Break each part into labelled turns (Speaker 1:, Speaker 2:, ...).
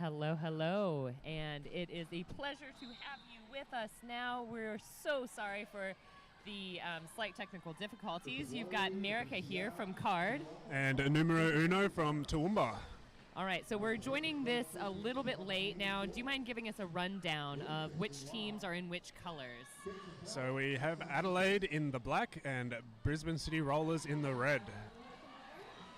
Speaker 1: Hello, hello, and it is a pleasure to have you with us now. We're so sorry for the slight technical difficulties. You've got Merica here from Card.
Speaker 2: And numero uno from Toowoomba.
Speaker 1: All right, so we're joining this a little bit late. Now, do you mind giving us a rundown of which teams are in which colors?
Speaker 2: So we have Adelaide in the black and Brisbane City Rollers in the red.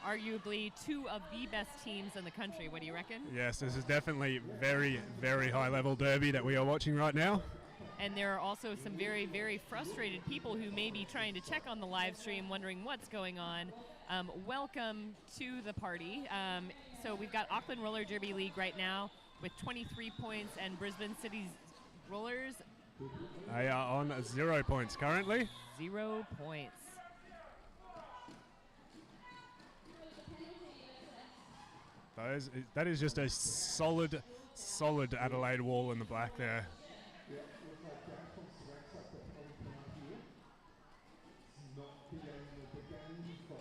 Speaker 1: Arguably two of the best teams in the country. What do you reckon?
Speaker 2: Yes, this is definitely very, very high-level derby that we are watching right now.
Speaker 1: And there are also some very, very frustrated people who may be trying to check on the live stream, wondering what's going on. Welcome to the party. So we've got Auckland Roller Derby League right now with 23 points, and Brisbane City's Rollers.
Speaker 2: They are on 0 points currently.
Speaker 1: 0 points.
Speaker 2: That is just a solid Adelaide wall in the black there.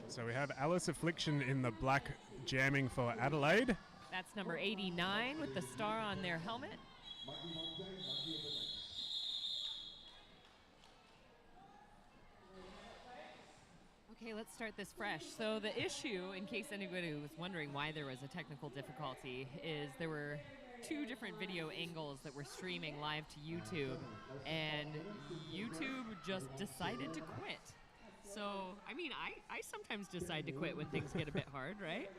Speaker 2: So we have Alice Affliction in the black jamming for Adelaide.
Speaker 1: That's number 89 with the star on their helmet. Okay, let's start this fresh. So the issue, in case anybody was wondering why there was a technical difficulty, is there were two different video angles that were streaming live to YouTube, and YouTube just decided to quit. So, I mean, I sometimes decide to quit when things get a bit hard, right?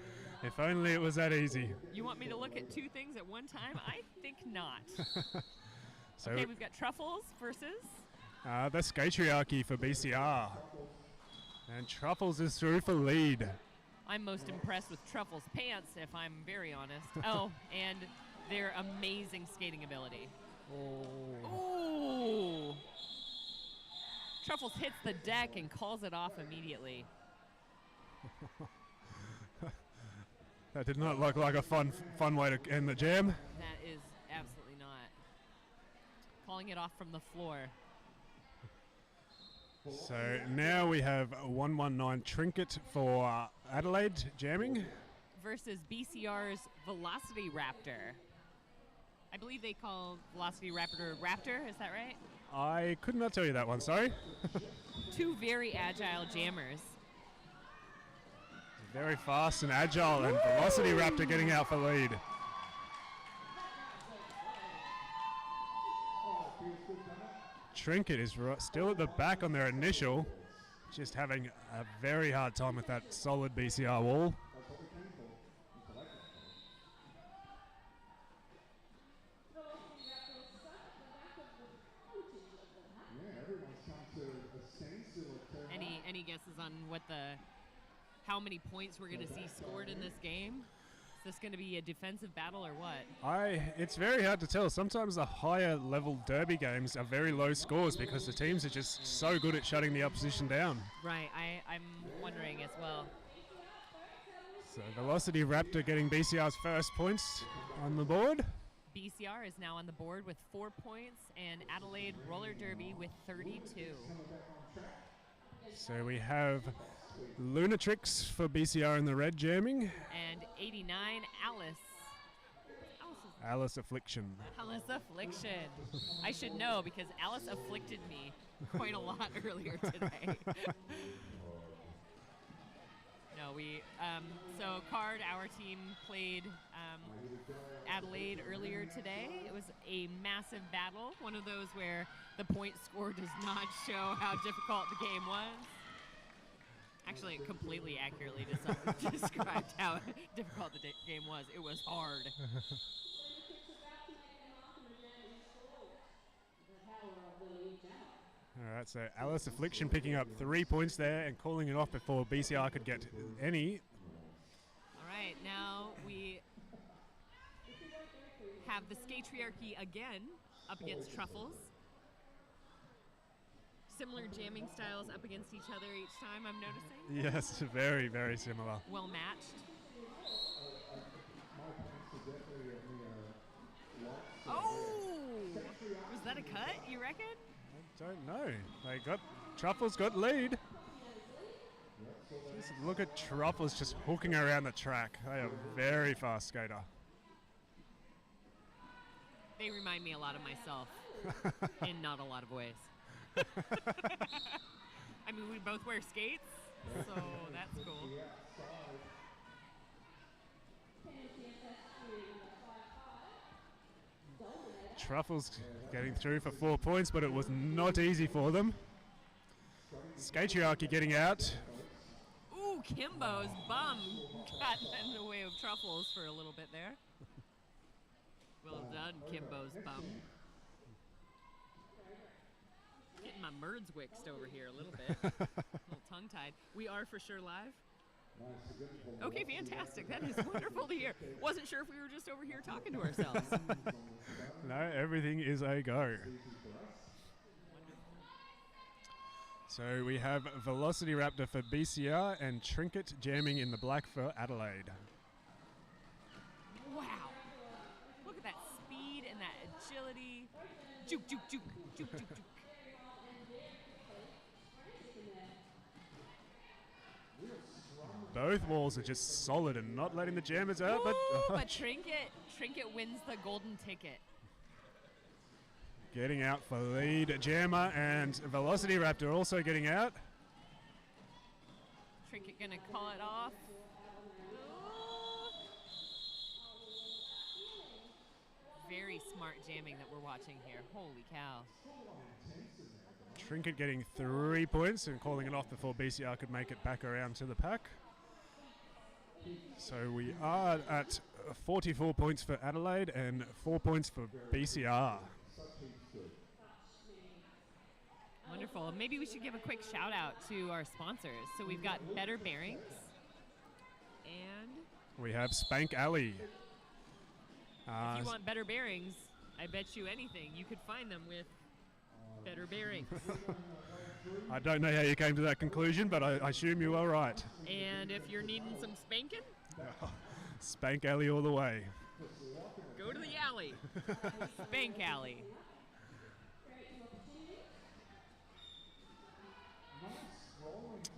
Speaker 2: If only it was that easy.
Speaker 1: You want me to look at two things at one time? I think not.
Speaker 2: So
Speaker 1: okay, we've got Truffles versus...
Speaker 2: the Skatriarchy for BCR. And Truffles is through for lead.
Speaker 1: I'm most impressed with Truffles' pants, if I'm very honest. Oh, and their amazing skating ability. Oh. Ooh. Truffles hits the deck and calls it off immediately.
Speaker 2: That did not look like a fun way to end the jam.
Speaker 1: That is absolutely not. Calling it off from the floor.
Speaker 2: So now we have 119 Trinket for Adelaide jamming.
Speaker 1: Versus BCR's Velocity Raptor. I believe they call Velocity Raptor, is that right?
Speaker 2: I could not tell you that one, sorry.
Speaker 1: Two very agile jammers.
Speaker 2: Very fast and agile, and Velocity Raptor getting out for lead. Trinket is still at the back on their initial, just having a very hard time with that solid BCR wall.
Speaker 1: Any guesses on how many points we're going to see scored in this game? Is this going to be a defensive battle or what?
Speaker 2: It's very hard to tell. Sometimes the higher level derby games are very low scores because the teams are just so good at shutting the opposition down.
Speaker 1: Right, I'm wondering as well.
Speaker 2: So Velocity Raptor getting BCR's first points on the board.
Speaker 1: BCR is now on the board with 4 points, and Adelaide Roller Derby with 32.
Speaker 2: So we have Lunatrix for BCR in the red jamming.
Speaker 1: And 89, Alice
Speaker 2: Affliction.
Speaker 1: Alice Affliction. I should know because Alice afflicted me quite a lot earlier today. No, so Card, our team, played Adelaide earlier today. It was a massive battle, one of those where the point score does not show how difficult the game was. Actually, it completely accurately described how difficult the game was. It was hard.
Speaker 2: All right, so Alice Affliction picking up 3 points there and calling it off before BCR could get any.
Speaker 1: All right, now we have the Skatriarchy again up against Truffles. Similar jamming styles up against each other each time, I'm noticing.
Speaker 2: Yes, very, very similar.
Speaker 1: Well matched. Oh! Was that a cut, you reckon?
Speaker 2: I don't know. Truffles got lead. Just look at Truffles just hooking around the track. They are a very fast skater.
Speaker 1: They remind me a lot of myself in not a lot of ways. I mean, we both wear skates, so that's cool.
Speaker 2: Truffles getting through for 4 points, but it was not easy for them. Skatriarchy getting out.
Speaker 1: Ooh, Kimbo's bum got in the way of Truffles for a little bit there. Well done, Kimbo's bum. Getting my merds wixed over here a little bit. A little tongue-tied. We are for sure live. Okay, fantastic. That is wonderful to hear. Wasn't sure if we were just over here talking to ourselves.
Speaker 2: No, everything is a go. So we have Velocity Raptor for BCR and Trinket jamming in the black for Adelaide.
Speaker 1: Wow. Look at that speed and that agility. Juke, juke, juke, juke, juke, juke.
Speaker 2: Both walls are just solid and not letting the jammers out.
Speaker 1: Ooh, but Trinket wins the golden ticket.
Speaker 2: Getting out for lead jammer, and Velocity Raptor also getting out.
Speaker 1: Trinket gonna call it off. Ooh. Very smart jamming that we're watching here. Holy cow.
Speaker 2: Trinket getting 3 points and calling it off before BCR could make it back around to the pack. So we are at 44 points for Adelaide and 4 points for BCR.
Speaker 1: Wonderful. Maybe we should give a quick shout out to our sponsors. So we've got Better Bearings and
Speaker 2: we have Spank Alley.
Speaker 1: If you want better bearings, I bet you anything you could find them with Better Bearings.
Speaker 2: I don't know how you came to that conclusion, but I assume you are right.
Speaker 1: And if you're needing some spanking,
Speaker 2: Spank Alley all the way.
Speaker 1: Go to the alley. Spank Alley.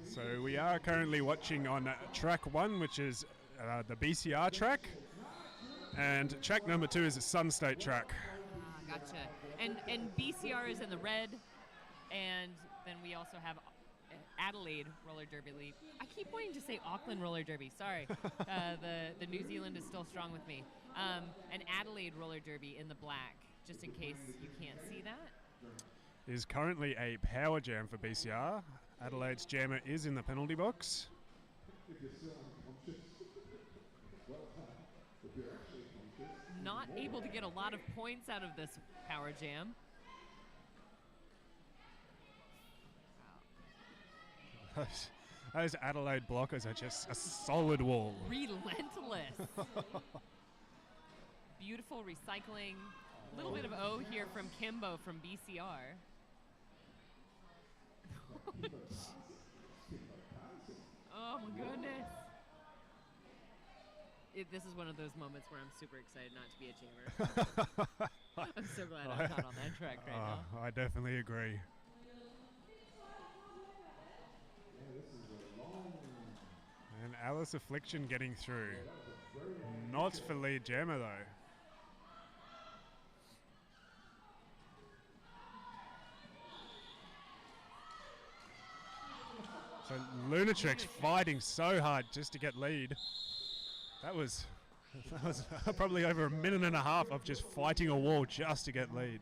Speaker 2: So we are currently watching on track 1, which is the BCR track. And track number 2 is a Sun State track.
Speaker 1: Gotcha. And BCR is in the red, and then we also have Adelaide Roller Derby Leap. I keep wanting to say Auckland Roller Derby. Sorry, the New Zealand is still strong with me. And Adelaide Roller Derby in the black, just in case you can't see that.
Speaker 2: Is currently a power jam for BCR. Adelaide's jammer is in the penalty box.
Speaker 1: Not able to get a lot of points out of this power jam.
Speaker 2: Those Adelaide blockers are just a solid wall.
Speaker 1: Relentless. Beautiful recycling. A little bit of O here from Kimbo from BCR. Oh my goodness. This is one of those moments where I'm super excited not to be a jammer. I'm so glad I'm not on that track right now.
Speaker 2: I definitely agree. And Alice Affliction getting through. Not for lead jammer though. So Lunatrix fighting so hard just to get lead. That was probably over a minute and a half of just fighting a wall just to get lead.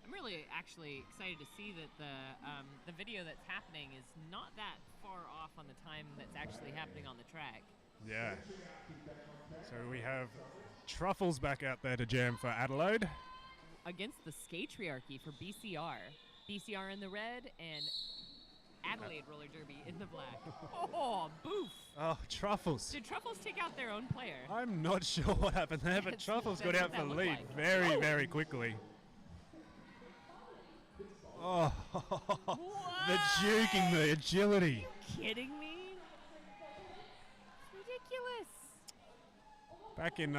Speaker 1: I'm really actually excited to see that the video that's happening is not that far off on the time that's actually happening on the track.
Speaker 2: Yeah. So we have Truffles back out there to jam for Adelaide.
Speaker 1: Against the Skatriarchy for BCR. BCR in the red and Adelaide Roller Derby in the black. Oh, boof.
Speaker 2: Oh, Truffles.
Speaker 1: Did Truffles take out their own player?
Speaker 2: I'm not sure what happened there, but Truffles got out for lead like. very quickly. Oh, the juking, the agility.
Speaker 1: Are you kidding me? Ridiculous.
Speaker 2: Back in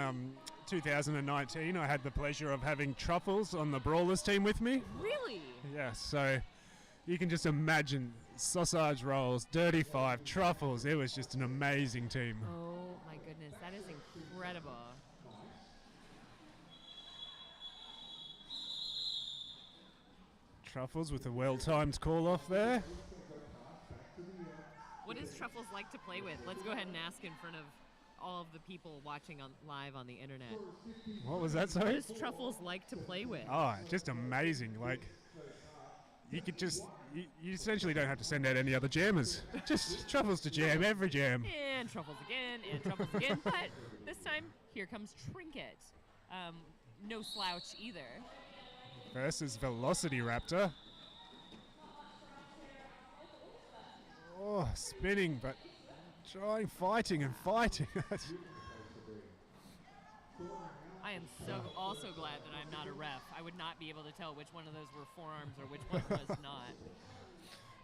Speaker 2: 2019, I had the pleasure of having Truffles on the Brawlers team with me.
Speaker 1: Really?
Speaker 2: Yeah, so You can just imagine sausage rolls, dirty five, truffles. It was just an amazing team.
Speaker 1: Oh my goodness, that is incredible.
Speaker 2: Truffles with a well-timed call off there.
Speaker 1: What is Truffles like to play with? Let's go ahead and ask in front of all of the people watching live on the internet.
Speaker 2: What was that,
Speaker 1: What
Speaker 2: sorry?
Speaker 1: is Truffles like to play with?
Speaker 2: Oh, just amazing. Like, you could just, you essentially don't have to send out any other jammers. Just Truffles to jam, every jam.
Speaker 1: And Truffles again, and Truffles again. But this time, here comes Trinket. No slouch either.
Speaker 2: Versus Velocity Raptor. Oh, spinning, but fighting and fighting.
Speaker 1: I am so also glad that I'm not a ref. I would not be able to tell which one of those were forearms or which one was not.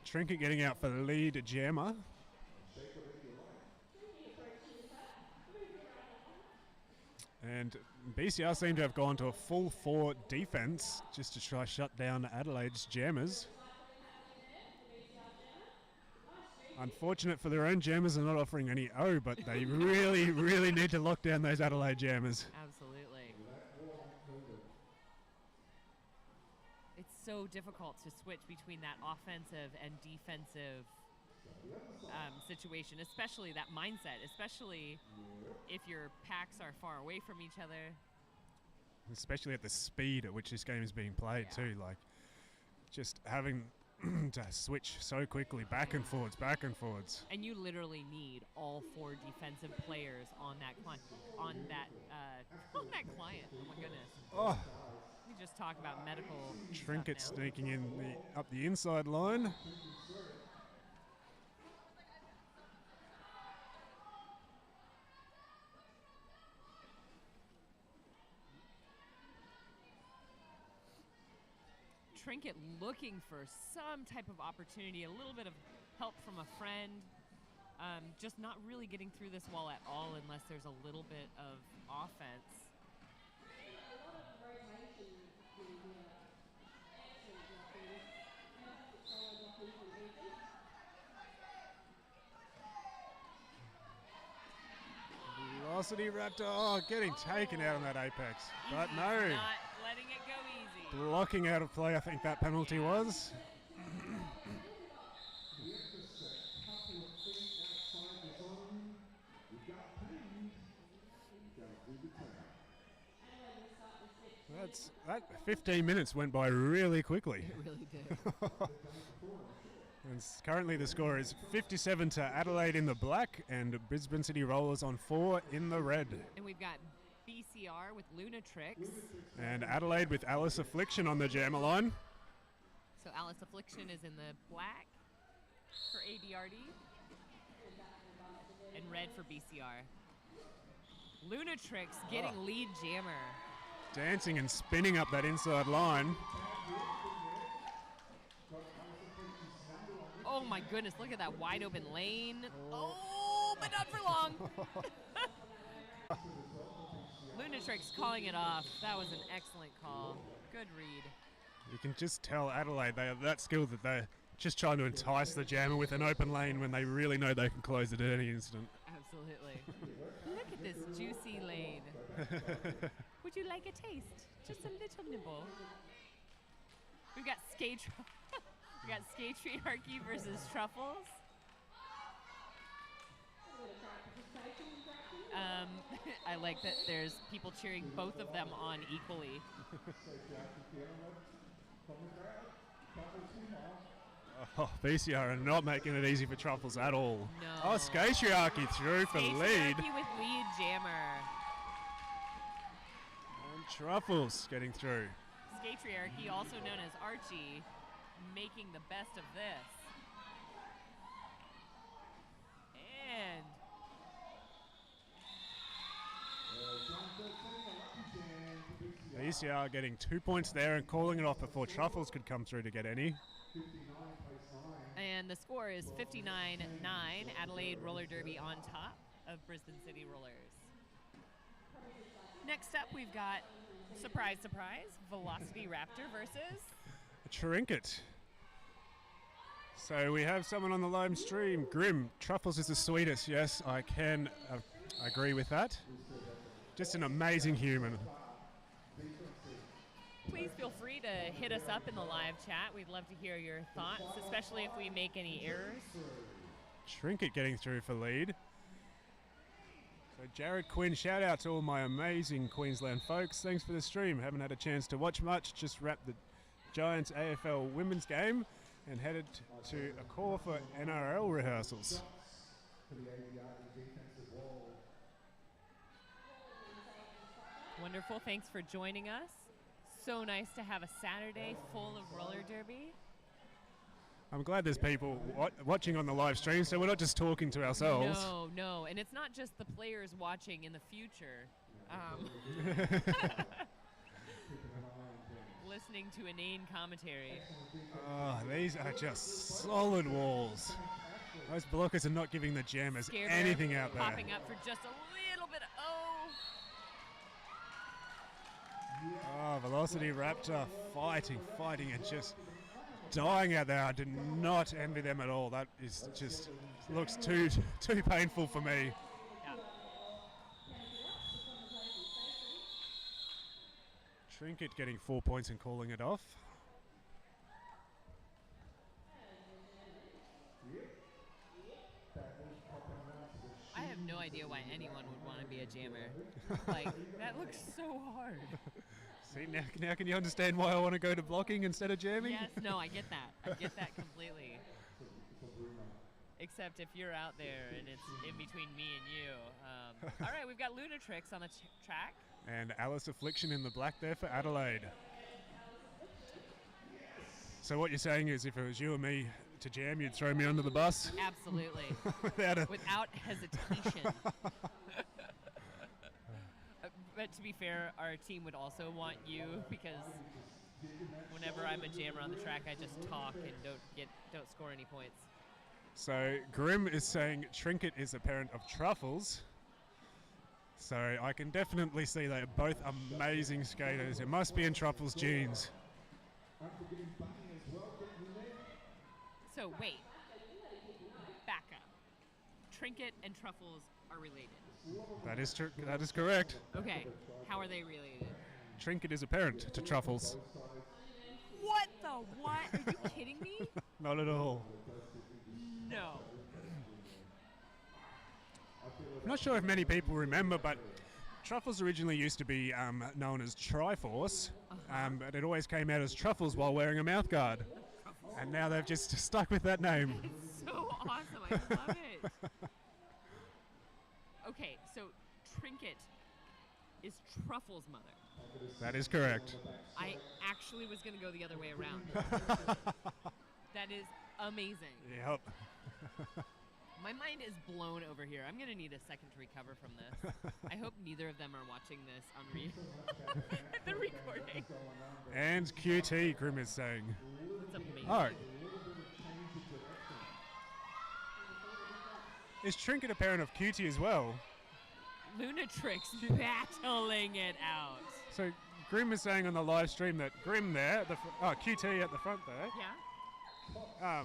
Speaker 2: Trinket getting out for the lead jammer. And BCR seem to have gone to a full 4 defense just to try shut down Adelaide's jammers. Unfortunate for their own jammers, they're not offering any O, but they really, really need to lock down those Adelaide jammers.
Speaker 1: Absolutely. It's so difficult to switch between that offensive and defensive situation, especially that mindset, especially if your packs are far away from each other.
Speaker 2: Especially at the speed at which this game is being played too, like just having to switch so quickly back and forwards.
Speaker 1: And you literally need all 4 defensive players on that client. On that client. Oh my goodness.
Speaker 2: Oh,
Speaker 1: We just talk about medical
Speaker 2: Trinket
Speaker 1: stuff now.
Speaker 2: sneaking in up the inside line.
Speaker 1: Trinket looking for some type of opportunity, a little bit of help from a friend. Just not really getting through this wall at all unless there's a little bit of offense.
Speaker 2: Velocity Raptor, oh, getting taken out on that apex. But
Speaker 1: Easy,
Speaker 2: no,
Speaker 1: not letting it go easy.
Speaker 2: blocking out of play, I think that penalty was. That 15 minutes went by really quickly.
Speaker 1: It really did.
Speaker 2: And currently the score is 57 to Adelaide in the black and Brisbane City Rollers on 4 in the red.
Speaker 1: And we've got BCR with Lunatrix.
Speaker 2: And Adelaide with Alice Affliction on the jammer line.
Speaker 1: So Alice Affliction is in the black for ADRD and red for BCR. Lunatrix getting lead jammer.
Speaker 2: Dancing and spinning up that inside line.
Speaker 1: Oh my goodness, look at that wide open lane. Oh, but not for long. Lunatrix calling it off. That was an excellent call. Good read.
Speaker 2: You can just tell Adelaide they have that skill that they're just trying to entice the jammer with an open lane when they really know they can close it at any instant.
Speaker 1: Absolutely. Look at this juicy lane. Would you like a taste? Just a little nibble. We've got we got Skatriarchy versus Truffles. I like that there's people cheering both of them on equally.
Speaker 2: Oh, BCR are not making it easy for Truffles at all.
Speaker 1: No.
Speaker 2: Oh, Skatriarchy through for lead.
Speaker 1: Skatriarchy with lead jammer.
Speaker 2: And Truffles getting through.
Speaker 1: Skatriarchy, also known as Archie, making the best of this. And
Speaker 2: BCR getting 2 points there and calling it off before Truffles could come through to get any.
Speaker 1: the score is 59-9. Adelaide Roller Derby on top of Brisbane City Rollers. Next up, we've got, surprise, surprise, Velocity Raptor versus
Speaker 2: A Trinket. So we have someone on the live stream. Grim, truffles is the sweetest. Yes, I can agree with that. Just an amazing human.
Speaker 1: Please feel free to hit us up in the live chat. We'd love to hear your thoughts, especially if we make any errors.
Speaker 2: Trinket getting through for lead. So Jared Quinn, shout out to all my amazing Queensland folks. Thanks for the stream. Haven't had a chance to watch much. Just wrapped the Giants AFL women's game and headed to a call for NRL rehearsals.
Speaker 1: Wonderful. Thanks for joining us. So nice to have a Saturday full of roller derby.
Speaker 2: I'm glad there's people watching on the live stream, so we're not just talking to ourselves.
Speaker 1: No. And it's not just the players watching in the future. Listening to inane commentary.
Speaker 2: Oh, these are just solid walls. Those blockers are not giving the jammers anything out there.
Speaker 1: Popping up for just a little bit.
Speaker 2: Oh, Velocity Raptor fighting, and just dying out there. I do not envy them at all. That is just looks too painful for me.
Speaker 1: Yeah.
Speaker 2: Trinket getting 4 points and calling it off.
Speaker 1: I have no idea why anyone would want to be a jammer. Like, that looks so hard.
Speaker 2: See, now can you understand why I want to go to blocking instead of jamming?
Speaker 1: Yes, no, I get that. I get that completely. Except if you're out there and it's in between me and you. All right, we've got Lunatrix on the track.
Speaker 2: And Alice Affliction in the black there for Adelaide. So what you're saying is if it was you and me to jam, you'd throw me under the bus?
Speaker 1: Absolutely. Without hesitation. But to be fair, our team would also want you because whenever I'm a jammer on the track, I just talk and don't score any points.
Speaker 2: So Grim is saying Trinket is a parent of Truffles. So I can definitely see they're both amazing skaters. It must be in Truffles' genes.
Speaker 1: So wait, back up. Trinket and Truffles are related.
Speaker 2: That is true. That is correct.
Speaker 1: Okay, how are they related?
Speaker 2: Trinket is a parent to Truffles.
Speaker 1: What the what? Are you kidding me?
Speaker 2: Not at all.
Speaker 1: No.
Speaker 2: I'm not sure if many people remember, but Truffles originally used to be known as Triforce, but it always came out as Truffles while wearing a mouthguard. And now they've just stuck with that name.
Speaker 1: It's so awesome. I love it. Okay, so Trinket is Truffles' mother.
Speaker 2: That is correct.
Speaker 1: I actually was going to go the other way around. That is amazing.
Speaker 2: Yep.
Speaker 1: My mind is blown over here. I'm going to need a second to recover from this. I hope neither of them are watching this on the recording.
Speaker 2: And QT, Grim is saying.
Speaker 1: It's amazing.
Speaker 2: Oh. Is Trinket a parent of QT as well?
Speaker 1: Lunatrix battling it out.
Speaker 2: So Grim is saying on the live stream that Grim there, QT at the front there.
Speaker 1: Yeah.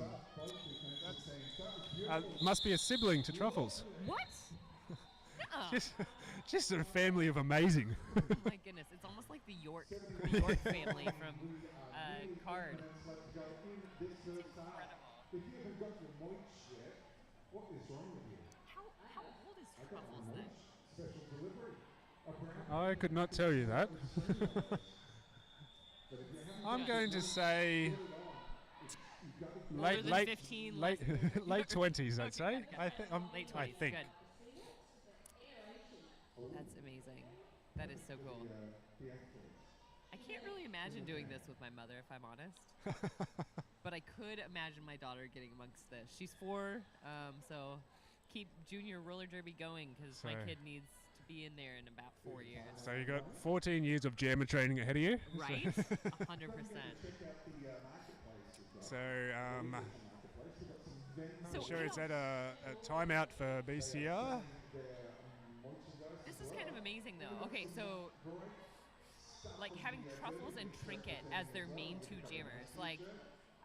Speaker 2: Must be a sibling to Truffles.
Speaker 1: What?
Speaker 2: Just a family of amazing.
Speaker 1: Oh my goodness, it's almost like the York family from Card. It's incredible. How old is Truffles then?
Speaker 2: I could not tell you that. I'm going to say late
Speaker 1: 15,
Speaker 2: late 20s. I'd say.
Speaker 1: Okay.
Speaker 2: I think.
Speaker 1: Late 20s.
Speaker 2: I think.
Speaker 1: Good. That's amazing. That is so cool. I can't really imagine doing this with my mother, if I'm honest. But I could imagine my daughter getting amongst this. She's 4, so keep junior roller derby going because my kid needs to be in there in about 4 years.
Speaker 2: So you got 14 years of jammer training ahead of you.
Speaker 1: Right, 100%.
Speaker 2: So I'm sure it's at a timeout for BCR.
Speaker 1: This is kind of amazing, though. Okay, so like having Truffles and Trinket as their main 2 jammers, like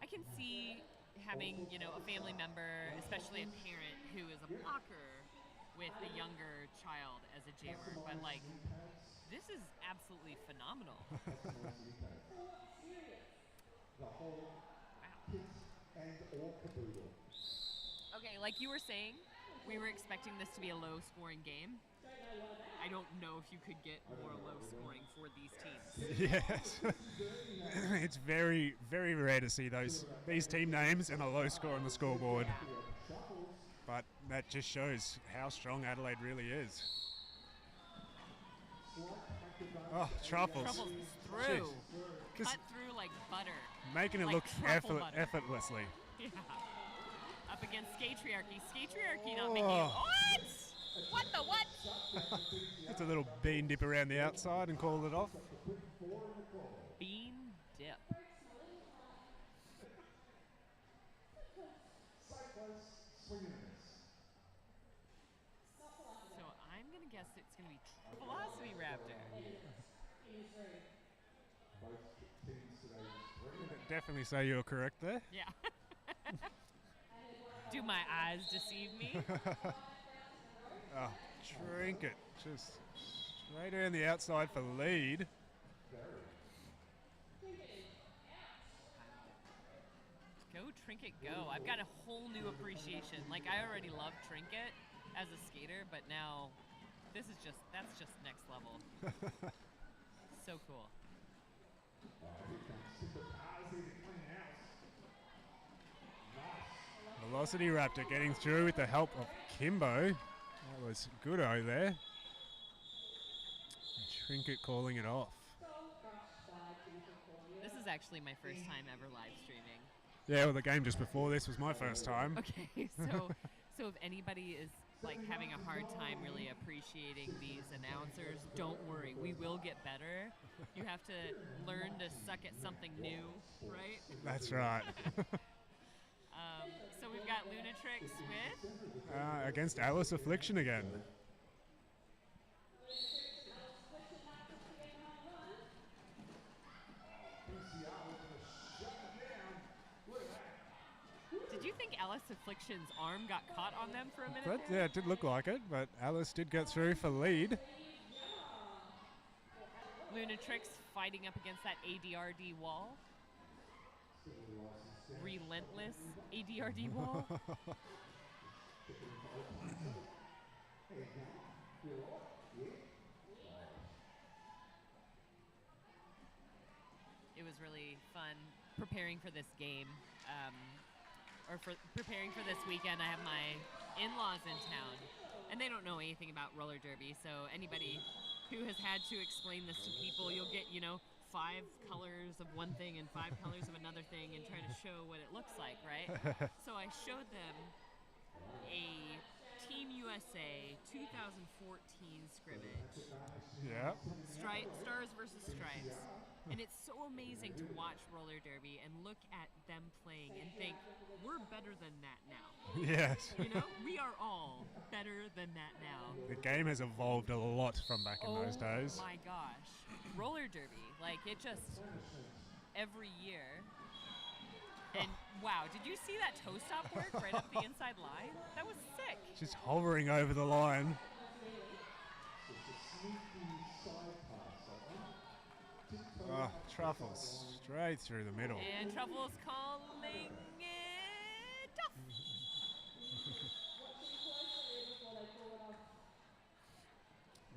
Speaker 1: I can see having, you know, a family member, especially a parent who is a blocker with a younger child as a jammer, but like this is absolutely phenomenal. Wow. Okay, like you were saying, we were expecting this to be a low-scoring game. I don't know if you could get more low-scoring for these teams.
Speaker 2: Yes. It's very, very rare to see these team names and a low score on the scoreboard.
Speaker 1: Yeah.
Speaker 2: But that just shows how strong Adelaide really is. Oh, Truffles.
Speaker 1: Truffles through.
Speaker 2: Jeez.
Speaker 1: Cut through like butter.
Speaker 2: Making it
Speaker 1: like
Speaker 2: look
Speaker 1: truffle butter.
Speaker 2: effortlessly.
Speaker 1: Yeah. Up against Skatriarchy. Skatriarchy not making it. What? What the what?
Speaker 2: That's a little bean dip around the outside and call it off.
Speaker 1: Bean dip. So I'm going to guess it's going to be Velocity Raptor.
Speaker 2: Definitely say you're correct there.
Speaker 1: Yeah. Do my eyes deceive me?
Speaker 2: Oh, Trinket just straight around the outside for lead.
Speaker 1: Go Trinket, go. I've got a whole new appreciation. Like, I already love Trinket as a skater, but now that's just next level. So cool.
Speaker 2: Velocity Raptor getting through with the help of Kimbo. That was good-o there. Trinket calling it off.
Speaker 1: This is actually my first time ever live streaming.
Speaker 2: Yeah, well, the game just before this was my first time.
Speaker 1: Okay, so if anybody is like having a hard time really appreciating these announcers, don't worry, we will get better. You have to learn to suck at something new, right?
Speaker 2: That's right.
Speaker 1: So we've got Lunatrix with?
Speaker 2: Against Alice Affliction again.
Speaker 1: Did you think Alice Affliction's arm got caught on them for a minute?
Speaker 2: Yeah, it did look like it, but Alice did get through for lead.
Speaker 1: Lunatrix fighting up against that ADRD wall. Relentless ADRD wall. It was really fun preparing for this game, or for preparing for this weekend. I have my in-laws in town, and they don't know anything about roller derby, so anybody who has had to explain this to people, you'll get, 5 colors of one thing and 5 colors of another thing and try to show what it looks like, right? So I showed them a Team USA 2014 scrimmage.
Speaker 2: Yeah.
Speaker 1: Stars versus Stripes. And it's so amazing to watch roller derby and look at them playing and think, we're better than that now.
Speaker 2: Yes.
Speaker 1: We are all better than that now.
Speaker 2: The game has evolved a lot from back in those days.
Speaker 1: Oh my gosh. Roller derby, like it just, every year. And wow, did you see that toe stop work right up the inside line? That was sick.
Speaker 2: Just hovering over the line. Oh, Truffles straight through the middle.
Speaker 1: And Truffles calling it off.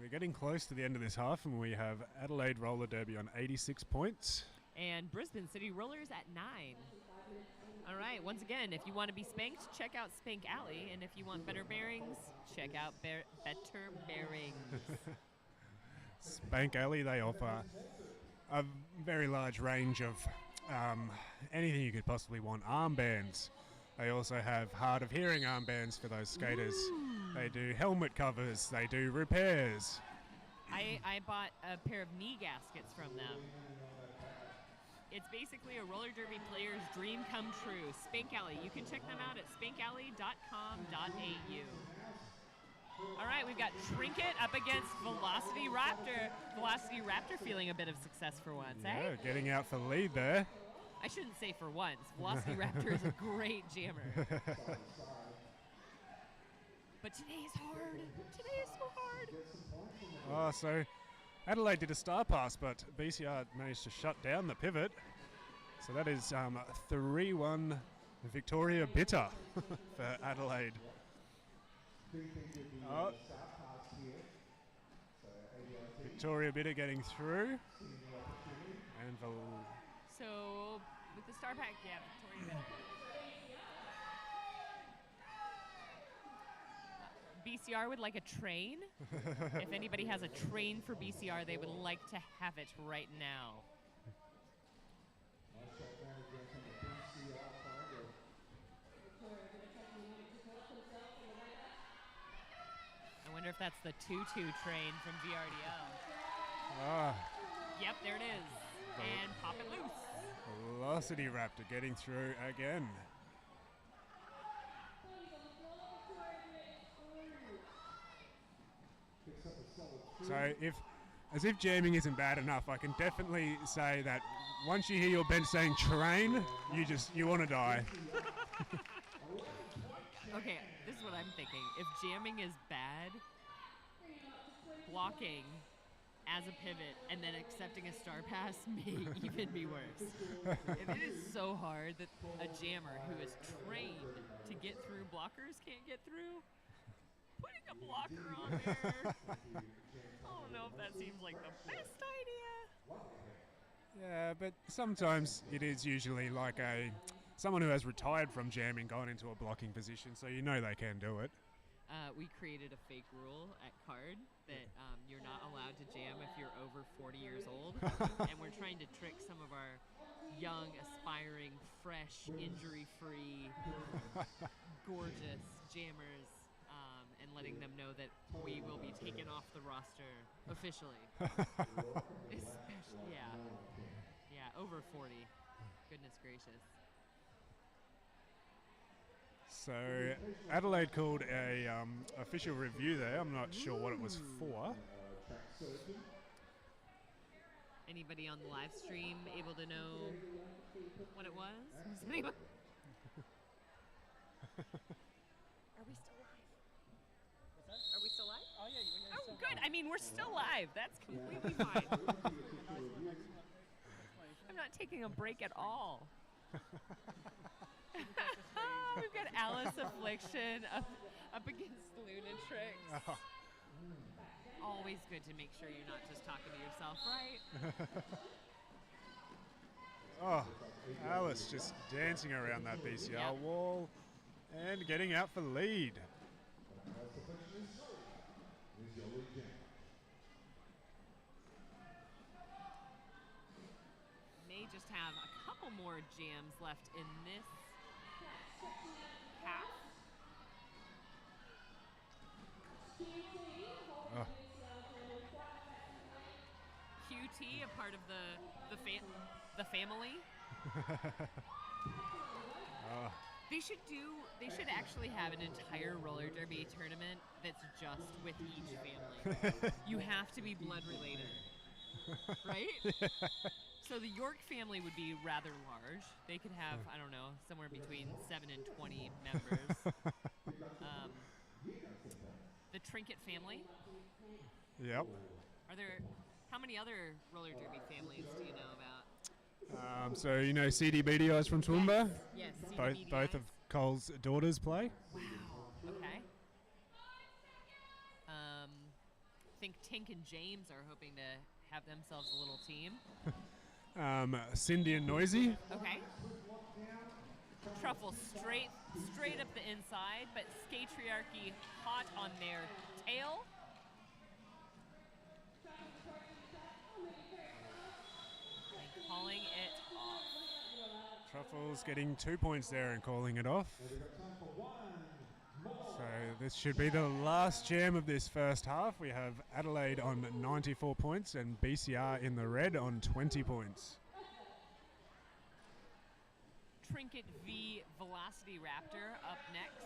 Speaker 2: We're getting close to the end of this half, and we have Adelaide Roller Derby on 86 points.
Speaker 1: And Brisbane City Rollers at 9. All right, once again, if you want to be spanked, check out Spank Alley. And if you want better bearings, check out Better Bearings.
Speaker 2: Spank Alley, they offer a very large range of anything you could possibly want. Armbands. They also have hard of hearing armbands for those skaters.
Speaker 1: Ooh.
Speaker 2: They do helmet covers. They do repairs.
Speaker 1: I bought a pair of knee gaskets from them. It's basically a roller derby player's dream come true. Spank Alley. You can check them out at spankalley.com.au. All right, we've got Trinket up against Velocity Raptor. Velocity Raptor feeling a bit of success for once,
Speaker 2: Yeah,
Speaker 1: eh?
Speaker 2: getting out for lead there.
Speaker 1: I shouldn't say for once. Velocity Raptor is a great jammer. But today is hard. Today is so hard.
Speaker 2: Oh, so Adelaide did a star pass, but BCR managed to shut down the pivot. So that is 3-1 Victoria Bitter for Adelaide. Oh. Victoria Bitter getting through. And
Speaker 1: so with the star pack, yeah, Victoria Bitter. BCR would like a train. If anybody has a train for BCR, they would like to have it right now. I wonder if that's the 2-2 train from VRDL.
Speaker 2: Ah.
Speaker 1: Yep, there it is. And pop it loose.
Speaker 2: Velocity Raptor getting through again. So as if jamming isn't bad enough, I can definitely say that once you hear your bench saying train, you want to die.
Speaker 1: Okay, this is what I'm thinking. If jamming is bad, blocking as a pivot and then accepting a star pass may even be worse. If it is so hard that a jammer who is trained to get through blockers can't get through, putting a blocker on there, I don't know if that seems like the best idea.
Speaker 2: Yeah, but sometimes it is usually like someone who has retired from jamming gone into a blocking position, so you know they can do it.
Speaker 1: We created a fake rule at Card that you're not allowed to jam if you're over 40 years old, and we're trying to trick some of our young, aspiring, fresh, injury-free, gorgeous jammers, and letting them know that we will be taken off the roster officially. Especially, yeah, over 40. Goodness gracious.
Speaker 2: So Adelaide called a official review there. I'm not sure what it was for.
Speaker 1: Anybody on the live stream able to know what it was? Was anyone? Are we still live?
Speaker 3: What's that?
Speaker 1: Are we still live?
Speaker 3: Oh, yeah.
Speaker 1: Oh, good. I mean, we're still live. That's completely fine. I'm not taking a break at all. We've got Alice Affliction up against Lunatrix.
Speaker 2: Oh.
Speaker 1: Always good to make sure you're not just talking to yourself, right?
Speaker 2: Oh, Alice just dancing around that BCR wall and getting out for lead.
Speaker 1: May just have a couple more jams left in this half.
Speaker 2: Oh.
Speaker 1: QT, a part of the family. They should actually have an entire roller derby tournament that's just with each family. You have to be blood related, right? So the York family would be rather large. They could have, I don't know, somewhere between 7 and 20 members. The Trinket family.
Speaker 2: Yep.
Speaker 1: How many other roller derby families do you know about?
Speaker 2: So you know CDBDIs from Toowoomba?
Speaker 1: Yes.
Speaker 2: Both of Cole's daughters play.
Speaker 1: Wow. Okay. Think Tink and James are hoping to have themselves a little team.
Speaker 2: Cindy and Noisy.
Speaker 1: Okay. Truffle straight up the inside, but Skatriarchy hot on their tail. And calling it off.
Speaker 2: Truffle's getting 2 points there and calling it off. So this should be the last jam of this first half. We have Adelaide on 94 points and BCR in the red on 20 points.
Speaker 1: Trinket v Velocity Raptor up next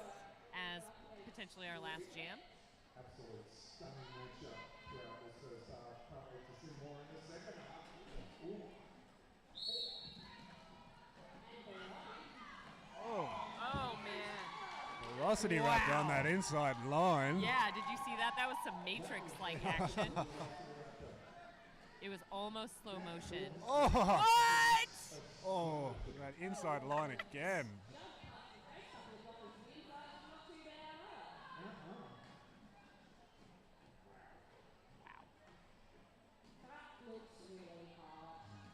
Speaker 1: as potentially our last jam.
Speaker 4: Absolutely stunning matchup throughout this first half. Can't wait to see more in the second half.
Speaker 2: Velocity wrap down that inside line.
Speaker 1: Yeah, did you see that? That was some Matrix-like action. It was almost slow motion.
Speaker 2: Oh!
Speaker 1: What?
Speaker 2: Oh, that inside line again.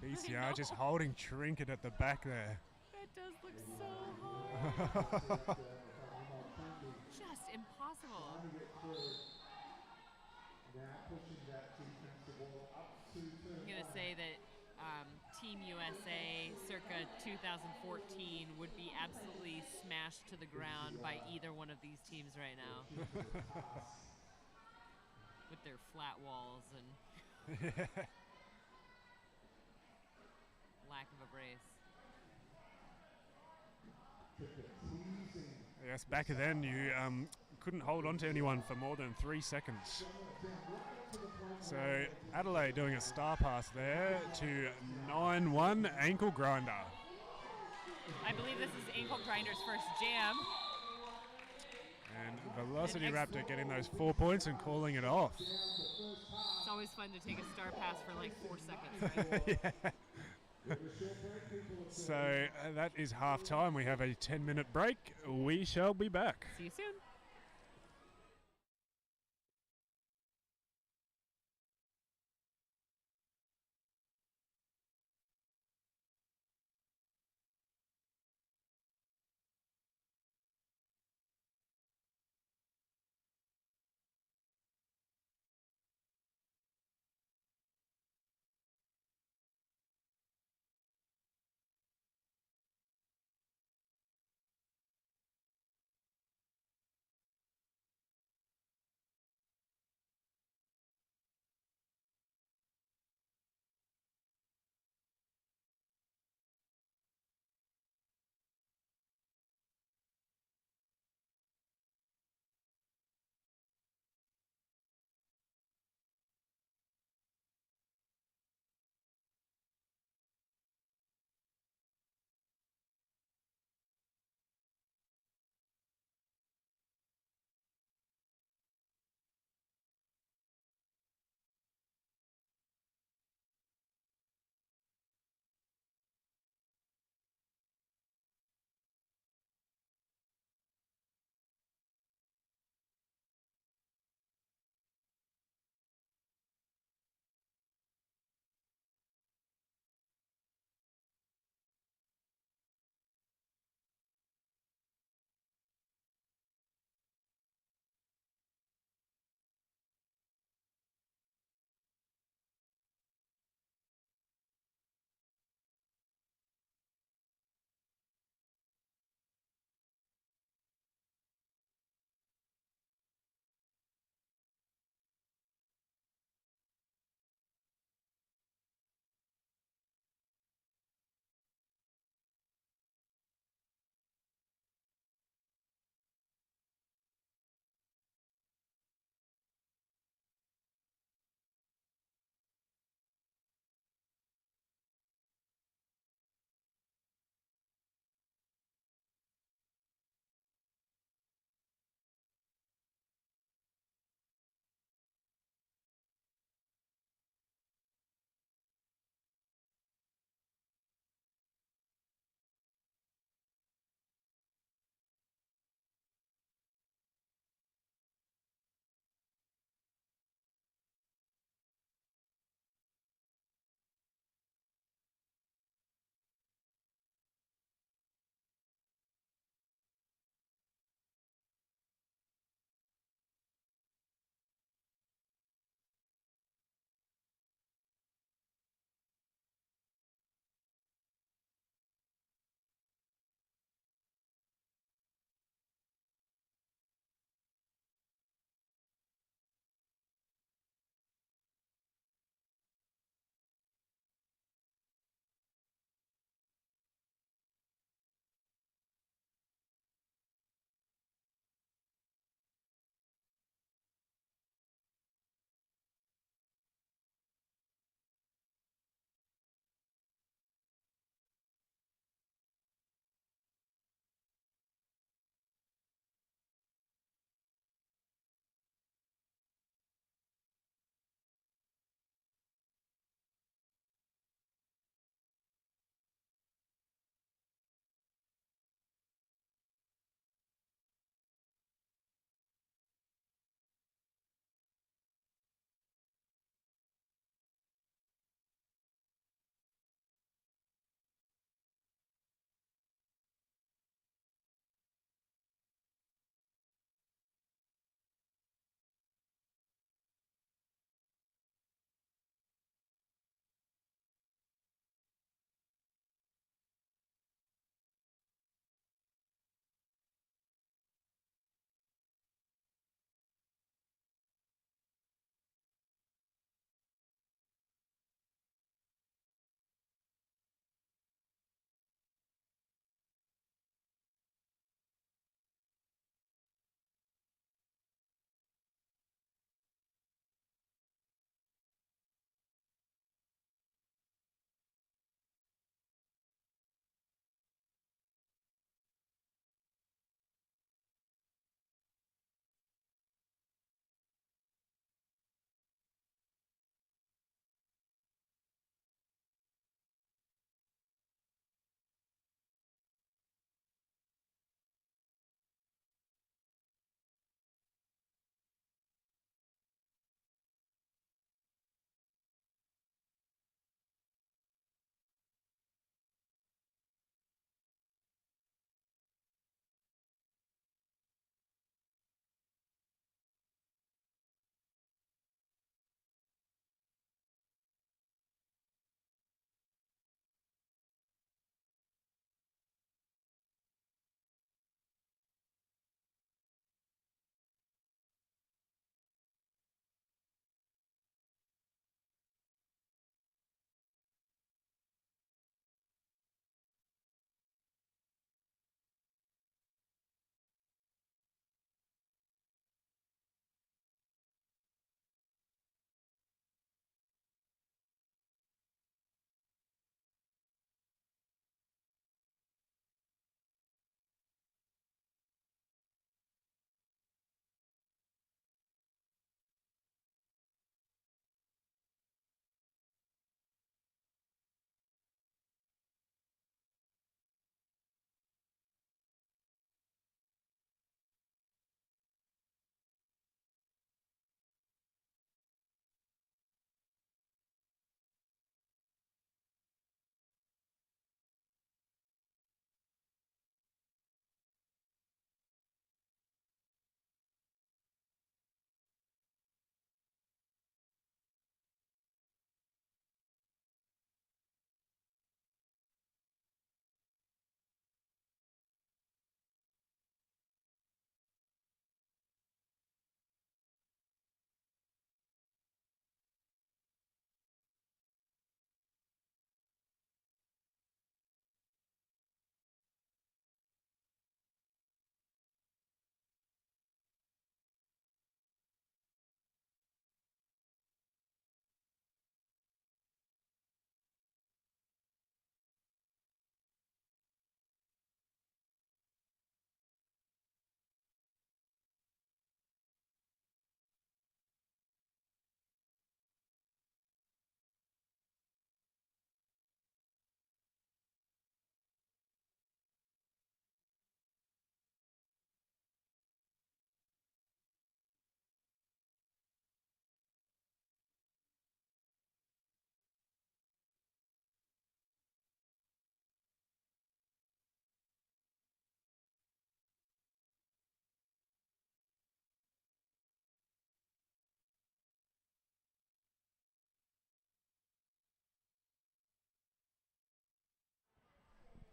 Speaker 2: BCR just holding Trinket at the back there.
Speaker 1: That does look so hard. Just impossible. I'm going to say that Team USA circa 2014 would be absolutely smashed to the ground by either one of these teams right now. With their flat walls and lack of a brace.
Speaker 2: Yes, back then you couldn't hold on to anyone for more than 3 seconds. So Adelaide doing a star pass there to 9-1 ankle grinder.
Speaker 1: I believe this is Ankle Grinder's first jam.
Speaker 2: And Velocity Raptor getting those 4 points and calling it off.
Speaker 1: It's always fun to take a star pass for like 4 seconds, right?
Speaker 2: Yeah. So that is half time. We have a 10-minute break. We shall be back.
Speaker 1: See you soon.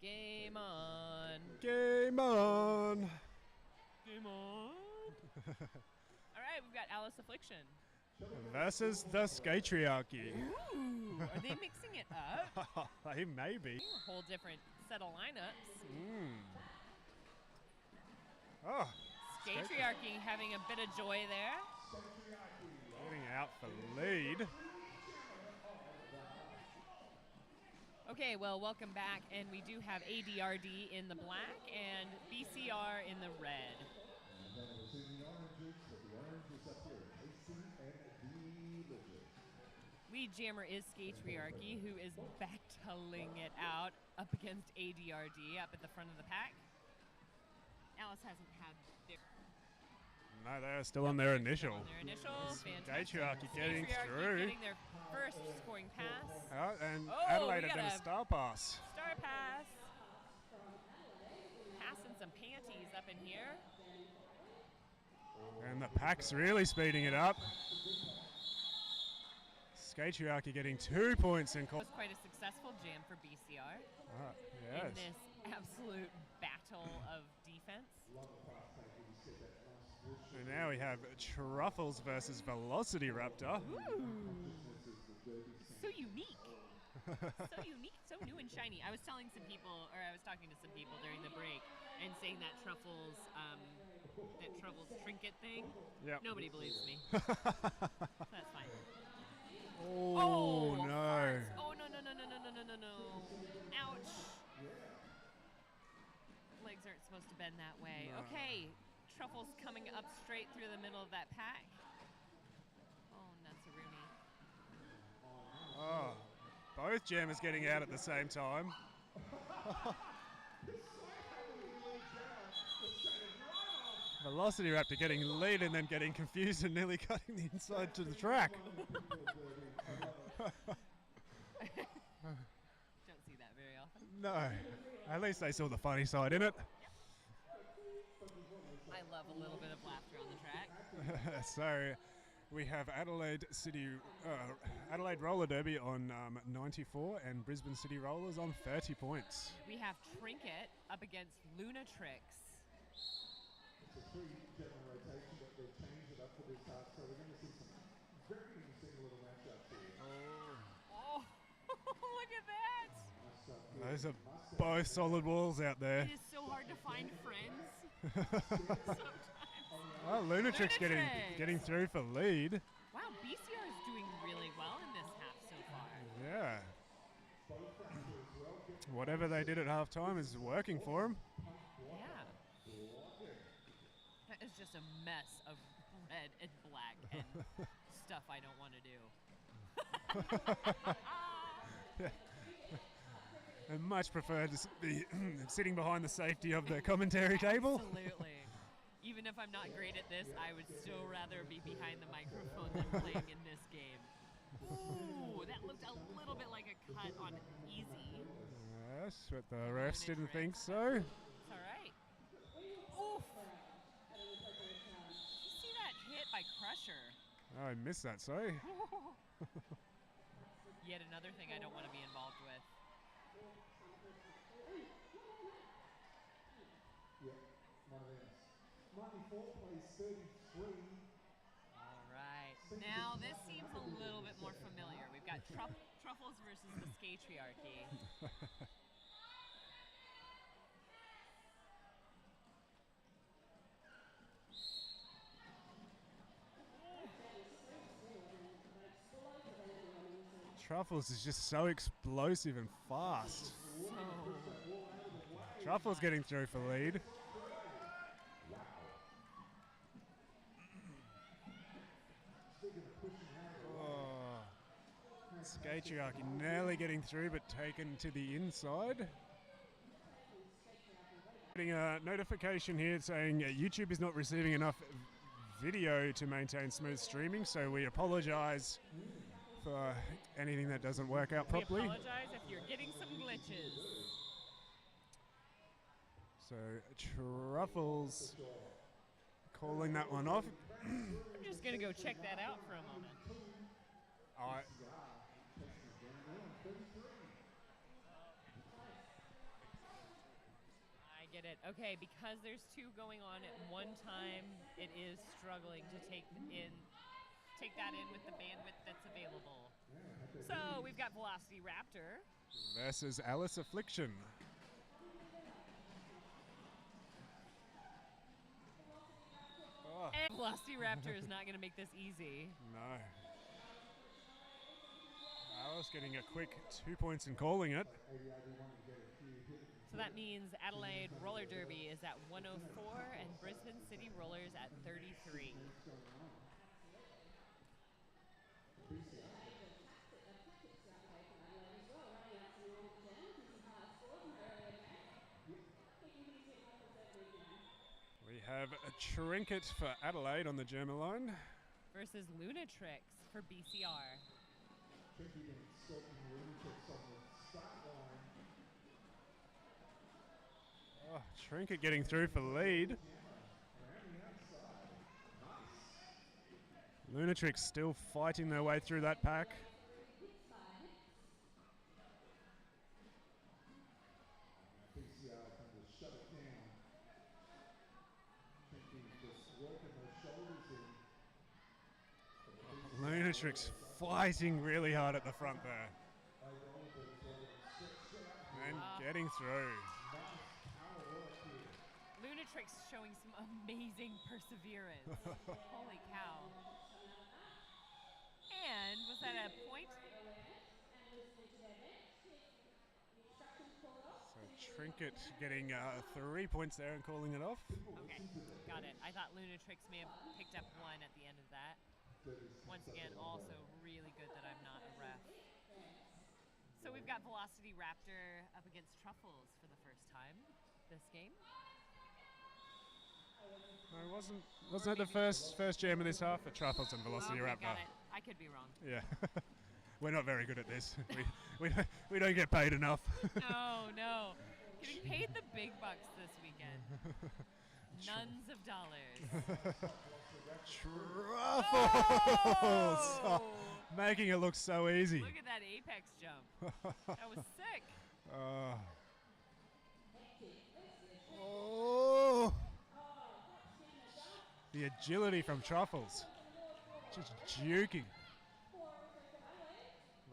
Speaker 1: Game on.
Speaker 2: Game on.
Speaker 1: Game on. All right, we've got Alice Affliction.
Speaker 2: Versus the Skatriarchy.
Speaker 1: Ooh, are they mixing it up?
Speaker 2: They may be.
Speaker 1: A whole different set of lineups.
Speaker 2: Oh,
Speaker 1: Skatriarchy having a bit of joy there.
Speaker 2: getting out for lead.
Speaker 1: Okay, well, welcome back, and we do have ADRD in the black and BCR in the red. Lead jammer is Skatriarchy, who is battling it out up against ADRD up at the front of the pack. Alice hasn't had their...
Speaker 2: No, they're still on their initial.
Speaker 1: On their initial, fantastic.
Speaker 2: Skatriarchy getting
Speaker 1: Skatriarchy
Speaker 2: through.
Speaker 1: getting their first scoring pass.
Speaker 2: Oh, and
Speaker 1: Oh,
Speaker 2: Adelaide
Speaker 1: we
Speaker 2: have done
Speaker 1: got
Speaker 2: a star pass.
Speaker 1: Star pass. Passing some panties up in here.
Speaker 2: And the pack's really speeding it up. Skatriarchy getting 2 points in.
Speaker 1: It was quite a successful jam for BCR
Speaker 2: Yes.
Speaker 1: in this absolute battle of defense.
Speaker 2: And now we have Truffles versus Velocity Raptor.
Speaker 1: Ooh. So unique. So unique, so new and shiny. I was telling some people, or I was talking to some people during the break and saying that Truffles trinket thing.
Speaker 2: Yep.
Speaker 1: Nobody believes me. That's fine.
Speaker 2: Oh, no.
Speaker 1: Farts. Oh, no. Ouch. Legs aren't supposed to bend that way.
Speaker 2: No.
Speaker 1: Okay. Truffles coming up straight through the middle of that pack. Oh, nuts-a-rooney.
Speaker 2: Oh, both jammers getting out at the same time. Velocity Raptor getting lead and then getting confused and nearly cutting the inside to the track.
Speaker 1: Don't see that very often.
Speaker 2: No, at least they saw the funny side in it.
Speaker 1: I love a little bit of laughter on the track.
Speaker 2: So we have Adelaide Roller Derby on 94 and Brisbane City Rollers on 30 points.
Speaker 1: We have Trinket up against Lunatrix.
Speaker 4: It's a 3-gem rotation, but they've changed it up for this half, so we're going to see some very interesting little matchups here.
Speaker 1: Oh, look at that!
Speaker 2: Those are both solid walls out there.
Speaker 1: It is so hard to find friends. Sometimes.
Speaker 2: Oh, Lunatrix getting through for lead.
Speaker 1: Wow, BCR is doing really well in this half so far.
Speaker 2: Yeah. Whatever they did at halftime is working for them.
Speaker 1: Yeah. That is just a mess of red and black and stuff I don't want to do.
Speaker 2: I much prefer to be sitting behind the safety of the commentary table.
Speaker 1: Absolutely. Even if I'm not great at this, I would still rather be behind the microphone than playing in this game. Ooh, that looked a little bit like a cut on easy.
Speaker 2: Yes, but the refs didn't think so.
Speaker 1: It's all right. Oof. Did you see that hit by Crusher?
Speaker 2: Oh, I missed that, sorry.
Speaker 1: Yet another thing I don't want to be involved with.
Speaker 4: Yeah, one of them. 94 plays 33.
Speaker 1: All right. Now this seems a little bit more familiar. We've got Truffles versus the Skatriarchy.
Speaker 2: Truffles is just so explosive and fast.
Speaker 1: So
Speaker 2: Truffles getting through for lead. Oh, Skatriarchy nearly getting through but taken to the inside. Getting a notification here saying YouTube is not receiving enough video to maintain smooth streaming, so we apologize for anything that doesn't work out properly.
Speaker 1: We apologize if you're getting some glitches.
Speaker 2: So Truffles calling that one off.
Speaker 1: I'm just going to go check that out for a moment. get it. Okay, because there's two going on at one time, it is struggling to take that in with the bandwidth that's available. So we've got Velocity Raptor
Speaker 2: versus Alice Affliction. Oh.
Speaker 1: And Velocity Raptor is not going to make this easy.
Speaker 2: No. Alice getting a quick 2 points and calling it.
Speaker 1: So that means Adelaide Roller Derby is at 104 and Brisbane City Rollers at 33.
Speaker 2: We have a Trinket for Adelaide on the German line.
Speaker 1: Versus Lunatrix for BCR.
Speaker 2: Oh, Trinket getting through for lead. Lunatrix still fighting their way through that pack. Lunatrix fighting really hard at the front there. And getting through.
Speaker 1: Lunatrix showing some amazing perseverance. Holy cow. And was that a point?
Speaker 2: So Trinket getting 3 points there and calling it off.
Speaker 1: Okay, got it. I thought Lunatrix may have picked up one at the end of that. Once again, also really good that I'm not a ref. So we've got Velocity Raptor up against Truffles for the first time this game.
Speaker 2: No, wasn't it the first jam of this half for Truffles and Velocity Raptor?
Speaker 1: Got it. I could be wrong.
Speaker 2: Yeah. We're not very good at this. we don't get paid enough.
Speaker 1: No. Getting paid the big bucks this weekend. Nuns of dollars.
Speaker 2: Truffles! Oh, making it look so easy.
Speaker 1: Look at that apex jump. That was sick.
Speaker 2: Oh! The agility from Truffles. Just juking.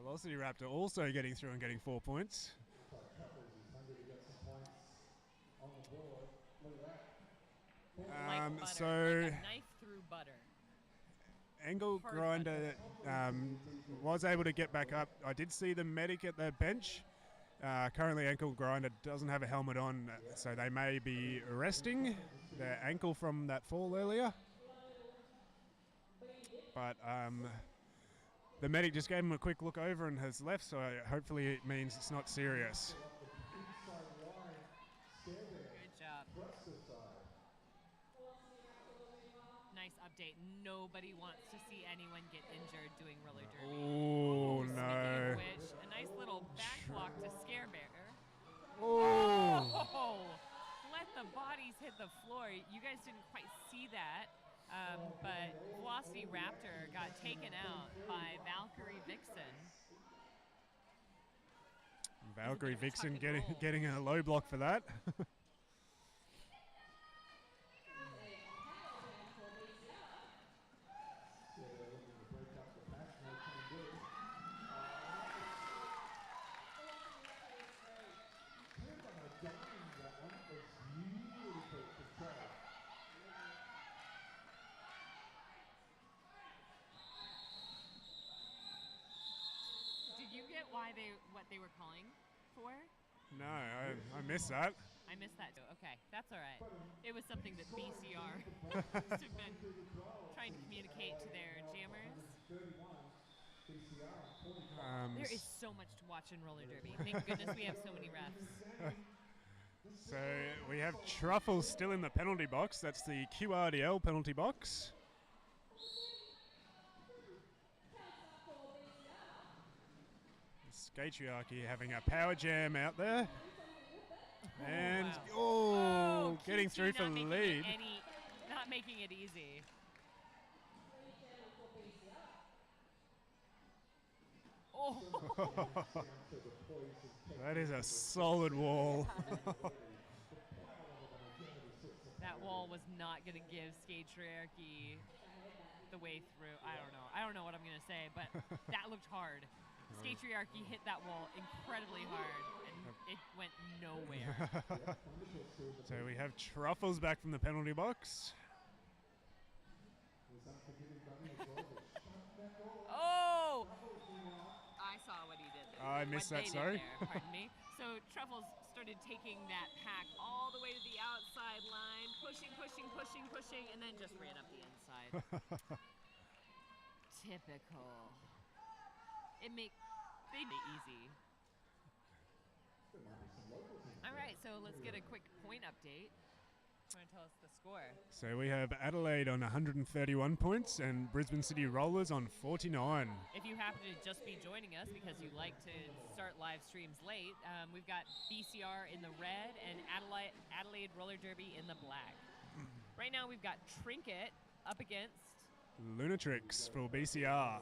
Speaker 2: Velocity Raptor also getting through and getting 4 points.
Speaker 1: Like butter,
Speaker 2: so
Speaker 1: like a knife through butter.
Speaker 2: Angle Grinder was able to get back up. I did see the medic at the bench. Currently Ankle Grinder doesn't have a helmet on, so they may be resting their ankle from that fall earlier. But the medic just gave him a quick look over and has left, so hopefully it means it's not serious.
Speaker 1: Good job. Nice update. Nobody wants to see anyone get injured doing roller derby.
Speaker 2: Oh,
Speaker 1: Speaking
Speaker 2: no.
Speaker 1: of which, a nice little back block to Scare Bear.
Speaker 2: Oh!
Speaker 1: Let the bodies hit the floor. You guys didn't quite see that, but Velocity Raptor got taken out by Valkyrie Vixen.
Speaker 2: Valkyrie Vixen getting a low block for that.
Speaker 1: Did you get what they were calling for?
Speaker 2: No, I missed that.
Speaker 1: I missed that too. Okay, that's all right. It was something that BCR must have been trying to communicate to their jammers. There is so much to watch in roller derby. Thank goodness we have so many refs.
Speaker 2: So we have Truffles still in the penalty box. That's the QRDL penalty box. Skatriarchy having a power jam out there. And, getting through for the lead.
Speaker 1: Not making it easy. Oh.
Speaker 2: That is a solid wall.
Speaker 1: wall was not going to give Skatriarchy the way through. I don't know what I'm going to say, but that looked hard. Skatriarchy hit that wall incredibly hard, and it went nowhere.
Speaker 2: So we have Truffles back from the penalty box.
Speaker 1: Oh! I saw what he did there.
Speaker 2: I missed that, sorry.
Speaker 1: Pardon me. So Truffles started taking that pack all the way to the outside line, pushing, and then just ran up the inside. Typical. They make it easy. All right, so let's get a quick point update. Want to tell us the score?
Speaker 2: So we have Adelaide on 131 points and Brisbane City Rollers on 49.
Speaker 1: If you happen to just be joining us because you like to start live streams late, we've got BCR in the red and Adelaide Roller Derby in the black. Right now we've got Trinket up against
Speaker 2: Lunatrix for BCR.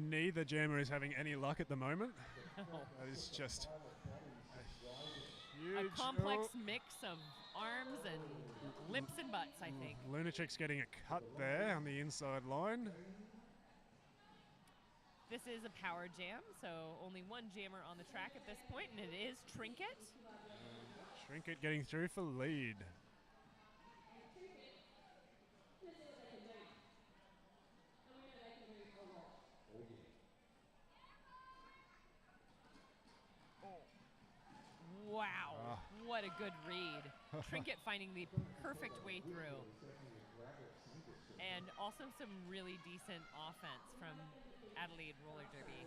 Speaker 2: Neither jammer is having any luck at the moment. That is just
Speaker 1: a complex mix of arms and lips and butts, I think.
Speaker 2: Lunatrix getting a cut there on the inside line.
Speaker 1: This is a power jam, so only one jammer on the track at this point, and it is Trinket.
Speaker 2: Trinket getting through for lead.
Speaker 1: Wow, what a good read. Trinket finding the perfect way through. And also some really decent offense from Adelaide Roller Derby.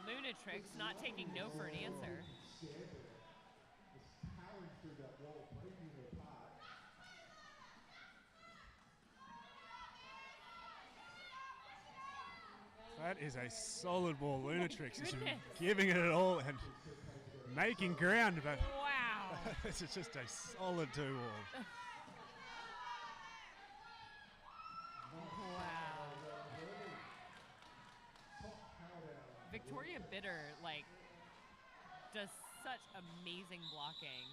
Speaker 1: Lunatrix not taking no for an answer.
Speaker 2: That is a solid ball. Lunatrix is giving it all and making ground, but
Speaker 1: wow,
Speaker 2: this is just a solid 2-ball.
Speaker 1: Wow. Victoria Bitter, does such amazing blocking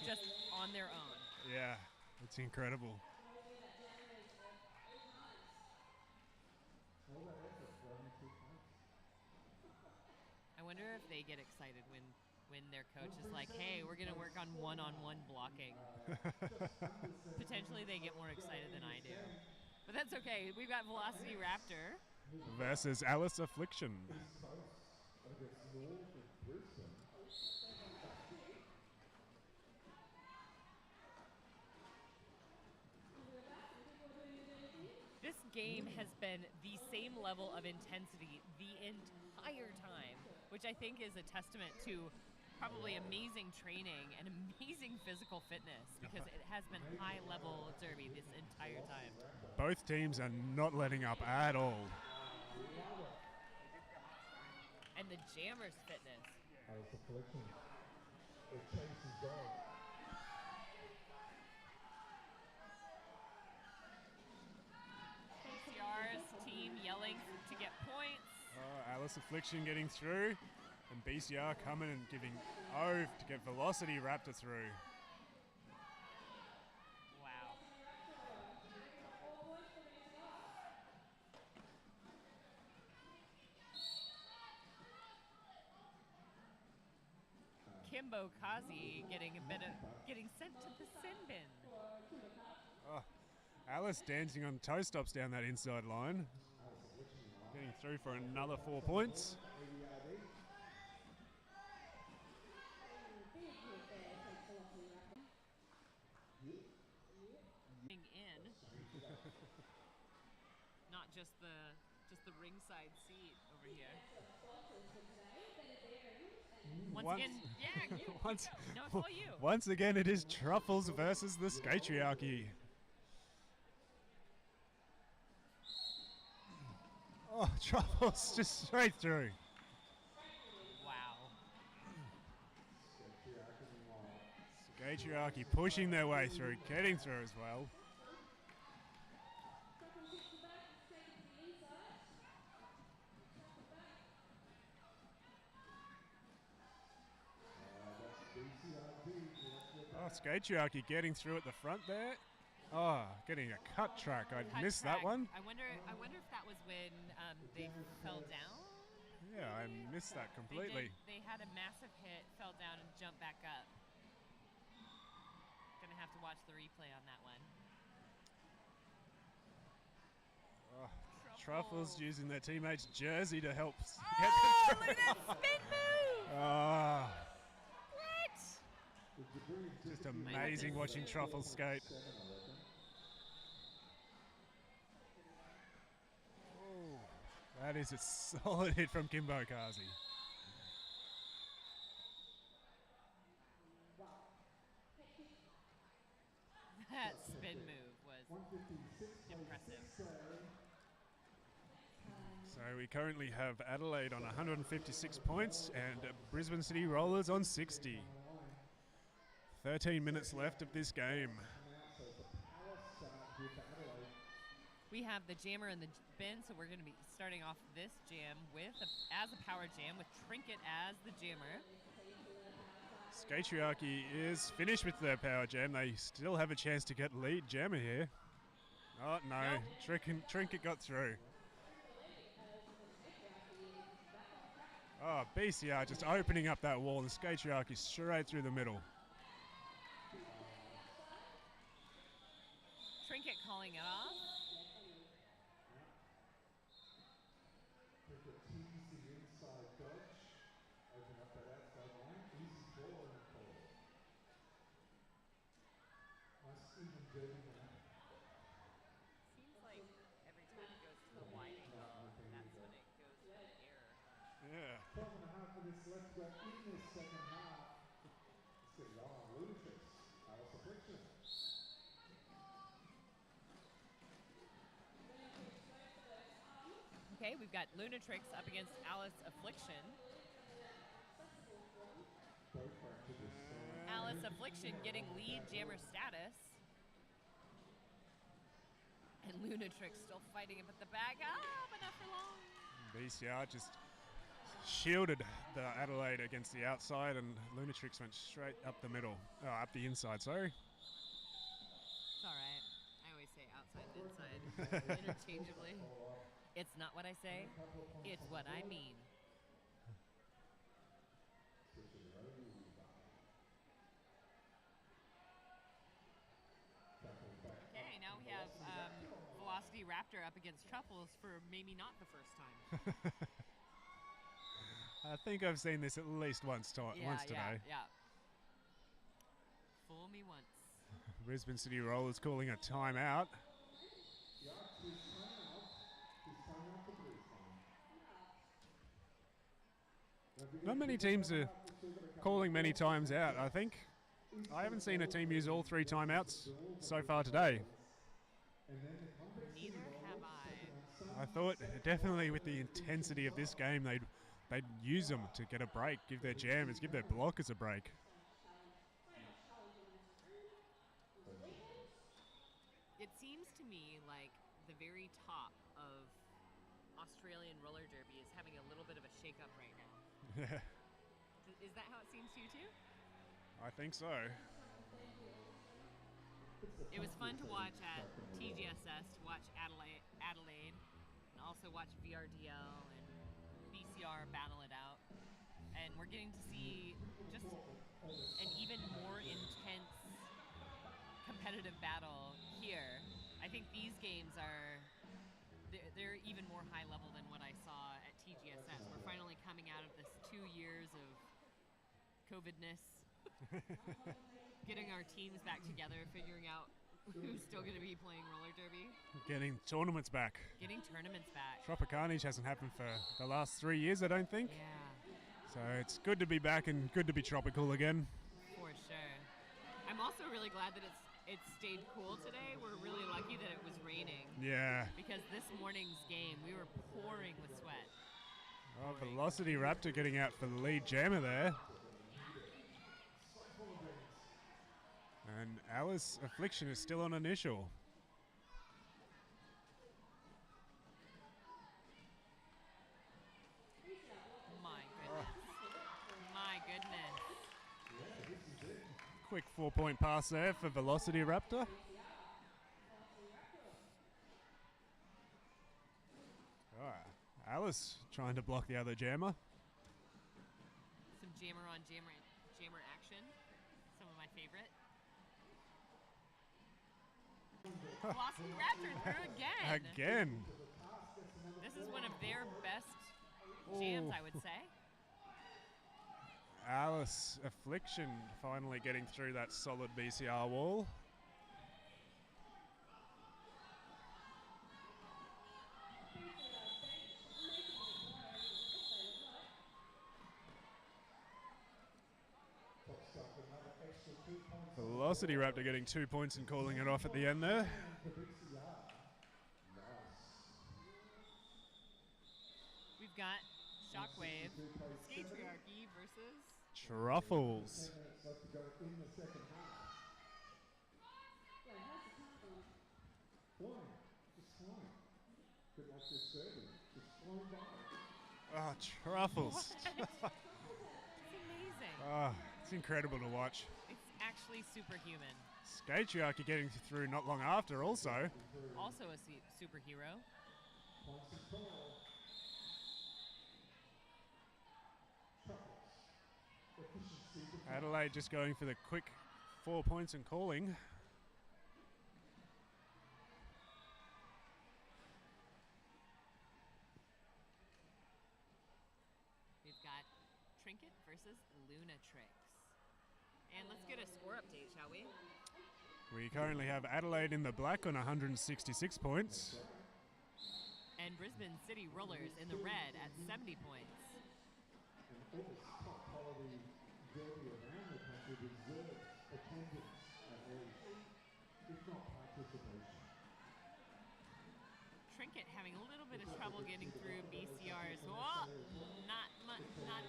Speaker 1: just on their own.
Speaker 2: Yeah, it's incredible.
Speaker 1: I wonder if they get excited when their coach is like, hey, we're going to work on one-on-one blocking. Potentially they get more excited than I do. But that's okay. We've got Velocity Raptor
Speaker 2: versus Alice Affliction.
Speaker 1: This game has been the same level of intensity the entire time, which I think is a testament to probably amazing training and amazing physical fitness, because it has been high-level derby this entire time.
Speaker 2: Both teams are not letting up at all.
Speaker 1: And the jammers' fitness. BCR's team yelling to get points.
Speaker 2: Alice Affliction getting through, and BCR coming and giving Ove to get Velocity Raptor through.
Speaker 1: Wow. Kimbo Kazi getting sent to the sin bin.
Speaker 2: Oh, Alice dancing on toe stops down that inside line. Getting through for another 4 points.
Speaker 1: In, not just the ringside seat over here. Once again, yeah, you. No, it's all you.
Speaker 2: Once again, it is Truffles versus the Skatriarchy. Oh, Truffles just straight through.
Speaker 1: Wow.
Speaker 2: Skatriarchy pushing their way through, getting through as well. Oh, Skatriarchy getting through at the front there. Oh, getting a cut track. I missed that one.
Speaker 1: I wonder if that was when they fell down.
Speaker 2: Yeah, I missed that completely.
Speaker 1: They had a massive hit, fell down, and jumped back up. Gonna have to watch the replay on that one.
Speaker 2: Oh, Truffles using their teammate's jersey to help get
Speaker 1: Oh, look at that spin move!
Speaker 2: Oh,
Speaker 1: What?
Speaker 2: just amazing watching Truffles skate. Oh, that is a solid hit from Kimbo Kazi.
Speaker 1: That spin move was impressive.
Speaker 2: So we currently have Adelaide on 156 points and Brisbane City Rollers on 60. 13 minutes left of this game.
Speaker 1: We have the jammer and the bin, so we're going to be starting off this jam with as a power jam with Trinket as the jammer.
Speaker 2: Skatriarchy is finished with their power jam. They still have a chance to get lead jammer here. Oh no,
Speaker 1: Nope.
Speaker 2: Trinket got through. Oh, BCR just opening up that wall and Skatriarchy straight through the middle.
Speaker 1: Trinket calling it off. Seems like every time it goes to the wide angle, that's when it goes to error.
Speaker 2: Yeah.
Speaker 4: 12 and a half minutes left to go in this second half. Let's get it on. Ludicrous. Alice Affliction.
Speaker 1: Okay, we've got Lunatrix up against Alice Affliction.
Speaker 4: Both back to this.
Speaker 1: Alice Affliction getting lead jammer status. And Lunatrix still fighting it, but the bag but not for long.
Speaker 2: BCR just shielded the Adelaide against the outside and Lunatrix went straight up the middle. Oh, up the inside, sorry.
Speaker 1: It's all right. I always say outside and inside interchangeably. It's not what I say, it's what I mean. Okay, now we have Velocity Raptor up against Truffles for maybe not the first time.
Speaker 2: I think I've seen this at least once today.
Speaker 1: Yeah. Fool me once.
Speaker 2: Brisbane City Rollers calling a timeout. Not many teams are calling many times out, I think. I haven't seen a team use all 3 timeouts so far today.
Speaker 1: Neither have I.
Speaker 2: I thought definitely with the intensity of this game, they'd use them to get a break, give their jammers, give their blockers a break.
Speaker 1: It seems to me like the very top of Australian roller derby is having a little bit of a shake-up right now.
Speaker 2: Yeah,
Speaker 1: Is that how it seems to you too?
Speaker 2: I think so.
Speaker 1: It was fun to watch at TGSS, to watch Adelaide, and also watch VRDL and BCR battle it out. And we're getting to see just an even more intense competitive battle here. I think these games they're even more high level than what I saw at TGSS. We're finally coming out of this 2 years of COVIDness, getting our teams back together, figuring out who's still going to be playing roller derby.
Speaker 2: Getting tournaments back.
Speaker 1: Getting tournaments back.
Speaker 2: Tropicarnage hasn't happened for the last 3 years, I don't think.
Speaker 1: Yeah,
Speaker 2: So it's good to be back and good to be tropical again.
Speaker 1: for sure. I'm also really glad that it stayed cool today. We're really lucky that it was raining,
Speaker 2: Yeah.
Speaker 1: because this morning's game, we were pouring with sweat.
Speaker 2: Oh, Velocity Raptor getting out for the lead jammer there. And Alice Affliction is still on initial.
Speaker 1: My goodness. My goodness.
Speaker 2: Quick 4-point pass there for Velocity Raptor. Alice trying to block the other jammer.
Speaker 1: Some jammer on jammer action. Some of my favorite. Velocity Raptor through again.
Speaker 2: Again.
Speaker 1: This is one of their best jams, I would say.
Speaker 2: Alice Affliction finally getting through that solid BCR wall. Velocity Raptor getting 2 points and calling it off at the end there.
Speaker 1: We've got Shockwave, Skatriarchy versus
Speaker 2: Truffles. Oh, Truffles.
Speaker 1: It's amazing.
Speaker 2: Oh, it's incredible to watch.
Speaker 1: It's actually superhuman.
Speaker 2: Skatriarchy getting through not long after also.
Speaker 1: Also a superhero.
Speaker 2: Adelaide just going for the quick 4 points and calling.
Speaker 1: We've got Trinket versus Lunatrix. And let's get a score update, shall we?
Speaker 2: We currently have Adelaide in the black on 166 points.
Speaker 1: And Brisbane City Rollers in the red at 70 points. Trinket having a little bit of trouble getting through BCRs. Oh, not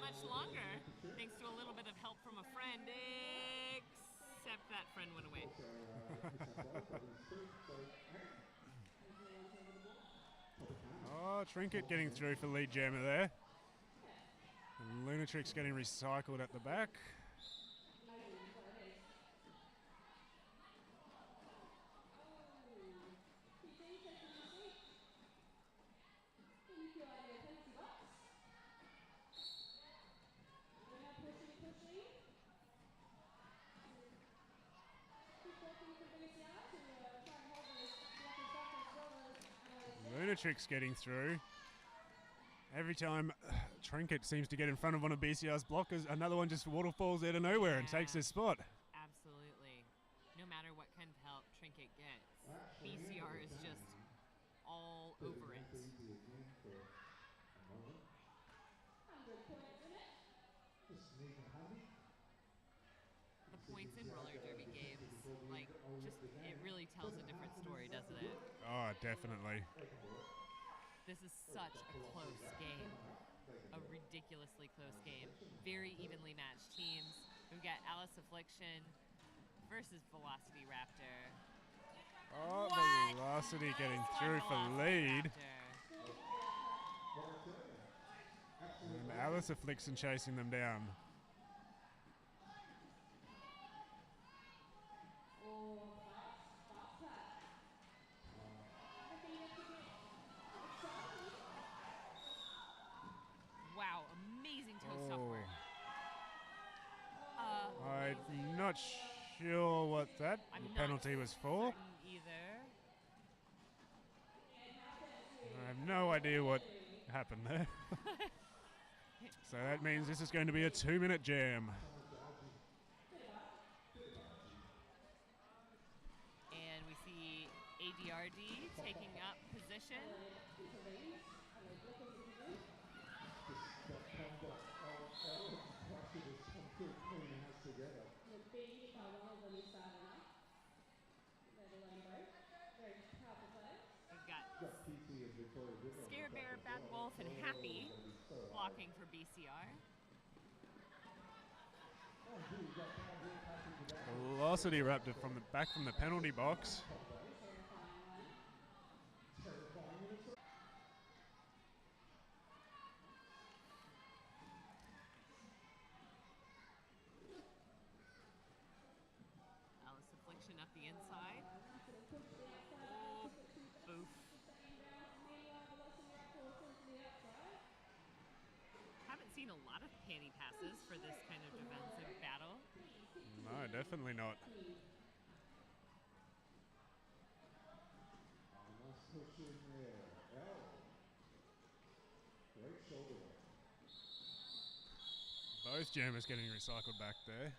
Speaker 1: much longer, thanks to a little bit of help from a friend, except that friend went away.
Speaker 2: Oh, Trinket getting through for lead jammer there. And Lunatrix getting recycled at the back. Lunatrix getting through. Every time Trinket seems to get in front of one of BCR's blockers, another one just waterfalls out of nowhere and takes his spot.
Speaker 1: Absolutely. No matter what kind of help Trinket gets, BCR is just all over it. The points in roller derby games, like, just, it really tells a different story, doesn't it?
Speaker 2: Oh, definitely.
Speaker 1: This is such a close game, a ridiculously close game. Very evenly matched teams. We've got Alice Affliction versus Velocity Raptor.
Speaker 2: Oh,
Speaker 1: What?
Speaker 2: Velocity getting
Speaker 1: Nice
Speaker 2: through
Speaker 1: one,
Speaker 2: for
Speaker 1: Velocity
Speaker 2: lead.
Speaker 1: Raptor.
Speaker 2: And Alice Affliction chasing them down.
Speaker 1: Wow, amazing toe software.
Speaker 2: I'm not sure what that
Speaker 1: I'm not
Speaker 2: penalty was for.
Speaker 1: certain either.
Speaker 2: I have no idea what happened there. So that means this is going to be a 2-minute jam.
Speaker 1: And we see ADRD taking up position. We've got Scare Bear, Bad Wolf, and Happy blocking for BCR.
Speaker 2: Velocity Raptor from the back from the penalty box.
Speaker 1: Alice Affliction up the inside. Oh, boof. Haven't seen a lot of panty passes for this kind of defensive battle.
Speaker 2: No, definitely not.
Speaker 4: Nice push in there. Great shoulder work.
Speaker 2: Both jammers getting recycled back there.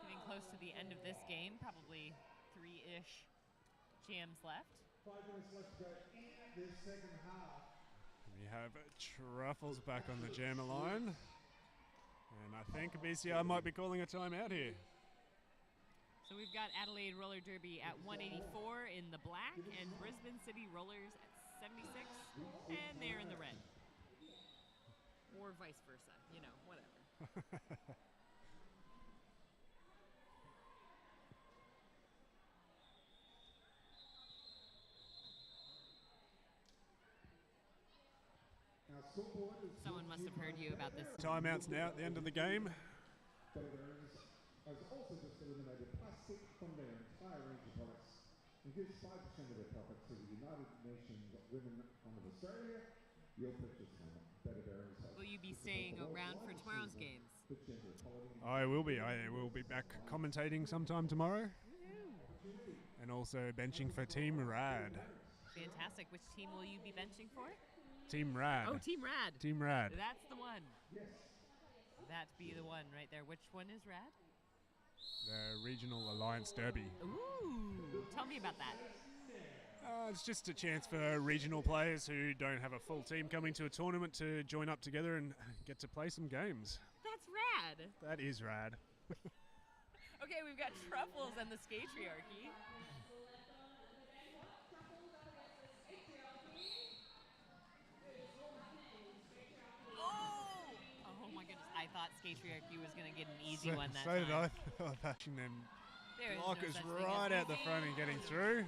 Speaker 1: Getting close to the end of this game, probably 3-ish jams left.
Speaker 4: 5 minutes left to go in this second half.
Speaker 2: We have Truffles back on the jammer line. And I think BCR might be calling a timeout here.
Speaker 1: So we've got Adelaide Roller Derby at 184 in the black and Brisbane City Rollers at 76, and they're in the red. Or vice versa, you know, whatever.
Speaker 4: Now, scoreboard is
Speaker 1: Someone must have heard you about this.
Speaker 2: Timeouts now at the end of the game.
Speaker 4: Veterans has also just eliminated plastic from their entire range of products and gives 5% of their profits to the United Nations Women Fund of Australia. Your purchase from Veterans.
Speaker 1: Will you be staying around for tomorrow's games?
Speaker 2: I will be. I will be back commentating sometime tomorrow. And also benching for Team Rad.
Speaker 1: Fantastic. Which team will you be benching for?
Speaker 2: Team Rad.
Speaker 1: Oh, Team Rad.
Speaker 2: Team Rad.
Speaker 1: That's the one. That be the one right there. Which one is Rad?
Speaker 2: The Regional Alliance Derby.
Speaker 1: Ooh, tell me about that.
Speaker 2: It's just a chance for regional players who don't have a full team coming to a tournament to join up together and get to play some games.
Speaker 1: That's rad.
Speaker 2: That is rad.
Speaker 1: Okay, we've got Truffles and the Skatriarchy. Oh my goodness. I thought Skatriarchy was going to get an easy one that
Speaker 2: so
Speaker 1: time.
Speaker 2: did I. Watching them
Speaker 1: There is
Speaker 2: blockers
Speaker 1: no such thing
Speaker 2: right
Speaker 1: as
Speaker 2: out the
Speaker 1: easy.
Speaker 2: front and getting through.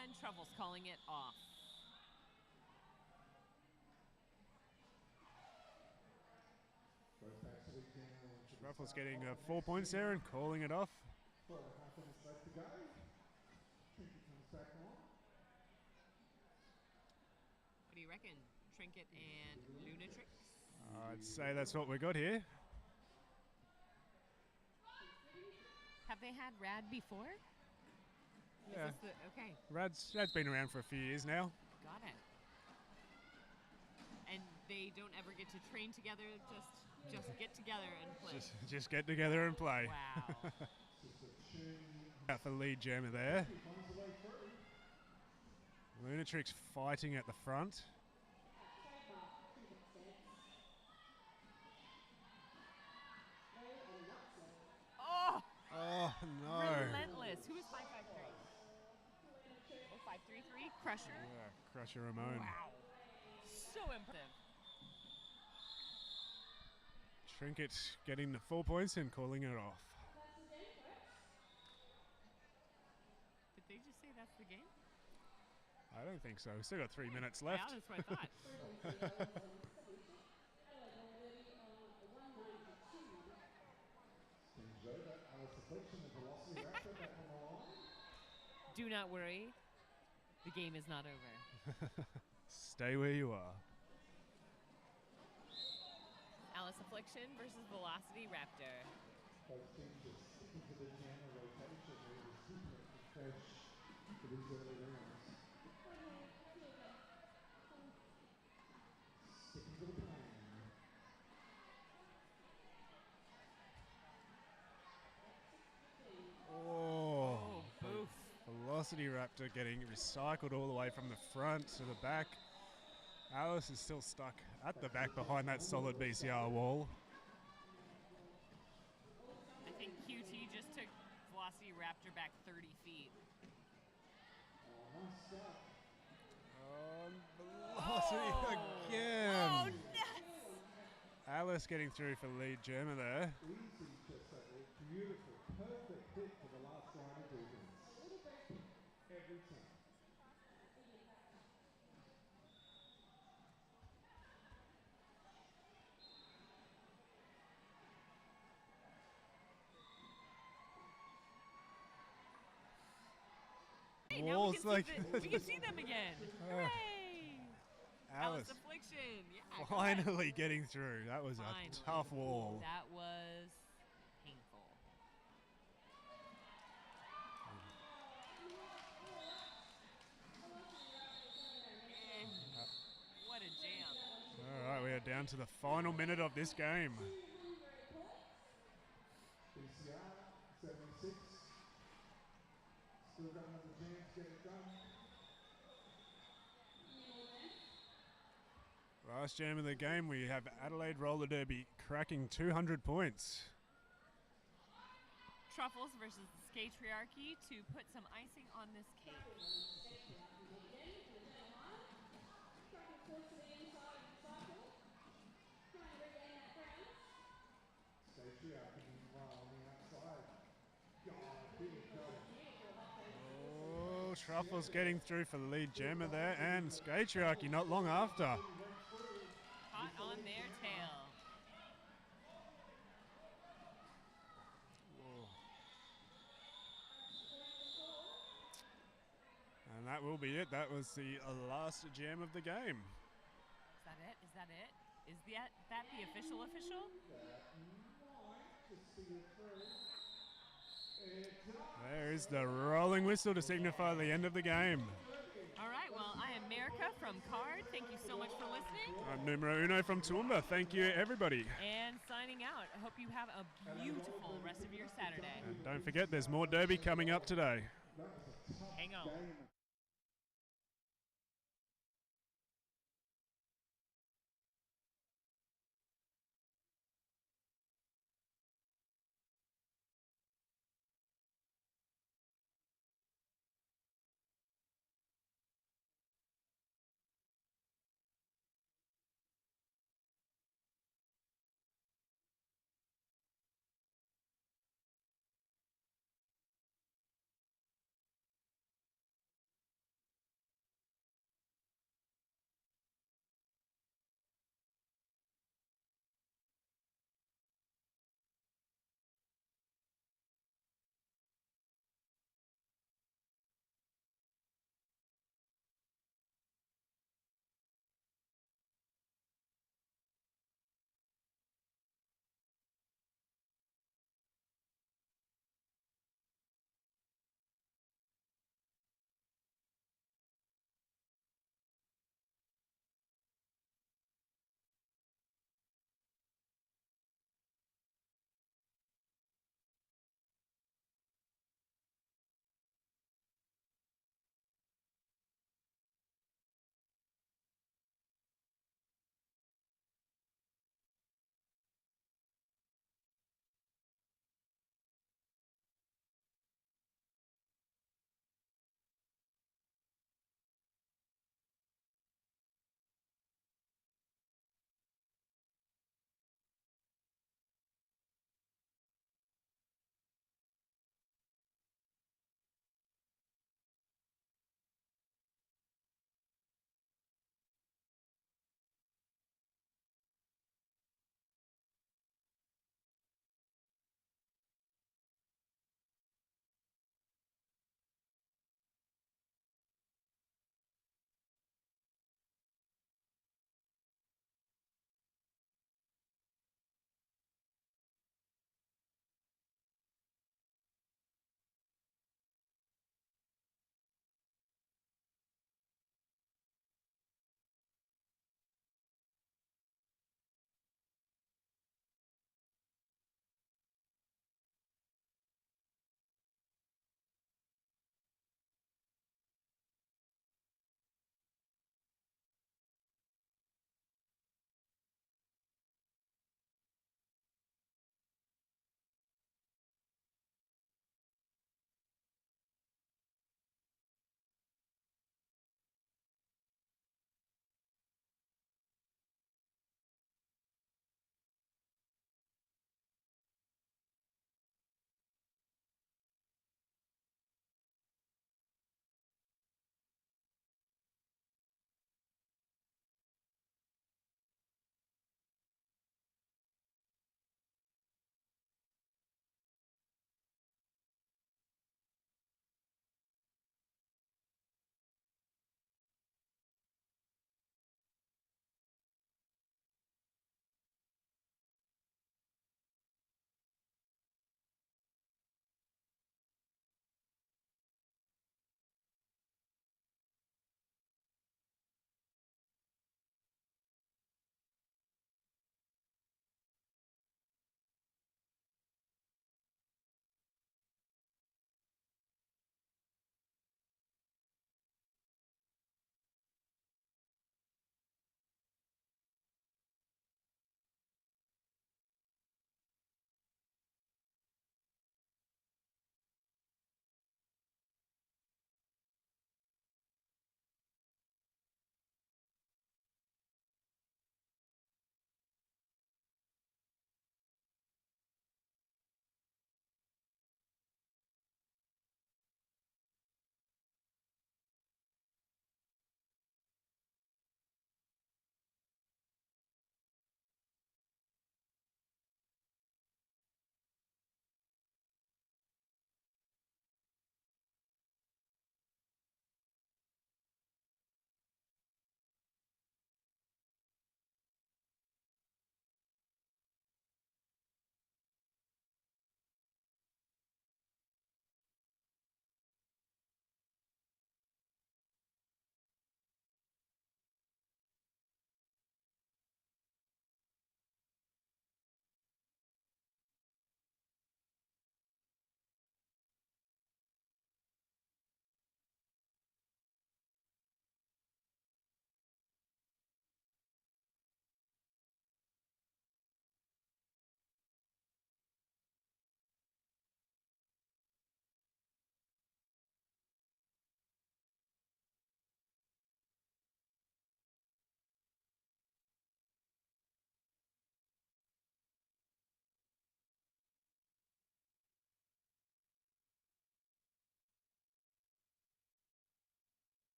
Speaker 1: And Truffles calling it off.
Speaker 2: Ruffles getting 4 points there and calling it off.
Speaker 4: 4.5 minutes left to go. Trinket comes back on.
Speaker 1: What do you reckon? Trinket and Lunatrix?
Speaker 2: I'd say that's what we got here.
Speaker 1: Have they had Rad before?
Speaker 2: Yeah.
Speaker 1: Is this the, okay,
Speaker 2: Rad's been around for a few years now.
Speaker 1: got it. And they don't ever get to train together, just get together and play.
Speaker 2: Just get together and play.
Speaker 1: Wow.
Speaker 2: Out for lead jammer there. Lunatrix fighting at the front.
Speaker 1: Oh,
Speaker 2: Oh no.
Speaker 1: relentless. Who is 553? Oh, 533? Crusher.
Speaker 2: Yeah, Crusher Ramon.
Speaker 1: Wow. So impressive.
Speaker 2: Trinket getting the 4 points and calling it off.
Speaker 1: Did they just say that's the game?
Speaker 2: I don't think so. We've still got 3 minutes left.
Speaker 1: Yeah, that's what I thought. Do not worry. The game is not over.
Speaker 2: Stay where you are.
Speaker 1: Alice Affliction versus Velocity Raptor.
Speaker 4: Both teams are sticking to the jammer rotation. They're super fresh for these early rounds. Sticking to the plan.
Speaker 2: Oh,
Speaker 1: Oof.
Speaker 2: Velocity Raptor getting recycled all the way from the front to the back. Alice is still stuck at the back behind that solid BCR wall.
Speaker 1: I think QT just took Velocity Raptor back 30 feet.
Speaker 4: Nice start.
Speaker 2: Oh, Velocity again.
Speaker 1: Oh, nuts!
Speaker 2: Alice getting through for lead Gemma there.
Speaker 4: Easy, just a beautiful, perfect hit for the last line of defense. Every time.
Speaker 1: Hey, now
Speaker 2: Walls like
Speaker 1: we can see them again. Hooray!
Speaker 2: Alice
Speaker 1: affliction. Yeah. go ahead.
Speaker 2: finally getting through. That was
Speaker 1: Finally.
Speaker 2: a tough wall.
Speaker 1: That was painful. What a jam.
Speaker 2: All right, we are down to the final minute of this game.
Speaker 4: PCR 76. Still got another chance to get it done.
Speaker 2: Last jam of the game, we have Adelaide Roller Derby cracking 200 points.
Speaker 1: Truffles versus the Skatriarchy to put some icing on this cake.
Speaker 4: Patriarchy meanwhile on the outside. God, big goal.
Speaker 2: Oh, Truffles getting through for the lead Gemma there, and Skatriarchy not long after.
Speaker 1: Hot on their tail.
Speaker 2: And that will be it. That was the last jam of the game.
Speaker 1: Is that it? Is that it? Is that the official?
Speaker 2: There is the rolling whistle to signify the end of the game.
Speaker 1: All right, well, I am Merica from Card. Thank you so much for listening.
Speaker 2: I'm numero uno from Toowoomba. Thank you, everybody.
Speaker 1: And signing out. I hope you have a beautiful rest of your Saturday.
Speaker 2: And don't forget, there's more Derby coming up today.
Speaker 1: Hang on.
Speaker 4: Game.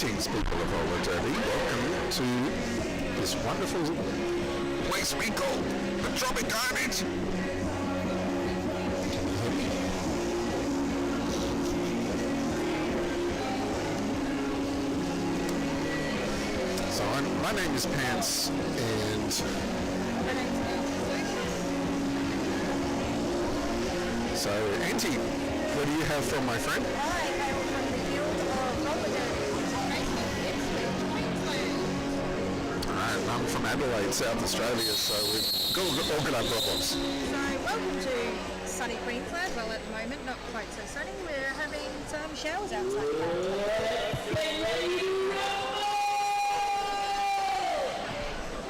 Speaker 3: Greetings, people of roller derby. Welcome to this wonderful place we call the Tropicarnage. So my name is Pants, and so Auntie, what do you have for my friend? I'm from Adelaide, South Australia, so we've got all our problems.
Speaker 5: So welcome to sunny Queensland. Well, at the moment, not quite so sunny. We're having some showers outside.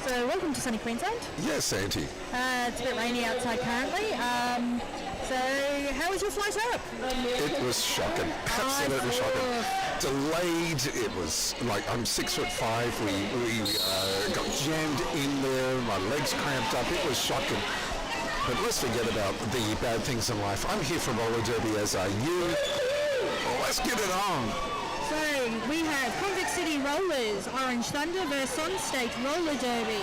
Speaker 5: So welcome to sunny Queensland.
Speaker 3: Yes, Auntie.
Speaker 5: It's a bit rainy outside currently. So how was your flight up?
Speaker 3: It was shocking, absolutely shocking. Delayed. It was like, I'm 6'5". We got jammed in there. My legs cramped up. It was shocking. But let's forget about the bad things in life. I'm here for roller derby, as are you. Well, let's get it on.
Speaker 5: So we have Convict City Rollers, Orange Thunder versus Sun State Roller Derby.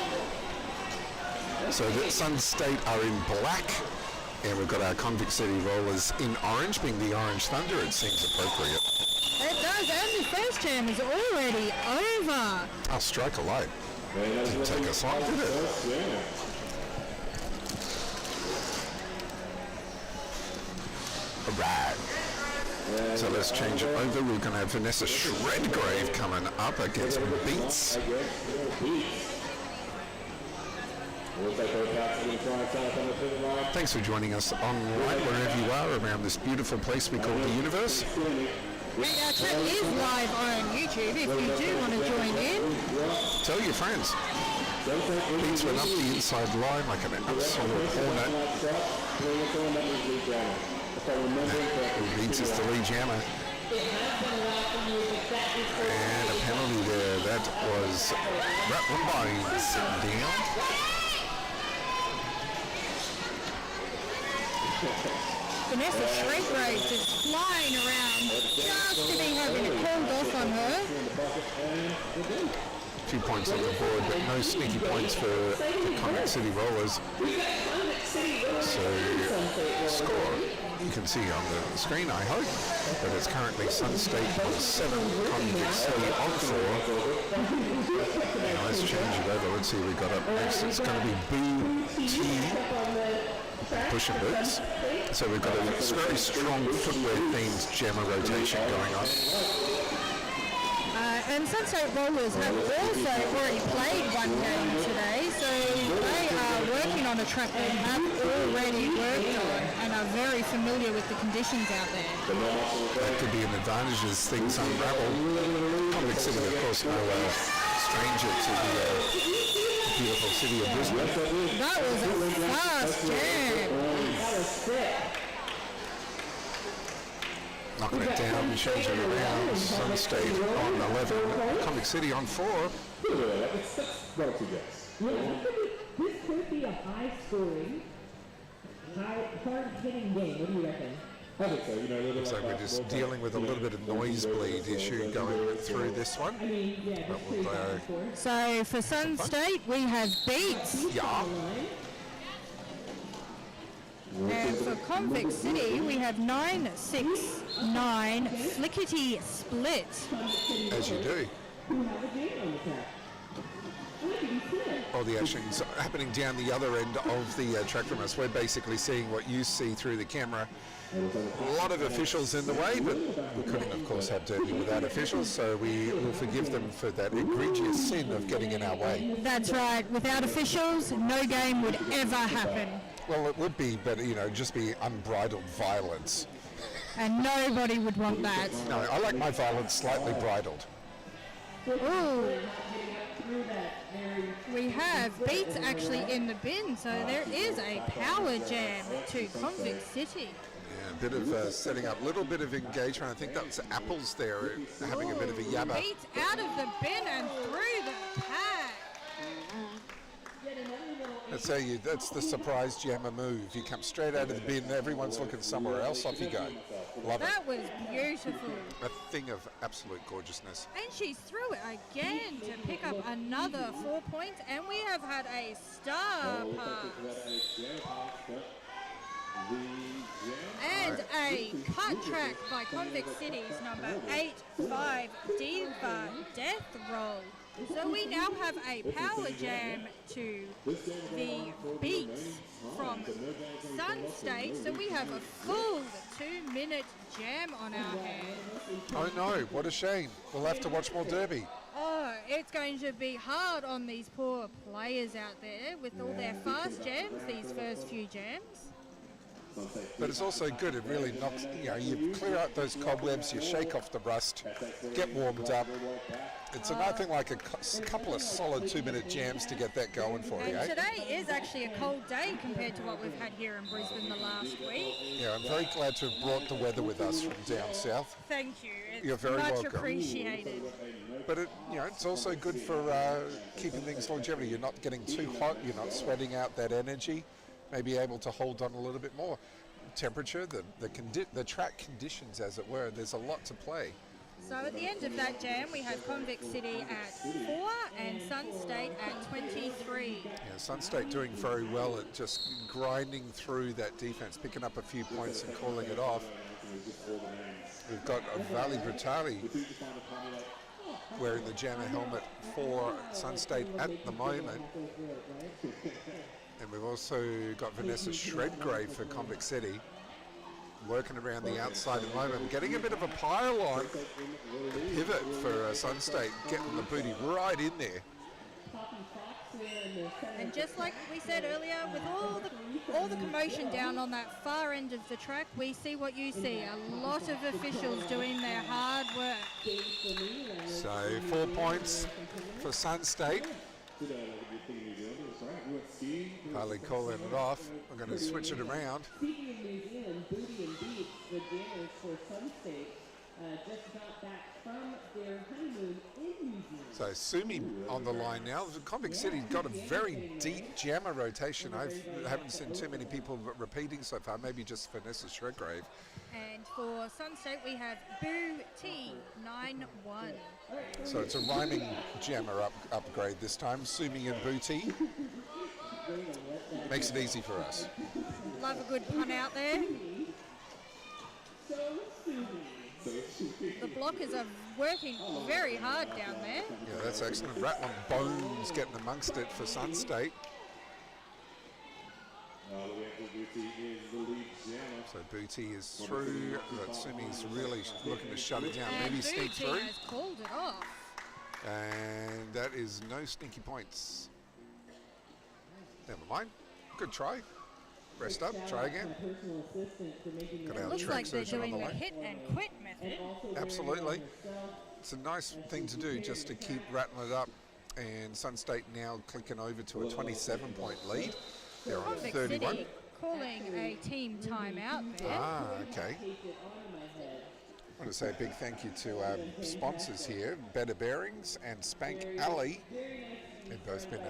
Speaker 3: So the Sun State are in black, and we've got our Convict City Rollers in orange, being the Orange Thunder. It seems appropriate.
Speaker 5: It does, and the first jam is already over.
Speaker 3: I'll strike a light. Didn't take us long, did it? Alright. So let's change it over. We're going to have Vanessa Shredgrave coming up against Beats. Thanks for joining us online, wherever you are, around this beautiful place we call the universe.
Speaker 5: And our chat is live on YouTube if you do want to join in.
Speaker 3: Tell your friends. Beats went up the inside line like an absolute hornet. Beats is the lead jammer. And a penalty there. That was Rattlebine sitting down.
Speaker 5: Vanessa Shredgrave just flying around, just to be having it called off on her.
Speaker 3: 2 points on the board, but no sneaky points for the Convict City Rollers. So, score you can see on the screen, I hope, but it's currently Sun State on 7, Convict City on 4. Now let's change it over. Let's see what we got up next. It's going to be Boo T. Push and boots. So we've got a very strong footwear-themed jammer rotation going on.
Speaker 5: And Sunset Rollers have also already played one game today, so they are working on a track they have already worked on and are very familiar with the conditions out there.
Speaker 3: That could be an advantage as things unravel. Convict City, of course, no stranger to the beautiful city of Brisbane.
Speaker 5: That was a fast jam.
Speaker 3: Knocking it down, changing it around. Sun State on 11, Convict City on 4.
Speaker 6: This could be a high-scoring, hard-hitting game. What do you reckon?
Speaker 4: I think so. You know,
Speaker 3: Looks like we're just dealing with a little bit of nosebleed issue going through this one.
Speaker 6: I mean, yeah,
Speaker 3: But we'll,
Speaker 5: So for Sun State, we have Beats.
Speaker 3: yeah.
Speaker 5: And for Convict City, we have 9-6-9 Flickety Split.
Speaker 3: As you do. All the action's happening down the other end of the track from us. We're basically seeing what you see through the camera. A lot of officials in the way, but we couldn't, of course, have derby without officials, so we will forgive them for that egregious sin of getting in our way.
Speaker 5: That's right. Without officials, no game would ever happen.
Speaker 3: Well, it would be, but, you know, just be unbridled violence.
Speaker 5: And nobody would want that.
Speaker 3: No, I like my violence slightly bridled.
Speaker 5: Ooh. We have Beats actually in the bin, so there is a power jam to Convict City.
Speaker 3: Yeah, a bit of setting up, little bit of engagement. I think that's Apples there having a bit of a yabba.
Speaker 5: Beats out of the bin and through the pad.
Speaker 3: That's the surprise jammer move. You come straight out of the bin, everyone's looking somewhere else, off you go. Love it.
Speaker 5: That was beautiful.
Speaker 3: A thing of absolute gorgeousness.
Speaker 5: And she threw it again to pick up another 4 points, and we have had a star pass. And a cut track by Convict City's number 8-5 Diva Death Roll. So we now have a power jam to the beats from Sun State. So we have a full 2-minute jam on our hands.
Speaker 3: Oh no, what a shame. We'll have to watch more Derby.
Speaker 5: Oh, it's going to be hard on these poor players out there with all their fast jams, these first few jams.
Speaker 3: But it's also good, it really knocks, you clear out those cobwebs, you shake off the rust, get warmed up. It's nothing like a couple of solid 2-minute jams to get that going for you,
Speaker 5: And today is actually a cold day compared to what we've had here in Brisbane the last week.
Speaker 3: Yeah, I'm very glad to have brought the weather with us from down south.
Speaker 5: Thank you. It's
Speaker 3: You're very
Speaker 5: much
Speaker 3: welcome.
Speaker 5: appreciated.
Speaker 3: But it's also good for keeping things longevity. You're not getting too hot, you're not sweating out that energy. Maybe able to hold on a little bit more. Temperature, the track conditions, as it were. There's a lot to play.
Speaker 5: So at the end of that jam, we have Convict City at 4 and Sun State at 23.
Speaker 3: Yeah, Sun State doing very well at just grinding through that defense, picking up a few points and calling it off. We've got Valley Brutali wearing the jammer helmet for Sun State at the moment. And we've also got Vanessa Shredgrave for Convict City, working around the outside at the moment, getting a bit of a pile on pivot for Sun State, getting the booty right in there.
Speaker 5: And just like we said earlier, with all the commotion down on that far end of the track, we see what you see, a lot of officials doing their hard work.
Speaker 3: So 4 points for Sun State. Partly calling it off. We're going to switch it around. So Sumi on the line now. Convict City got a very deep jammer rotation. I haven't seen too many people repeating so far, maybe just Vanessa Shredgrave.
Speaker 5: And for Sun State, we have Boo T 9-1.
Speaker 3: So it's a rhyming jammer upgrade this time. Sumi and Booty. Makes it easy for us.
Speaker 5: Love a good pun out there. The blockers are working very hard down there.
Speaker 3: Yeah, that's excellent. Rattling Bones getting amongst it for Sun State. So Booty is through, but Sumi's really looking to shut it down.
Speaker 5: And
Speaker 3: Maybe sneak
Speaker 5: Booty
Speaker 3: through.
Speaker 5: has called it off.
Speaker 3: And that is no sneaky points. Never mind. Good try. Rest up. Try again. Got our
Speaker 5: Looks
Speaker 3: track
Speaker 5: like they're
Speaker 3: session on
Speaker 5: doing
Speaker 3: the
Speaker 5: the
Speaker 3: way.
Speaker 5: hit and quit method.
Speaker 3: Absolutely. It's a nice thing to do just to keep rattling it up. And Sun State now clicking over to a 27-point lead. They're on
Speaker 5: Convict
Speaker 3: 31.
Speaker 5: City calling a team timeout there.
Speaker 3: Ah, okay. I want to say a big thank you to our sponsors here, Better Bearings and Spank Alley. They've both been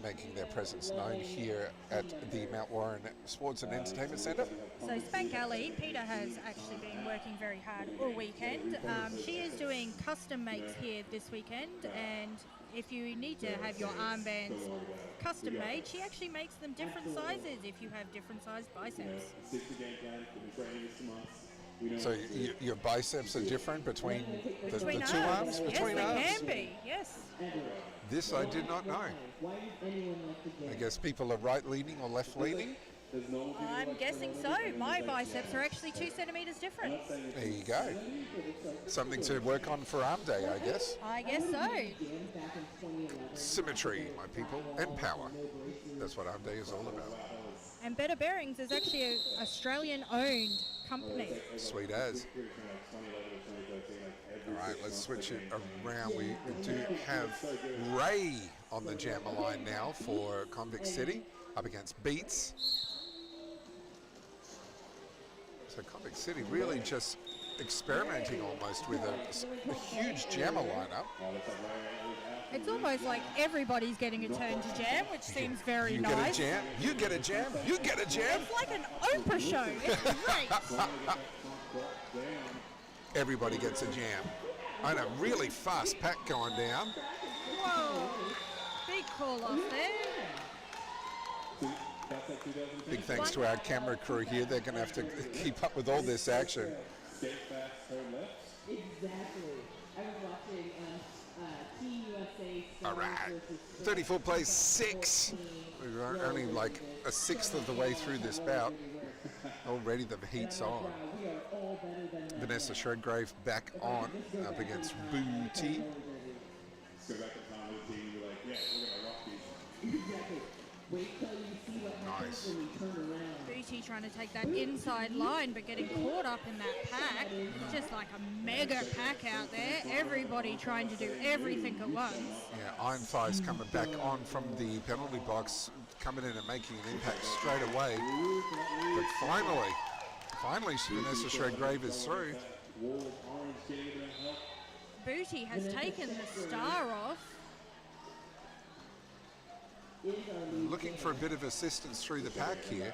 Speaker 3: making their presence known here at the Mount Warren Sports and Entertainment Centre.
Speaker 5: So Spank Alley, Peter has actually been working very hard all weekend. She is doing custom makes here this weekend, and if you need to have your armbands custom made, she actually makes them different sizes if you have different sized biceps.
Speaker 3: So your biceps are different between the two
Speaker 5: arms.
Speaker 3: arms? Between
Speaker 5: yes,
Speaker 3: arms?
Speaker 5: they can be, yes.
Speaker 3: This I did not know. I guess people are right-leaning or left-leaning?
Speaker 5: I'm guessing so. My biceps are actually 2 centimetres different.
Speaker 3: There you go. Something to work on for arm day, I guess.
Speaker 5: I guess so.
Speaker 3: Symmetry, my people, and power. That's what arm day is all about.
Speaker 5: And Better Bearings is actually an Australian-owned company.
Speaker 3: Sweet as. All right, let's switch it around. We do have Ray on the jammer line now for Convict City, up against Beats. So Convict City really just experimenting almost with a huge jammer lineup.
Speaker 5: It's almost like everybody's getting a turn to jam, which seems very
Speaker 3: You
Speaker 5: nice.
Speaker 3: get a jam, you get a jam, you get a jam.
Speaker 5: It's like an Oprah show. It's great.
Speaker 3: Everybody gets a jam. And a really fast pack going down.
Speaker 5: Whoa. Big call off there.
Speaker 3: Big thanks to our camera crew here. They're going to have to keep up with all this action.
Speaker 6: Exactly. I was watching Team USA.
Speaker 3: All right. 34 plays 6. We're only like a sixth of the way through this bout. Already the heat's on. Vanessa Shredgrave back on up against Booty. Nice.
Speaker 5: Booty trying to take that inside line, but getting caught up in that pack. Just like a mega pack out there. Everybody trying to do everything at once.
Speaker 3: Yeah, Iron Thighs coming back on from the penalty box, coming in and making an impact straight away. But finally, Vanessa Shredgrave is through.
Speaker 5: Booty has taken the star off.
Speaker 3: Looking for a bit of assistance through the pack here,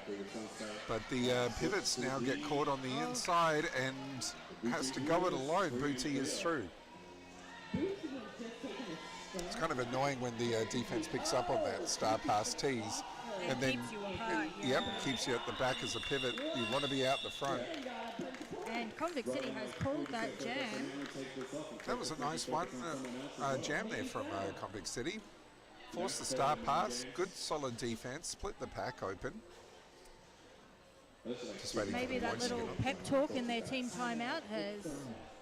Speaker 3: but the pivots now get caught on the inside and has to go it alone. Booty is through. It's kind of annoying when the defense picks up on that star pass tease and then
Speaker 5: keeps you apart,
Speaker 3: yep, keeps you at the back as a pivot. You want to be out the front.
Speaker 5: And Convict City has pulled that jam.
Speaker 3: That was a nice one, jam there from Convict City. Forced the star pass, good solid defense, split the pack open. Just waiting
Speaker 5: Maybe
Speaker 3: for the
Speaker 5: that
Speaker 3: points to
Speaker 5: little
Speaker 3: get on.
Speaker 5: pep talk in their team timeout has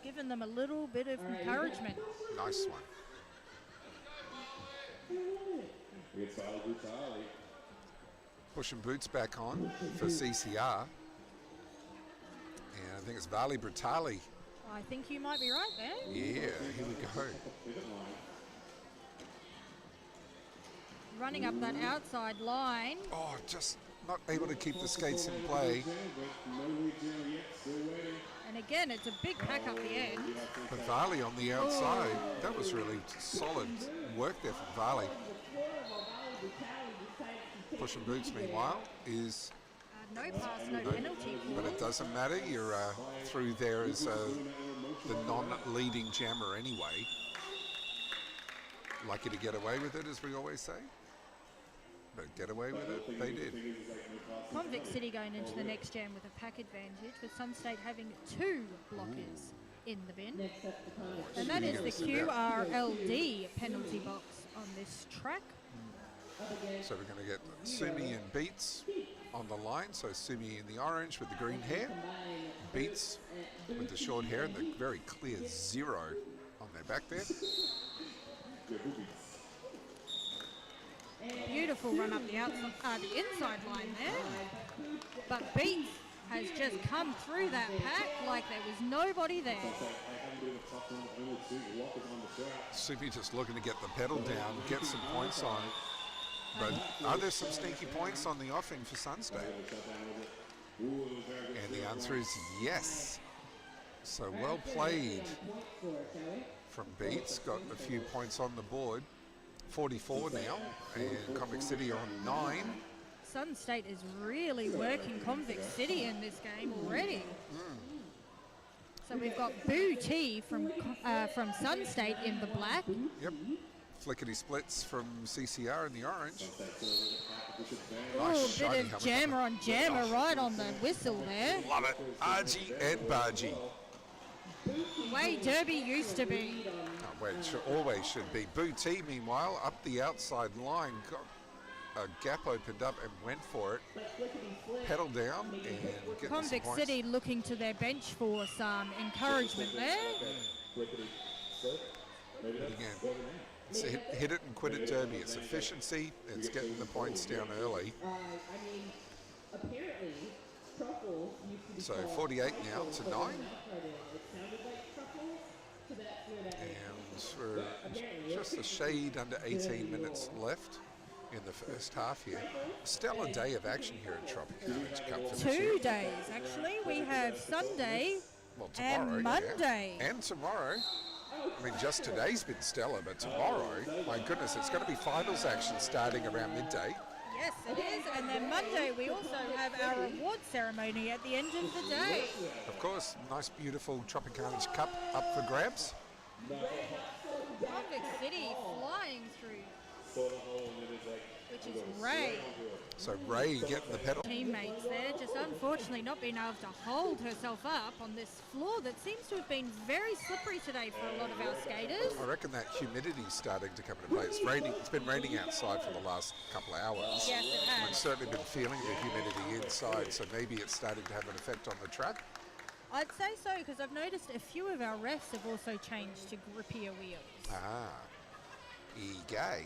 Speaker 5: given them a little bit of encouragement.
Speaker 3: Nice one. Pushing Boots back on for CCR. And I think it's Vali Brutali.
Speaker 5: I think you might be right there.
Speaker 3: Yeah, here we go.
Speaker 5: Running up that outside line.
Speaker 3: Oh, just not able to keep the skates in play.
Speaker 5: And again, it's a big pack up the end.
Speaker 3: But Vali on the outside, that was really solid work there from Vali. Pushing Boots, meanwhile, is...
Speaker 5: No pass, no penalty.
Speaker 3: But it doesn't matter. You're through there as the non-leading jammer anyway. Lucky to get away with it, as we always say. But get away with it, they did.
Speaker 5: Convict City going into the next jam with a pack advantage, with Sun State having 2 blockers in the bin. And that is the QRLD penalty box on this track.
Speaker 3: So we're going to get Sumi and Beats on the line. So Sumi in the orange with the green hair, Beats with the short hair and the very clear 0 on their back there.
Speaker 5: Beautiful run up the outside, the inside line there. But Beats has just come through that pack like there was nobody there.
Speaker 3: Sumi just looking to get the pedal down, get some points on. But are there some sneaky points on the offing for Sun State? And the answer is yes. So well played from Beats. Got a few points on the board. 44 now, and Convict City on 9.
Speaker 5: Sun State is really working Convict City in this game already. So we've got Booty from Sun State in the black.
Speaker 3: Yep. Flickety splits from CCR in the orange.
Speaker 5: Oh,
Speaker 3: Nice
Speaker 5: a bit of jammer on jammer right on the whistle there.
Speaker 3: Love it. Argy and Bargy.
Speaker 5: Way Derby used to be.
Speaker 3: Where it always should be. Booty, meanwhile, up the outside line, got a gap opened up and went for it. Pedal down and get
Speaker 5: Convict
Speaker 3: some
Speaker 5: City looking to their bench for some encouragement there.
Speaker 3: But again, it's a hit it and quit it derby. It's efficiency. It's getting the points down early. So 48 now to 9. And we're just a shade under 18 minutes left in the first half here. Stellar day of action here at Tropicarnage Cup for this year.
Speaker 5: 2 days actually. We have Sunday
Speaker 3: Well, tomorrow.
Speaker 5: And Monday.
Speaker 3: Yeah. And tomorrow. I mean, just today's been stellar, but tomorrow, my goodness, it's going to be finals action starting around midday.
Speaker 5: Yes, it is. And then Monday we also have our award ceremony at the end of the day.
Speaker 3: Of course, nice, beautiful Tropicarnage Cup up for grabs.
Speaker 5: Convict City flying through, which is Ray.
Speaker 3: So Ray getting the pedal.
Speaker 5: Teammates there, just unfortunately not being able to hold herself up on this floor that seems to have been very slippery today for a lot of our skaters.
Speaker 3: I reckon that humidity's starting to come into play. It's raining. It's been raining outside for the last couple of hours.
Speaker 5: Yes, it has.
Speaker 3: I've certainly been feeling the humidity inside, so maybe it's starting to have an effect on the track.
Speaker 5: I'd say so, because I've noticed a few of our refs have also changed to grippier wheels.
Speaker 3: E-gay.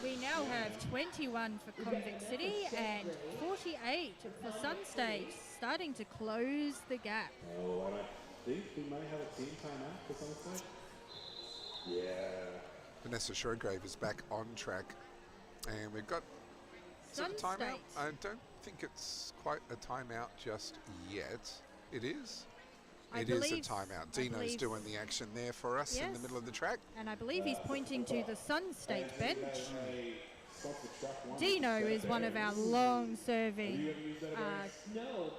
Speaker 5: We now have 21 for Convict City and 48 for Sun State, starting to close the gap.
Speaker 4: Oh, and I think we might have a team timeout for some side. Yeah.
Speaker 3: Vanessa Shergrave is back on track, and we've got
Speaker 5: Sun
Speaker 3: a timeout.
Speaker 5: State.
Speaker 3: I don't think it's quite a timeout just yet. It is. It is a timeout. Dino's doing the action there for us in the middle of the track.
Speaker 5: And I believe he's pointing to the Sun State bench. Dino is one of our long-serving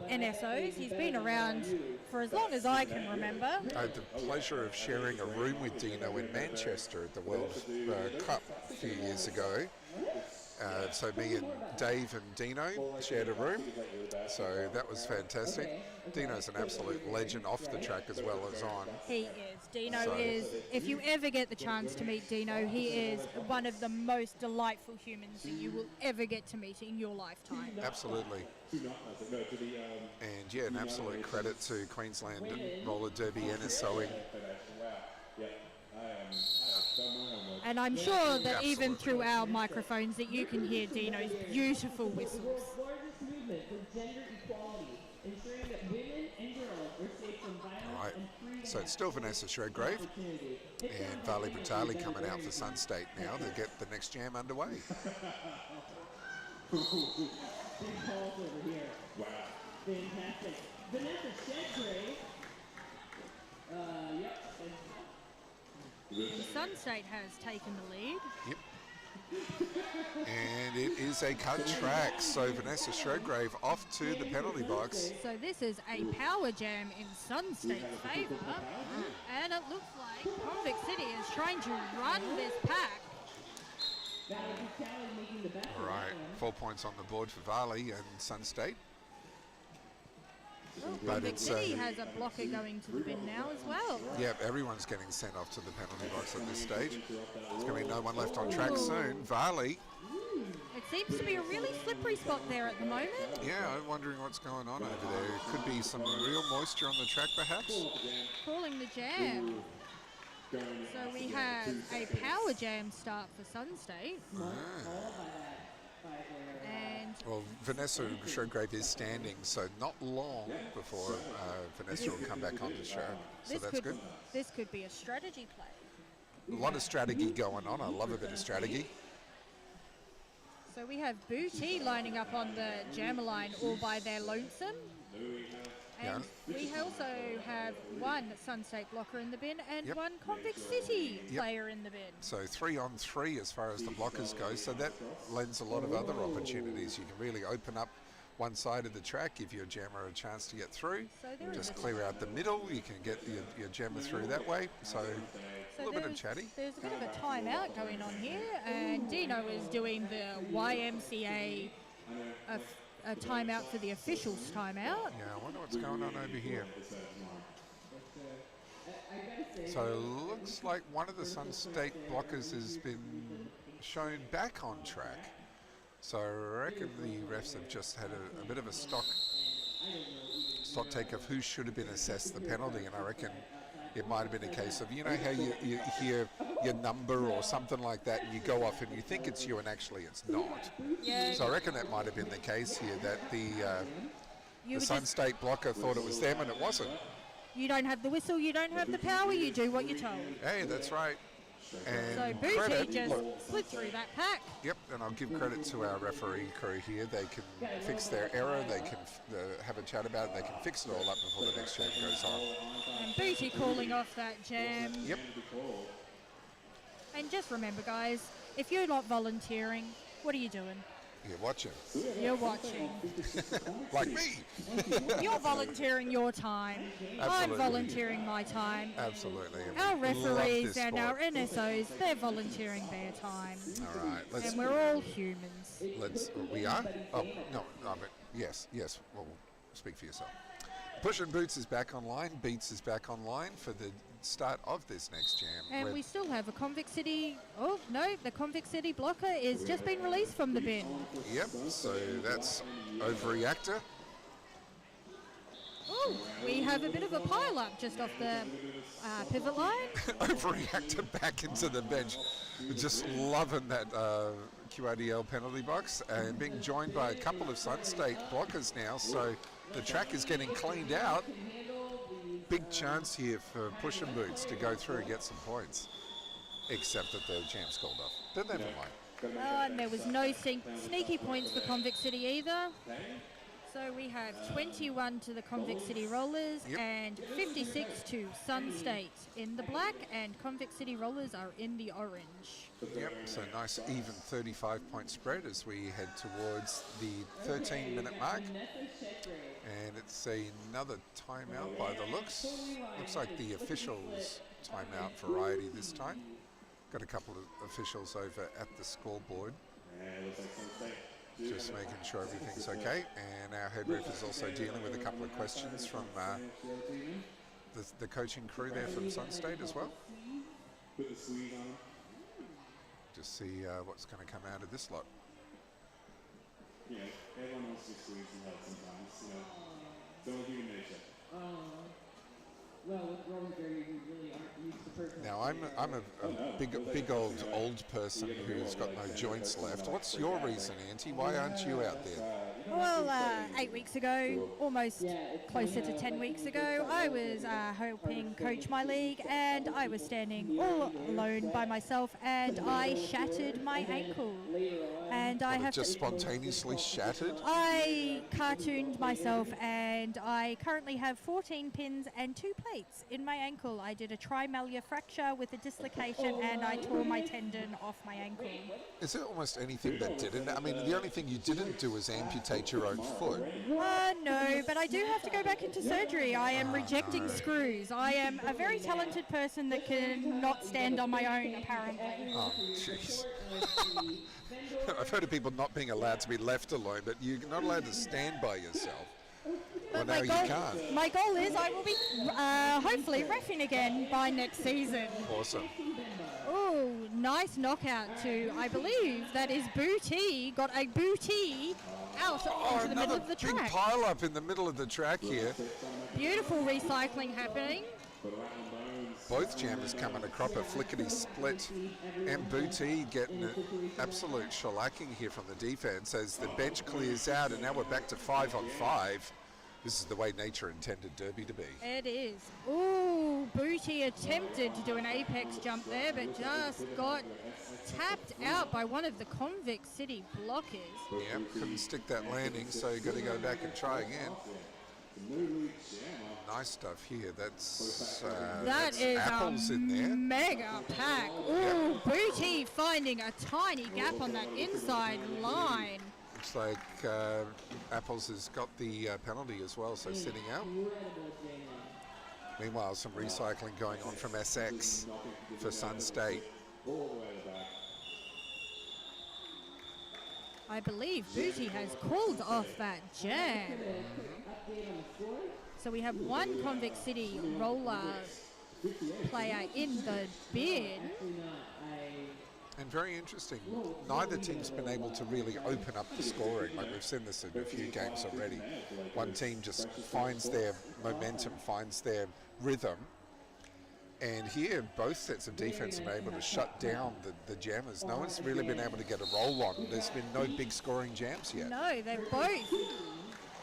Speaker 5: NSOs. He's been around for as long as I can remember.
Speaker 3: I had the pleasure of sharing a room with Dino in Manchester at the World Cup a few years ago. So me and Dave and Dino shared a room, so that was fantastic. Dino's an absolute legend off the track as well as on.
Speaker 5: He is. Dino is, if you ever get the chance to meet Dino, he is one of the most delightful humans that you will ever get to meet in your lifetime.
Speaker 3: Absolutely. And yeah, an absolute credit to Queensland Roller Derby NSOing.
Speaker 5: And I'm sure that even through our microphones that you can hear Dino's beautiful whistles.
Speaker 6: Largest movement for gender equality, ensuring that women and girls are safe from violence
Speaker 3: Right.
Speaker 6: and free
Speaker 3: So it's still Vanessa Shergrave and Vali Bratali coming out for Sun State now to get the next jam underway.
Speaker 6: Big calls over here. Wow. Fantastic. Vanessa Shergrave. Yep.
Speaker 5: And Sun State has taken the lead.
Speaker 3: Yep. And it is a cut track, so Vanessa Shergrave off to the penalty box.
Speaker 5: So this is a power jam in Sun State's favour. And it looks like Convict City is trying to run this pack.
Speaker 3: All right, 4 points on the board for Vali and Sun State.
Speaker 5: Well, Convict City has a blocker going to the bin now as well.
Speaker 3: Yep, everyone's getting sent off to the penalty box at this stage. There's going to be no one left on track soon. Vali.
Speaker 5: It seems to be a really slippery spot there at the moment.
Speaker 3: Yeah, I'm wondering what's going on over there. Could be some real moisture on the track perhaps.
Speaker 5: Calling the jam. So we have a power jam start for Sun State. And
Speaker 3: Well, Vanessa Shergrave is standing, so not long before Vanessa will come back on the show. So that's good.
Speaker 5: This could be a strategy play.
Speaker 3: A lot of strategy going on. I love a bit of strategy.
Speaker 5: So we have Booty lining up on the jammer line all by their lonesome. And we also have one Sun State blocker in the bin and one Convict City player in the bin.
Speaker 3: So 3 on 3 as far as the blockers go. So that lends a lot of other opportunities. You can really open up one side of the track, give your jammer a chance to get through.
Speaker 5: So there
Speaker 3: Just clear out the middle. You can get your jammer through that way. So a little bit of chatty.
Speaker 5: There's a bit of a timeout going on here, and Dino is doing the YMCA a timeout for the officials timeout.
Speaker 3: Yeah, I wonder what's going on over here. So it looks like one of the Sun State blockers has been shown back on track. So I reckon the refs have just had a bit of a stock take of who should have been assessed the penalty, and I reckon it might have been a case of, you know how you hear your number or something like that and you go off and you think it's you and actually it's not.
Speaker 5: Yeah.
Speaker 3: So I reckon that might have been the case here, that the Sun
Speaker 5: just-
Speaker 3: State blocker thought it was them and it wasn't.
Speaker 5: You don't have the whistle, you don't have the power, you do what you're told.
Speaker 3: Hey, that's right. And
Speaker 5: So Booty
Speaker 3: credit,
Speaker 5: just
Speaker 3: look,
Speaker 5: slid through that pack.
Speaker 3: yep, and I'll give credit to our referee crew here. They can fix their error, they can have a chat about it, they can fix it all up before the next jam goes on.
Speaker 5: And Booty calling off that jam.
Speaker 3: Yep.
Speaker 5: And just remember, guys, if you're not volunteering, what are you doing?
Speaker 3: You're watching.
Speaker 5: You're watching.
Speaker 3: Like me.
Speaker 5: You're volunteering your time. I'm
Speaker 3: Absolutely.
Speaker 5: volunteering my time.
Speaker 3: Absolutely. And
Speaker 5: Our
Speaker 3: we love
Speaker 5: referees
Speaker 3: this
Speaker 5: and
Speaker 3: sport.
Speaker 5: our NSOs, they're volunteering their time.
Speaker 3: All right, let's.
Speaker 5: And we're all humans.
Speaker 3: We are? Oh, no, but yes. Well, speak for yourself. Push and Boots is back online. Beats is back online for the start of this next jam.
Speaker 5: And
Speaker 3: where-
Speaker 5: we still have a Convict City. Oh, no, the Convict City blocker is just been released from the bin.
Speaker 3: Yep, so that's Overreactor.
Speaker 5: Oh, we have a bit of a pile up just off the pivot line.
Speaker 3: Overreactor back into the bench. Just loving that QRDL penalty box and being joined by a couple of Sun State blockers now. So the track is getting cleaned out. Big chance here for Push and Boots to go through and get some points. Except that the jam's called off. But never mind.
Speaker 5: And there was no sneaky points for Convict City either. So we have 21 to the Convict City Rollers
Speaker 3: Yep.
Speaker 5: and 56 to Sun State in the black, and Convict City Rollers are in the orange.
Speaker 3: Yep, so nice even 35-point spread as we head towards the 13-minute mark. And it's another timeout by the looks. Looks like the officials' timeout variety this time. Got a couple of officials over at the scoreboard. Just making sure everything's okay. And our head ref is also dealing with a couple of questions from the coaching crew there from Sun State as well. Just see what's going to come out of this lot.
Speaker 4: You know, everyone else just squeezes and helps sometimes, you know. It's only human nature.
Speaker 6: Well, with Robert there, you really aren't used to personal.
Speaker 3: Now I'm a big old person who's got no joints left. What's your reason, Auntie? Why aren't you out there?
Speaker 5: Well, 8 weeks ago, almost closer to 10 weeks ago, I was helping coach my league, and I was standing all alone by myself, and I shattered my ankle. And I have
Speaker 3: Just spontaneously shattered?
Speaker 5: I cartooned myself, and I currently have 14 pins and 2 plates in my ankle. I did a trimallear fracture with a dislocation, and I tore my tendon off my ankle.
Speaker 3: Is there almost anything that didn't? I mean, the only thing you didn't do is amputate your own foot.
Speaker 5: No, but I do have to go back into surgery. I am rejecting screws. I am a very talented person that can not stand on my own, apparently.
Speaker 3: Oh, jeez. I've heard of people not being allowed to be left alone, but you're not allowed to stand by yourself. Well, now you can't.
Speaker 5: My goal is I will be hopefully reffing again by next season.
Speaker 3: Awesome.
Speaker 5: Oh, nice knockout to, I believe that is Booty. Got a Booty out into the middle of the
Speaker 3: big
Speaker 5: track.
Speaker 3: pile up in the middle of the track here.
Speaker 5: Beautiful recycling happening.
Speaker 3: Both jammers coming a cropper, flickety split, and Booty getting an absolute shellacking here from the defense as the bench clears out, and now we're back to 5-on-5. This is the way nature intended Derby to be.
Speaker 5: It is. Ooh, Booty attempted to do an apex jump there, but just got tapped out by one of the Convict City blockers.
Speaker 3: Yeah, couldn't stick that landing, so you got to go back and try again. Nice stuff here. That's apples
Speaker 5: a
Speaker 3: in there.
Speaker 5: mega pack. Ooh, Booty finding a tiny gap on that inside line.
Speaker 3: Looks like Apples has got the penalty as well, so sitting out. Meanwhile, some recycling going on from SX for Sun State.
Speaker 5: I believe Booty has called off that jam. So we have one Convict City roller player in the bin.
Speaker 3: And very interesting, neither team's been able to really open up the scoring. Like we've seen this in a few games already. One team just finds their momentum, finds their rhythm. And here, both sets of defense have been able to shut down the jammers. No one's really been able to get a roll on. There's been no big scoring jams yet.
Speaker 5: No, they're both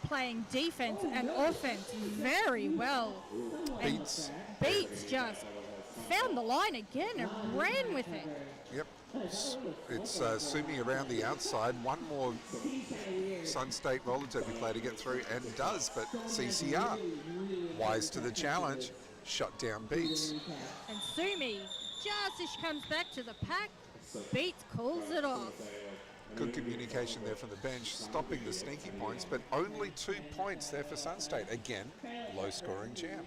Speaker 5: playing defense and offense very well. And
Speaker 3: Beats
Speaker 5: Beats just found the line again and ran with it.
Speaker 3: Yep. It's Sumi around the outside. One more Sun State roller derby player to get through, and does, but CCR, wise to the challenge, shut down Beats.
Speaker 5: And Sumi, just as she comes back to the pack, Beats calls it off.
Speaker 3: Good communication there from the bench, stopping the sneaky points, but only 2 points there for Sun State. Again, low-scoring jam.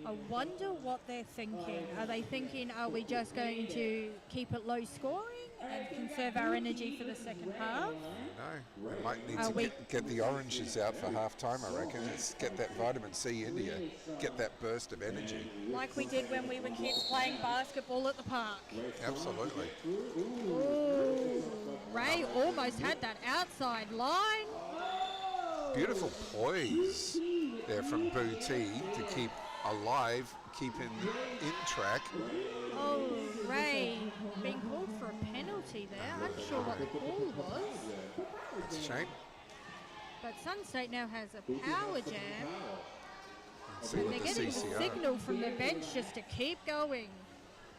Speaker 5: I wonder what they're thinking. Are they thinking, are we just going to keep it low scoring and conserve our energy for the second half?
Speaker 3: No, we might need to get the oranges out for half-time, I reckon. Just get that vitamin C into you, get that burst of energy.
Speaker 5: Like we did when we were kids playing basketball at the park.
Speaker 3: Absolutely.
Speaker 5: Ooh, Ray almost had that outside line.
Speaker 3: Beautiful poise there from Booty to keep alive, keep in track.
Speaker 5: Oh, Ray being called for a penalty there. Unsure what the call was.
Speaker 3: It's a shame.
Speaker 5: But Sun State now has a power jam.
Speaker 3: See
Speaker 5: And
Speaker 3: what
Speaker 5: they're
Speaker 3: the
Speaker 5: getting the
Speaker 3: CCR,
Speaker 5: signal from the bench just to keep going.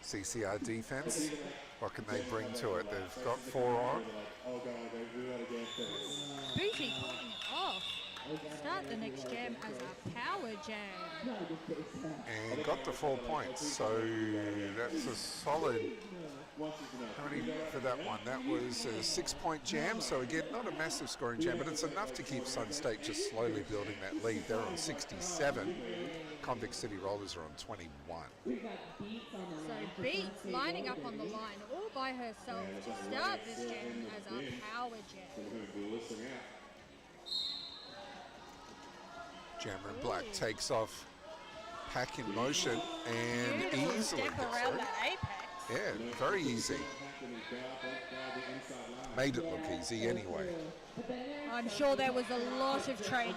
Speaker 3: CCR defense, what can they bring to it? They've got 4 on.
Speaker 5: Booty pulling it off. Start the next jam as a power jam.
Speaker 3: And got the 4 points, so that's a solid. How many for that one? That was a 6-point jam, so again, not a massive scoring jam, but it's enough to keep Sun State just slowly building that lead. They're on 67. Convict City Rollers are on 21.
Speaker 5: So Beats lining up on the line all by herself to start this jam as a power jam.
Speaker 3: Jammer in black takes off, pack in motion, and
Speaker 5: Beautiful
Speaker 3: easily
Speaker 5: step
Speaker 3: gets
Speaker 5: around
Speaker 3: through.
Speaker 5: that apex.
Speaker 3: Yeah, very easy. Made it look easy anyway.
Speaker 5: I'm sure there was a lot of training.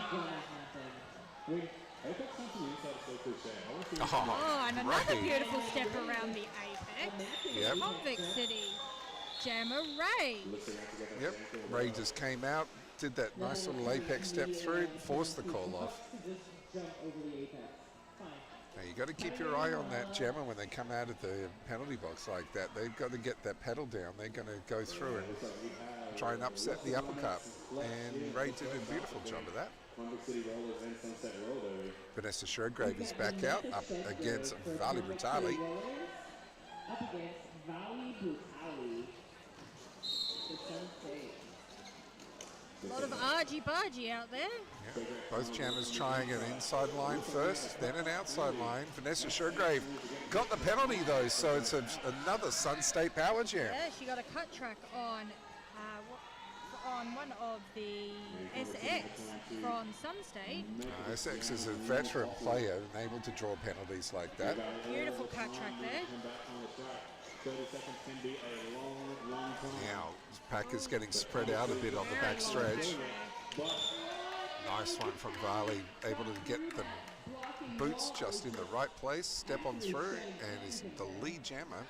Speaker 5: Oh, and another
Speaker 3: Ray.
Speaker 5: beautiful step around the apex.
Speaker 3: Yep.
Speaker 5: Convict City jammer Ray.
Speaker 3: Yep, Ray just came out, did that nice little apex step through, forced the call off. Now you got to keep your eye on that jammer when they come out of the penalty box like that. They've got to get that pedal down. They're going to go through and try and upset the uppercut. And Ray did a beautiful job of that. Vanessa Shergrave is back out, up against Vali Brutali.
Speaker 6: Up against Vali Brutali.
Speaker 5: A lot of argy-bargy out there.
Speaker 3: Yeah. Both jammers trying an inside line first, then an outside line. Vanessa Shergrave got the penalty though, so it's another Sun State power jam.
Speaker 5: Yeah, she got a cut track on one of the SX from Sun State.
Speaker 3: SX is a veteran player and able to draw penalties like that.
Speaker 5: Beautiful cut track there.
Speaker 3: Now, Pack is getting spread out a bit on the back stretch. Nice one from Varley, able to get the boots just in the right place, step on through, and is the lead jammer.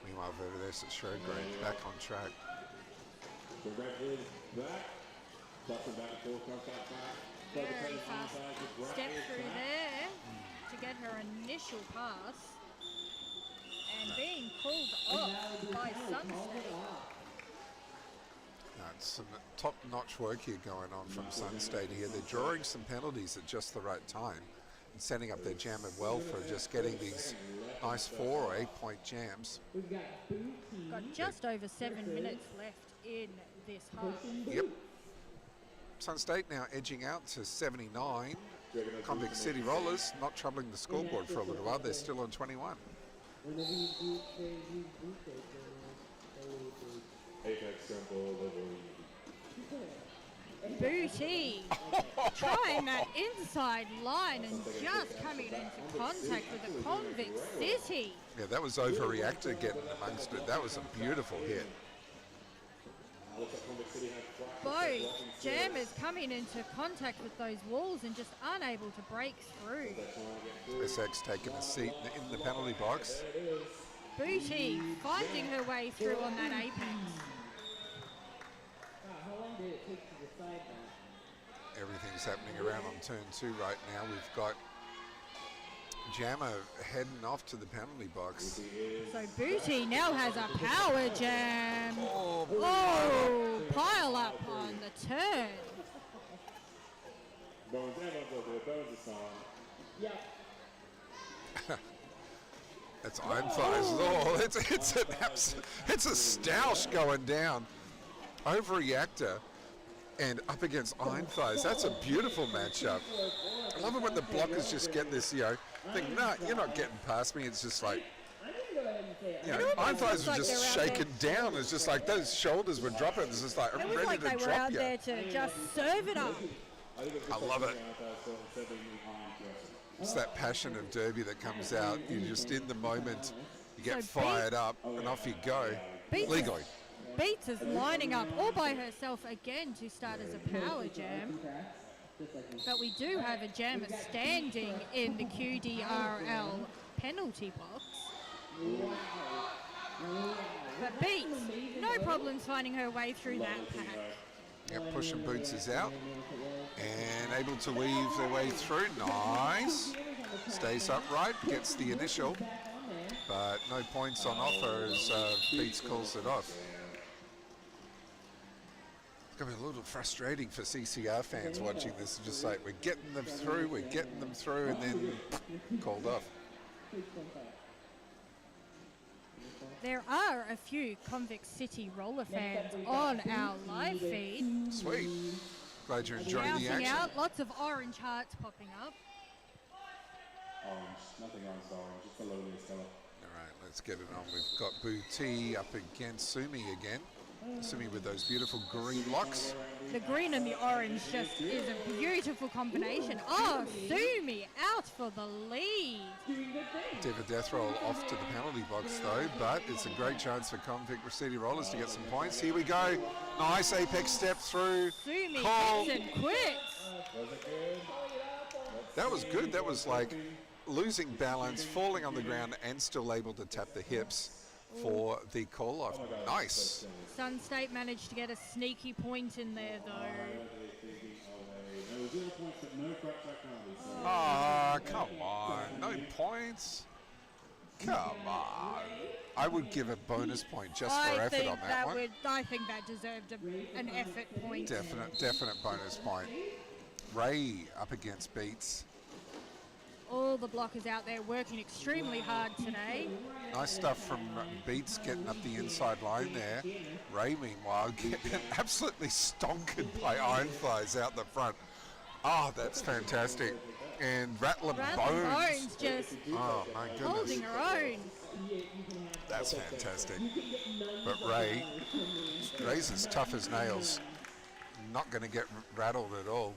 Speaker 3: Meanwhile, over there, it's Shergrave back on track.
Speaker 5: Very fast step through there to get her initial pass. And being pulled off by Sun State.
Speaker 3: It's some top-notch work here going on from Sun State here. They're drawing some penalties at just the right time and setting up their jammer well for just getting these nice 4 or 8 point jams.
Speaker 5: Got just over 7 minutes left in this half.
Speaker 3: Yep. Sun State now edging out to 79. Convict City Rollers not troubling the scoreboard for a little while. They're still on 21.
Speaker 5: Booty trying that inside line and just coming into contact with the Convict City.
Speaker 3: Yeah, that was Overreactor getting amongst it. That was a beautiful hit.
Speaker 5: Both jammers coming into contact with those walls and just unable to break through.
Speaker 3: SX taking a seat in the penalty box.
Speaker 5: Booty finding her way through on that apex.
Speaker 6: How long did it take to decide that?
Speaker 3: everything's happening around on turn 2 right now. We've got Jammer heading off to the penalty box.
Speaker 5: So Booty now has a power jam.
Speaker 3: Oh,
Speaker 5: Pile up on the turn.
Speaker 6: Yeah.
Speaker 3: That's Iron Thighs. Oh, it's a stoush going down. Overreactor and up against Iron Thighs. That's a beautiful matchup. I love it when the blockers just get this, think, no, you're not getting past me. It's just like, Iron Thighs was just shaken down. It's just like those shoulders were dropping. It's just like, I'm ready
Speaker 5: like
Speaker 3: to
Speaker 5: they
Speaker 3: drop
Speaker 5: were out
Speaker 3: you.
Speaker 5: there to just serve it up.
Speaker 3: I love it. It's that passion of derby that comes out. You're just in the moment. You get fired up, and off you go. Legally.
Speaker 5: Beats is lining up all by herself again to start as a power jam. But we do have a jammer standing in the QDRL penalty box. But Beats, no problems finding her way through that pack.
Speaker 3: Yep, Pushing Boots is out and able to weave their way through. Nice. Stays upright, gets the initial, but no points on offer as Beats calls it off. It's going to be a little frustrating for CCR fans watching this. Just like, we're getting them through, and then called off.
Speaker 5: There are a few Convict City roller fans on our live feed.
Speaker 3: Sweet. Glad you're enjoying the
Speaker 5: Shouting
Speaker 3: action.
Speaker 5: out, lots of orange hearts popping up.
Speaker 4: Orange, nothing else orange, just the lowliest colour.
Speaker 3: All right, let's get it on. We've got Booty up against Sumi again. Sumi with those beautiful green locks.
Speaker 5: The green and the orange just is a beautiful combination. Oh, Sumi out for the lead.
Speaker 3: Diva Death Roll off to the penalty box though, but it's a great chance for Convict City Rollers to get some points. Here we go. Nice apex step through.
Speaker 5: Sumi
Speaker 3: Call.
Speaker 5: hits and quits.
Speaker 3: That was good. That was like losing balance, falling on the ground, and still able to tap the hips for the call off. Nice.
Speaker 5: Sun State managed to get a sneaky point in there though.
Speaker 3: Ah, come on. No points. Come on. I would give a bonus point just for effort on that one.
Speaker 5: I think that deserved an effort point.
Speaker 3: Definite bonus point. Ray up against Beats.
Speaker 5: All the blockers out there working extremely hard today.
Speaker 3: Nice stuff from Beats getting up the inside line there. Ray, meanwhile, getting absolutely stonkered by Iron Thighs out the front. Oh, that's fantastic. And Rattlin' Bones
Speaker 5: just
Speaker 3: oh, my goodness.
Speaker 5: holding her own.
Speaker 3: That's fantastic. But Ray's as tough as nails. Not going to get rattled at all.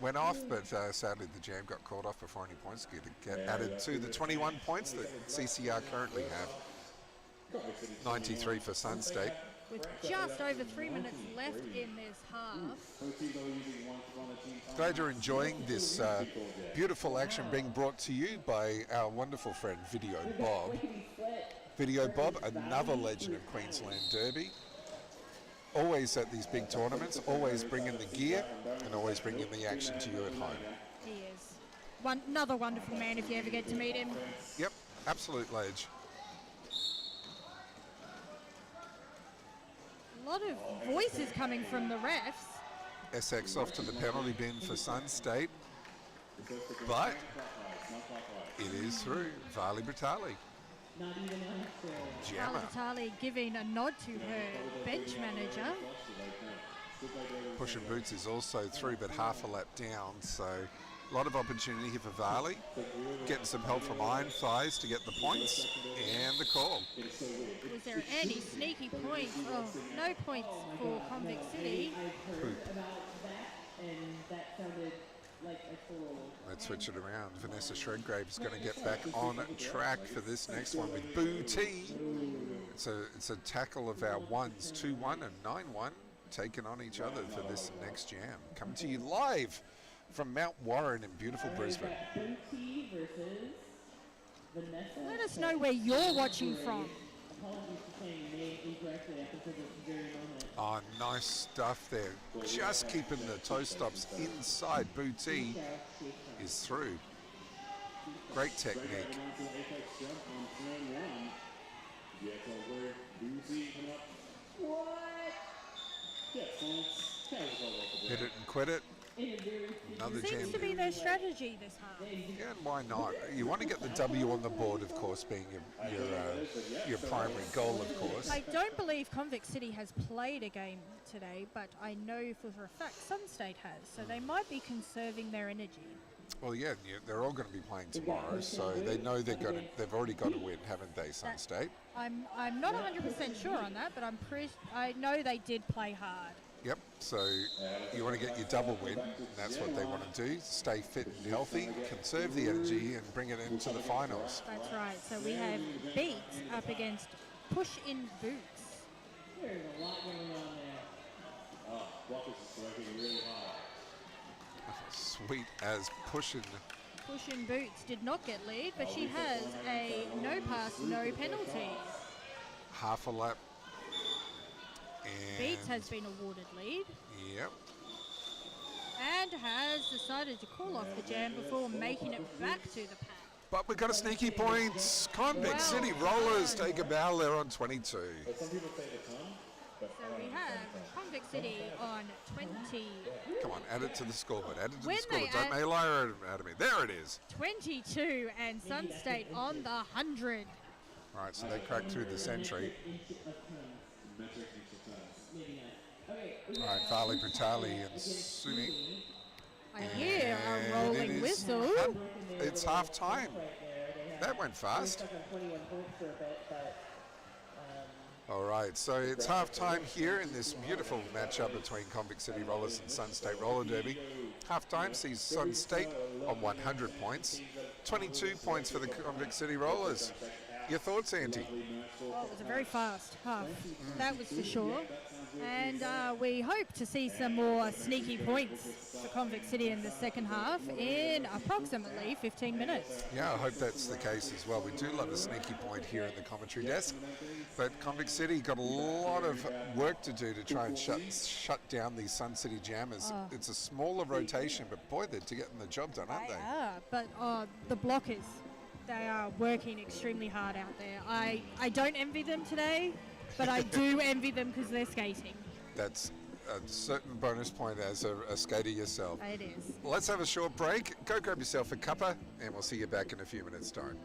Speaker 3: Went off, but sadly the jam got called off before any points could get added to the 21 points that CCR currently have. 93 for Sun State.
Speaker 5: With just over 3 minutes left in this half.
Speaker 3: Glad you're enjoying this beautiful action being brought to you by our wonderful friend Video Bob. Video Bob, another legend of Queensland Derby. Always at these big tournaments, always bringing the gear and always bringing the action to you at home.
Speaker 5: He is. Another wonderful man if you ever get to meet him.
Speaker 3: Yep, absolute ledge.
Speaker 5: A lot of voices coming from the refs.
Speaker 3: SX off to the penalty bin for Sun State, but it is through. Vali Bratali. Jammer.
Speaker 5: Vitali giving a nod to her bench manager.
Speaker 3: Pushing Boots is also through, but half a lap down, so a lot of opportunity here for Varley. Getting some help from Iron Thighs to get the points and the call.
Speaker 5: Was there any sneaky points? Oh, no points for Convict City.
Speaker 3: Let's switch it around. Vanessa Shredgrave is going to get back on track for this next one with Booty. It's a tackle of our ones, 2-1 and 9-1, taking on each other for this next jam. Coming to you live from Mount Warren in beautiful Brisbane.
Speaker 5: Let us know where you're watching from.
Speaker 6: Apologies for saying name incorrectly up until this very moment.
Speaker 3: Oh, nice stuff there. Just keeping the toe stops inside. Booty is through. Great technique.
Speaker 6: What?
Speaker 3: Hit it and quit it. Another
Speaker 5: Seems
Speaker 3: jam.
Speaker 5: to be their strategy this half.
Speaker 3: Yeah, and why not? You want to get the W on the board, of course, being your primary goal, of course.
Speaker 5: I don't believe Convict City has played a game today, but I know for a fact Sunstate has, so they might be conserving their energy.
Speaker 3: Well, yeah, they're all going to be playing tomorrow, so they know they've already got to win, haven't they, Sunstate?
Speaker 5: I'm not 100% sure on that, but I know they did play hard.
Speaker 3: Yep, so you want to get your double win, and that's what they want to do. Stay fit and healthy, conserve the energy, and bring it into the finals.
Speaker 5: That's right. So we have Beat up against Push in Boots.
Speaker 6: There's a lot going on there. Blockers is working really hard.
Speaker 3: Sweet as pushing.
Speaker 5: Push in Boots did not get lead, but she has a no pass, no penalty.
Speaker 3: Half a lap. And
Speaker 5: Beats has been awarded lead
Speaker 3: yep.
Speaker 5: and has decided to call off the jam before making it back to the pack.
Speaker 3: But we've got a sneaky points. Convict
Speaker 5: Well
Speaker 3: City Rollers take a bow there on 22.
Speaker 5: So we have Convict City on 20.
Speaker 3: Come on, add it to the scoreboard. Add it to
Speaker 5: When
Speaker 3: the scoreboard.
Speaker 5: they
Speaker 3: Don't make a liar out of me. There it is.
Speaker 5: 22 and Sunstate on the 100.
Speaker 3: All right, so they cracked through the century. All right, Farley, Pratali, and Suni.
Speaker 5: I hear a
Speaker 3: And it
Speaker 5: rolling
Speaker 3: is
Speaker 5: whistle.
Speaker 3: It's half time. That went fast. All right, so it's half time here in this beautiful matchup between Convict City Rollers and Sun State Roller Derby. Half time sees Sun State on 100 points, 22 points for the Convict City Rollers. Your thoughts, Auntie?
Speaker 5: Well, it was a very fast half, that was for sure. And we hope to see some more sneaky points for Convict City in the second half in approximately 15 minutes.
Speaker 3: Yeah, I hope that's the case as well. We do love a sneaky point here at the commentary desk. But Convict City got a lot of work to do to try and shut down these Sun City Jammers. It's a smaller rotation, but boy, they're getting the job done, aren't they?
Speaker 5: Yeah, but the blockers, they are working extremely hard out there. I don't envy them today, but I do envy them because they're skating.
Speaker 3: That's a certain bonus point as a skater yourself.
Speaker 5: It is.
Speaker 3: Let's have a short break. Go grab yourself a cuppa, and we'll see you back in a few minutes' time.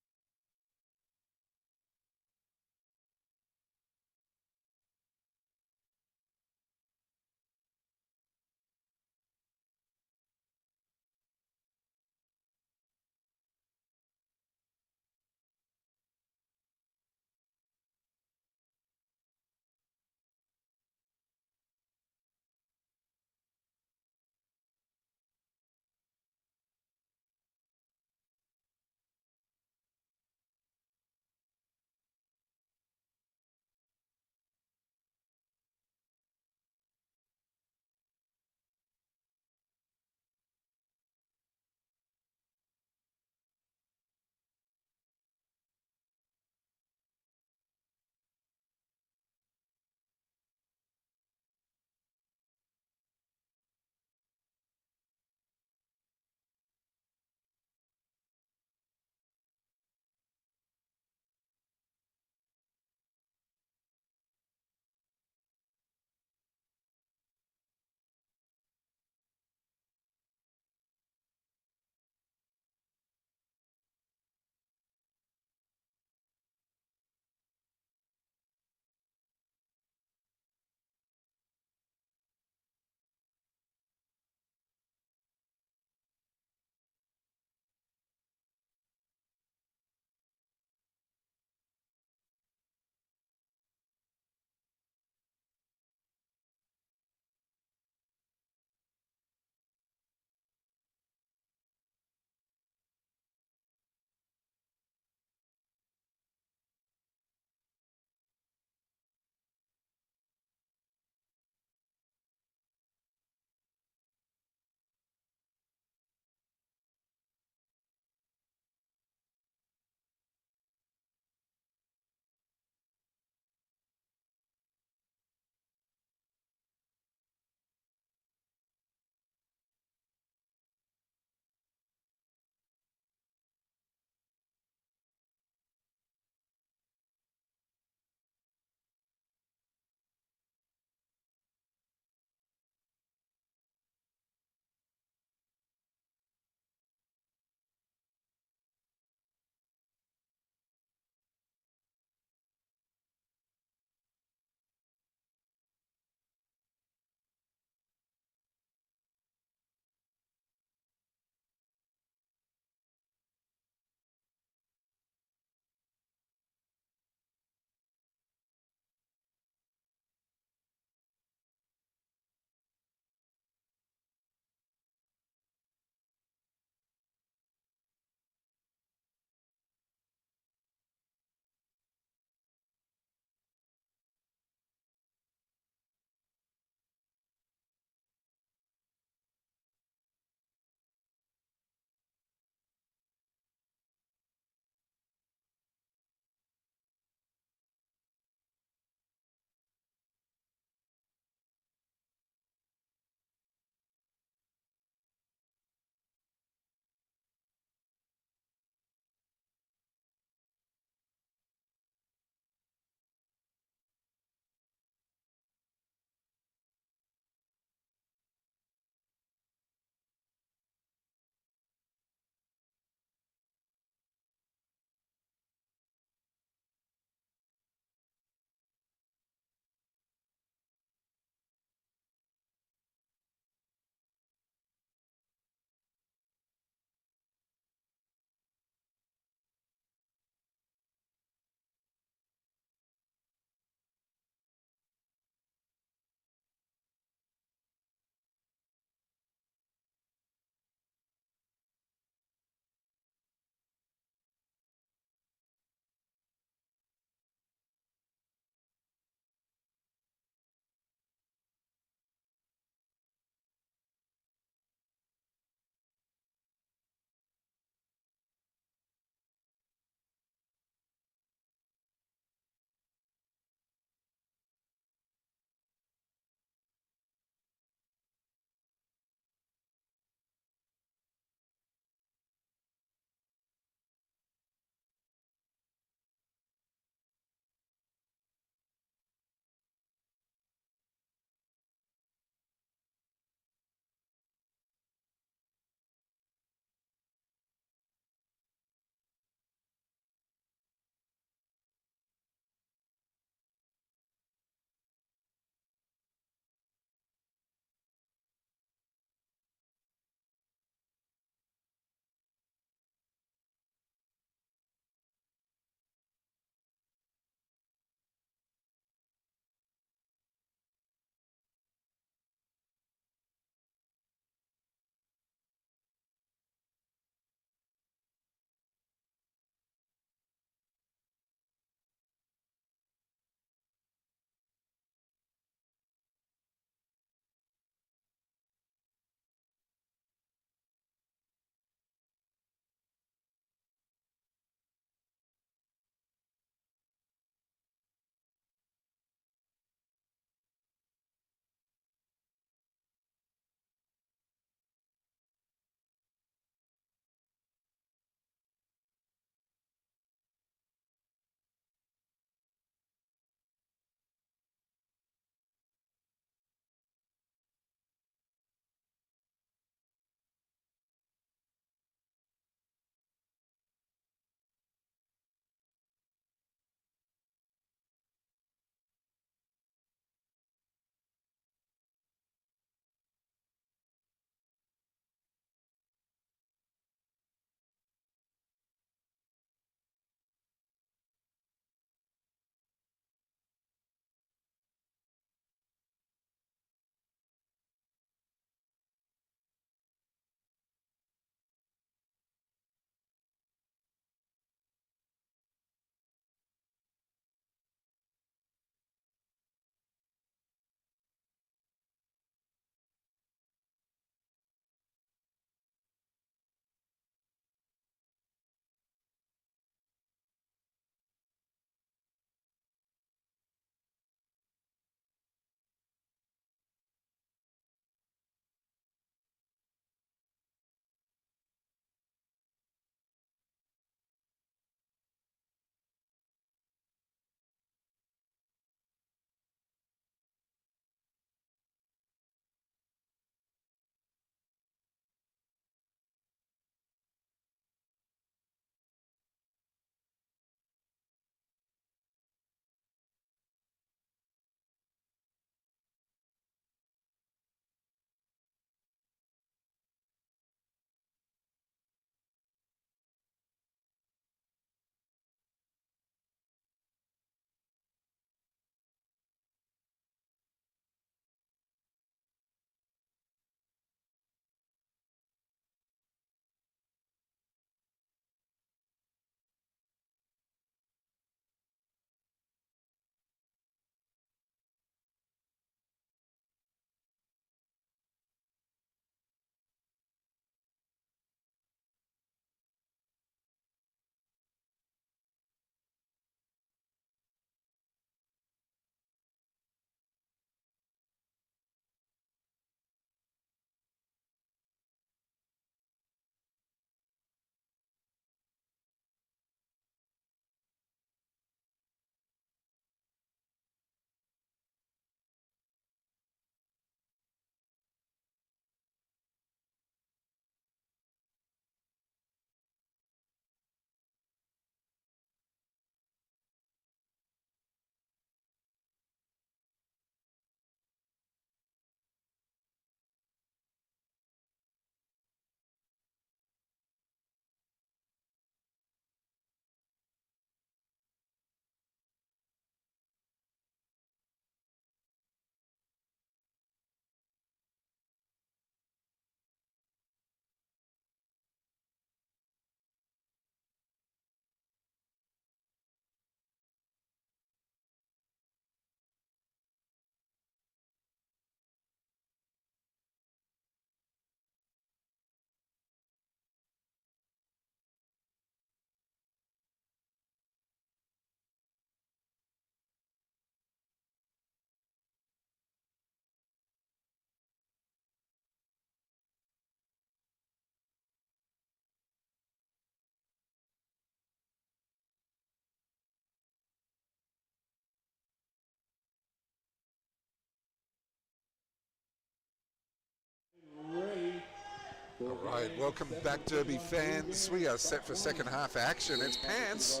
Speaker 3: All right, welcome back, Derby fans. We are set for second half action. It's Pants.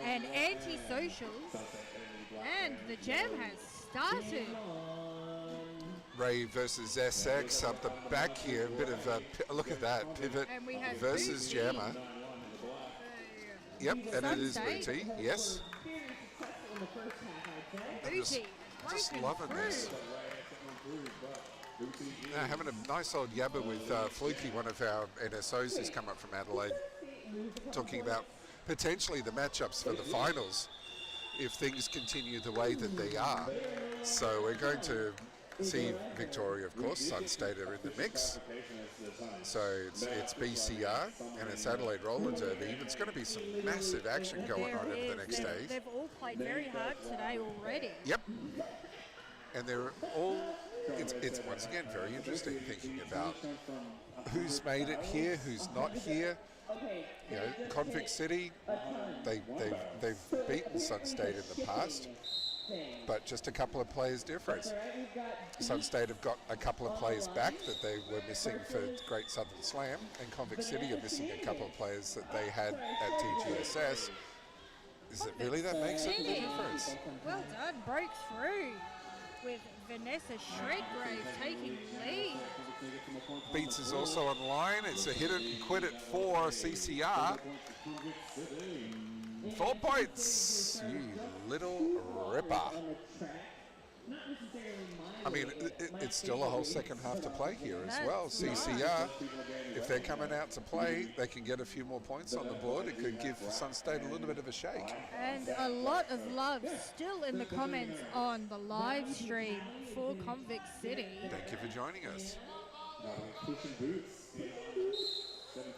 Speaker 5: And anti-socials. And the jam has started.
Speaker 3: Ray versus SX up the back here. A bit of a look at that pivot
Speaker 5: And we have
Speaker 3: versus
Speaker 5: Booty.
Speaker 3: Jammer. Yep, and it is
Speaker 5: Sunday.
Speaker 3: Booty. Yes.
Speaker 5: Booty.
Speaker 3: Just
Speaker 5: breaking
Speaker 3: loving
Speaker 5: through.
Speaker 3: this. Now, having a nice old yabba with Fluky, one of our NSOs who's come up from Adelaide, talking about potentially the matchups for the finals if things continue the way that they are. So we're going to see Victoria, of course. Sun State are in the mix. So it's BCR and it's Adelaide Roller Derby. It's going to be some massive action going on over the next days.
Speaker 5: They've all played very hard today already.
Speaker 3: Yep. And they're all, it's once again very interesting thinking about who's made it here, who's not here. You know, Convict City, they've beaten Sun State in the past, but just a couple of players difference. Sun State have got a couple of players back that they were missing for Great Southern Slam, and Convict City are missing a couple of players that they had at TGSS. Is it really that makes a difference?
Speaker 5: Well done, broke through with Vanessa Shredgrave taking lead.
Speaker 3: Beats is also online. It's a hit it and quit it for CCR. 4 points, you little ripper. I mean, it's still a whole second half to play here as well. CCR, if they're coming out to play, they can get a few more points on the board. It could give Sun State a little bit of a shake.
Speaker 5: And a lot of love still in the comments on the live stream for Convict City.
Speaker 3: Thank you for joining us.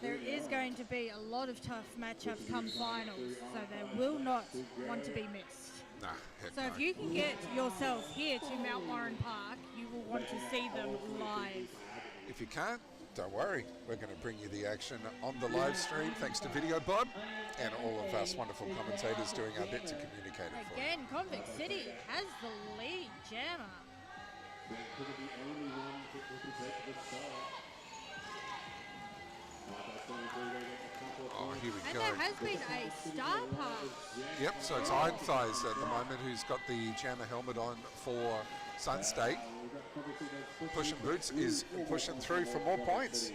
Speaker 5: There is going to be a lot of tough matchups come finals, so they will not want to be missed.
Speaker 3: Nah, heck
Speaker 5: So
Speaker 3: no.
Speaker 5: if you can get yourself here to Mount Warren Park, you will want to see them live.
Speaker 3: If you can't, don't worry. We're going to bring you the action on the live stream, thanks to Video Bob and all of us wonderful commentators doing our bit to communicate it for you.
Speaker 5: Again, Convict City has the lead, Jammer.
Speaker 3: Oh, here we
Speaker 5: And
Speaker 3: go.
Speaker 5: there has been a star pass.
Speaker 3: Yep, so it's Iron Thighs at the moment who's got the jammer helmet on for Sun State. Pushing Boots is pushing through for more points.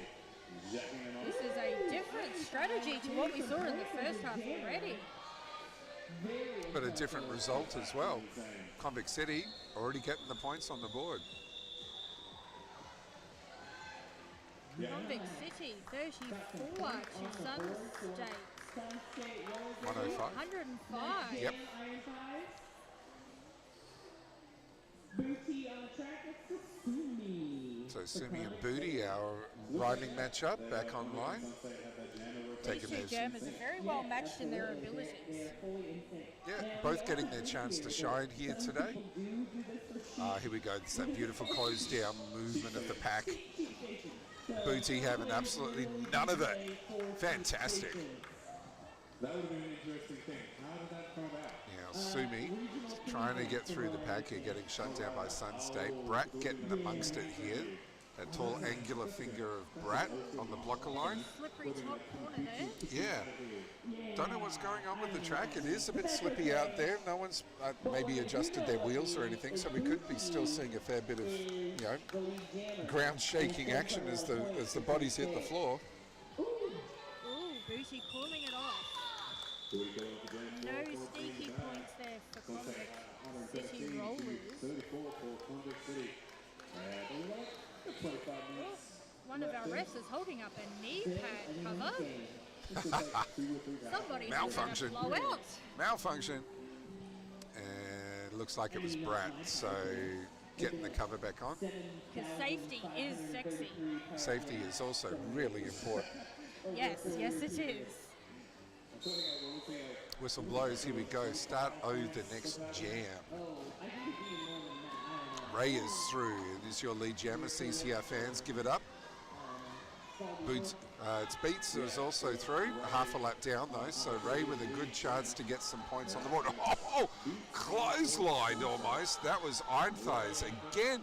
Speaker 5: This is a different strategy to what we saw in the first half already.
Speaker 3: But a different result as well. Convict City already getting the points on the board.
Speaker 5: Convict City 34 to Sun State
Speaker 3: 105.
Speaker 5: 105.
Speaker 3: Yep. So Sumi and Booty, our rhyming matchup, back online.
Speaker 5: These
Speaker 3: Taking
Speaker 5: two
Speaker 3: those.
Speaker 5: jammers are very well matched in their abilities.
Speaker 3: Yeah, both getting their chance to shine here today. Here we go. It's that beautiful close down movement of the pack. Booty having absolutely none of it. Fantastic.
Speaker 4: That would have been an interesting thing. How did that come about?
Speaker 3: Now Sumi trying to get through the pack here, getting shut down by Sun State. Brat getting amongst it here. That tall angular finger of Brat on the blocker line.
Speaker 5: Slippery top corner there.
Speaker 3: Yeah. Don't know what's going on with the track. It is a bit slippy out there. No one's maybe adjusted their wheels or anything, so we could be still seeing a fair bit of, you know, ground shaking action as the bodies hit the floor.
Speaker 5: Ooh, Booty calling it off. No sneaky points there for Convict City Rollers.
Speaker 4: 34 for Convict City. 25 minutes.
Speaker 5: One of our refs is holding up a knee pad cover. Somebody
Speaker 3: Malfunction.
Speaker 5: Blow out.
Speaker 3: Malfunction. And looks like it was Brat, so getting the cover back on.
Speaker 5: Because safety is sexy.
Speaker 3: Safety is also really important.
Speaker 5: Yes, yes it is.
Speaker 3: Whistle blows, here we go. Start the next jam. Ray is through. It is your lead jammer. CCR fans, give it up. Boots, it's Beats is also through. Half a lap down though, so Ray with a good chance to get some points on the board. Oh, clothesline almost. That was Iron Thighs again.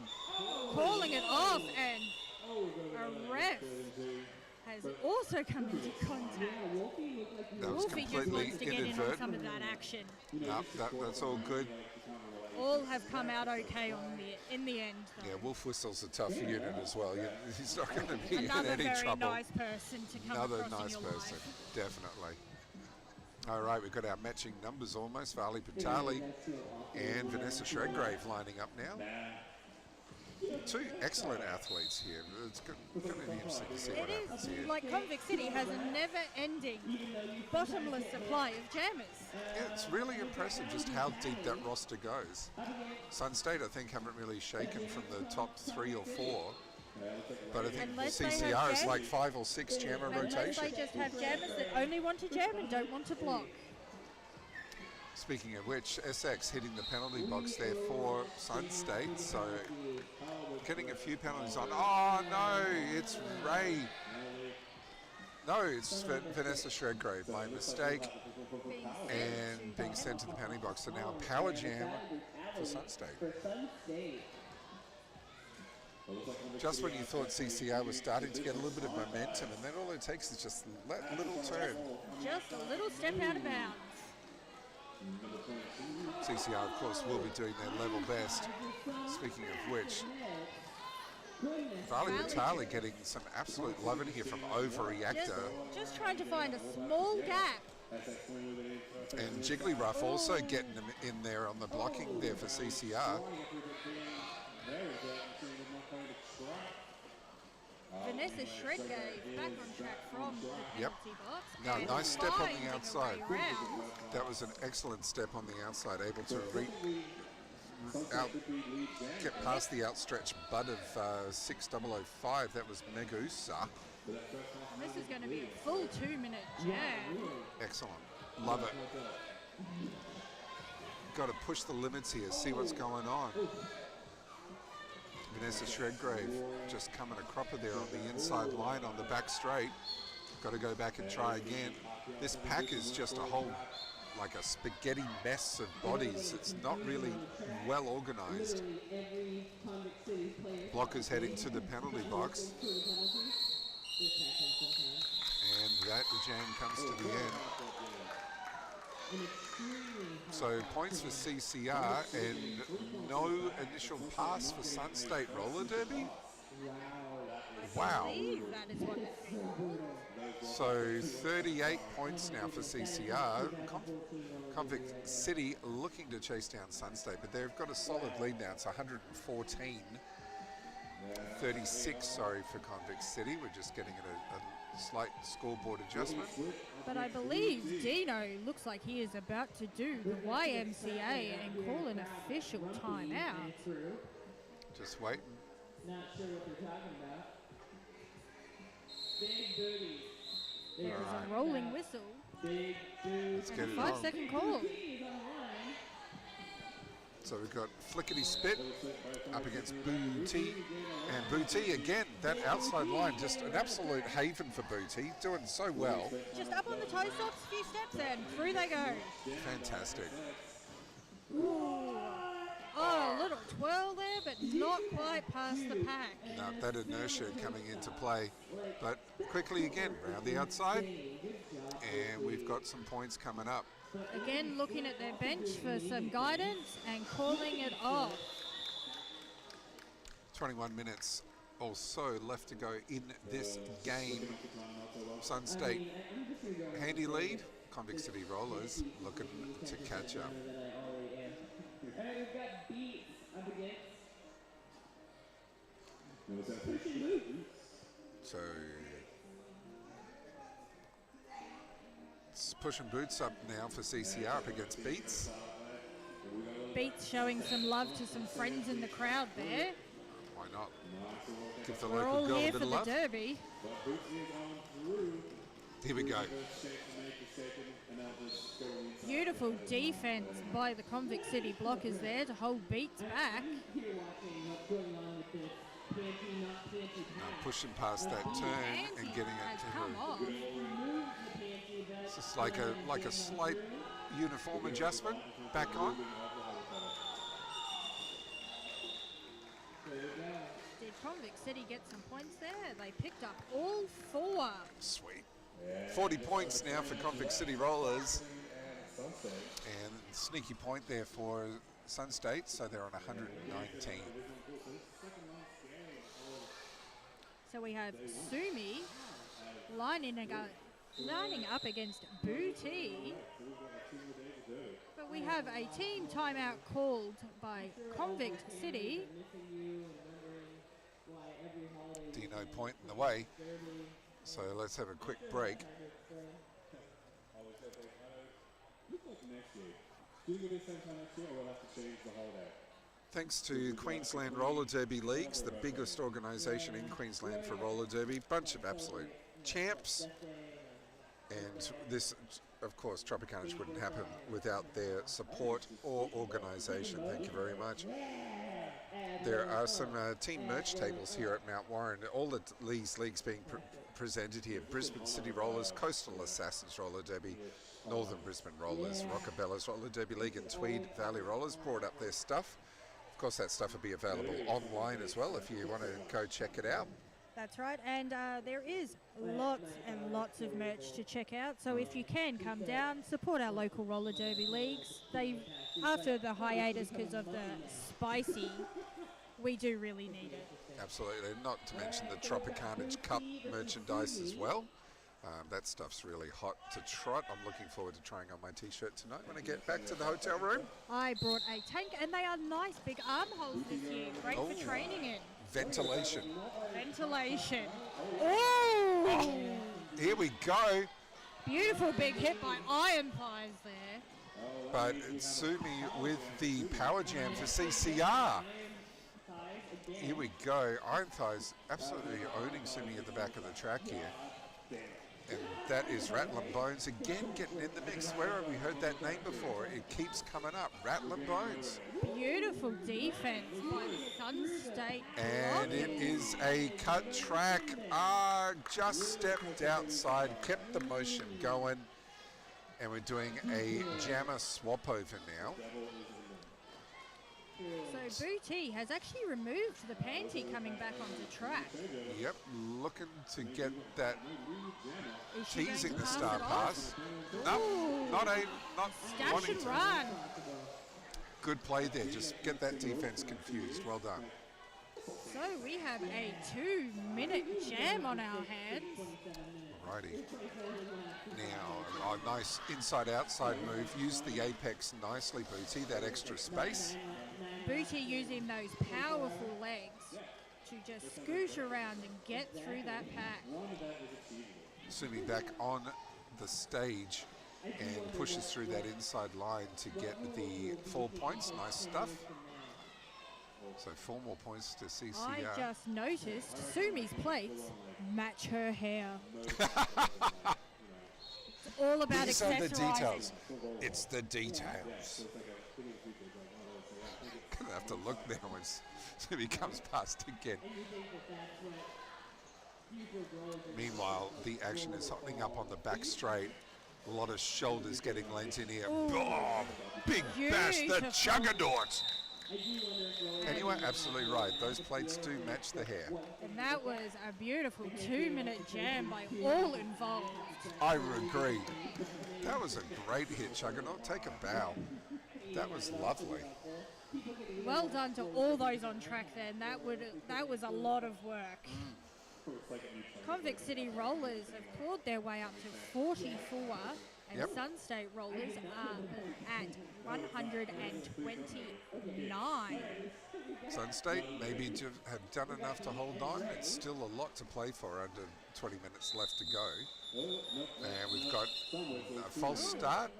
Speaker 5: Calling it off, and a ref also come into contact.
Speaker 3: That was
Speaker 5: Wolfie just
Speaker 3: completely
Speaker 5: wants to get in on
Speaker 3: inadvertent.
Speaker 5: some of that action.
Speaker 3: No, that's all good.
Speaker 5: All have come out okay in the end, though.
Speaker 3: Yeah, Wolf Whistle's a tough unit as well. He's not going to be
Speaker 5: Another
Speaker 3: in any
Speaker 5: very
Speaker 3: trouble.
Speaker 5: nice person to come
Speaker 3: Another
Speaker 5: across
Speaker 3: nice
Speaker 5: in your
Speaker 3: person,
Speaker 5: life.
Speaker 3: definitely. All right, we've got our matching numbers almost. Vali Patali and Vanessa Shredgrave lining up now. Two excellent athletes here. It's going to be interesting to see what
Speaker 5: It
Speaker 3: happens
Speaker 5: is,
Speaker 3: here.
Speaker 5: like Convict City has a never-ending, bottomless supply of jammers.
Speaker 3: Yeah, it's really impressive just how deep that roster goes. Sun State, I think, haven't really shaken from the top 3 or 4. But I think
Speaker 5: Unless they
Speaker 3: CCR
Speaker 5: have
Speaker 3: is
Speaker 5: jam-
Speaker 3: like 5 or 6 jammer
Speaker 5: Unless
Speaker 3: rotation.
Speaker 5: they just have jammers that only want to jam and don't want to block.
Speaker 3: Speaking of which, SX hitting the penalty box there for Sun State, so getting a few penalties on. Oh no, it's Ray. No, it's Vanessa Shredgrave, my mistake, and being sent to the penalty box. So now a power jam for Sun State. Just when you thought CCR was starting to get a little bit of momentum, and then all it takes is just that little turn.
Speaker 5: Just a little step out of bounds.
Speaker 3: CCR, of course, will be doing their level best. Speaking of which, Vali Vitali getting some absolute love in here from Overreactor.
Speaker 5: Just trying to find a small gap.
Speaker 3: And Jiggly Ruff also getting them in there on the blocking there for CCR.
Speaker 5: Vanessa Shredgrave back on track from the
Speaker 3: Yep.
Speaker 5: penalty box.
Speaker 3: Now,
Speaker 5: and
Speaker 3: nice step on
Speaker 5: finding
Speaker 3: the
Speaker 5: a
Speaker 3: outside.
Speaker 5: way round.
Speaker 3: That was an excellent step on the outside, able to get past the outstretched butt of 6005. That was Megusa.
Speaker 5: This is going to be a full 2-minute jam.
Speaker 3: Excellent. Love it. Got to push the limits here, see what's going on. Vanessa Shredgrave just coming a cropper there on the inside line on the back straight. Got to go back and try again. This pack is just a whole, like a spaghetti mess of bodies. It's not really well organized. Blockers heading to the penalty box. And that jam comes to the end. So points for CCR and no initial pass for Sun State Roller Derby. Wow.
Speaker 5: I believe that is what it's
Speaker 3: So 38 points now for CCR. Convict City looking to chase down Sun State, but they've got a solid lead now. It's 114. 36, sorry, for Convict City. We're just getting a slight scoreboard adjustment.
Speaker 5: But I believe Dino looks like he is about to do the YMCA and call an official timeout.
Speaker 3: Just waiting.
Speaker 6: Not sure what they're talking about. Big booty.
Speaker 5: There is a rolling whistle
Speaker 6: Big booty.
Speaker 3: Let's get
Speaker 5: and
Speaker 3: it
Speaker 5: a
Speaker 3: on.
Speaker 5: 5-second call.
Speaker 3: So we've got Flickety Spit up against Booty. And Booty, again, that outside line, just an absolute haven for Booty, doing so well.
Speaker 5: Just up on the toe stops, a few steps, and through they go.
Speaker 3: Fantastic.
Speaker 5: Ooh. Oh, a little twirl there, but not quite past the pack.
Speaker 3: Now that inertia coming into play. But quickly again, round the outside. And we've got some points coming up.
Speaker 5: Again, looking at their bench for some guidance and calling it off.
Speaker 3: 21 minutes or so left to go in this game. Sun State handy lead. Convict City Rollers looking to catch up.
Speaker 6: And we've got beat up against.
Speaker 3: So it's pushing boots up now for CCR up against Beats.
Speaker 5: Beats showing some love to some friends in the crowd there.
Speaker 3: Why not? Give the
Speaker 5: We're
Speaker 3: local
Speaker 5: all
Speaker 3: girl a
Speaker 5: here
Speaker 3: bit
Speaker 5: for
Speaker 3: of
Speaker 5: the
Speaker 3: love.
Speaker 5: derby.
Speaker 3: Here we go.
Speaker 5: Beautiful defense by the Convict City blockers there to hold Beats back.
Speaker 3: Pushing past that turn and getting it
Speaker 5: Has
Speaker 3: to
Speaker 5: come
Speaker 3: her.
Speaker 5: off.
Speaker 3: It's just like a slight uniform adjustment back on.
Speaker 5: Did Convict City get some points there. They picked up all 4.
Speaker 3: Sweet. 40 points now for Convict City Rollers. And sneaky point there for Sun State, so they're on 119.
Speaker 5: So we have Sumi lining up against Booty. But we have a team timeout called by Convict City.
Speaker 3: Dino point in the way. So let's have a quick break. Thanks to Queensland Roller Derby Leagues, the biggest organisation in Queensland for roller derby, bunch of absolute champs. And this, of course, Tropicarnage wouldn't happen without their support or organisation. Thank you very much. There are some team merch tables here at Mount Warren. All these leagues being presented here. Brisbane City Rollers, Coastal Assassins Roller Derby, Northern Brisbane Rollers, Rockabellas Roller Derby League and Tweed Valley Rollers brought up their stuff. Of course, that stuff will be available online as well if you want to go check it out.
Speaker 5: That's right, and there is lots and lots of merch to check out. So if you can come down, support our local roller derby leagues. They, after the hiatus because of the spicy, we do really need it.
Speaker 3: Absolutely, not to mention the Tropicarnage Cup merchandise as well. That stuff's really hot to trot. I'm looking forward to trying on my t-shirt tonight when I get back to the hotel room.
Speaker 5: I brought a tank, and they are nice big armholes this year. Great for training in.
Speaker 3: Ventilation.
Speaker 5: Ventilation. Oh!
Speaker 3: Here we go.
Speaker 5: Beautiful big hit by Iron Pies there.
Speaker 3: But it's Sumi with the power jam for CCR. Here we go. Iron Thighs absolutely owning Sumi at the back of the track here. And that is Rattlin' Bones again getting in the mix. Where have we heard that name before? It keeps coming up. Rattlin' Bones.
Speaker 5: Beautiful defense by Sun State.
Speaker 3: And it is a cut track. Just stepped outside, kept the motion going. And we're doing a jammer swap over now.
Speaker 5: So Booty has actually removed the panty coming back onto track.
Speaker 3: Yep, looking to get that
Speaker 5: Is she
Speaker 3: teasing
Speaker 5: going
Speaker 3: the
Speaker 5: to
Speaker 3: star pass. No, not
Speaker 5: Stash
Speaker 3: wanting
Speaker 5: and
Speaker 3: to.
Speaker 5: run.
Speaker 3: Good play there, just get that defense confused. Well done.
Speaker 5: So we have a 2-minute jam on our hands.
Speaker 3: Alrighty. Now, a nice inside-outside move. Use the apex nicely, Booty, that extra space.
Speaker 5: Booty using those powerful legs to just scoot around and get through that pack.
Speaker 3: Sumi back on the stage and pushes through that inside line to get the 4 points. Nice stuff. So 4 more points to CCR.
Speaker 5: I just noticed Sumi's plates match her hair. It's all about
Speaker 3: These are the
Speaker 5: accessorizing.
Speaker 3: details. It's the details. Gonna have to look there when Sumi comes past again. Meanwhile, the action is hotting up on the back straight. A lot of shoulders getting lent in here. Boom! Big bash, the Juggernaut! Anyway, absolutely right. Those plates do match the hair.
Speaker 5: And that was a beautiful 2-minute jam by all involved.
Speaker 3: I agree. That was a great hit, Juggernaut. Take a bow. That was lovely.
Speaker 5: Well done to all those on track then. That was a lot of work. Convict City Rollers have clawed their way up to 44, and
Speaker 3: Yep.
Speaker 5: Sun State Rollers are at 129.
Speaker 3: Sun State maybe to have done enough to hold on. It's still a lot to play for under 20 minutes left to go. And we've got a false start.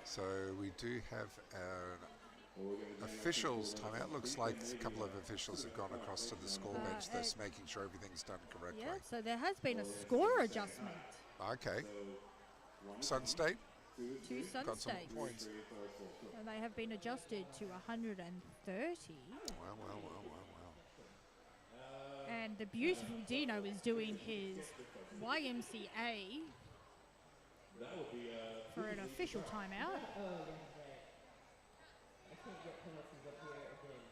Speaker 3: So we do have an officials timeout. Looks like a couple of officials have gone across to the score bench. They're making sure everything's done correctly.
Speaker 5: Yeah, so there has been a score adjustment
Speaker 3: Okay. Sun State
Speaker 5: to Sun
Speaker 3: got some
Speaker 5: State.
Speaker 3: points.
Speaker 5: And they have been adjusted to 130.
Speaker 3: Well.
Speaker 5: And the beautiful Dino is doing his YMCA for an official timeout.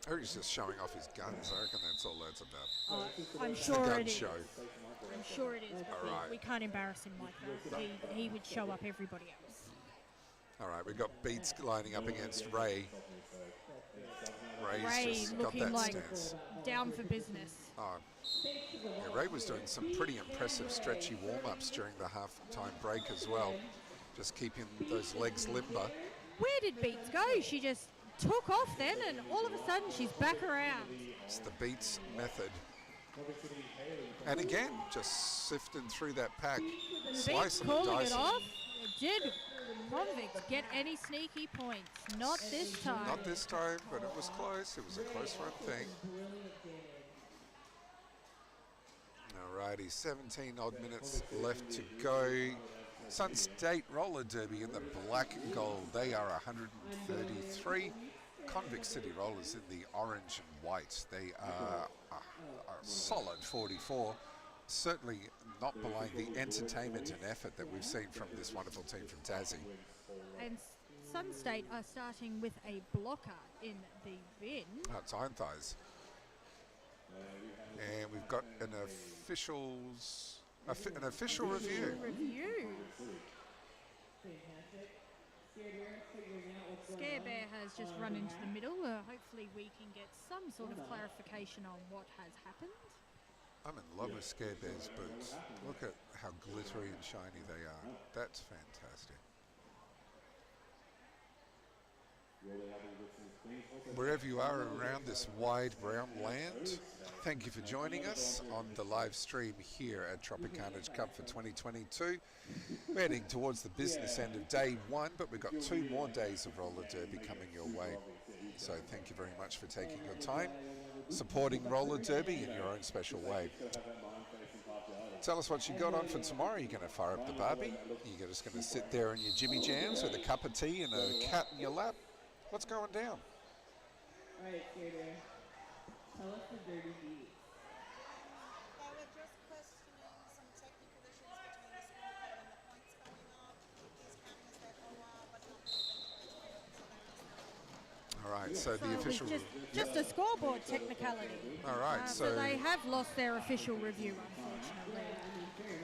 Speaker 3: Or he's just showing off his guns. I reckon that's all that's about.
Speaker 5: I'm
Speaker 3: It's
Speaker 5: sure
Speaker 3: the gun
Speaker 5: it is.
Speaker 3: show.
Speaker 5: I'm sure it is, but
Speaker 3: All right.
Speaker 5: we can't embarrass him like that. He would show up everybody else.
Speaker 3: All right, we've got Beats lining up against Ray. Ray's
Speaker 5: Ray
Speaker 3: just got
Speaker 5: looking
Speaker 3: that
Speaker 5: like
Speaker 3: stance.
Speaker 5: down for business.
Speaker 3: Oh, yeah, Ray was doing some pretty impressive stretchy warm-ups during the half-time break as well. Just keeping those legs limber.
Speaker 5: Where did Beats go? She just took off then, and all of a sudden she's back around.
Speaker 3: It's the Beats method. And again, just sifting through that pack,
Speaker 5: Beats
Speaker 3: slicing and
Speaker 5: calling it
Speaker 3: dicing.
Speaker 5: off. Did Convict get any sneaky points? Not this time.
Speaker 3: Not this time, but it was close. It was a close run thing. Alrighty, 17 odd minutes left to go. Sun State Roller Derby in the black and gold. They are 133. Convict City Rollers in the orange and white. They are a solid 44. Certainly not below the entertainment and effort that we've seen from this wonderful team from Tassie.
Speaker 5: And Sun State are starting with a blocker in the bin.
Speaker 3: Oh, it's Iron Thighs. And we've got an official review.
Speaker 5: Scare Bear has just run into the middle. Hopefully we can get some sort of clarification on what has happened.
Speaker 3: I'm in love with Scare Bear's boots. Look at how glittery and shiny they are. That's fantastic. Wherever you are around this wide brown land, thank you for joining us on the live stream here at Tropicarnage Cup for 2022. We're heading towards the business end of day one, but we've got 2 more days of roller derby coming your way. So thank you very much for taking your time, supporting roller derby in your own special way. Tell us what you got on for tomorrow. You're going to fire up the barbie? You're just going to sit there in your Jimmy Jams with a cup of tea and a cat in your lap? What's going down?
Speaker 7: All right, Skater. Tell us the dirty deeds.
Speaker 8: I was just questioning some technical issues between the scoreboard and the points coming up. He's counting us that while, but not many.
Speaker 3: All right, so the
Speaker 5: So
Speaker 3: official...
Speaker 5: it's just a scoreboard technicality.
Speaker 3: All right,
Speaker 5: So
Speaker 3: so...
Speaker 5: they have lost their official review, unfortunately.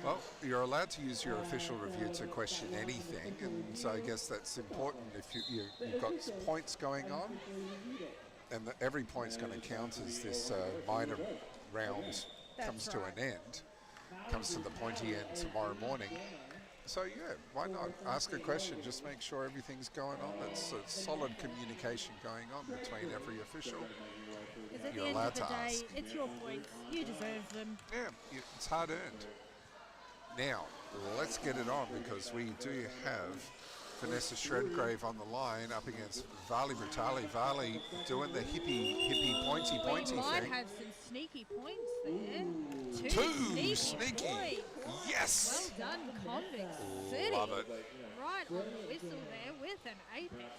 Speaker 3: Well, you're allowed to use your official review to question anything, and so I guess that's important if you've got points going on, and every point's going to count as this minor round comes to an end, comes to the pointy end tomorrow morning. So yeah, why not ask a question? Just make sure everything's going on. That's a solid communication going on between every official.
Speaker 5: Because at
Speaker 3: You're
Speaker 5: the end
Speaker 3: allowed
Speaker 5: of the
Speaker 3: to
Speaker 5: day,
Speaker 3: ask.
Speaker 5: it's your points. You deserve them.
Speaker 3: Yeah, it's hard earned. Now, let's get it on because we do have Vanessa Shredgrave on the line up against Varley Brutali. Varley doing the hippie, pointy
Speaker 5: We might
Speaker 3: thing.
Speaker 5: have some sneaky points there.
Speaker 3: Two
Speaker 5: sneaky
Speaker 3: sneaky.
Speaker 5: points.
Speaker 3: Yes!
Speaker 5: Well done, Convict City.
Speaker 3: Love it.
Speaker 5: Right on the whistle there with an apex.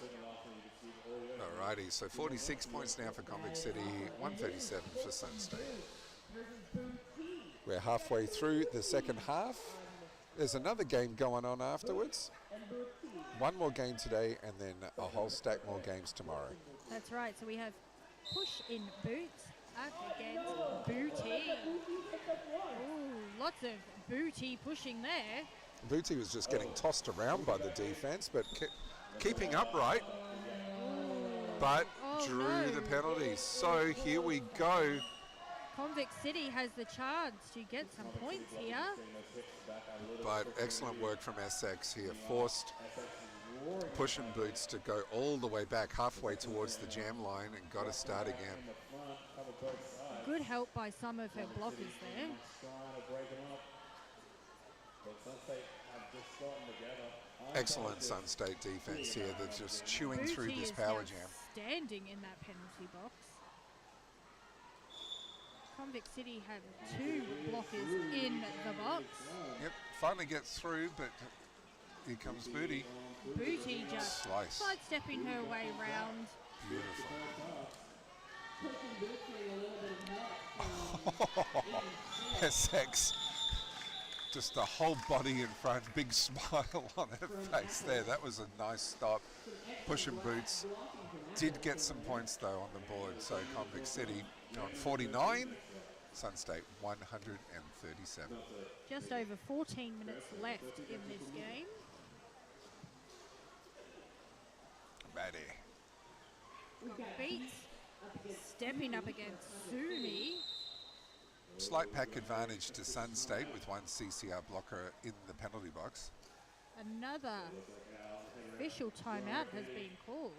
Speaker 3: Alrighty, so 46 points now for Convict City, 137 for Sun State. We're halfway through the second half. There's another game going on afterwards. One more game today and then a whole stack more games tomorrow.
Speaker 5: That's right. So we have Push in Boots up against Booty. Ooh, lots of Booty pushing there.
Speaker 3: Booty was just getting tossed around by the defense, but keeping upright, but drew the penalty. So here we go.
Speaker 5: Convict City has the chance to get some points here.
Speaker 3: But excellent work from SX here. Forced Push and Boots to go all the way back halfway towards the jam line and got to start again.
Speaker 5: Good help by some of her blockers there.
Speaker 3: Excellent Sun State defense here. They're just chewing through
Speaker 5: Booty
Speaker 3: this
Speaker 5: is
Speaker 3: power jam.
Speaker 5: standing in that penalty box. Convict City have 2 blockers in the box.
Speaker 3: Yep, finally gets through, but here comes Booty.
Speaker 5: Booty just
Speaker 3: Slice.
Speaker 5: sidestepping her way round.
Speaker 3: Beautiful. SX Just the whole body in front, big smile on her face there. That was a nice stop. Pushing boots. Did get some points though on the board. So Convict City on 49, Sun State 137.
Speaker 5: Just over 14 minutes left in this game.
Speaker 3: Maddie.
Speaker 5: Beats stepping up against Sumi.
Speaker 3: Slight pack advantage to Sun State with one CCR blocker in the penalty box.
Speaker 5: Another official timeout has been called.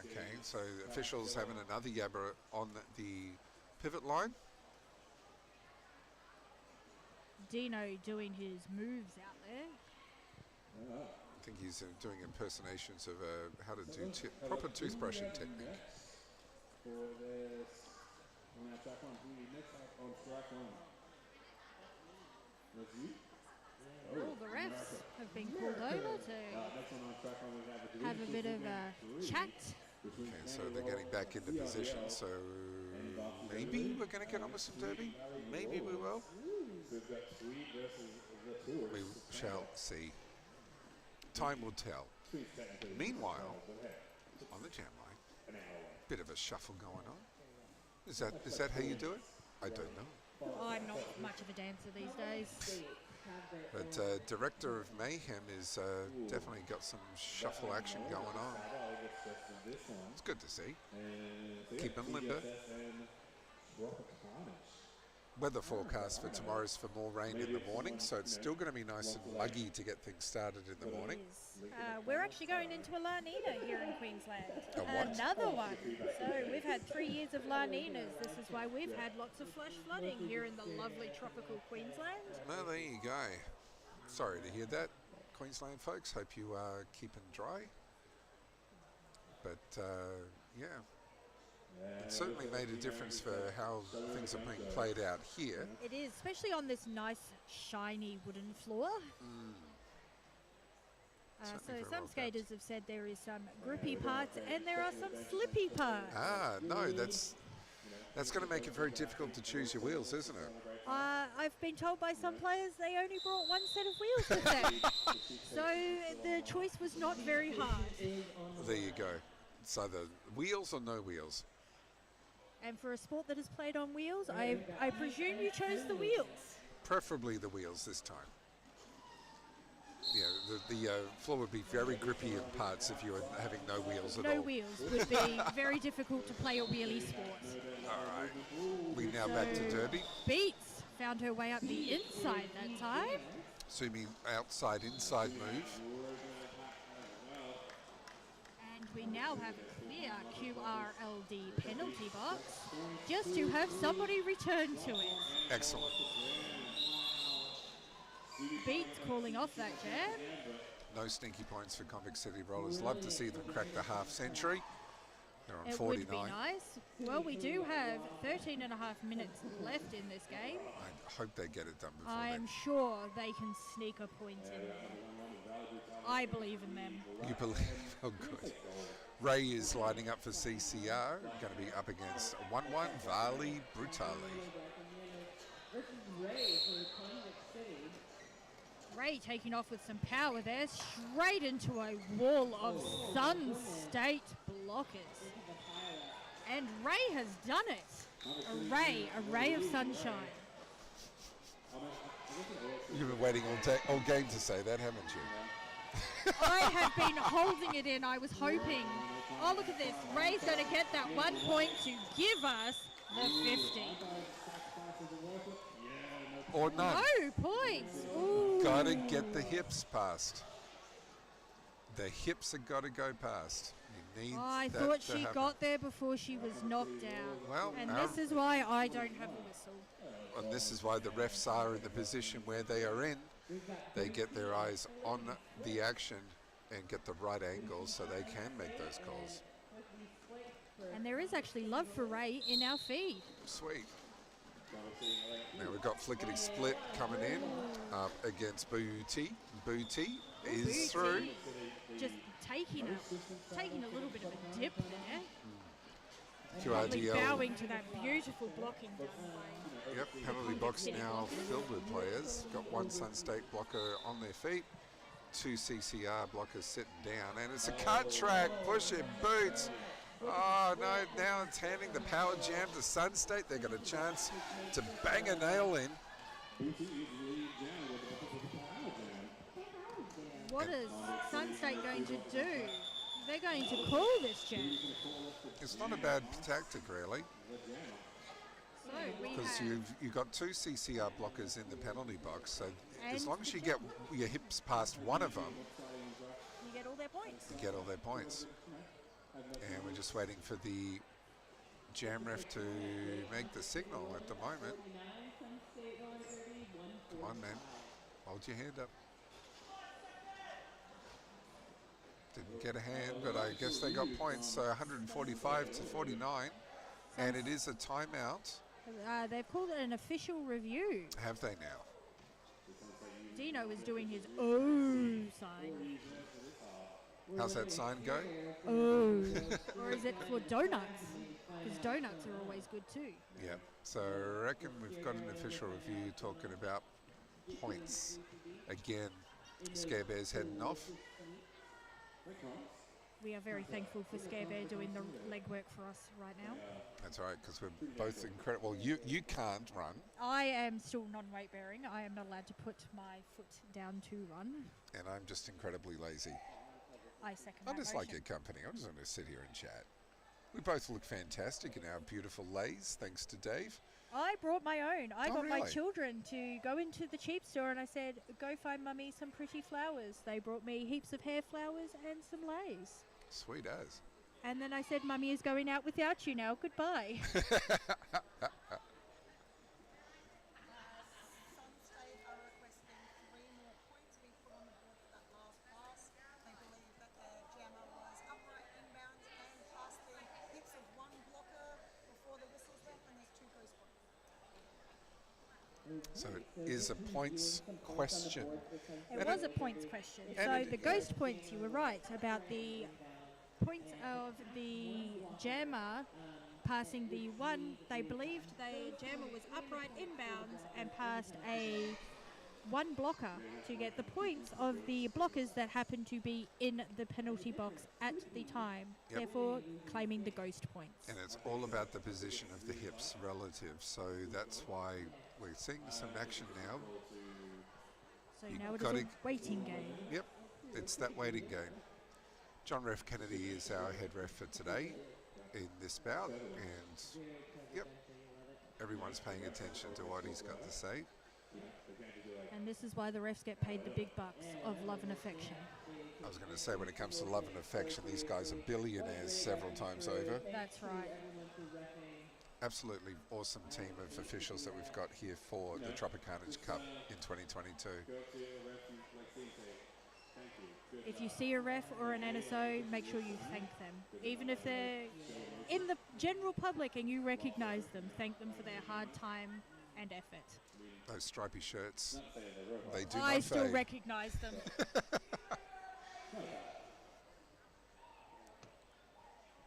Speaker 3: Okay, so officials having another yabber on the pivot line.
Speaker 5: Dino doing his moves out there.
Speaker 3: I think he's doing impersonations of how to do proper toothbrushing technique.
Speaker 5: All the refs have been called over to have a bit of a chat.
Speaker 3: Okay, so they're getting back into position, so maybe we're going to get on with some derby. Maybe we will. We shall see. Time will tell. Meanwhile, on the jam line, bit of a shuffle going on. Is that how you do it? I don't know.
Speaker 5: I'm not much of a dancer these days.
Speaker 3: But Director of Mayhem is definitely got some shuffle action going on. It's good to see. Keep them limber. Weather forecast for tomorrow is for more rain in the morning, so it's still going to be nice and muggy to get things started in the morning.
Speaker 5: We're actually going into a La Nina here in Queensland.
Speaker 3: A what?
Speaker 5: Another one. So we've had 3 years of La Ninas. This is why we've had lots of flash flooding here in the lovely tropical Queensland.
Speaker 3: Well, there you go. Sorry to hear that, Queensland folks. Hope you are keeping dry. But yeah, it certainly made a difference for how things are being played out here.
Speaker 5: It is, especially on this nice, shiny wooden floor. So
Speaker 3: Certainly very
Speaker 5: some
Speaker 3: well
Speaker 5: skaters have said there is some grippy parts and there are some slippy parts.
Speaker 3: No, that's going to make it very difficult to choose your wheels, isn't it?
Speaker 5: I've been told by some players they only brought one set of wheels with them. So the choice was not very hard.
Speaker 3: There you go. It's either wheels or no wheels.
Speaker 5: And for a sport that is played on wheels, I presume you chose the wheels.
Speaker 3: Preferably the wheels this time. Yeah, the floor would be very grippy in parts if you were having no wheels at all.
Speaker 5: No wheels would be very difficult to play a wheelie sport.
Speaker 3: All right. We now back to derby.
Speaker 5: Beats found her way up the inside that time.
Speaker 3: Sumi outside-inside move.
Speaker 5: And we now have a clear QRLD penalty box just to have somebody return to it.
Speaker 3: Excellent.
Speaker 5: Beats calling off that jab.
Speaker 3: No stinky points for Convict City Rollers. Love to see them crack the half century. They're on
Speaker 5: It
Speaker 3: 49.
Speaker 5: would be nice. Well, we do have 13 and a half minutes left in this game.
Speaker 3: I hope they get it done before
Speaker 5: I'm
Speaker 3: then.
Speaker 5: sure they can sneak a point in there. I believe in them.
Speaker 3: You believe? Oh, good. Ray is lining up for CCR. Going to be up against 1-1 Vali Brutali.
Speaker 5: Ray taking off with some power there, straight into a wall of Sun State blockers. And Ray has done it. A ray of sunshine.
Speaker 3: You've been waiting all game to say that, haven't you?
Speaker 5: I have been holding it in. I was hoping. Oh, look at this. Ray's going to get that 1 point to give us the 50.
Speaker 3: Or none.
Speaker 5: No points. Ooh.
Speaker 3: Gotta get the hips past. The hips have got to go past. You need
Speaker 5: I
Speaker 3: that
Speaker 5: thought
Speaker 3: to
Speaker 5: she
Speaker 3: happen.
Speaker 5: got there before she was knocked down.
Speaker 3: Well,
Speaker 5: and this is why I don't have a whistle.
Speaker 3: And this is why the refs are in the position where they are in. They get their eyes on the action and get the right angle so they can make those calls.
Speaker 5: And there is actually love for Ray in our feed.
Speaker 3: Sweet. Now we've got Flickety Split coming in up against Booty. Booty is through.
Speaker 5: Just taking a little bit of a dip there. Probably
Speaker 3: QRDL.
Speaker 5: bowing to that beautiful blocking done by
Speaker 3: Yep, penalty box now filled with players. Got one Sun State blocker on their feet, 2 CCR blockers sitting down, and it's a cut track, pushing boots. Oh no, now it's handing the power jam to Sun State. They've got a chance to bang a nail in.
Speaker 5: What is Sun State going to do? They're going to call this jam.
Speaker 3: It's not a bad tactic, really,
Speaker 5: So we
Speaker 3: because
Speaker 5: have
Speaker 3: you've got 2 CCR blockers in the penalty box. So as
Speaker 5: And
Speaker 3: long as you get your hips past one of them,
Speaker 5: you get all their points.
Speaker 3: you get all their points. And we're just waiting for the jam ref to make the signal at the moment. Come on, man. Hold your hand up. Didn't get a hand, but I guess they got points. So 145 to 49. And it is a timeout.
Speaker 5: They've called it an official review.
Speaker 3: Have they now?
Speaker 5: Dino is doing his oh sign.
Speaker 3: How's that sign go?
Speaker 5: Oh. Or is it for donuts? Because donuts are always good too.
Speaker 3: Yeah. So I reckon we've got an official review talking about points. Again, Scare Bears heading off.
Speaker 5: We are very thankful for Scare Bear doing the legwork for us right now.
Speaker 3: That's right, because we're both incredible. Well, you can't run,
Speaker 5: I am still non-weight bearing. I am not allowed to put my foot down to run.
Speaker 3: and I'm just incredibly lazy.
Speaker 5: I second
Speaker 3: I
Speaker 5: that
Speaker 3: just like
Speaker 5: motion.
Speaker 3: your company. I just want to sit here and chat. We both look fantastic in our beautiful lays, thanks to Dave.
Speaker 5: I brought my own. I
Speaker 3: Oh,
Speaker 5: got my
Speaker 3: really?
Speaker 5: children to go into the cheap store and I said, go find mummy some pretty flowers. They brought me heaps of hair flowers and some lace.
Speaker 3: Sweet as.
Speaker 5: And then I said, mummy is going out without you now. Goodbye.
Speaker 8: Sun State are requesting 3 more points be put on the board for that last pass. They believe that the jammer was upright inbounds and past the hips of one blocker before the whistles went, and there's 2 ghost points.
Speaker 3: So it is a points question.
Speaker 5: It was a points question.
Speaker 3: and
Speaker 5: So
Speaker 3: it-
Speaker 5: the ghost points, you were right about the points of the jammer passing the one. They believed the jammer was upright inbounds and passed a one blocker to get the points of the blockers that happened to be in the penalty box at the time,
Speaker 3: Yep.
Speaker 5: therefore claiming the ghost points.
Speaker 3: And it's all about the position of the hips relative. So that's why we're seeing some action now.
Speaker 5: So
Speaker 3: You
Speaker 5: now it is
Speaker 3: gotta-
Speaker 5: a waiting game.
Speaker 3: Yep, it's that waiting game. John Ref Kennedy is our head ref for today in this bout, and yep, everyone's paying attention to what he's got to say.
Speaker 5: And this is why the refs get paid the big bucks of love and affection.
Speaker 3: I was going to say, when it comes to love and affection, these guys are billionaires several times over.
Speaker 5: That's right.
Speaker 3: Absolutely awesome team of officials that we've got here for the Tropicarnage Cup in 2022.
Speaker 5: If you see a ref or an NSO, make sure you thank them. Even if they're in the general public and you recognise them, thank them for their hard time and effort.
Speaker 3: Those stripy shirts, they do
Speaker 5: I
Speaker 3: not
Speaker 5: still
Speaker 3: fade.
Speaker 5: recognise them.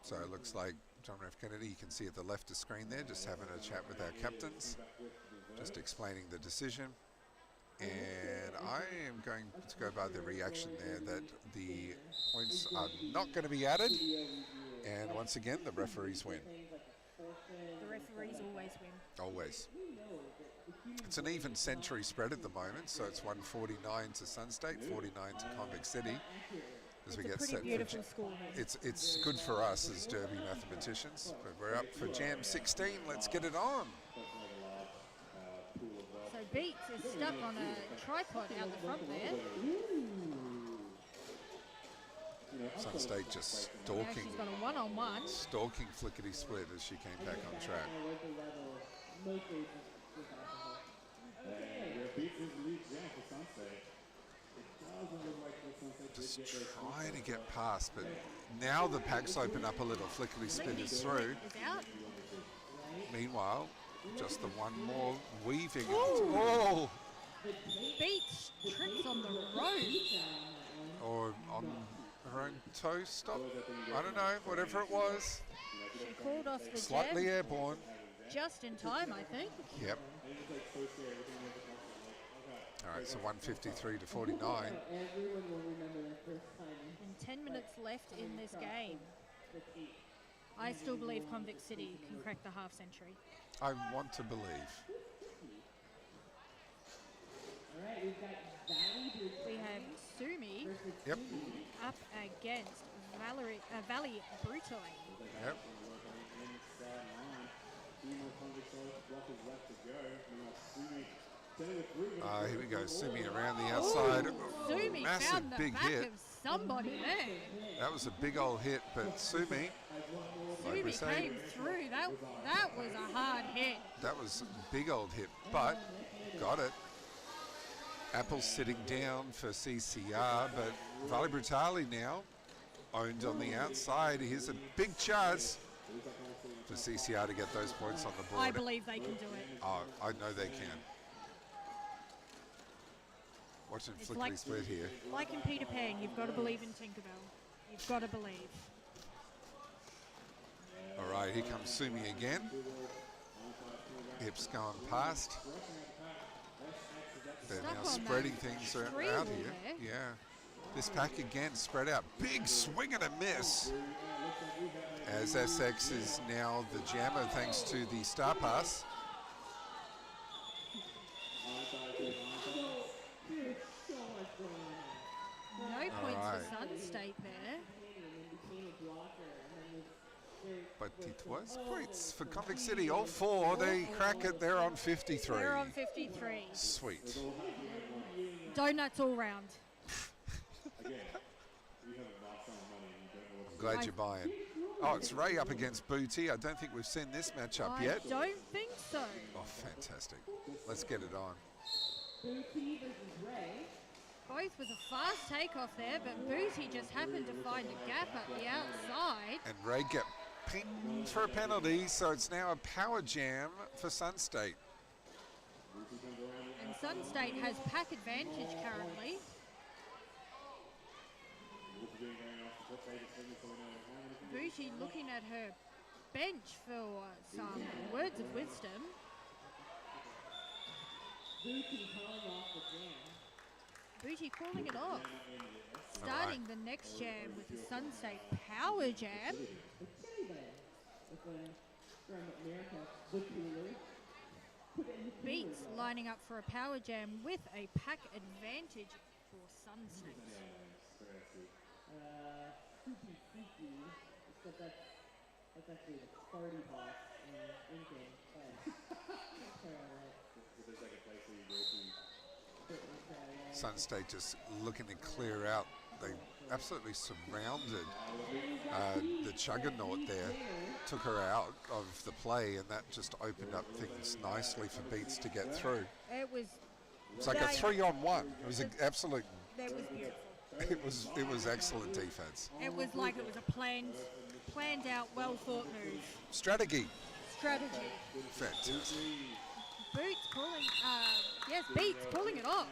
Speaker 3: So it looks like John Ref Kennedy, you can see at the left of screen there, just having a chat with our captains, just explaining the decision. And I am going to go by the reaction there that the points are not going to be added. And once again, the referees win.
Speaker 5: The referees always win.
Speaker 3: Always. It's an even century spread at the moment, so it's 149 to Sun State, 49 to Convict City. As we
Speaker 5: It's a
Speaker 3: get
Speaker 5: pretty
Speaker 3: set
Speaker 5: beautiful
Speaker 3: for
Speaker 5: score.
Speaker 3: it's good for us as Derby mathematicians, but we're up for Jam 16. Let's get it on.
Speaker 5: So Beats is stuck on a tripod out the front there.
Speaker 3: Sun State just
Speaker 5: Now
Speaker 3: stalking,
Speaker 5: she's got a one-on-one.
Speaker 3: stalking Flickety Split as she came back on track. Just trying to get past, but now the packs open up a little. Flickety Split is through.
Speaker 5: Is out.
Speaker 3: Meanwhile, just the one more weaving.
Speaker 5: Ooh.
Speaker 3: Oh!
Speaker 5: Beats trips on the road.
Speaker 3: Or on her own toe stop. I don't know, whatever it was.
Speaker 5: She called off the
Speaker 3: Slightly
Speaker 5: jab
Speaker 3: airborne.
Speaker 5: just in time, I think.
Speaker 3: Yep. All right, so 153 to 49.
Speaker 7: Everyone will remember their first time
Speaker 5: And 10 minutes left in this game.
Speaker 7: with eight.
Speaker 5: I still believe Convict City can crack the half century.
Speaker 3: I want to believe.
Speaker 7: All right, we've got Valley
Speaker 5: We have Sumi
Speaker 7: versus
Speaker 3: Yep.
Speaker 5: up against Valley Brutally.
Speaker 3: Yep. Here we go. Sumi around the outside.
Speaker 5: Sumi
Speaker 3: Massive
Speaker 5: found the
Speaker 3: big
Speaker 5: back
Speaker 3: hit.
Speaker 5: of somebody there.
Speaker 3: That was a big old hit, but Sumi, like we
Speaker 5: Sumi
Speaker 3: say,
Speaker 5: came through. That was a hard hit.
Speaker 3: that was a big old hit, but got it. Apple's sitting down for CCR, but Valley Brutale now owned on the outside. Here's a big chance for CCR to get those points on the board.
Speaker 5: I believe they can do it.
Speaker 3: Oh, I know they can. Watching
Speaker 5: It's
Speaker 3: Flickery
Speaker 5: like-
Speaker 3: split here.
Speaker 5: Like in Peter Pan, you've got to believe in Tinkerbell. You've got to believe.
Speaker 3: All right, here comes Sumi again. Hips going past. They're
Speaker 5: Stuck
Speaker 3: now
Speaker 5: on that
Speaker 3: spreading things out
Speaker 5: tree
Speaker 3: here.
Speaker 5: wall there.
Speaker 3: Yeah. This pack again spread out. Big swing and a miss. As SX is now the jammer thanks to the Star Pass.
Speaker 5: No points
Speaker 3: right.
Speaker 5: for Sun State there.
Speaker 3: But it was points for Convict City. All four, they crack it. They're on 53.
Speaker 5: They're on 53.
Speaker 3: Sweet.
Speaker 5: Donuts all round.
Speaker 3: I'm glad you're buying. Oh, it's Ray up against Booty. I don't think we've seen this matchup yet.
Speaker 5: I don't think so.
Speaker 3: Oh, fantastic. Let's get it on.
Speaker 7: Booty versus Ray.
Speaker 5: Both with a fast takeoff there, but Booty just happened to find a gap up the outside.
Speaker 3: And Ray get pinged for a penalty, so it's now a power jam for Sun State.
Speaker 5: And Sun State has pack advantage currently. Booty looking at her bench for some words of wisdom.
Speaker 7: Booty calling off the jam.
Speaker 5: Booty calling it off. Starting the next jam with the Sun State Power Jam.
Speaker 7: From America, Booty.
Speaker 5: Beats lining up for a Power Jam with a pack advantage for Sun State.
Speaker 7: Except that's actually the party boss in
Speaker 3: Sun State just looking to clear out. They absolutely surrounded the Juggernaut there, took her out of the play, and that just opened up things nicely for Beats to get through.
Speaker 5: It was
Speaker 3: It's like a 3-on-1. It was an absolute.
Speaker 5: that was beautiful.
Speaker 3: It was excellent defense.
Speaker 5: It was like it was a planned out, well thought move.
Speaker 3: Strategy.
Speaker 5: Strategy.
Speaker 3: Fantastic.
Speaker 5: Boots calling Beats calling it off.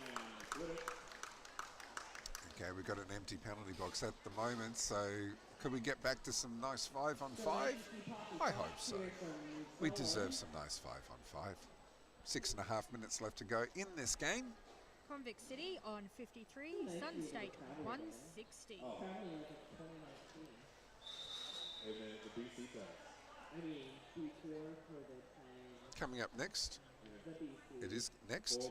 Speaker 3: Okay, we've got an empty penalty box at the moment, so could we get back to some nice 5-on-5? I hope so. We deserve some nice 5-on-5. 6.5 minutes left to go in this game.
Speaker 5: Convict City on 53, Sun State 160.
Speaker 3: Coming up next, it is next,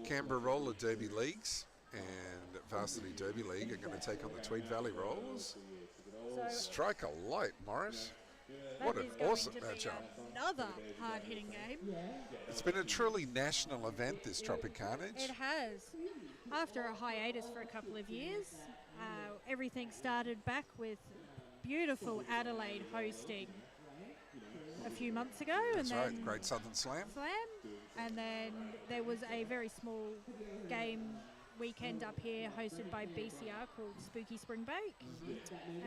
Speaker 3: Canberra Roller Derby Leagues and Varsity Derby League are going to take on the Tweed Valley Rollers. Strike a light, Morris. What an awesome matchup.
Speaker 5: Another hard-hitting game.
Speaker 3: It's been a truly national event, this Tropicarnage.
Speaker 5: It has. After a hiatus for a couple of years, everything started back with beautiful Adelaide hosting a few months ago.
Speaker 3: That's
Speaker 5: and
Speaker 3: right,
Speaker 5: then
Speaker 3: Great Southern Slam.
Speaker 5: And then there was a very small game weekend up here hosted by BCR called Spooky Spring Break.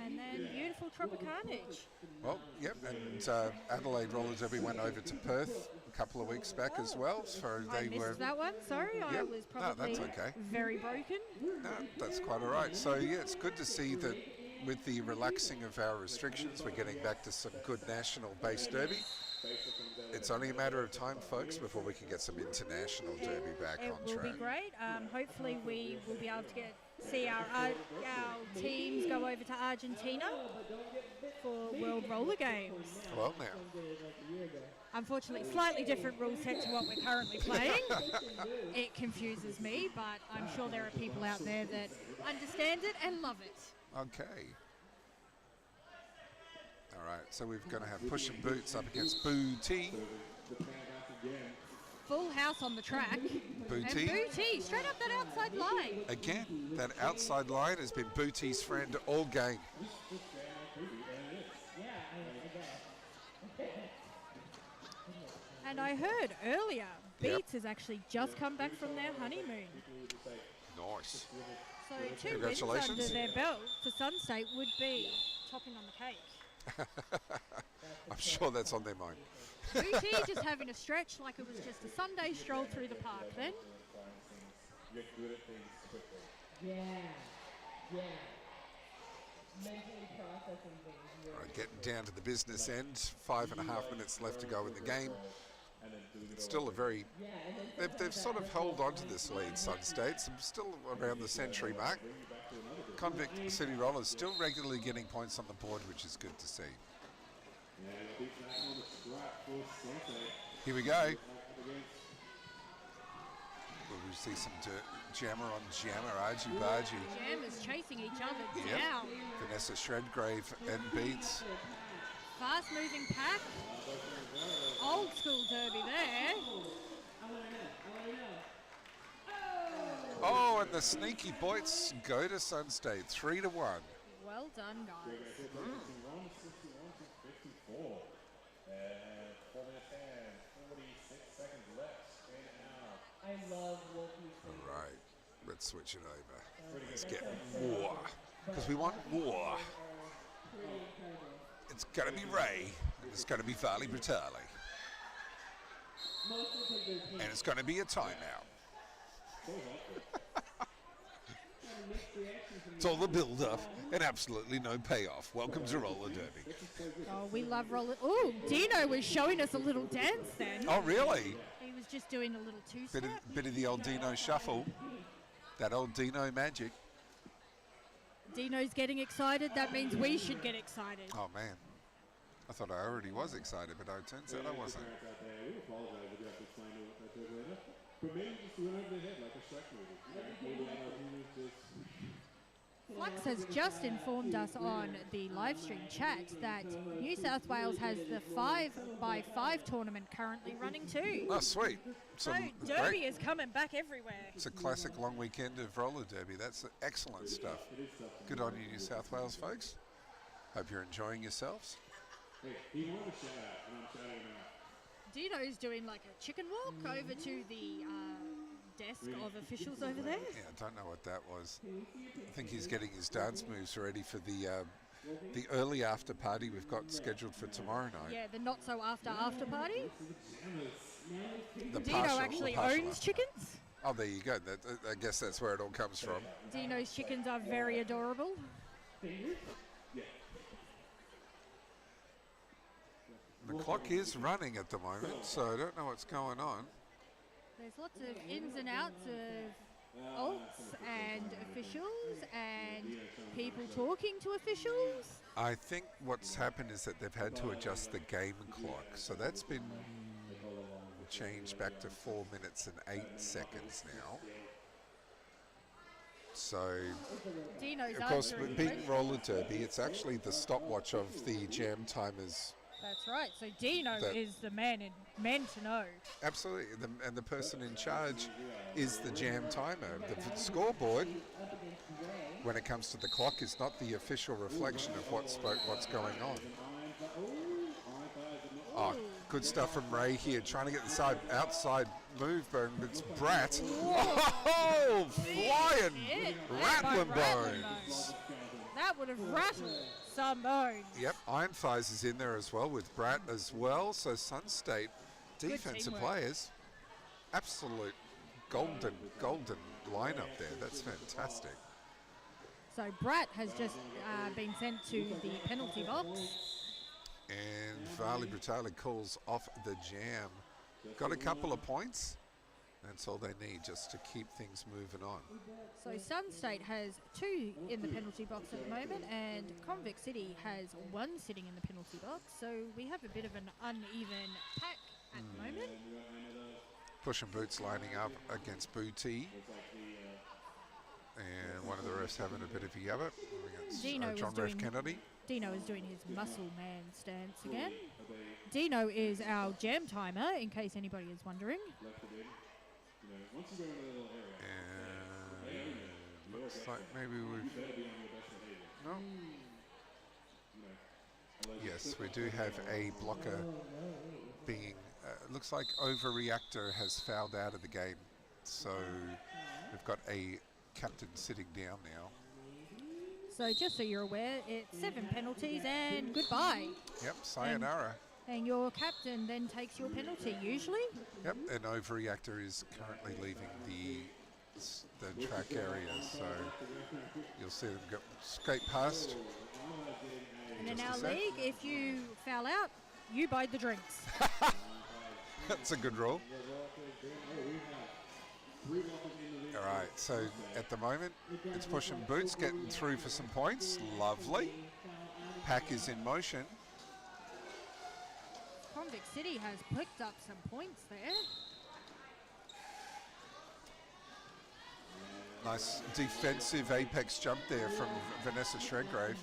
Speaker 5: And then beautiful Tropicarnage.
Speaker 3: Well, yep, and Adelaide Roller Derby went over to Perth a couple of weeks back as well. So
Speaker 5: I missed that one, sorry. I
Speaker 3: Yep.
Speaker 5: was
Speaker 3: No,
Speaker 5: probably
Speaker 3: that's okay.
Speaker 5: very broken.
Speaker 3: No, that's quite all right. So, yeah, it's good to see that with the relaxing of our restrictions, we're getting back to some good national-based derby. It's only a matter of time, folks, before we can get some international derby back on
Speaker 5: It will
Speaker 3: track.
Speaker 5: be great. Hopefully we will be able to see our teams go over to Argentina for World Roller Games.
Speaker 3: Well, now,
Speaker 5: Unfortunately, slightly different rule set to what we're currently playing. It confuses me, but I'm sure there are people out there that understand it and love it.
Speaker 3: okay. All right, so we're going to have Push and Boots up against Booty.
Speaker 5: Full house on the track.
Speaker 3: Booty.
Speaker 5: And Booty, straight up that outside line.
Speaker 3: Again, that outside line has been Booty's friend all game.
Speaker 5: And I heard earlier,
Speaker 3: Yep.
Speaker 5: Beats has actually just come back from their honeymoon.
Speaker 3: Nice.
Speaker 5: So 2 wins
Speaker 3: Congratulations.
Speaker 5: under their belt for Sun State would be topping on the cake.
Speaker 3: I'm sure that's on their mind.
Speaker 5: Booty just having a stretch like it was just a Sunday stroll through the park then.
Speaker 6: Get good at things quickly.
Speaker 7: Yeah. Mentally processing things.
Speaker 3: All right, getting down to the business end. 5.5 minutes left to go in the game. It's still a very... They've sort of held on to this lead, Sun State. So still around the century mark. Convict City Rollers still regularly getting points on the board, which is good to see. Here we go. We see some jammer on jammer, argy bargy.
Speaker 5: Jammers chasing each other
Speaker 3: Yep.
Speaker 5: down.
Speaker 3: Vanessa Shredgrave and Beats.
Speaker 5: Fast moving pack. Old school derby there.
Speaker 3: Oh, and the sneaky boys go to Sun State, 3-1.
Speaker 5: Well done, guys.
Speaker 7: I love Wolfie's
Speaker 3: All right, let's switch it over. Let's get war, because we want war. It's going to be Ray, and it's going to be Farley Bratali. And it's going to be a timeout. It's all the build-up and absolutely no payoff. Welcome to roller derby.
Speaker 5: Oh, we love roller. Oh, Dino was showing us a little dance then.
Speaker 3: Oh, really?
Speaker 5: He was just doing a little two-step.
Speaker 3: Bit of the old Dino shuffle. That old Dino magic.
Speaker 5: Dino's getting excited. That means we should get excited.
Speaker 3: Oh, man. I thought I already was excited, but it turns out I wasn't.
Speaker 5: Flux has just informed us on the live stream chat that New South Wales has the 5x5 tournament currently running too.
Speaker 3: Oh, sweet.
Speaker 5: So
Speaker 3: Some
Speaker 5: derby
Speaker 3: great-
Speaker 5: is coming back everywhere.
Speaker 3: It's a classic long weekend of roller derby. That's excellent stuff. Good on you, New South Wales folks. Hope you're enjoying yourselves.
Speaker 5: Dino's doing like a chicken walk over to the desk of officials over there.
Speaker 3: Yeah, I don't know what that was. I think he's getting his dance moves ready for the early after party we've got scheduled for tomorrow night.
Speaker 5: Yeah, the not so after party.
Speaker 3: The
Speaker 5: Dino
Speaker 3: partial- the
Speaker 5: actually
Speaker 3: partial
Speaker 5: owns
Speaker 3: after.
Speaker 5: chickens.
Speaker 3: Oh, there you go. I guess that's where it all comes from.
Speaker 5: Dino's chickens are very adorable.
Speaker 3: The clock is running at the moment, so I don't know what's going on.
Speaker 5: There's lots of ins and outs of alts and officials and people talking to officials.
Speaker 3: I think what's happened is that they've had to adjust the game clock. So that's been changed back to 4 minutes and 8 seconds now. So,
Speaker 5: Dino's
Speaker 3: of course,
Speaker 5: answering
Speaker 3: with being
Speaker 5: questions.
Speaker 3: roller derby, it's actually the stopwatch of the jam timers.
Speaker 5: That's right. So Dino
Speaker 3: That-
Speaker 5: is the man to know.
Speaker 3: Absolutely, and the person in charge is the jam timer. The scoreboard, when it comes to the clock, is not the official reflection of what's going on. Oh, good stuff from Ray here, trying to get the outside move, but it's Brat. Oh, flying
Speaker 5: Hit
Speaker 3: rattling
Speaker 5: by rattling
Speaker 3: bones.
Speaker 5: That would have rattled some bones.
Speaker 3: Yep, Iron Thighs is in there as well with Brat as well. So Sun State defensive
Speaker 5: teamwork.
Speaker 3: players, absolute golden lineup there. That's fantastic.
Speaker 5: So Bratt has just been sent to the penalty box.
Speaker 3: And Varley Brutale calls off the jam. Got a couple of points. That's all they need just to keep things moving on.
Speaker 5: So Sun State has 2 in the penalty box at the moment, and Convict City has 1 sitting in the penalty box. So we have a bit of an uneven pack at the moment.
Speaker 3: Push and Boots lining up against Booty. And one of the refs having a bit of a yabba against John Ref Kennedy.
Speaker 5: Dino is doing his muscle man stance again. Dino is our jam timer, in case anybody is wondering.
Speaker 3: And looks like maybe we've... No. Yes, we do have a blocker being... looks like Overreactor has fouled out of the game. So we've got a captain sitting down now.
Speaker 5: So just so you're aware, it's 7 penalties and goodbye.
Speaker 3: Yep, sayonara.
Speaker 5: And your captain then takes your penalty, usually.
Speaker 3: Yep, and Overreactor is currently leaving the track area, so you'll see them go straight past.
Speaker 5: And in our league, if you foul out, you buy the drinks.
Speaker 3: That's a good rule. All right, so at the moment, it's Push and Boots getting through for some points. Lovely. Pack is in motion.
Speaker 5: Convict City has picked up some points there.
Speaker 3: Nice defensive apex jump there from Vanessa Shredgrave.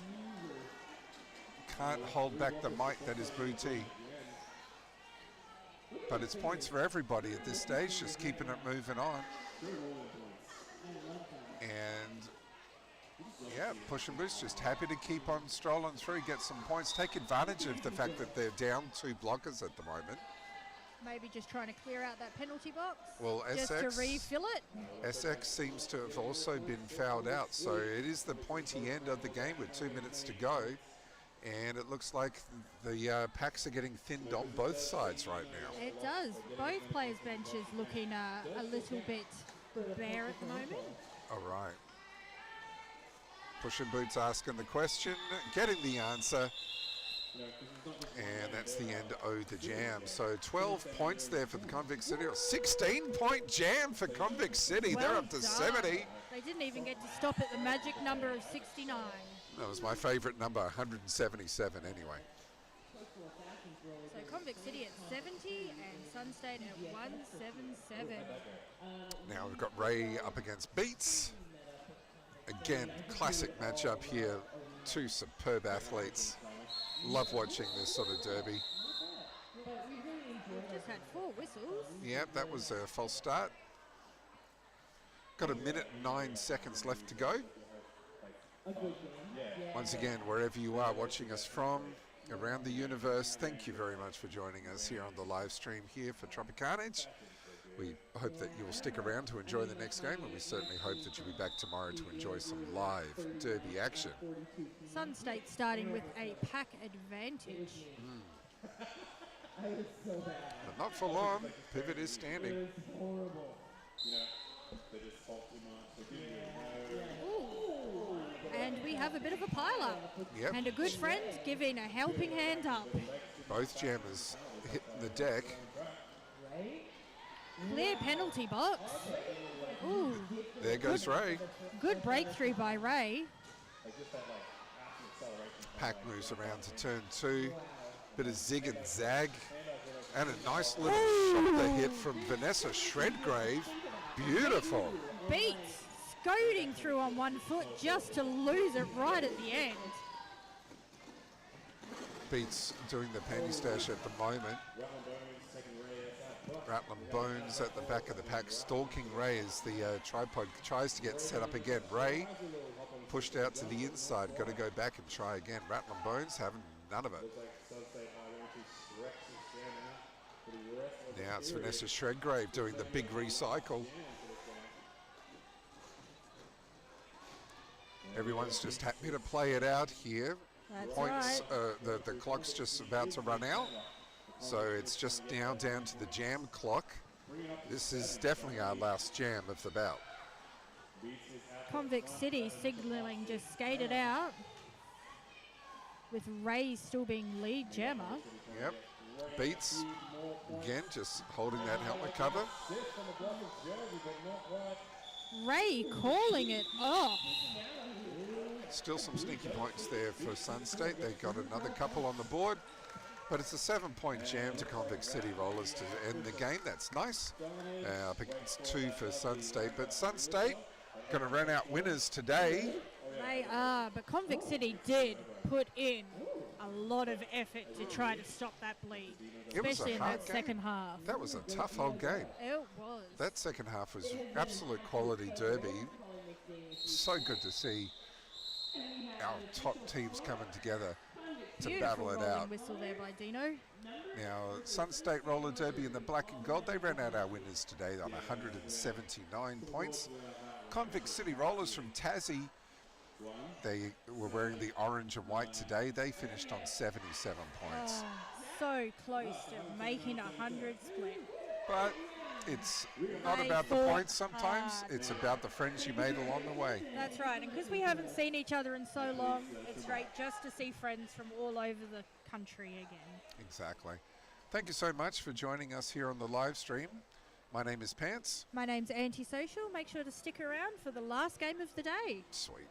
Speaker 3: Can't hold back the might that is Booty. But it's points for everybody at this stage, just keeping it moving on. And yeah, Push and Boost just happy to keep on strolling through, get some points, take advantage of the fact that they're down 2 blockers at the moment.
Speaker 5: Maybe just trying to clear out that penalty box.
Speaker 3: Well,
Speaker 5: just
Speaker 3: SX,
Speaker 5: to refill it.
Speaker 3: SX seems to have also been fouled out, so it is the pointy end of the game with 2 minutes to go. And it looks like the packs are getting thinned on both sides right now.
Speaker 5: It does. Both players' benches looking a little bit bare at the moment.
Speaker 3: All right. Push and Boots asking the question, getting the answer. And that's the end of the jam. So 12 points there for the Convict City. 16-point jam for Convict City.
Speaker 5: Well
Speaker 3: They're up to
Speaker 5: done.
Speaker 3: 70.
Speaker 5: They didn't even get to stop at the magic number of 69.
Speaker 3: That was my favorite number, 177 anyway.
Speaker 5: So Convict City at 70 and Sun State at 177.
Speaker 3: Now we've got Ray up against Beats. Again, classic matchup here. 2 superb athletes. Love watching this sort of derby.
Speaker 5: Just had 4 whistles.
Speaker 3: Yep, that was a false start. Got 1 minute and 9 seconds left to go. Once again, wherever you are watching us from around the universe, thank you very much for joining us here on the live stream here for Tropicarnage. We hope that you will stick around to enjoy the next game, and we certainly hope that you'll be back tomorrow to enjoy some live derby action.
Speaker 5: Sun State starting with a pack advantage.
Speaker 3: But not for long. Pivot is standing.
Speaker 5: And we have a bit of a pile-up.
Speaker 3: Yep.
Speaker 5: And a good friend giving a helping hand up.
Speaker 3: Both jammers hitting the deck.
Speaker 5: Clear penalty box. Ooh.
Speaker 3: There goes Ray.
Speaker 5: Good breakthrough by Ray.
Speaker 3: Pack moves around to turn 2. Bit of zig and zag. And a nice little shoulder hit from Vanessa Shredgrave. Beautiful.
Speaker 5: Beats scooting through on 1 foot just to lose it right at the end.
Speaker 3: Beats doing the panty stash at the moment. Rattlin Bones at the back of the pack, stalking Ray as the tripod tries to get set up again. Ray pushed out to the inside, got to go back and try again. Rattlin Bones having none of it. Now it's Vanessa Shredgrave doing the big recycle. Everyone's just happy to play it out here.
Speaker 5: That's
Speaker 3: Points,
Speaker 5: right.
Speaker 3: the clock's just about to run out. So it's just now down to the jam clock. This is definitely our last jam of the bout.
Speaker 5: Convict City signalling just skated out, with Ray still being lead jammer.
Speaker 3: Yep. Beats, again, just holding that helmet cover.
Speaker 5: Ray calling it off.
Speaker 3: Still some sneaky points there for Sun State. They got another couple on the board, but it's a 7-point jam to Convict City Rollers to end the game. That's nice. Up against 2 for Sun State, but Sun State going to run out winners today.
Speaker 5: They are, but Convict City did put in a lot of effort to try to stop that bleed, especially in that second half.
Speaker 3: That was a tough old game.
Speaker 5: It was.
Speaker 3: That second half was absolute quality derby. So good to see our top teams coming together to
Speaker 5: Beautiful
Speaker 3: battle it
Speaker 5: rolling
Speaker 3: out.
Speaker 5: whistle there by Dino.
Speaker 3: Now, Sun State Roller Derby in the black and gold, they ran out our winners today on 179 points. Convict City Rollers from Tassie, they were wearing the orange and white today. They finished on 77 points.
Speaker 5: Oh, so close to making a 100 split.
Speaker 3: But it's not
Speaker 5: They
Speaker 3: about the
Speaker 5: fought
Speaker 3: points sometimes,
Speaker 5: hard.
Speaker 3: it's about the friends you made along the way.
Speaker 5: That's right, and because we haven't seen each other in so long, it's great just to see friends from all over the country again.
Speaker 3: Exactly. Thank you so much for joining us here on the live stream. My name is Pants.
Speaker 5: My name's Antisocial. Make sure to stick around for the last game of the day.
Speaker 3: Sweet.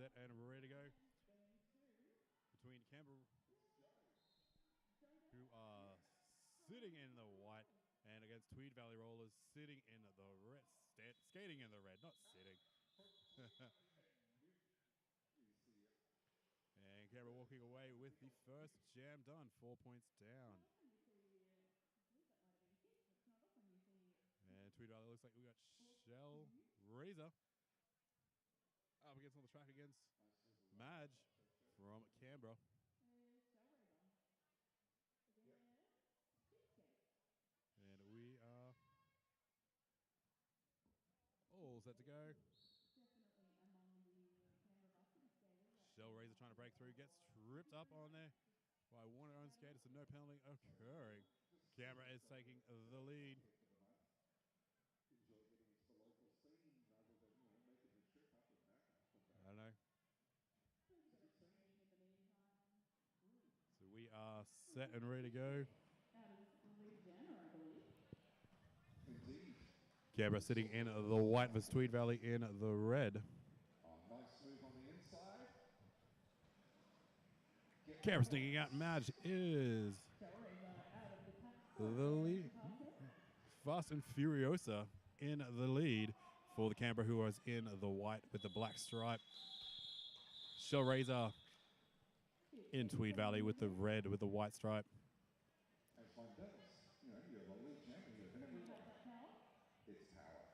Speaker 9: set and ready to go between Canberra, who are sitting in the white, and against Tweed Valley Rollers sitting in the red, skating in the red, not sitting. And Canberra walking away with the first jam done, 4 points down. And Tweed Valley looks like we got Shell Razor up against on the track against Madge from Canberra. And we are all set to go. Shell Razor trying to break through, gets tripped up on there by one of their own skaters, so no penalty occurring. Canberra is taking the lead. I don't know. So we are set and ready to go. Canberra sitting in the white versus Tweed Valley in the red.
Speaker 4: Nice move on the inside.
Speaker 9: Canberra sneaking out. Madge is the lead. Fast and Furiosa in the lead for the Canberra, who was in the white with the black stripe. Shell Razor in Tweed Valley with the red with the white stripe.
Speaker 4: As one does. You know, you're the league champion. It's power.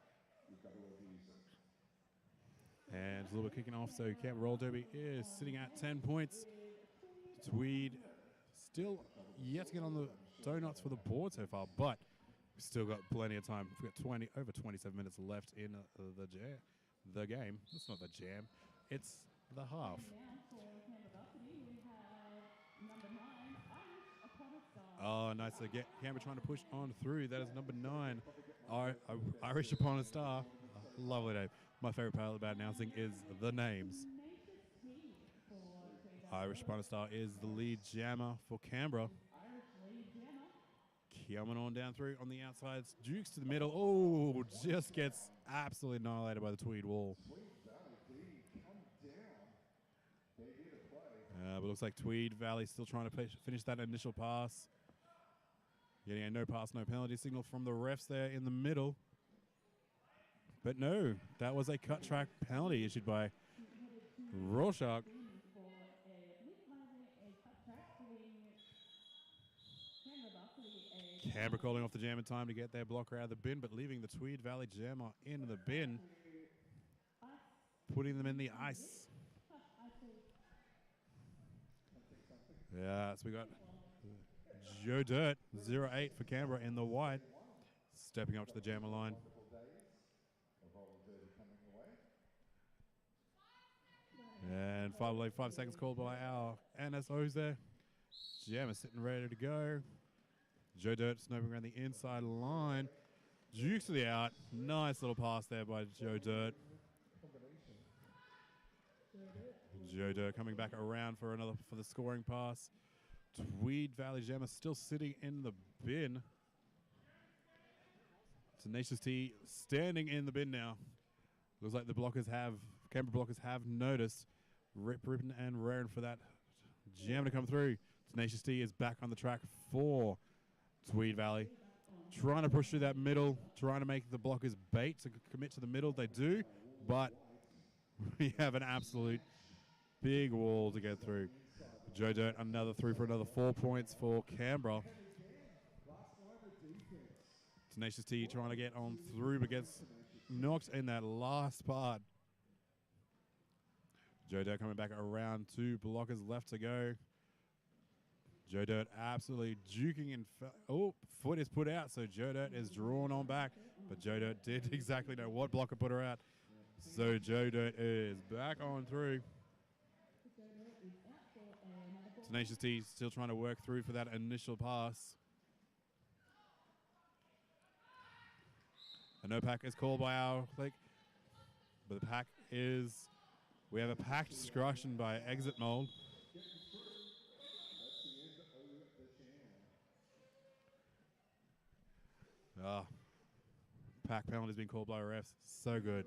Speaker 4: You've got to abuse it.
Speaker 9: And it's a little bit kicking off, so Canberra Roll Derby is sitting at 10 points. Tweed still yet to get on the donuts for the board so far, but we've still got plenty of time. We've got over 27 minutes left in the game. It's not the jam, it's the half. Oh, nice. So Canberra trying to push on through. That is number 9, Irish Upon a Star. Lovely name. My favorite part about announcing is the names. Irish Upon a Star is the lead jammer for Canberra. Coming on down through on the outsides. Dukes to the middle. Oh, just gets absolutely annihilated by the Tweed wall. But looks like Tweed Valley still trying to finish that initial pass. Getting a no pass, no penalty signal from the refs there in the middle. But no, that was a cut track penalty issued by Rorschach. Canberra calling off the jam in time to get their blocker out of the bin, but leaving the Tweed Valley jammer in the bin, putting them in the ice. Yeah, so we got Joe Dirt, 0-8 for Canberra in the white, stepping up to the jammer line. And 5 seconds called by our NSOs there. Jammer sitting ready to go. Joe Dirt sniping around the inside line. Dukes to the out. Nice little pass there by Joe Dirt. Joe Dirt coming back around for the scoring pass. Tweed Valley Jammer still sitting in the bin. Tenacious T standing in the bin now. Looks like the Canberra blockers have noticed. Ripping and raring for that jam to come through. Tenacious T is back on the track for Tweed Valley. Trying to push through that middle, trying to make the blockers bait to commit to the middle. They do, but we have an absolute big wall to get through. Joe Dirt another through for another 4 points for Canberra. Tenacious T trying to get on through, but gets knocked in that last part. Joe Dirt coming back around, 2 blockers left to go. Joe Dirt absolutely juking and foot is put out, so Joe Dirt is drawn on back, but Joe Dirt did exactly know what blocker put her out. So Joe Dirt is back on through. Tenacious T still trying to work through for that initial pass. A no pack is called by our click, but the pack is, we have a packed scratching by exit mold. Pack penalty has been called by refs. So good.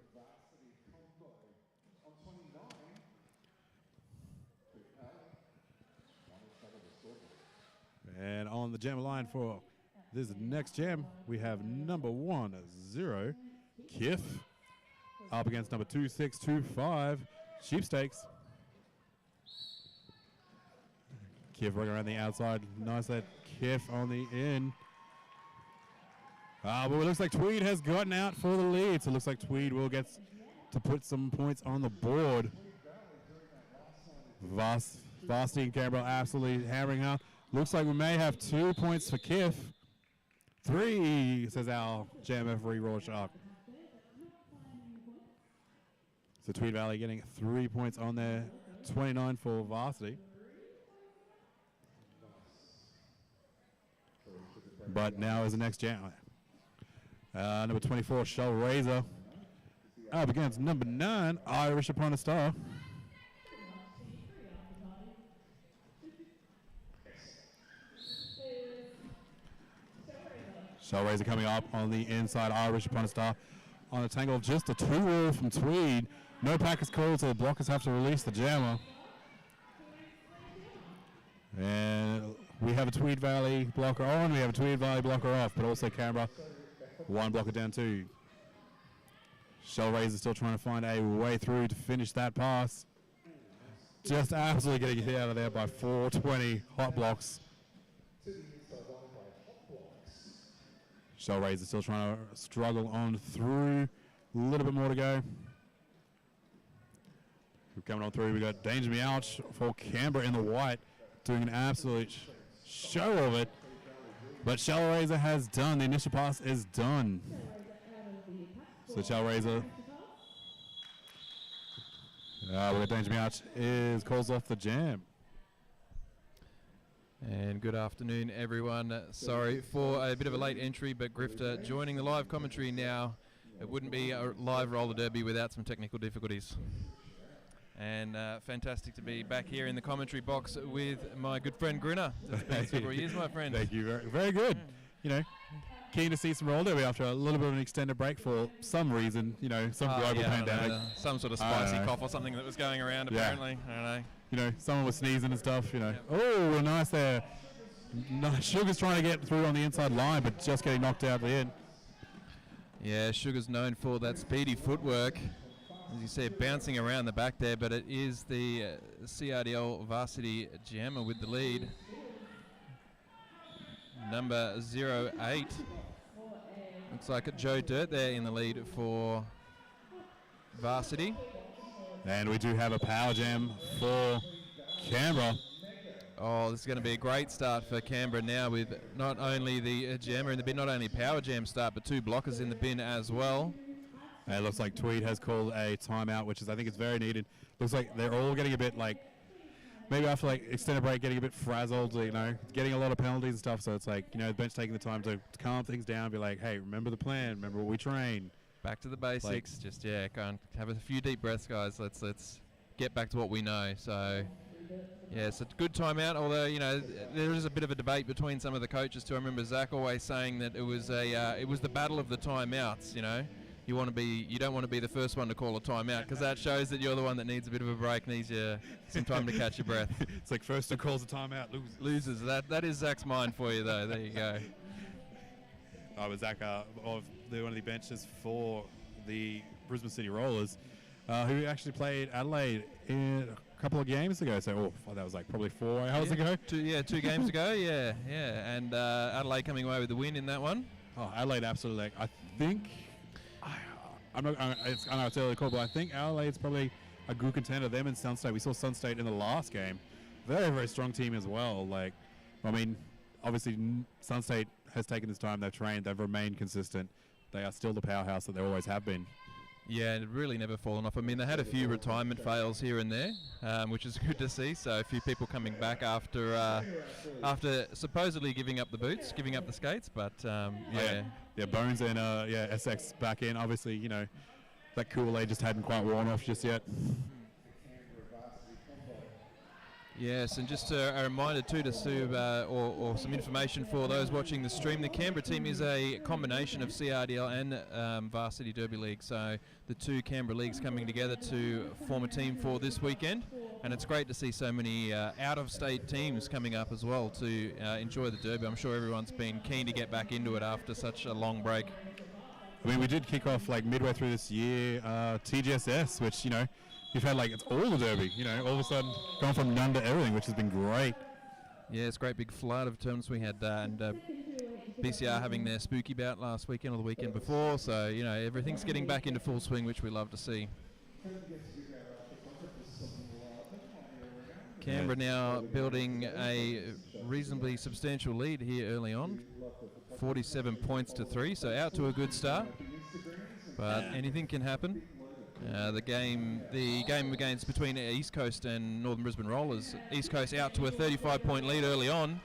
Speaker 9: And on the jam line for this next jam, we have number 10, Kiff, up against number 2625, Sheepstakes. Kiff working around the outside. Nice that Kiff on the in. But it looks like Tweed has gotten out for the lead. So it looks like Tweed will get to put some points on the board. Varsity and Canberra absolutely hammering out. Looks like we may have 2 points for Kiff. 3, says our jam referee Rorschach. So Tweed Valley getting 3 points on there. 29 for Varsity. But now is the next jam. Number 24, Shell Razor, up against number 9, Irish Upon a Star. Shell Razor coming up on the inside, Irish Upon a Star on a tangle of just a 2-wall from Tweed. No pack is called, so the blockers have to release the jammer. And we have a Tweed Valley blocker on, we have a Tweed Valley blocker off, but also Canberra, 1 blocker down 2. Shell Razor still trying to find a way through to finish that pass. Just absolutely getting hit out of there by 420 hot blocks. Shell Razor still trying to struggle on through. A little bit more to go. We're coming on through. We got Danger Me Ouch for Canberra in the white, doing an absolute show of it. But Shell Razor has done. The initial pass is done. So Shell Razor. We got Danger Me Ouch calls off the jam.
Speaker 10: And good afternoon, everyone. Sorry for a bit of a late entry, but Grifter joining the live commentary now. It wouldn't be a live roller derby without some technical difficulties. And fantastic to be back here in the commentary box with my good friend Grinner. It's been several years, my friend.
Speaker 9: Thank you. Very, very good. You know, keen to see some roller derby after a little bit of an extended break for some reason. You know, some global pandemic.
Speaker 10: Some sort of spicy cough or something that was going around, apparently. I don't know.
Speaker 9: You know, someone was sneezing and stuff, you know. Yep. Oh, nice there. Sugar's trying to get through on the inside line, but just getting knocked out at the end.
Speaker 10: Yeah, Sugar's known for that speedy footwork. As you see, bouncing around the back there, but it is the CRDL varsity jammer with the lead. Number 08. Looks like Joe Dirt there in the lead for varsity.
Speaker 9: And we do have a power jam for Canberra.
Speaker 10: Oh, this is going to be a great start for Canberra now with not only the jammer in the bin, not only power jam start, but 2 blockers in the bin as well.
Speaker 9: And it looks like Tweed has called a timeout, which is, I think it's very needed. Looks like they're all getting a bit like, maybe after like extended break, getting a bit frazzled, you know, getting a lot of penalties and stuff. So it's like, you know, the bench taking the time to calm things down, be like, hey, remember the plan, remember what we train.
Speaker 10: Back to the basics. Just can't have a few deep breaths, guys. Let's get back to what we know. So, yeah, it's a good timeout. Although, you know, there is a bit of a debate between some of the coaches too. I remember Zach always saying that it was the battle of the timeouts. You know, you don't want to be the first one to call a timeout because that shows that you're the one that needs a bit of a break, needs some time to catch your breath.
Speaker 9: It's like first who calls a timeout
Speaker 10: loses. That is Zach's mind for you, though. There you go.
Speaker 9: I was Zach of one of the benches for the Brisbane City Rollers, who actually played Adelaide in a couple of games ago. So that was like probably 4 hours ago. 2
Speaker 10: games ago. Yeah. And Adelaide coming away with the win in that one.
Speaker 9: Oh, Adelaide absolutely. I think I know it's early call, but I think Adelaide's probably a good contender. Them and Sun State. We saw Sun State in the last game. Very, very strong team as well. Like, I mean, obviously Sun State has taken this time. They've trained. They've remained consistent. They are still the powerhouse that they always have been.
Speaker 10: Yeah, and it really never fallen off. I mean, they had a few retirement fails here and there, which is good to see. So a few people coming back after supposedly giving up the boots, giving up the skates. But
Speaker 9: yeah, Bones and SX back in. Obviously, you know, that Kool-Aid just hadn't quite worn off just yet.
Speaker 10: Yes, and just a reminder too or some information for those watching the stream. The Canberra team is a combination of CRDL and Varsity Derby League. So the 2 Canberra leagues coming together to form a team for this weekend. And it's great to see so many out-of-state teams coming up as well to enjoy the Derby. I'm sure everyone's been keen to get back into it after such a long break.
Speaker 9: I mean, we did kick off like midway through this year, TGSS, which, you've had like, it's all the Derby, all of a sudden gone from none to everything, which has been great.
Speaker 10: Yeah, it's a great big flood of tournaments we had, and BCR having their spooky bout last weekend or the weekend before, so, everything's getting back into full swing, which we love to see. Canberra now building a reasonably substantial lead here early on, 47 points to 3, so out to a good start, but anything can happen. The game against between East Coast and Northern Brisbane Rollers, East Coast out to a 35-point lead early on,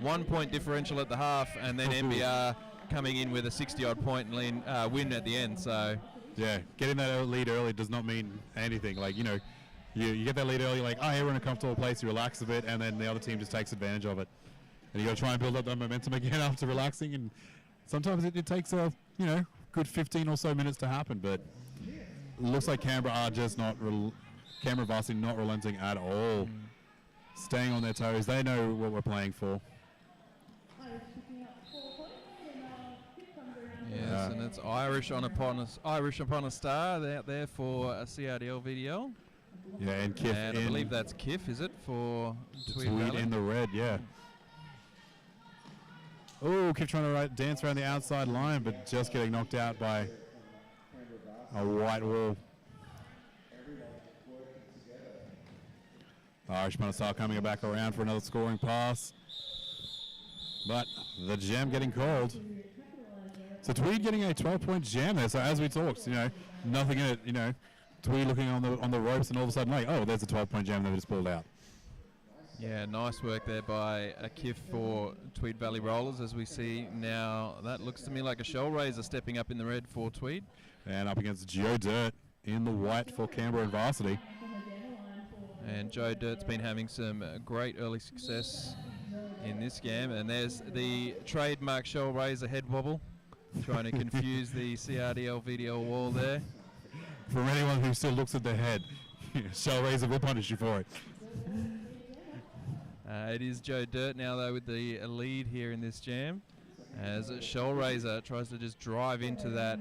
Speaker 10: 1 point differential at the half, and then NBR coming in with a 60-odd point win at the end. So
Speaker 9: yeah, getting that lead early does not mean anything. Like, you get that lead early, like, oh, you're in a comfortable place, you relax a bit, and then the other team just takes advantage of it. And you got to try and build up that momentum again after relaxing, and sometimes it takes a good 15 or so minutes to happen. But it looks like Canberra are just Canberra varsity not relenting at all, staying on their toes. They know what we're playing for.
Speaker 10: Yes, and it's Irish upon a star out there for a CRDL VDL.
Speaker 9: Yeah, and Kiff.
Speaker 10: And I believe that's Kiff, is it, for Tweed Valley?
Speaker 9: In the red, yeah. Oh, Kiff trying to dance around the outside line, but just getting knocked out by a white wall. Irish upon a star coming back around for another scoring pass. But the jam getting called. So Tweed getting a 12-point jam there. So as we talked, nothing in it, Tweed looking on the ropes, and all of a sudden, like, oh, there's a 12-point jam that just pulled out.
Speaker 10: Yeah, nice work there by a Kiff for Tweed Valley Rollers. As we see now, that looks to me like a shell raiser stepping up in the red for Tweed.
Speaker 9: And up against Joe Dirt in the white for Canberra and Varsity.
Speaker 10: And Joe Dirt's been having some great early success in this game. And there's the trademark shell raiser head wobble, trying to confuse the CRDL VDL wall there.
Speaker 9: For anyone who still looks at their head, shell raiser will punish you for it.
Speaker 10: It is Joe Dirt now, though, with the lead here in this jam, as Shell Raiser tries to just drive into that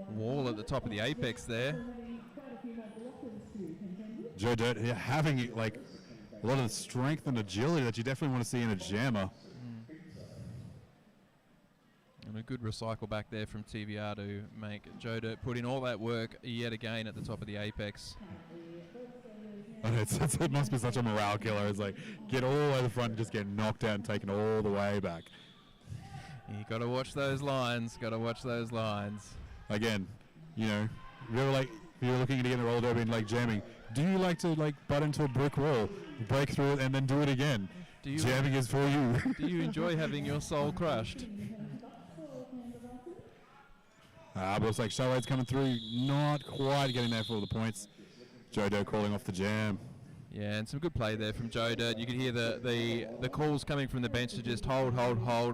Speaker 10: wall at the top of the apex there.
Speaker 9: Joe Dirt having like a lot of strength and agility that you definitely want to see in a jammer.
Speaker 10: And a good recycle back there from TVR to make Joe Dirt put in all that work yet again at the top of the apex.
Speaker 9: It must be such a morale killer. It's like, get all the way to the front and just get knocked out and taken all the way back.
Speaker 10: You got to watch those lines.
Speaker 9: Again, if you're looking to get a roller derby and like jamming, do you like to butt into a brick wall, break through it, and then do it again? Jamming is for you.
Speaker 10: Do you enjoy having your soul crushed?
Speaker 9: But it's like Shellrade's coming through, not quite getting there for the points. Joe Dirt calling off the jam.
Speaker 10: Yeah, and some good play there from Joe Dirt. You can hear the calls coming from the bench to just hold,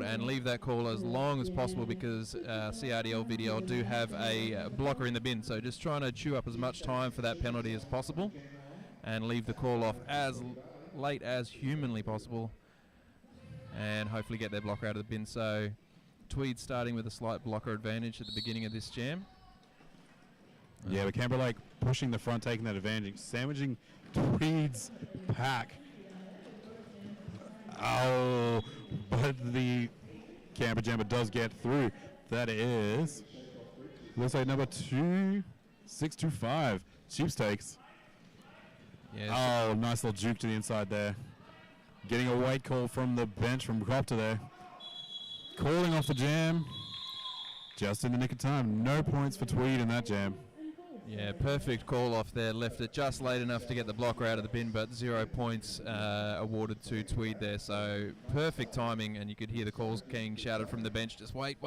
Speaker 10: and leave that call as long as possible, because CRDL VDL do have a blocker in the bin. So just trying to chew up as much time for that penalty as possible and leave the call off as late as humanly possible, and hopefully get their blocker out of the bin. So Tweed starting with a slight blocker advantage at the beginning of this jam.
Speaker 9: Yeah, but Canberra pushing the front, taking that advantage, sandwiching Tweed's pack. Oh, but the Canberra jammer does get through. That is, looks like number 2625, Cheapstakes.
Speaker 10: Yeah,
Speaker 9: oh, nice little juke to the inside there. Getting a weight call from the bench from Copter there. Calling off the jam. Just in the nick of time. No points for Tweed in that jam.
Speaker 10: Yeah, perfect call off there. Left it just late enough to get the blocker out of the bin, but 0 points awarded to Tweed there. So perfect timing, and you could hear the calls being shouted from the bench. Just wait,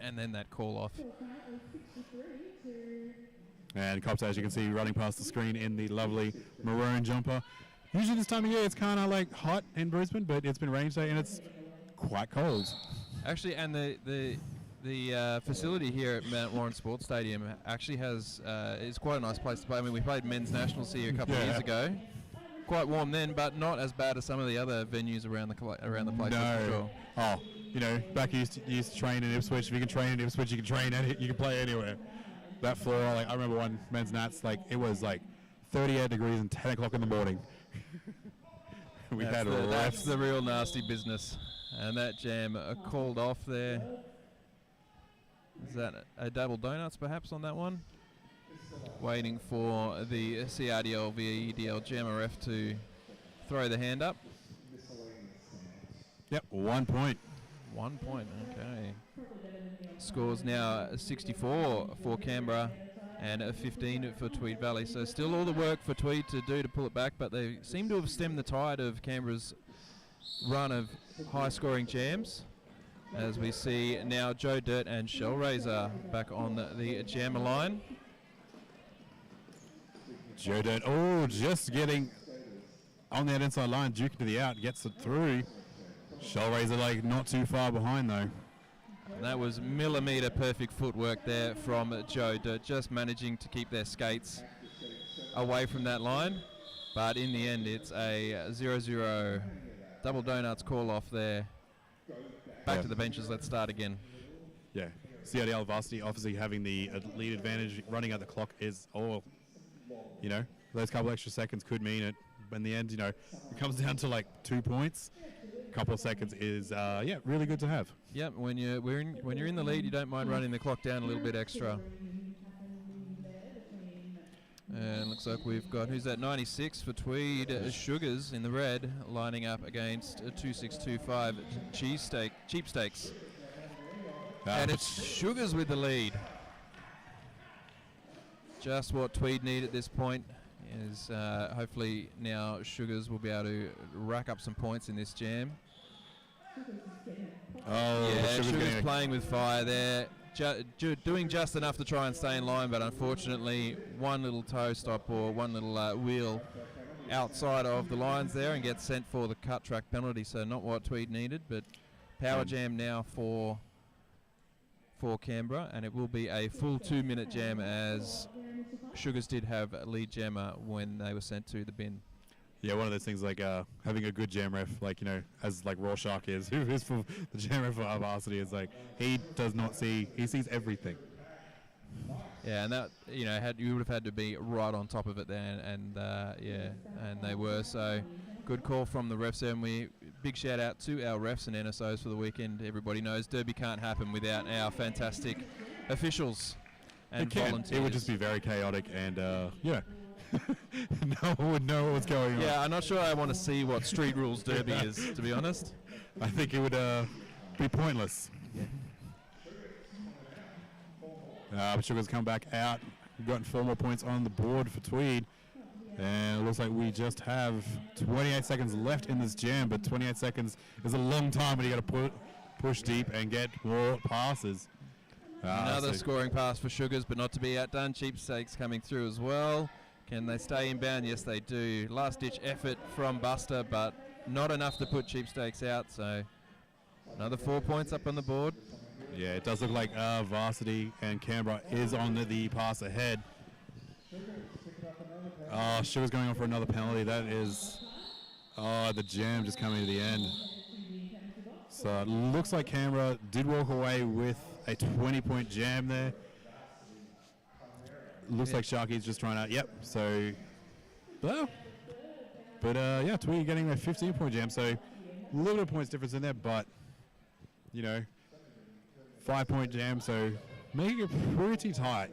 Speaker 10: and then that call off.
Speaker 9: And Cops, as you can see, running past the screen in the lovely maroon jumper. Usually this time of year it's kind of hot in Brisbane, but it's been raining today and it's quite cold.
Speaker 10: Actually, and the facility here at Mount Warren Sports Stadium actually has is quite a nice place to play. I mean, we played men's nationals here a couple of years ago. quite warm then, but not as bad as some of the other venues around the place.
Speaker 9: No.
Speaker 10: For sure.
Speaker 9: Oh, back you used to train in Ipswich. If you can train in Ipswich, you can you can play anywhere. That floor, like I remember one men's nats, like it was like 38 degrees and 10 o'clock in the morning.
Speaker 10: That's the real nasty business. And that jam called off there. Is that a double donuts perhaps on that one? Waiting for the CRDL VEDL jammer ref to throw the hand up.
Speaker 9: Yep, 1 point.
Speaker 10: 1 point, okay. Scores now 64 for Canberra and 15 for Tweed Valley. So still all the work for Tweed to do to pull it back, but they seem to have stemmed the tide of Canberra's run of high-scoring jams. As we see now Joe Dirt and Shellraiser back on the jammer line.
Speaker 9: Joe Dirt, just getting on that inside line, duking to the out, gets it through. Shellraiser like not too far behind though.
Speaker 10: And that was millimetre perfect footwork there from Joe Dirt, just managing to keep their skates away from that line. But in the end, it's a 0-0 double donuts call off there. Back to the benches, let's start again.
Speaker 9: Yeah, CRDL varsity obviously having the lead advantage, running out the clock is all, those couple extra seconds could mean it. But in the end, it comes down to like 2 points. A couple of seconds is, really good to have.
Speaker 10: Yep, when you're in the lead, you don't mind running the clock down a little bit extra. And looks like we've got, who's that, 96 for Tweed, Sugars in the red, lining up against 2625 Cheapsteaks. And it's Sugars with the lead. Just what Tweed need at this point is hopefully now Sugars will be able to rack up some points in this jam. Sugars playing with fire there. Doing just enough to try and stay in line, but unfortunately one little toe stop or one little wheel outside of the lines there and gets sent for the cut track penalty, so not what Tweed needed, but power jam now for Canberra, and it will be a full 2 minute jam as Sugars did have a lead jammer when they were sent to the bin.
Speaker 9: Yeah, one of those things like having a good jam ref, as Rorschach is, who is for the jam ref for our varsity, is like he does not see, he sees everything.
Speaker 10: Yeah, and that you would have had to be right on top of it there, and they were. So good call from the refs there, and big shout out to our refs and NSOs for the weekend. Everybody knows Derby can't happen without our fantastic officials and volunteers.
Speaker 9: It would just be very chaotic, and no one would know what's going on.
Speaker 10: Yeah, I'm not sure I want to see what street rules derby is, to be honest.
Speaker 9: I think it would be pointless. But Sugar's come back out. We've gotten 4 more points on the board for Tweed. And it looks like we just have 28 seconds left in this jam, but 28 seconds is a long time when you got to push deep and get more passes.
Speaker 10: Another scoring pass for Sugars, but not to be outdone. Cheapsteaks coming through as well. Can they stay inbound? Yes, they do. Last-ditch effort from Buster, but not enough to put Cheapsteaks out. So another 4 points up on the board.
Speaker 9: Yeah, it does look like varsity and Canberra is on the pass ahead. Sugar's going on for another penalty. That is, the jam just coming to the end. So it looks like Canberra did walk away with a 20-point jam there. Looks like Sharky's just trying to, Tweed getting a 15-point jam, so a little bit of points difference in there, but, 5-point jam, so making it pretty tight.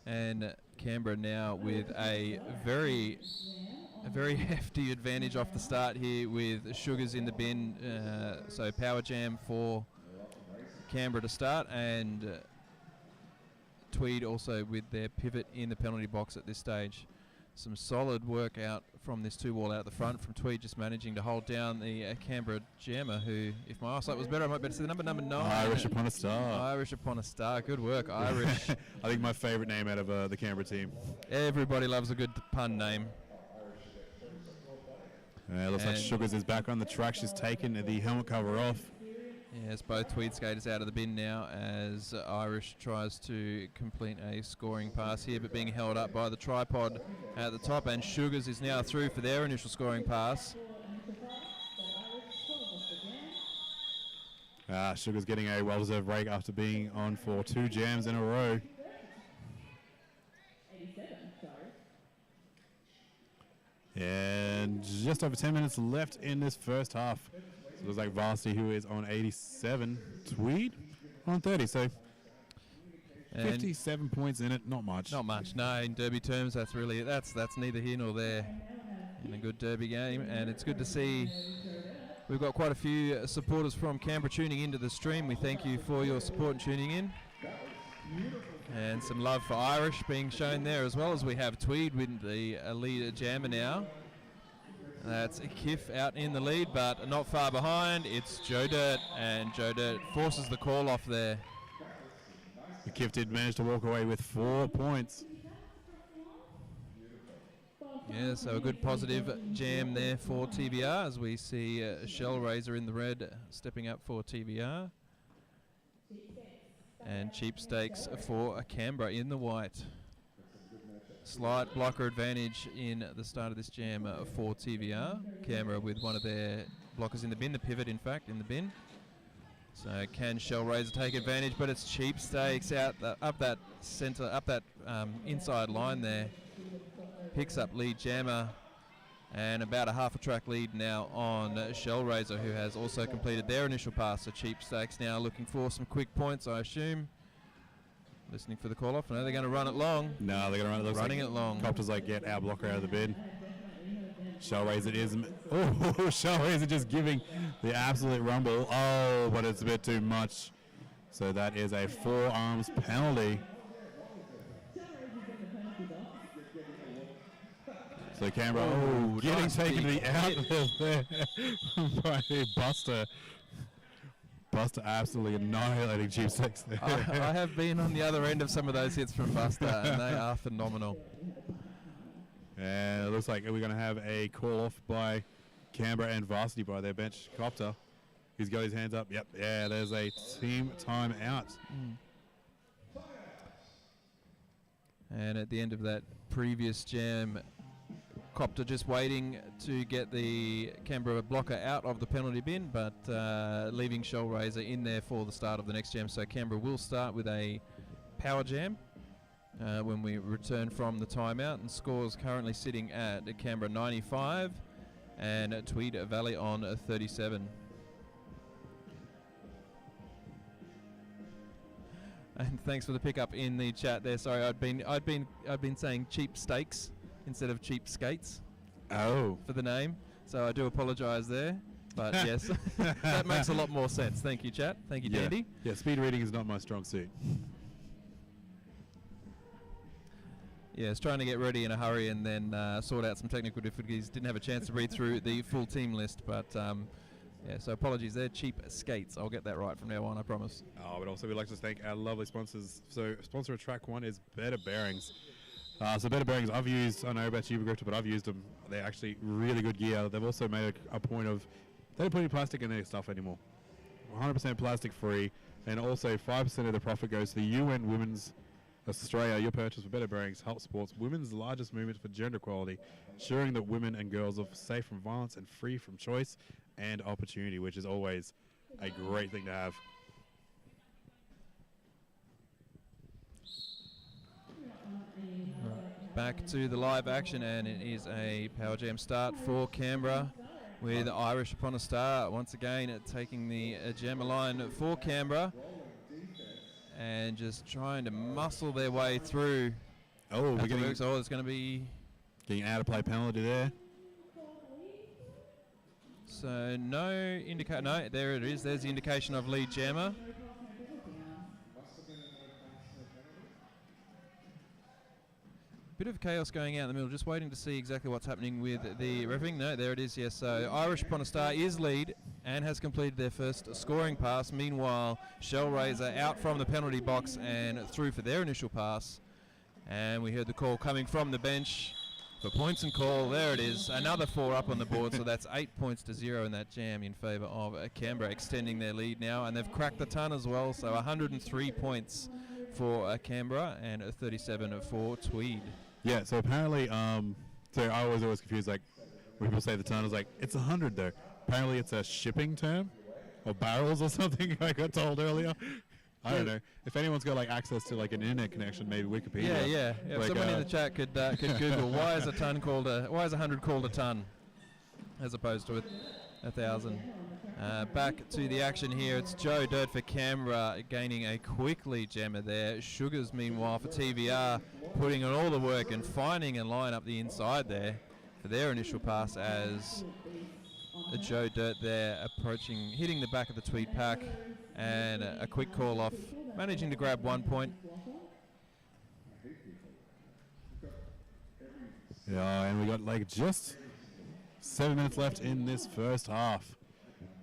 Speaker 10: And Canberra now with a very hefty advantage off the start here with Sugars in the bin, so power jam for Canberra to start, and Tweed also with their pivot in the penalty box at this stage. Some solid work out from this 2-wall out the front from Tweed, just managing to hold down the Canberra jammer, who, if my eyesight was better, I might better see the number 9.
Speaker 9: Irish upon a star.
Speaker 10: Irish upon a star. Good work, Irish.
Speaker 9: I think my favourite name out of the Canberra team.
Speaker 10: Everybody loves a good pun name.
Speaker 9: Looks like Sugars is back on the track. She's taken the helmet cover off.
Speaker 10: Yes, both Tweed skaters out of the bin now as Irish tries to complete a scoring pass here, but being held up by the tripod at the top, and Sugars is now through for their initial scoring pass.
Speaker 9: Sugars getting a well-deserved break after being on for 2 jams in a row. And just over 10 minutes left in this first half. So it looks like Varsity, who is on 87, Tweed on 30. So 57 points in it, not much.
Speaker 10: Not much, no. In derby terms, that's neither here nor there in a good derby game. And it's good to see we've got quite a few supporters from Canberra tuning into the stream. We thank you for your support and tuning in. And some love for Irish being shown there, as well as we have Tweed with the lead jammer now. That's Kiff out in the lead, but not far behind. It's Joe Dirt, and Joe Dirt forces the call off there.
Speaker 9: The Kiff did manage to walk away with 4 points.
Speaker 10: Yeah, so a good positive jam there for TBR, as we see Shellraiser in the red stepping up for TBR. And Cheap Stakes for Canberra in the white. Slight blocker advantage in the start of this jam for TVR. Canberra with one of their blockers in the bin, the pivot in fact, in the bin. So can Shellraiser take advantage, but it's Cheap Stakes out up that centre, up that inside line there. Picks up lead jammer, and about a half a track lead now on Shellraiser, who has also completed their initial pass. So Cheap Stakes now looking for some quick points, I assume. Listening for the call off. No, they're going to run it long.
Speaker 9: No, they're going to run it. Looks
Speaker 10: running
Speaker 9: like
Speaker 10: it long.
Speaker 9: Copter's like, get our blocker out of the bid. Shellraiser is. Oh, Shellraiser just giving the absolute rumble. Oh, but it's a bit too much. So that is a 4 arms penalty. So Canberra getting
Speaker 10: nice
Speaker 9: taken to
Speaker 10: big
Speaker 9: the out there by Buster. Buster absolutely annihilating Cheap Stakes there.
Speaker 10: I have been on the other end of some of those hits from Buster, and they are phenomenal.
Speaker 9: And it looks like we're going to have a call off by Canberra and Varsity by their bench. Copter, he's got his hands up. Yep, yeah, there's a team time out.
Speaker 10: And at the end of that previous jam, Copter just waiting to get the Canberra blocker out of the penalty bin, but leaving Shellraiser in there for the start of the next jam. So Canberra will start with a power jam when we return from the timeout, and scores currently sitting at Canberra 95 and Tweed Valley on 37. And thanks for the pickup in the chat there. Sorry, I'd been saying Cheap Stakes instead of Cheap Skates.
Speaker 9: Oh.
Speaker 10: For the name. So I do apologise there. But yes, that makes a lot more sense. Thank you, chat. Thank you, Dandy.
Speaker 9: Yeah, speed reading is not my strong suit.
Speaker 10: Yes, trying to get ready in a hurry and then sort out some technical difficulties. Didn't have a chance to read through the full team list, but yeah, so apologies there. Cheap Skates. I'll get that right from now on, I promise.
Speaker 9: Oh, but also we'd like to thank our lovely sponsors. So sponsor of track 1 is Better Bearings. So Better Bearings, I don't know about you, but I've used them. They're actually really good gear. They've also made a point of, they don't put any plastic in their stuff anymore. 100% plastic free, and also 5% of the profit goes to the UN Women's Australia. Your purchase for Better Bearings helps support women's largest movement for gender equality, ensuring that women and girls are safe from violence and free from choice and opportunity, which is always a great thing to have.
Speaker 10: Back to the live action, and it is a power jam start for Canberra with Irish upon a start. Once again, taking the jammer line for Canberra and just trying to muscle their way through.
Speaker 9: Oh, we're getting.
Speaker 10: It's going to be
Speaker 9: getting out of play penalty there.
Speaker 10: So no, there it is. There's the indication of lead jammer. Bit of chaos going out in the middle, just waiting to see exactly what's happening with the refereeing. No, there it is, yes. So Irish upon a star is lead and has completed their first scoring pass. Meanwhile, Shellraiser out from the penalty box and through for their initial pass. And we heard the call coming from the bench. For points and call, there it is. Another 4 up on the board, so that's 8 points to 0 in that jam in favour of Canberra, extending their lead now. And they've cracked the ton as well, so 103 points for Canberra and 37 for Tweed.
Speaker 9: Yeah, so apparently, so I was always confused, like, when people say the ton, I was like, it's 100 though. Apparently it's a shipping term, or barrels or something, I got told earlier. I don't know. If anyone's got like access to like an internet connection, maybe Wikipedia.
Speaker 10: Yeah.
Speaker 9: Like,
Speaker 10: someone in the chat could Google why is 100 called a ton, as opposed to 1,000. Back to the action here. It's Joe Dirt for Canberra gaining a quick lead jammer there. Sugars, meanwhile, for TVR, putting in all the work and finding a line up the inside there for their initial pass as Joe Dirt there approaching, hitting the back of the Tweed pack. And a quick call off, managing to grab 1 point.
Speaker 9: Yeah, and we got like just 7 minutes left in this first half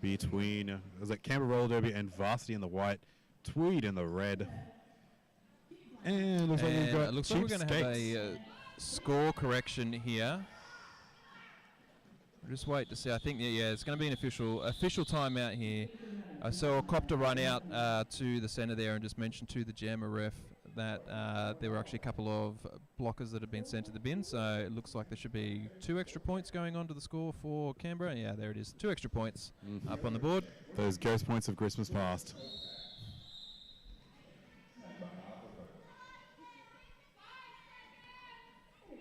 Speaker 9: between, was it Canberra Roller Derby and Varsity in the white, Tweed in the red. And looks like we've got
Speaker 10: it looks like we're going to have a score correction here. We'll just wait to see. I think it's going to be an official timeout here. I saw a copter run out to the centre there and just mentioned to the jammer ref that there were actually a couple of blockers that had been sent to the bin, so it looks like there should be 2 extra points going on to the score for Canberra. Yeah, there it is. 2 extra points up on the board.
Speaker 9: Those ghost points of Christmas past.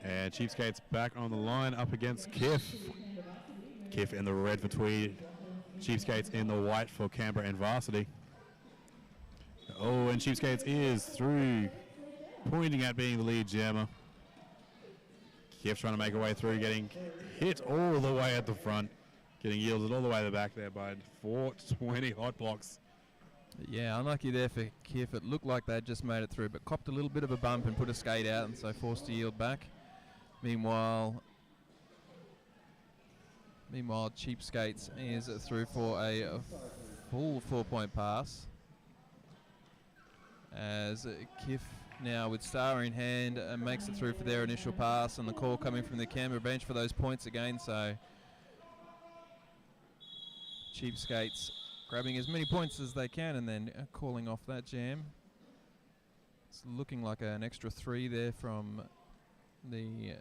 Speaker 9: And Cheapskates back on the line up against Kiff. Kiff in the red for Tweed. Cheapskates in the white for Canberra and Varsity. Oh, and Cheapskates is through, pointing at being the lead jammer. Kiff trying to make a way through, getting hit all the way at the front, getting yielded all the way to the back there by 420 hot blocks.
Speaker 10: Yeah, unlucky there for Kiff. It looked like they'd just made it through, but copped a little bit of a bump and put a skate out, and so forced to yield back. Meanwhile, Cheapskates is through for a full 4-point pass. As Kiff now with star in hand makes it through for their initial pass, and the call coming from the Canberra bench for those points again. So Cheapskates grabbing as many points as they can and then calling off that jam. It's looking like an extra 3 there from the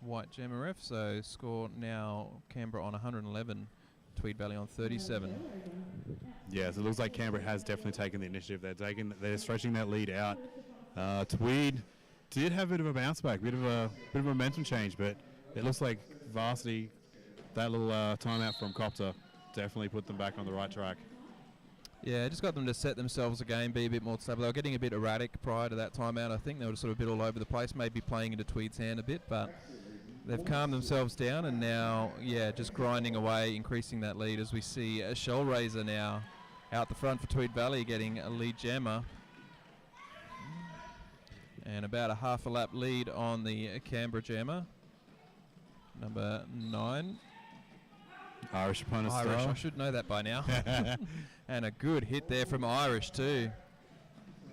Speaker 10: white jammer ref. So score now Canberra on 111, Tweed Valley on 37.
Speaker 9: Yes, it looks like Canberra has definitely taken the initiative. They're stretching that lead out. Tweed did have a bit of a bounce back, bit of a momentum change, but it looks like Varsity, that little timeout from Copter, definitely put them back on the right track.
Speaker 10: Yeah, just got them to set themselves again, be a bit more stable. They were getting a bit erratic prior to that timeout. I think they were sort of a bit all over the place, maybe playing into Tweed's hand a bit, but they've calmed themselves down and now, just grinding away, increasing that lead as we see a Shell Razor now out the front for Tweed Valley, getting a lead jammer. And about a half a lap lead on the Canberra jammer. Number 9.
Speaker 9: Irish opponent
Speaker 10: Irish, I should know that by now. And a good hit there from Irish too.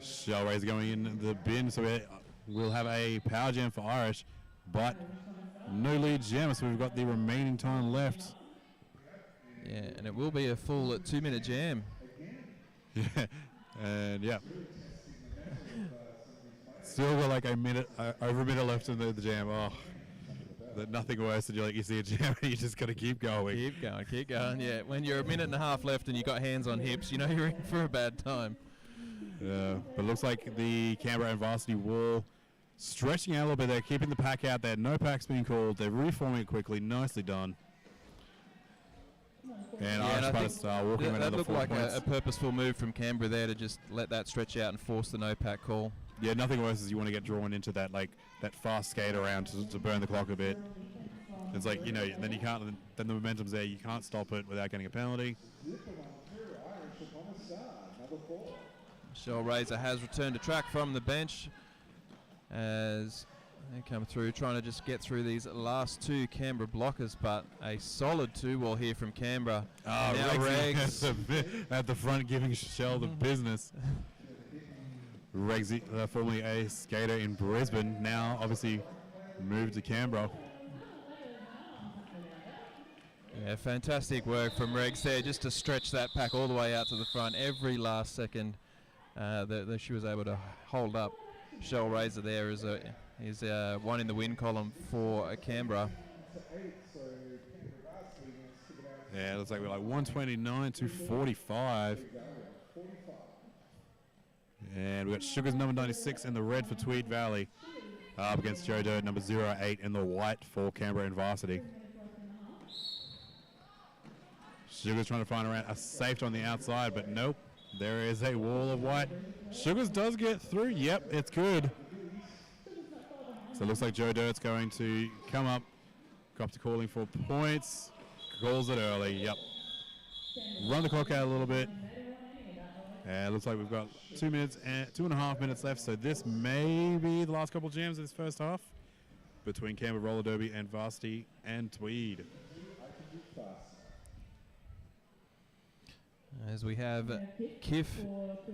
Speaker 9: Shell Razor going in the bin, so we'll have a power jam for Irish, but no lead jam, so we've got the remaining time left.
Speaker 10: Yeah, and it will be a full 2-minute jam.
Speaker 9: Yeah, and yeah. Still got like over a minute left in the jam. Oh, nothing worse than you see a jam and you just got to keep going.
Speaker 10: Keep going. Yeah, when you're a minute and a half left and you got hands on hips, you know you're in for a bad time.
Speaker 9: Yeah, but it looks like the Canberra and Varsity wall stretching out a little bit. They're keeping the pack out there. No pack's being called. They're reforming it quickly. Nicely done. And Irish Opponents walking another 4 points.
Speaker 10: That looked like a purposeful move from Canberra there to just let that stretch out and force the no pack call.
Speaker 9: Yeah, nothing worse is you want to get drawn into that that fast skate around to burn the clock a bit. It's like, then you can't, then the momentum's there, you can't stop it without getting a penalty.
Speaker 10: Shell Razor has returned to track from the bench as they come through, trying to just get through these last 2 Canberra blockers, but a solid 2-wall here from Canberra.
Speaker 9: Now Regs at the front giving Shell the business. Regsy, formerly a skater in Brisbane, now obviously moved to Canberra.
Speaker 10: Yeah, fantastic work from Regs there, just to stretch that pack all the way out to the front. Every last second that she was able to hold up. Shell Razor there is one in the win column for Canberra.
Speaker 9: Yeah, it looks like we're like 129 to 45. And we've got Sugars number 96 in the red for Tweed Valley up against Joe Dirt number 08 in the white for Canberra and Varsity. Sugars trying to find around a safety on the outside, but nope. There is a wall of white. Sugars does get through. Yep, it's good. So it looks like Joe Dirt's going to come up. Copter calling for points. Calls it early. Yep. Run the clock out a little bit. And it looks like we've got 2 minutes and 2.5 minutes left. So this may be the last couple of jams of this first half between Canberra Roller Derby and Varsity and Tweed.
Speaker 10: As we have Kiff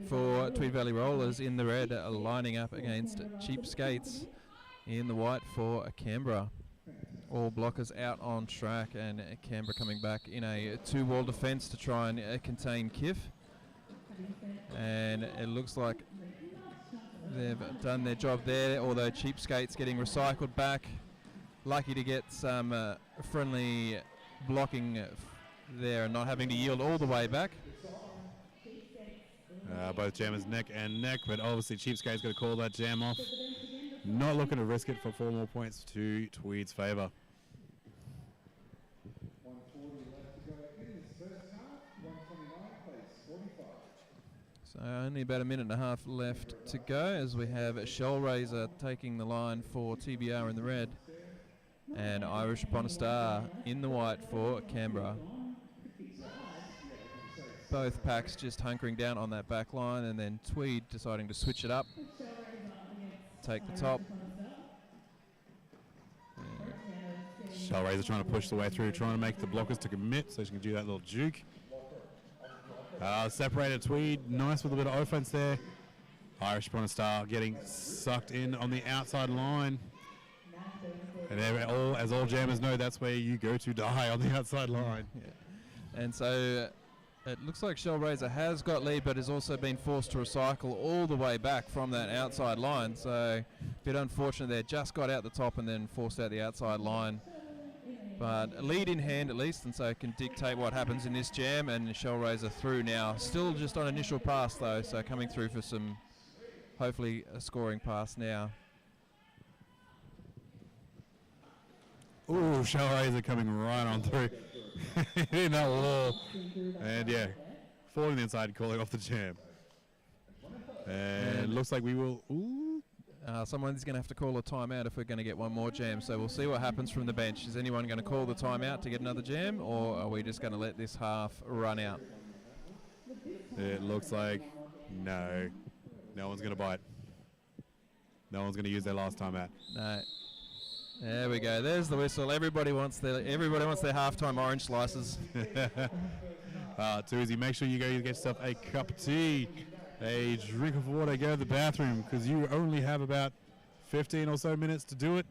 Speaker 10: for Tweed Valley Rollers in the red, lining up against Cheapskates in the white for Canberra. All blockers out on track, and Canberra coming back in a two-wall defence to try and contain Kiff. And it looks like they've done their job there, although Cheapskates getting recycled back. Lucky to get some friendly blocking there and not having to yield all the way back.
Speaker 9: Both jammers neck and neck, but obviously Cheapskate's got to call that jam off. Not looking to risk it for 4 more points to Tweed's favour.
Speaker 4: 140 left to go in this first half. 129 plays 45.
Speaker 10: So only about a minute and a half left to go as we have Shell Razor taking the line for TBR in the red and Irish Upon a Star in the white for Canberra. Both packs just hunkering down on that back line, and then Tweed deciding to switch it up, take the top.
Speaker 9: Shell Razor trying to push the way through, trying to make the blockers to commit so she can do that little juke. Separated Tweed, nice with a bit of offense there. Irish Upon a Star getting sucked in on the outside line. And as all jammers know, that's where you go to die, on the outside line.
Speaker 10: Yeah. And so it looks like Shell Razor has got lead, but has also been forced to recycle all the way back from that outside line. So a bit unfortunate there. Just got out the top and then forced out the outside line. But a lead in hand at least, and so it can dictate what happens in this jam. And Shell Razor through now. Still just on initial pass though, so coming through for some, hopefully a scoring pass now.
Speaker 9: Ooh, Shell Razor coming right on through. In that wall. And yeah, falling the inside, calling off the jam. And looks like we will. Ooh.
Speaker 10: Someone's going to have to call a timeout if we're going to get one more jam. So we'll see what happens from the bench. Is anyone going to call the timeout to get another jam, or are we just going to let this half run out?
Speaker 9: It looks like no. No one's going to bite. No one's going to use their last timeout.
Speaker 10: No. There we go. There's the whistle. Everybody wants their halftime orange slices.
Speaker 9: Too easy. Make sure you go get yourself a cup of tea, a drink of water, go to the bathroom, because you only have about 15 or so minutes to do it.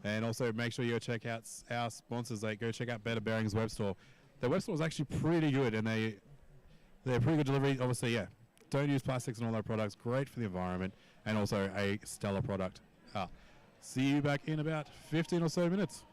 Speaker 9: And also make sure you go check out our sponsors. Go check out Better Bearings web store. Their web store is actually pretty good, and they're pretty good delivery. Obviously, yeah, don't use plastics in all their products. Great for the environment, and also a stellar product. See you back in about 15 or so minutes.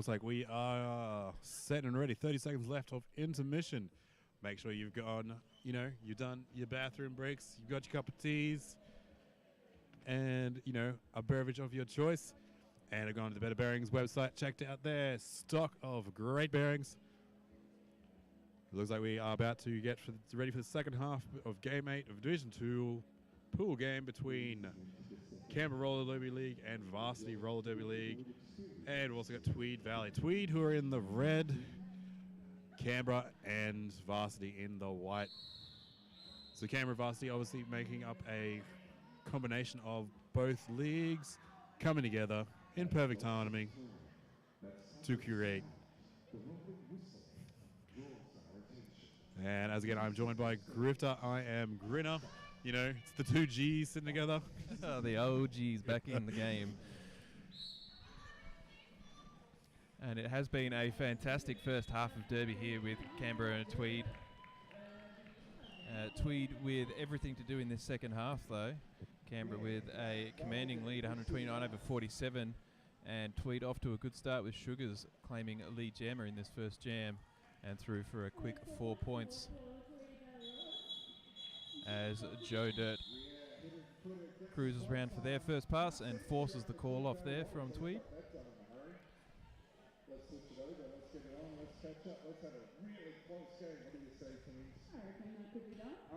Speaker 9: Looks like we are set and ready. 30 seconds left of intermission. Make sure you've gone, you've done your bathroom breaks, you've got your cup of teas, and, a beverage of your choice. And have gone to the Better Bearings website, checked out their stock of great bearings. It looks like we are about to get ready for the second half of Game 8 of Division 2 pool game between Canberra Roller Derby League and Varsity Roller Derby League. And we've also got Tweed Valley. Tweed, who are in the red, Canberra and Varsity in the white. So Canberra Varsity obviously making up a combination of both leagues coming together in perfect harmony to create. And as again, I'm joined by Grifter. I am Grinner. It's the two G's sitting together.
Speaker 10: The OG's back in the game. And it has been a fantastic first half of Derby here with Canberra and Tweed. Tweed with everything to do in this second half, though. Canberra with a commanding lead, 129 over 47. And Tweed off to a good start with Sugars claiming a lead jammer in this first jam and through for a quick 4 points. As Joe Dirt cruises around for their first pass and forces the call off there from Tweed.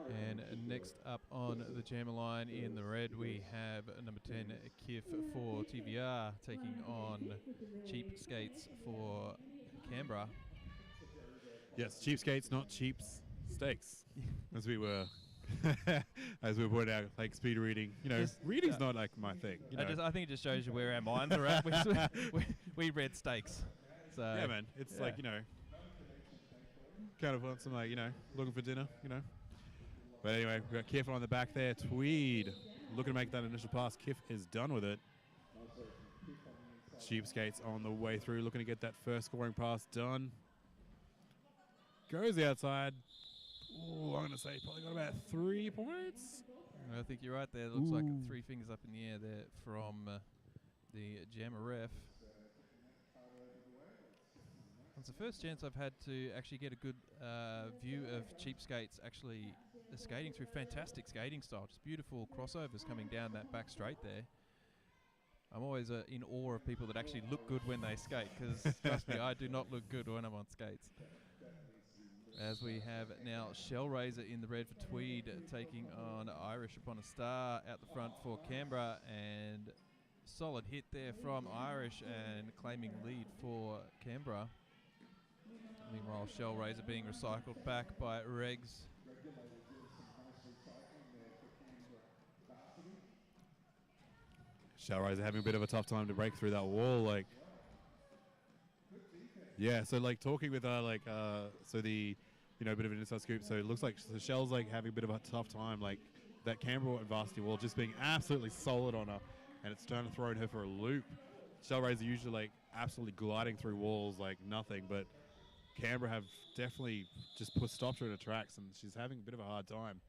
Speaker 10: And next up on the jammer line in the red, we have number 10, Kif for TVR, taking on Cheapskates for Canberra.
Speaker 9: Yes, cheapskates, not cheap steaks, as we were. As we pointed out, like speed reading, reading's not like my thing.
Speaker 10: I think it just shows you where our minds are at. We read steaks. So
Speaker 9: yeah, man, it's like kind of want some looking for dinner, But anyway, we've got Kiff on the back there. Tweed looking to make that initial pass. Kiff is done with it. Cheapskates on the way through, looking to get that first scoring pass done. Goes outside. Ooh, I'm going to say probably got about 3 points.
Speaker 10: I think you're right there. It looks like 3 fingers up in the air there from the jammer ref. It's the first chance I've had to actually get a good view of Cheapskates actually skating through. Fantastic skating style. Just beautiful crossovers coming down that back straight there. I'm always in awe of people that actually look good when they skate, because trust me, I do not look good when I'm on skates. As we have now Shellraiser in the red for Tweed, taking on Irish upon a star out the front for Canberra, and solid hit there from Irish and claiming lead for Canberra. Meanwhile, Shellraiser being recycled back by Regs.
Speaker 9: Shellraiser having a bit of a tough time to break through that wall, Yeah, so talking with so the bit of an inside scoop. So it looks like the Shell's having a bit of a tough time, that Canberra and Varsity wall just being absolutely solid on her, and it's trying to throw her for a loop. Shellraiser usually absolutely gliding through walls like nothing, but Canberra have definitely just stopped her in her tracks, and she's having a bit of a hard time.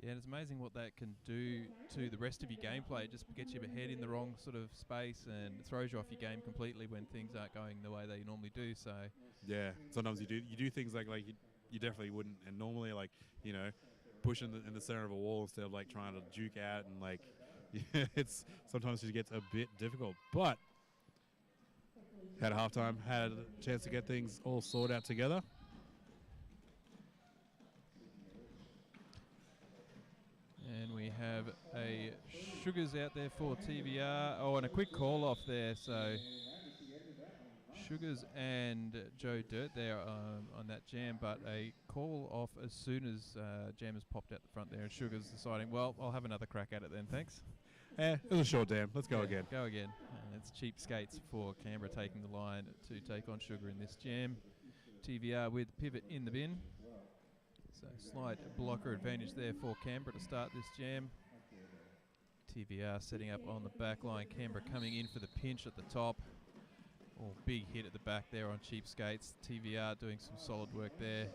Speaker 10: Yeah, and it's amazing what that can do to the rest of your gameplay. It just gets you ahead in the wrong sort of space and throws you off your game completely when things aren't going the way they normally do. So
Speaker 9: yeah, sometimes you do things you definitely wouldn't, and normally push in the center of a wall instead of trying to juke out, and it's sometimes it gets a bit difficult. But had a halftime, had a chance to get things all sorted out together.
Speaker 10: And we have a Sugars out there for TVR. Oh, and a quick call off there. So Sugars and Joe Dirt there on that jam, but a call off as soon as jam has popped out the front there, and Sugars deciding, well, I'll have another crack at it then, thanks.
Speaker 9: It was a short jam. Let's go again.
Speaker 10: Go again. And it's Cheapskates for Canberra taking the line to take on Sugar in this jam. TVR with pivot in the bin. So slight blocker advantage there for Canberra to start this jam. TVR setting up on the back line. Canberra coming in for the pinch at the top. Oh, big hit at the back there on Cheapskates. TVR doing some solid work there.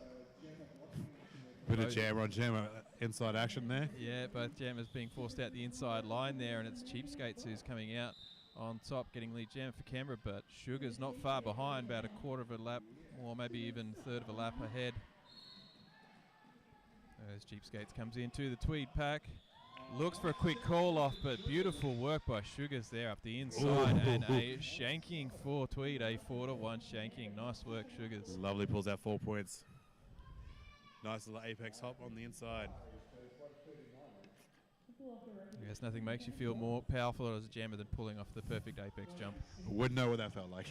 Speaker 9: Bit of jammer on jammer inside action there.
Speaker 10: Yeah, both jammers being forced out the inside line there, and it's Cheapskates who's coming out on top, getting lead jam for Canberra, but Sugar's not far behind, about a quarter of a lap, or maybe even third of a lap ahead. As Cheapskates comes into the Tweed pack. Looks for a quick call off, but beautiful work by Sugars there up the inside. And a shanking for Tweed, a 4-1 shanking. Nice work, Sugars.
Speaker 9: Lovely, pulls out 4 points. Nice little apex hop on the inside.
Speaker 10: I guess nothing makes you feel more powerful as a jammer than pulling off the perfect apex jump.
Speaker 9: Wouldn't know what that felt like.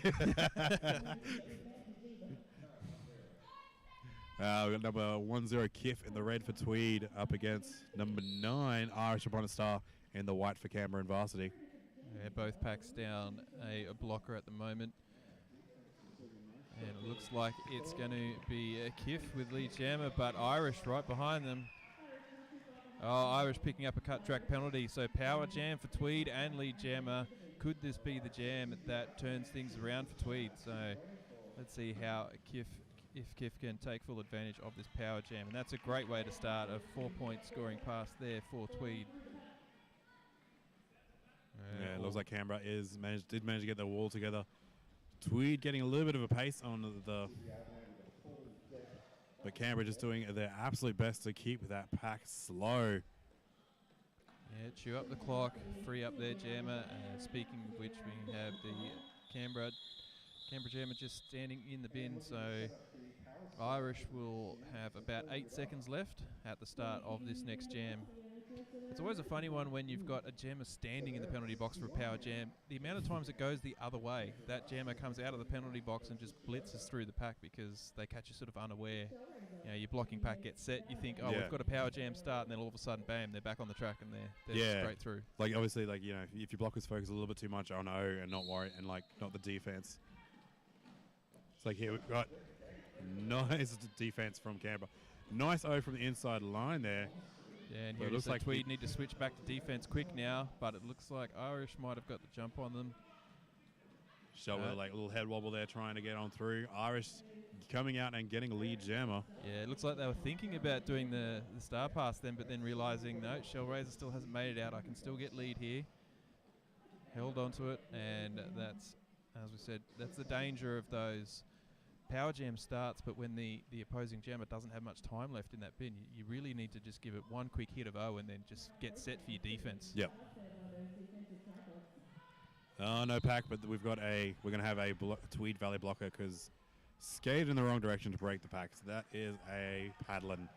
Speaker 9: We got number 10 Kiff in the red for Tweed up against number 9 Irish upon a star in the white for Canberra and Varsity.
Speaker 10: Yeah, both packs down a blocker at the moment. And it looks like it's going to be a Kiff with lead jammer, but Irish right behind them. Oh, Irish picking up a cut track penalty. So power jam for Tweed and lead jammer. Could this be the jam that turns things around for Tweed? So let's see how if Kiff can take full advantage of this power jam. And that's a great way to start a 4-point scoring pass there for Tweed.
Speaker 9: Yeah, it looks like Canberra did manage to get the wall together. Tweed getting a little bit of a pace on but Canberra just doing their absolute best to keep that pack slow.
Speaker 10: Yeah, chew up the clock, free up their jammer. Speaking of which, we have the Canberra jammer just standing in the bin, so Irish will have about 8 seconds left at the start of this next jam. It's always a funny one when you've got a jammer standing in the penalty box for a power jam. The amount of times it goes the other way, that jammer comes out of the penalty box and just blitzes through the pack because they catch you sort of unaware. You know, your blocking pack gets set, you think, oh, we've got a power jam start, and then all of a sudden, bam, they're back on the track and they're straight through.
Speaker 9: Like, obviously, like, you know, if your blockers focus a little bit too much on O and not worry, and, like, not the defense. It's like here we've got nice defense from Canberra. Nice O from the inside line there.
Speaker 10: Yeah, and here it looks like Tweed need to switch back to defense quick now, but it looks like Irish might have got the jump on them.
Speaker 9: Shoulder, like a little head wobble there, trying to get on through. Irish coming out and getting a lead jammer.
Speaker 10: Yeah, it looks like they were thinking about doing the star pass then, but then realizing, no, Shellraiser still hasn't made it out. I can still get lead here. Held onto it, and that's, as we said, that's the danger of those power jam starts, but when the opposing jammer doesn't have much time left in that bin, you really need to just give it one quick hit of O and then just get set for your defense.
Speaker 9: Yep. Oh, no pack, but we're going to have a Tweed Valley blocker because skated in the wrong direction to break the pack. So that is a paddling.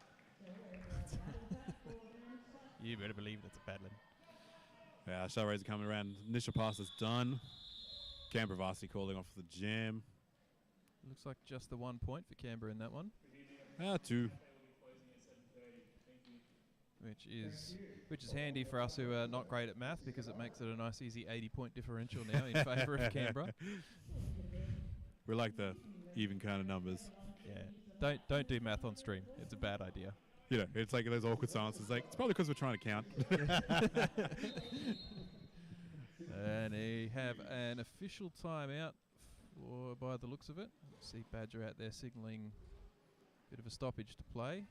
Speaker 10: You better believe that's a paddling.
Speaker 9: Yeah, Shellraiser coming around. Initial pass is done. Canberra Varsity calling off the jam.
Speaker 10: Looks like just the 1 point for Canberra in that one.
Speaker 9: 2.
Speaker 10: Which is handy for us who are not great at math because it makes it a nice easy 80-point differential now in favour of Canberra.
Speaker 9: We like the even kind of numbers.
Speaker 10: Yeah, don't do math on stream. It's a bad idea.
Speaker 9: You know, it's like those awkward silences. Like it's probably because we're trying to count.
Speaker 10: And they have an official timeout by the looks of it. See Badger out there signalling a bit of a stoppage to play.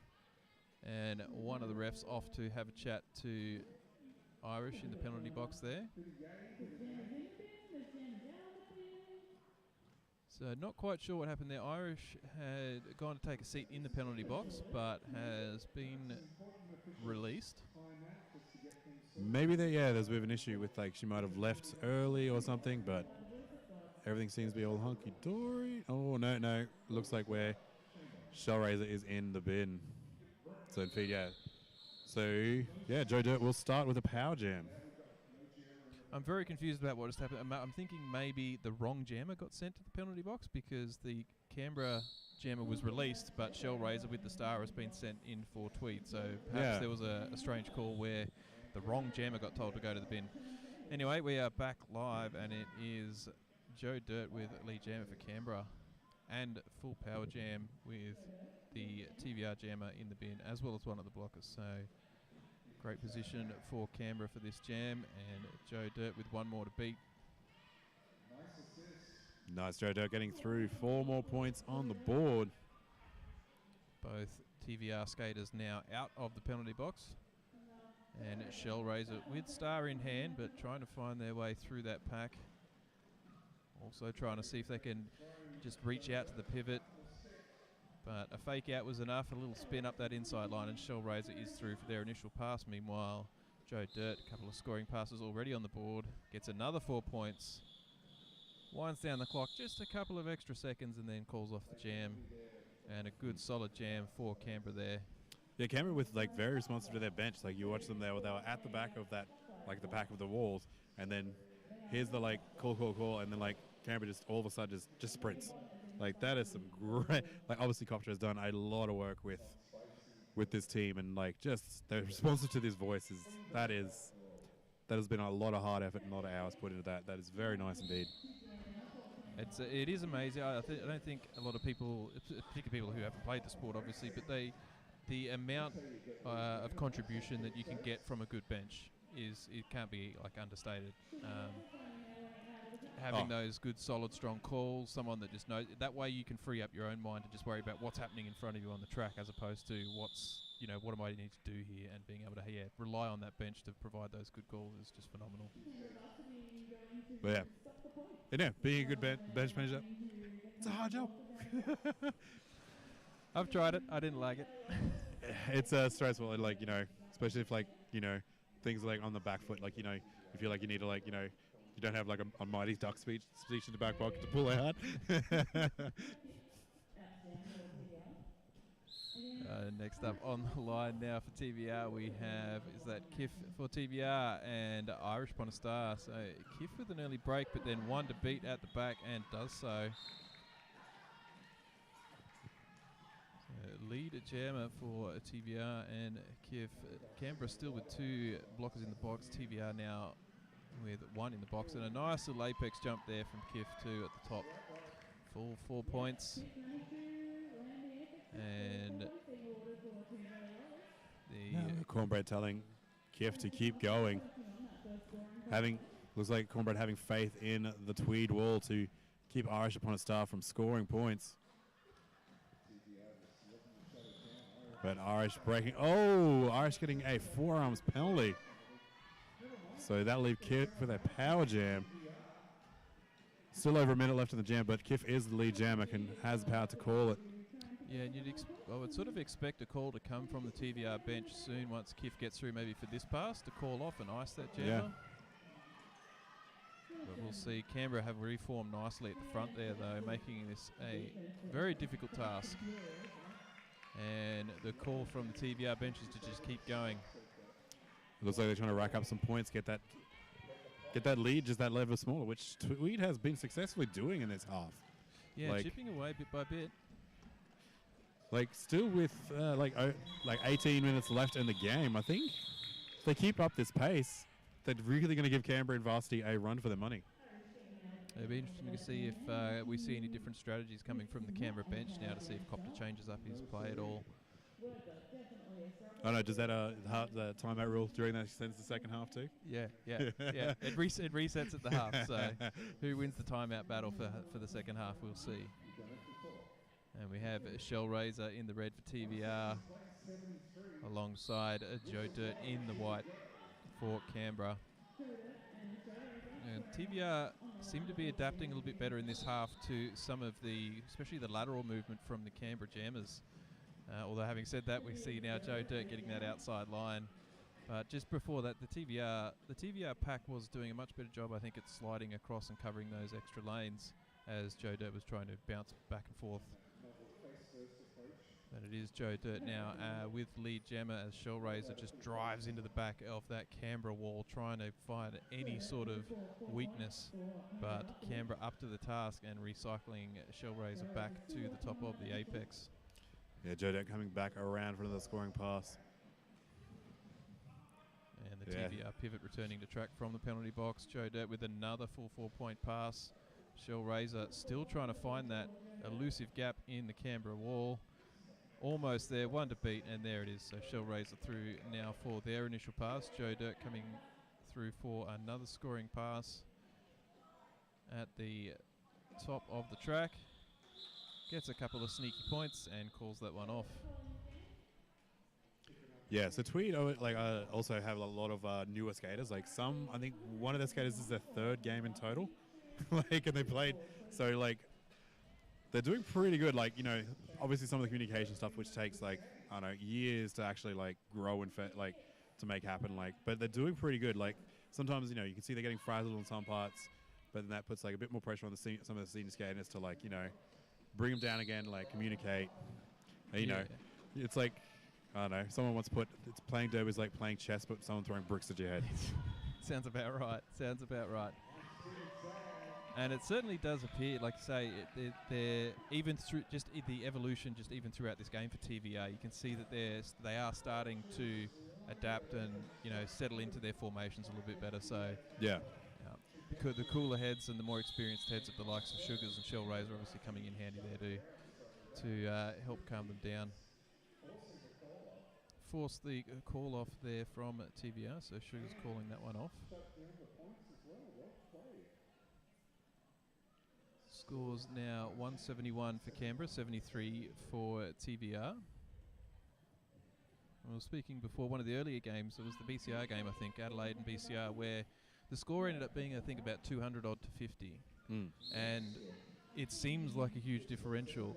Speaker 10: And one of the refs off to have a chat to Irish in the penalty box there. So not quite sure what happened there. Irish had gone to take a seat in the penalty box, but has been released.
Speaker 9: Maybe there's a bit of an issue with, like, she might have left early or something, but everything seems to be all hunky-dory. Oh, no. Looks like where Shellraiser is in the bin. So, in feed, yeah. So, yeah, Joe Dirt will start with a power jam.
Speaker 10: I'm very confused about what has happened. I'm thinking maybe the wrong jammer got sent to the penalty box because the Canberra jammer was released, but Shellraiser with the star has been sent in for Tweed. So perhaps there was a strange call where the wrong jammer got told to go to the bin. Anyway, we are back live, and it is Joe Dirt with lead jammer for Canberra and full power jam with the TVR jammer in the bin, as well as one of the blockers. So great position for Canberra for this jam, and Joe Dirt with one more to beat.
Speaker 9: Nice, Joe Dirt getting through. 4 more points on the board.
Speaker 10: Both TVR skaters now out of the penalty box. And Shellraiser with star in hand, but trying to find their way through that pack. Also trying to see if they can just reach out to the pivot. But a fake out was enough, a little spin up that inside line, and Shellraiser is through for their initial pass. Meanwhile, Joe Dirt, a couple of scoring passes already on the board, gets another 4 points, winds down the clock just a couple of extra seconds, and then calls off the jam. And a good solid jam for Canberra there.
Speaker 9: Yeah, Canberra with like very responsive to their bench. Like you watch them there, they were at the back of that, like the back of the walls, and then here's the like call, and then like Canberra just all of a sudden just sprints. Like that is some great. Like obviously Copter has done a lot of work with this team, and like just they're responsive to this voice that has been a lot of hard effort and a lot of hours put into that. That is very nice indeed.
Speaker 10: It is amazing. I don't think a lot of people, particularly people who haven't played the sport, obviously, but the amount of contribution that you can get from a good bench it can't be like understated. Having those good, solid, strong calls, someone that just knows that way you can free up your own mind to just worry about what's happening in front of you on the track, as opposed to what am I need to do here, and being able to rely on that bench to provide those good calls is just phenomenal.
Speaker 9: But yeah, being a good bench manager, it's a hard job.
Speaker 10: I've tried it. I didn't like it.
Speaker 9: It's stressful, like, especially if things like on the back foot, like, if you you need to you don't have like a Mighty Duck speech in the back pocket to pull out.
Speaker 10: Next up on the line now for TVR, we have Kif for TVR and Irish upon a star. So Kif with an early break, but then one to beat at the back, and does so. Lead jammer for TVR and Kif. Canberra still with 2 blockers in the box. TVR now with 1 in the box, and a nice little apex jump there from Kif too at the top. Full 4 points. And
Speaker 9: Cornbread telling Kif to keep going. Looks like Cornbread having faith in the Tweed wall to keep Irish upon a star from scoring points. But Irish breaking. Oh, Irish getting a forearms penalty. So that'll leave Kif with a power jam. Still over a minute left in the jam, but Kif is the lead jammer and has the power to call it.
Speaker 10: Yeah, and I would sort of expect a call to come from the TVR bench soon once Kif gets through, maybe for this pass, to call off and ice that jammer.
Speaker 9: Yeah.
Speaker 10: But we'll see. Canberra have reformed nicely at the front there, though, making this a very difficult task. And the call from the TVR bench is to just keep going.
Speaker 9: It looks like they're trying to rack up some points, get that lead just that level smaller, which Tweed has been successfully doing in this half.
Speaker 10: Yeah, chipping away bit by bit.
Speaker 9: Still with 18 minutes left in the game, I think if they keep up this pace, they're really going to give Canberra and Varsity a run for their money.
Speaker 10: It'll be interesting to see if we see any different strategies coming from the Canberra bench now, to see if Copter changes up his play at all.
Speaker 9: Oh no, does that the timeout rule during that extends the second half too?
Speaker 10: Yeah. It resets at the half. So who wins the timeout battle for the second half, we'll see. And we have Shellraiser in the red for TVR, alongside Joe Dirt in the white for Canberra. And TVR seem to be adapting a little bit better in this half to some of especially the lateral movement from the Canberra jammers. Although having said that, we see now Joe Dirt getting that outside line. But just before that, the TVR pack was doing a much better job, I think, at sliding across and covering those extra lanes as Joe Dirt was trying to bounce back and forth. But it is Joe Dirt now with lead jammer as Shellraiser just drives into the back of that Canberra wall, trying to find any sort of weakness. But Canberra up to the task and recycling Shellraiser back to the top of the apex.
Speaker 9: Yeah, Joe Dirt coming back around for another scoring pass.
Speaker 10: And the TVR pivot returning to track from the penalty box. Joe Dirt with another full 4-point pass. Shellraiser still trying to find that elusive gap in the Canberra wall. Almost there, one to beat, and there it is. So Shellraiser through now for their initial pass. Joe Dirt coming through for another scoring pass at the top of the track. Gets a couple of sneaky points and calls that one off.
Speaker 9: Yeah, so Tweed also have a lot of newer skaters. I think one of their skaters is their 3rd game in total. like, and they played. So, like, they're doing pretty good. Like, you know, obviously some of the communication stuff, which takes, like, I don't know, years to actually, like, grow and, like, to make happen. Like, but they're doing pretty good. Like, sometimes, you know, you can see they're getting frazzled on some parts, but then that puts, like, a bit more pressure on the some of the senior skaters to, like, you know, bring them down again, like, communicate. And, you know, it's like, I don't know, someone once put, it's playing derby is like playing chess, but someone throwing bricks at your head.
Speaker 10: Sounds about right. Sounds about right. And it certainly does appear, like I say, they're even through just the evolution, just even throughout this game for TVA, you can see that they are starting to adapt and, you know, settle into their formations a little bit better. So
Speaker 9: yeah,
Speaker 10: the cooler heads and the more experienced heads of the likes of Sugars and Shell Razor obviously coming in handy there to help calm them down. Force the call off there from TVR, so Sugar's calling that one off. Scores now 171 for Canberra, 73 for TVR. I was speaking before one of the earlier games, it was the BCR game, I think, Adelaide and BCR, where the score ended up being, I think, about 200 odd to 50. And it seems like a huge differential.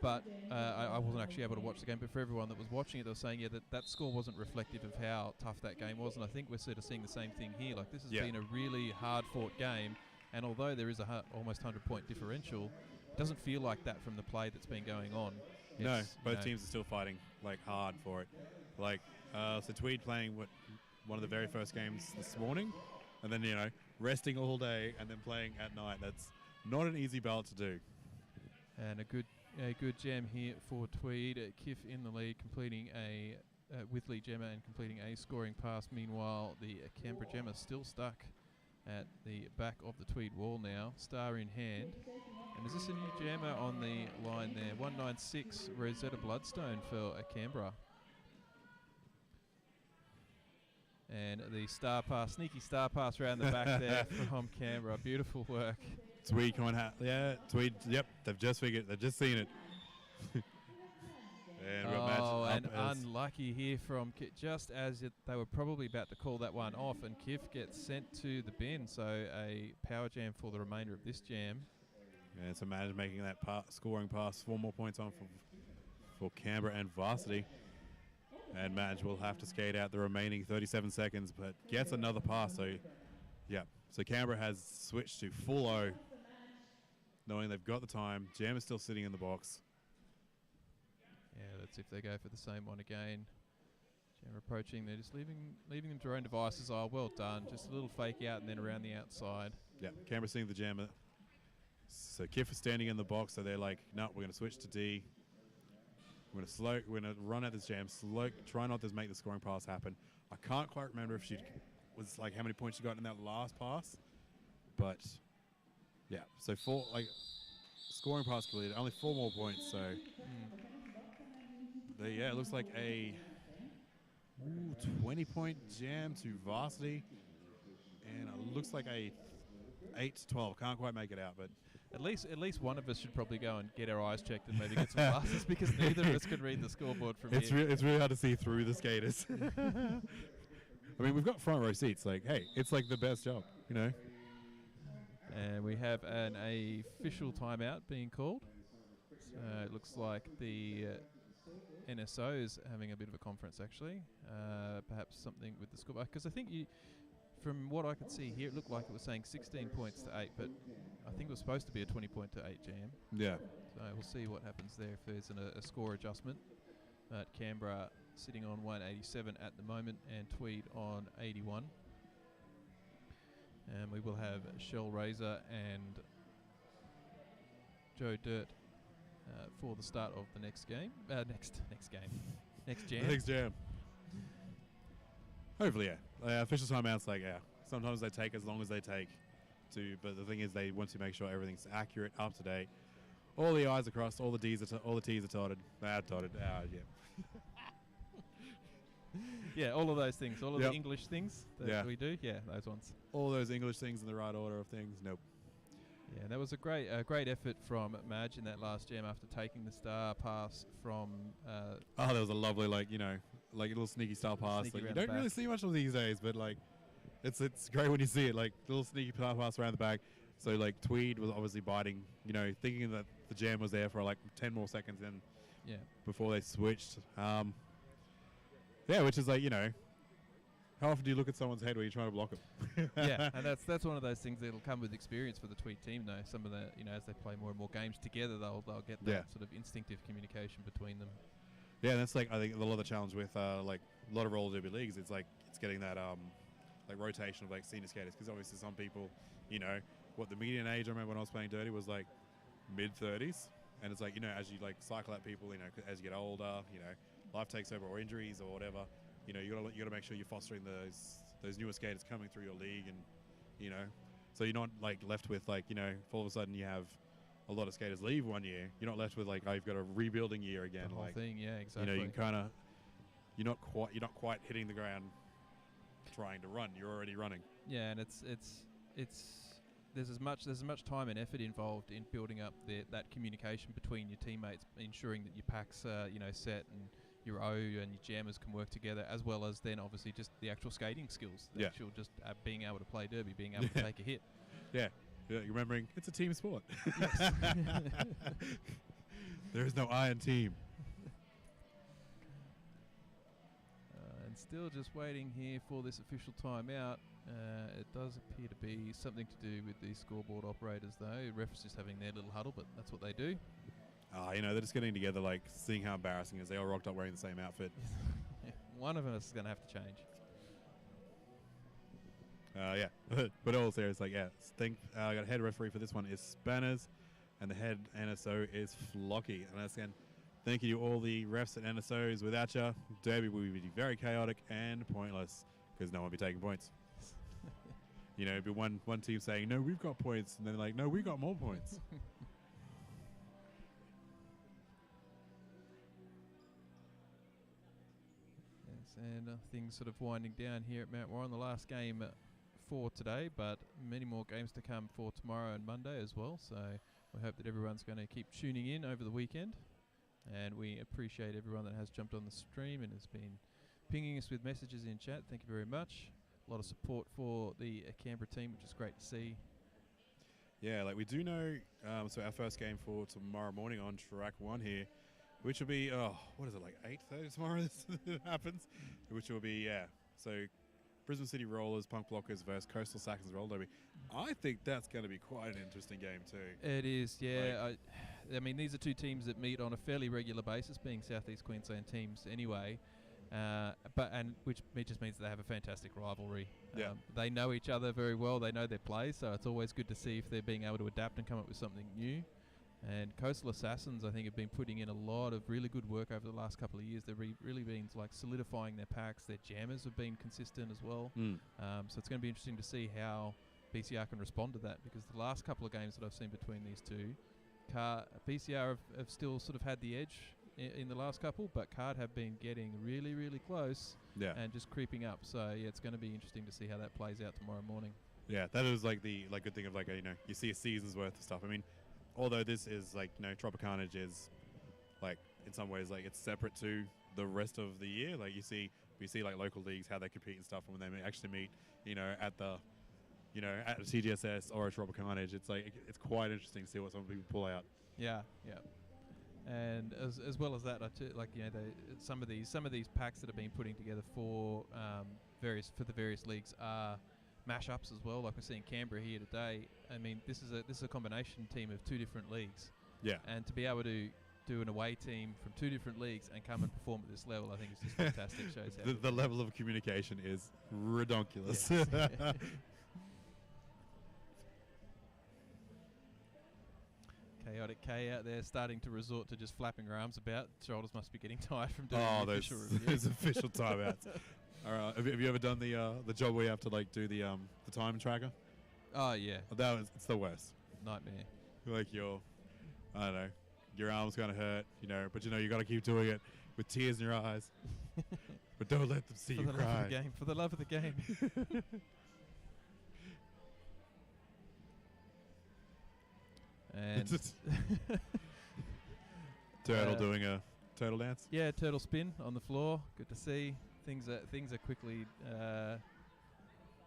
Speaker 10: But I wasn't actually able to watch the game, but for everyone that was watching it, they were saying, yeah, that score wasn't reflective of how tough that game was. And I think we're sort of seeing the same thing here. Like, this has been a really hard-fought game, and although there is a almost 100-point differential, it doesn't feel like that from the play that's been going on.
Speaker 9: No, both teams are still fighting, like, hard for it. Like, so Tweed playing one of the very first games this morning, and then, you know, resting all day and then playing at night. That's not an easy battle to do.
Speaker 10: And a good jam here for Tweed. Kiff in the lead, completing with Lee Gemma and completing a scoring pass. Meanwhile, the Canberra Gemma still stuck at the back of the Tweed wall now, star in hand. And is this a new jammer on the line there? 196 Rosetta Bloodstone for Canberra. And the star pass, sneaky star pass around the back there from Canberra. Beautiful work.
Speaker 9: Tweed coming out. Yeah, Tweed. Yep, they've just seen it.
Speaker 10: And unlucky here from just as they were probably about to call that one off, and Kiff gets sent to the bin. So a power jam for the remainder of this jam.
Speaker 9: And so Madge making that scoring pass, 4 more points on for Canberra and Varsity. And Madge will have to skate out the remaining 37 seconds, but gets another pass. So, yeah. So Canberra has switched to full O, knowing they've got the time. Jam is still sitting in the box.
Speaker 10: Yeah, let's see if they go for the same one again. Jam approaching. They're just leaving them to their own devices. Oh, well done. Just a little fake out and then around the outside.
Speaker 9: Yeah, Canberra seeing the jammer. So Kiff is standing in the box, so they're like, no, we're going to switch to D. We're going to run at this jam, try not to make the scoring pass happen. I can't quite remember if she was like how many points she got in that last pass, but yeah. So scoring pass completed, only 4 more points. So it looks like a 20-point jam to Varsity, and it looks like a 8-12. Can't quite make it out, but.
Speaker 10: At least one of us should probably go and get our eyes checked and maybe get some glasses because neither of us can read the scoreboard from here.
Speaker 9: It's really hard to see through the skaters. I mean, we've got front row seats. Like, hey, it's like the best job, you know.
Speaker 10: And we have an official timeout being called. It looks like the NSO is having a bit of a conference, actually. Perhaps something with the score, because I think from what I could see here, it looked like it was saying 16 points to 8, but I think it was supposed to be a 20-point to 8 jam.
Speaker 9: Yeah.
Speaker 10: So we'll see what happens there if there's a score adjustment. Canberra sitting on 187 at the moment, and Tweed on 81. And we will have Shell Razor and Joe Dirt for the start of the next game. Next jam.
Speaker 9: Next jam. Hopefully, yeah. Official timeouts, sometimes they take as long as they take to, but the thing is they want to make sure everything's accurate, up to date. All the I's are crossed, all the T's are dotted. Yeah.
Speaker 10: Yeah, all of those things, all of the English things that we do, those ones.
Speaker 9: All those English things in the right order of things, nope.
Speaker 10: Yeah, that was a great effort from Madge in that last jam after taking the star pass from...
Speaker 9: that was a lovely, a little sneaky star pass. You don't really see much of these days, but, it's great when you see it, little sneaky pass around the back. So like Tweed was obviously biting, you know, thinking that the jam was there for like 10 more seconds then before they switched. Which is like, you know, how often do you look at someone's head when you're trying to block them?
Speaker 10: Yeah, and that's one of those things that'll come with experience for the Tweed team though. Some of the, you know, as they play more and more games together, they'll get that sort of instinctive communication between them.
Speaker 9: Yeah, and that's like, I think a lot of the challenge with like a lot of roller derby leagues, it's like it's getting that like rotation of like senior skaters, because obviously some people, you know, what the median age I remember when I was playing dirty was like mid-30s, and it's like, you know, as you like cycle out people, you know, as you get older, you know, life takes over, or injuries or whatever, you know, you gotta make sure you're fostering those newer skaters coming through your league, and you know, so you're not like left with like, you know, if all of a sudden you have a lot of skaters leave one year, you're not left with like, oh, you've got a rebuilding year again.
Speaker 10: The whole
Speaker 9: like
Speaker 10: thing, yeah, exactly.
Speaker 9: You know, you can kind of, you're not quite hitting the ground trying to run. You're already running. Yeah, and it's there's as much time and effort involved in building up that communication between your teammates, ensuring that your packs are, you know, set and your O and your jammers can work together, as well as then obviously just the actual skating skills. The actual just being able to play derby, being able to take a hit. Yeah. Remembering it's a team sport. There is no I in team. And still just waiting here for this official timeout. It does appear to be something to do with the scoreboard operators, though. Refs just having their little huddle, but that's what they do. You know, they're just getting together, like seeing how embarrassing it is. They all rocked up wearing the same outfit. One of us is going to have to change. But all serious, like, I got head referee for this one is Spanners, and the head NSO is Flocky. And that's again, thank you to all the refs at NSOs. Without you, derby will be very chaotic and pointless, because no one will be taking points. You know, it'd be one team saying, no, we've got points, and then like, no, we got more points. And things sort of winding down here at Mount Warren. The last game for today, but many more games to come for tomorrow and Monday as well. So we hope that everyone's going to keep tuning in over the weekend. And we appreciate everyone that has jumped on the stream and has been pinging us with messages in chat. Thank you very much. A lot of support for the Canberra team, which is great to see. Yeah, like we do know, so our first game for tomorrow morning on track 1 here, which will be, what is it, like 8:30 tomorrow this happens? Which will be, so Brisbane City Rollers, Punk Blockers versus Coastal Saxons Roll Derby. I think that's going to be quite an interesting game too. It is, yeah. I mean, these are two teams that meet on a fairly regular basis, being Southeast Queensland teams anyway. Which just means they have a fantastic rivalry. They know each other very well. They know their play, so it's always good to see if they're being able to adapt and come up with something new. And Coastal Assassins, I think, have been putting in a lot of really good work over the last couple of years. They've really been like solidifying their packs. Their jammers have been consistent as well. So it's going to be interesting to see how BCR can respond to that, because the last couple of games that I've seen between these two, BCR have still sort of had the edge in the last couple, but Card have been getting really, really close and just creeping up. So yeah, it's going to be interesting to see how that plays out tomorrow morning. Yeah, that is like the good thing of like you know, you see a season's worth of stuff. I mean, although this is like, you know, Tropicarnage is like in some ways like it's separate to the rest of the year. Like we see like local leagues, how they compete and stuff, and when they actually meet, you know, at the TGSS or a Tropicarnage, it's like it's quite interesting to see what some people pull out. Yeah. And as well as that, like, you know, some of these packs that have been putting together for the various leagues are mashups as well. Like we're seeing Canberra here today. I mean, this is a combination team of two different leagues. Yeah. And to be able to do an away team from two different leagues and come and perform at this level, I think is just fantastic. Shows how the level of communication is redonkulous. Yes. Chaotic K out there starting to resort to just flapping her arms about. Shoulders must be getting tired from doing the official review. There's official timeouts. All right, have you ever done the job where you have to like do the time tracker? Oh yeah, it's the worst. Nightmare. Like I don't know, your arm's gonna hurt, you know, but you know you got to keep doing it with tears in your eyes. But don't let them see you cry. For the love of the game. And Turtle doing a turtle dance. Yeah, turtle spin on the floor. Good to see. Things are quickly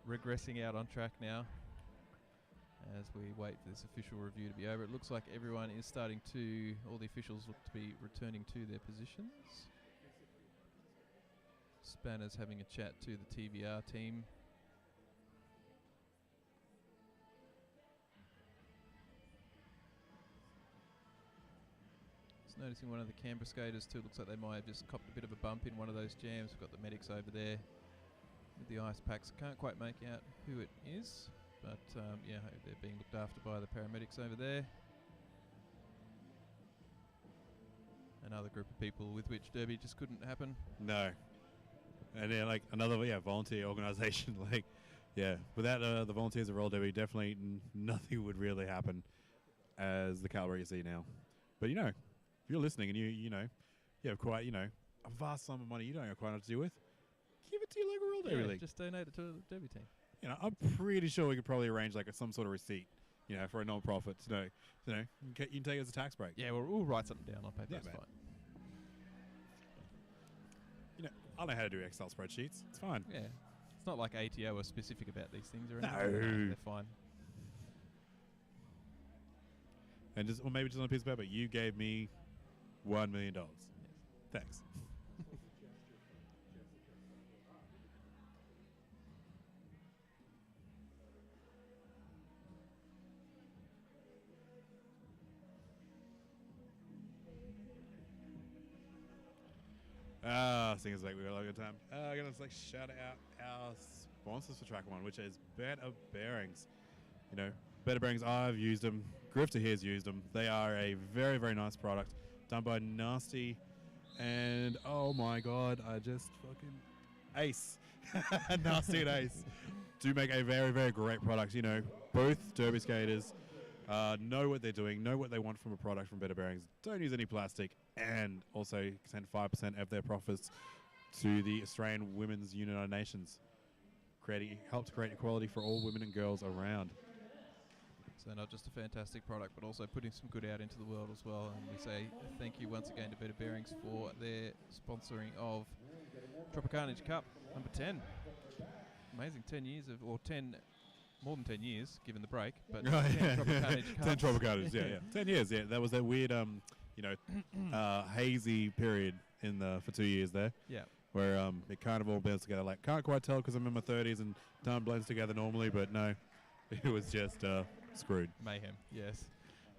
Speaker 9: regressing out on track now.
Speaker 10: as we wait for this official review to be over. It looks like everyone is starting to, all the officials look to be returning to their positions. Spanner's having a chat to the TVR team. Just noticing one of the Canberra skaters too, looks like they might have just copped a bit of a bump in one of those jams. We've got the medics over there with the ice packs. Can't quite make out who it is, but yeah, they're being looked after by the paramedics over there. Another group of people with which Derby just couldn't happen.
Speaker 9: No. And yeah, like another volunteer organisation. Like, yeah, without the volunteers of Roll Derby, definitely nothing would really happen as the calibre you see now. But you know, if you're listening and you have quite a vast sum of money you don't have quite enough to do with, give it to your local Roll Derby league.
Speaker 10: Just donate it to the Derby team.
Speaker 9: You know, I'm pretty sure we could probably arrange like some sort of receipt, for a non-profit. You can take it as a tax break.
Speaker 10: Yeah, we'll write something down on paper.
Speaker 9: Yeah,
Speaker 10: That's
Speaker 9: man.
Speaker 10: fine.
Speaker 9: I know how to do Excel spreadsheets. It's fine.
Speaker 10: Yeah, it's not like ATO are specific about these things or
Speaker 9: No.
Speaker 10: anything. They're fine.
Speaker 9: And or maybe just on a piece of paper, you gave me $1 million. Thanks. Seems like we got a lot of good time. I'm gonna shout out our sponsors for Track 1, which is Better Bearings. Better Bearings, I've used them. Grifter here's used them. They are a very, very nice product done by Nasty. And oh my god, I just fucking ace. Nasty and Ace do make a very, very great product. Both Derby skaters know what they're doing, know what they want from a product from Better Bearings. Don't use any plastic, and also send 5% of their profits to the Australian Women's United Nations. Help to create equality for all women and girls around.
Speaker 10: So not just a fantastic product, but also putting some good out into the world as well. And we say thank you once again to Better Bearings for their sponsoring of Tropicarnage Cup number 10. Amazing 10 years more than 10 years, given the break, but 10 Tropicarnage Cups.
Speaker 9: 10 Tropicarnage, yeah. 10 years, yeah. That was that weird, hazy period for 2 years there.
Speaker 10: Yeah.
Speaker 9: Where it kind of all blends together. Like, can't quite tell because I'm in my 30s and time blends together normally, but no, it was just screwed.
Speaker 10: Mayhem, yes.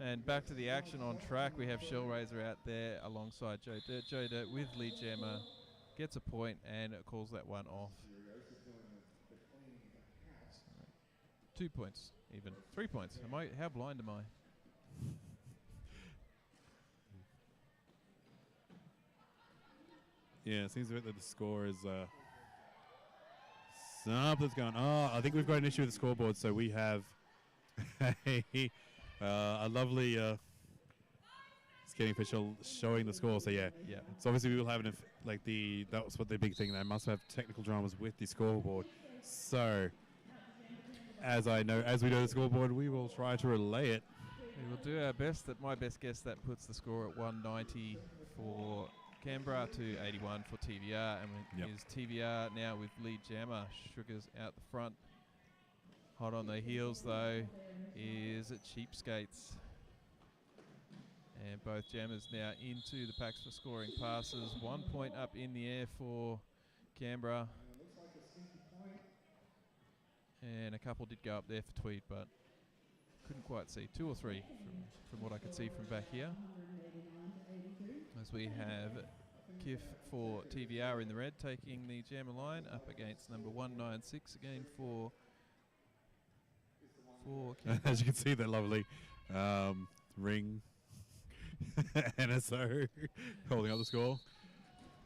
Speaker 10: And back to the action on track, we have Shellraiser out there alongside Joe Dirt. Joe Dirt with lead jammer gets a point and calls that one off. 2 points, even 3 points. How blind am I?
Speaker 9: Yeah, it seems that the score is something's going. Oh, I think we've got an issue with the scoreboard. So we have a lovely skating official showing the score. So yeah. So obviously we will have that was what the big thing. They must have technical dramas with the scoreboard. So as we know the scoreboard, we will try to relay it.
Speaker 10: We will do our best. My best guess, that puts the score at 190 for Canberra to 81 for TVR, and is TVR now with lead jammer. Sugars out the front. Hot on the heels though is Cheapskates, and both jammers now into the packs for scoring passes. 1 point up in the air for Canberra, and a couple did go up there for Tweed, but couldn't quite see. 2 or 3 from what I could see from back here. As we have Kif for TVR in the red, taking the jammer line up against number 196 again for
Speaker 9: as you can see, that lovely ring NSO holding up the score.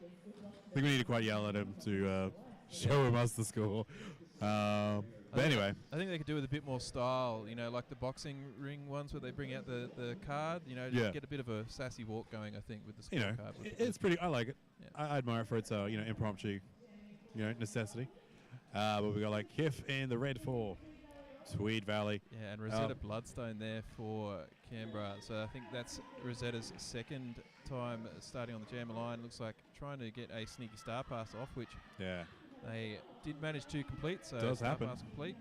Speaker 9: I think we need to quite yell at him to show him us the score. But anyway,
Speaker 10: I think they could do with a bit more style, like the boxing ring ones where they bring out the card, just get a bit of a sassy walk going, I think, with the scorecard.
Speaker 9: It's pretty, I like it. Yeah. I admire it for its, impromptu, necessity. But we got Kif in the red for Tweed Valley.
Speaker 10: Yeah, and Rosetta Bloodstone there for Canberra. So I think that's Rosetta's second time starting on the jammer line. Looks like trying to get a sneaky star pass off, which they did manage to complete. So
Speaker 9: does
Speaker 10: star
Speaker 9: happen.
Speaker 10: Pass complete.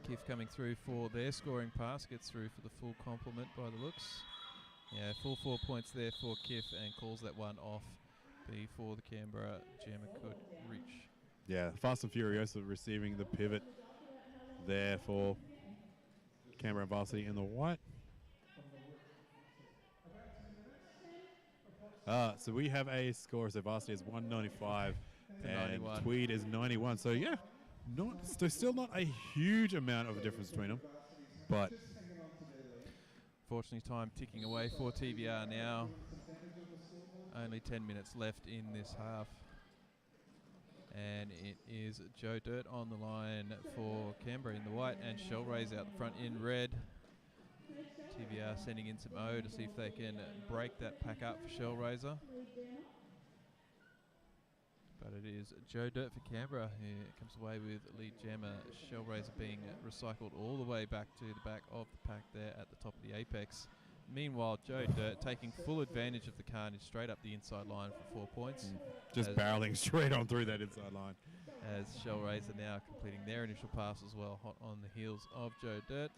Speaker 10: Kif coming through for their scoring pass, gets through for the full complement by the looks. Yeah, full 4 points there for Kif and calls that one off before the Canberra jammer could reach.
Speaker 9: Yeah, Fast and Furiosa receiving the pivot there for Canberra Varsity in the white. So we have a score. So Varsity is 195 and
Speaker 10: 91.
Speaker 9: Tweed is 91. So yeah, still not a huge amount of a difference between them, but
Speaker 10: Fortunately, time ticking away for TVR now. Only 10 minutes left in this half. And it is Joe Dirt on the line for Canberra in the white and Shellraise out the front in red. TVR sending in some O to see if they can break that pack up for Shellraiser. But it is Joe Dirt for Canberra who comes away with lead jammer Shellraiser being recycled all the way back to the back of the pack there at the top of the apex. Meanwhile, Joe Dirt taking full advantage of the carnage straight up the inside line for 4 points.
Speaker 9: just barreling straight on through that inside line.
Speaker 10: As Shellraiser now completing their initial pass as well, hot on the heels of Joe Dirt.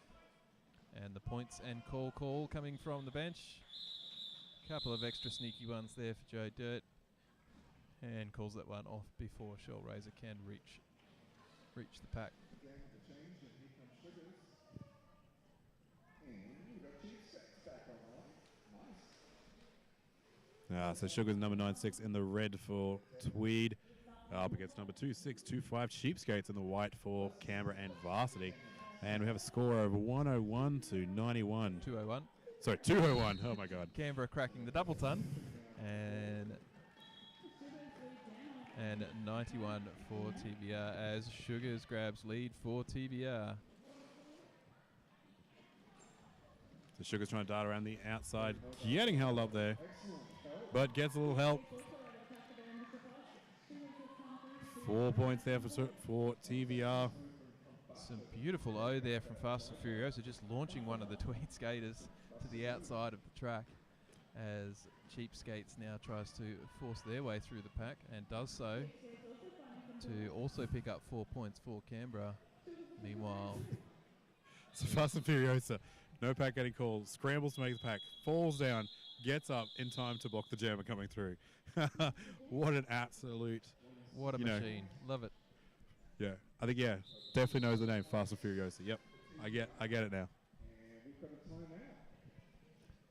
Speaker 10: And the points and call coming from the bench. Couple of extra sneaky ones there for Joe Dirt. And calls that one off before Shellraiser can reach the pack.
Speaker 9: So Sugar's number 96 in the red for Tweed. Up against number 2625 Cheapskates in the white for Canberra and Varsity. And we have a score of 101 to 91.
Speaker 10: 201.
Speaker 9: Sorry, 201. Oh my God.
Speaker 10: Canberra cracking the double ton. And 91 for TVR as Sugars grabs lead for TVR.
Speaker 9: So Sugar's trying to dart around the outside, getting held up there, but gets a little help. 4 points there for TVR.
Speaker 10: Some beautiful O there from Fast and Furiosa, just launching one of the Tweed skaters to the outside of the track as Cheapskates now tries to force their way through the pack and does so to also pick up 4 points for Canberra. Meanwhile,
Speaker 9: So Fast and Furiosa, no pack getting called, scrambles to make the pack, falls down, gets up in time to block the jammer coming through. What an absolute...
Speaker 10: what a machine. Love it.
Speaker 9: Yeah, I think, definitely knows the name, Fast and Furiosa. Yep, I get it now.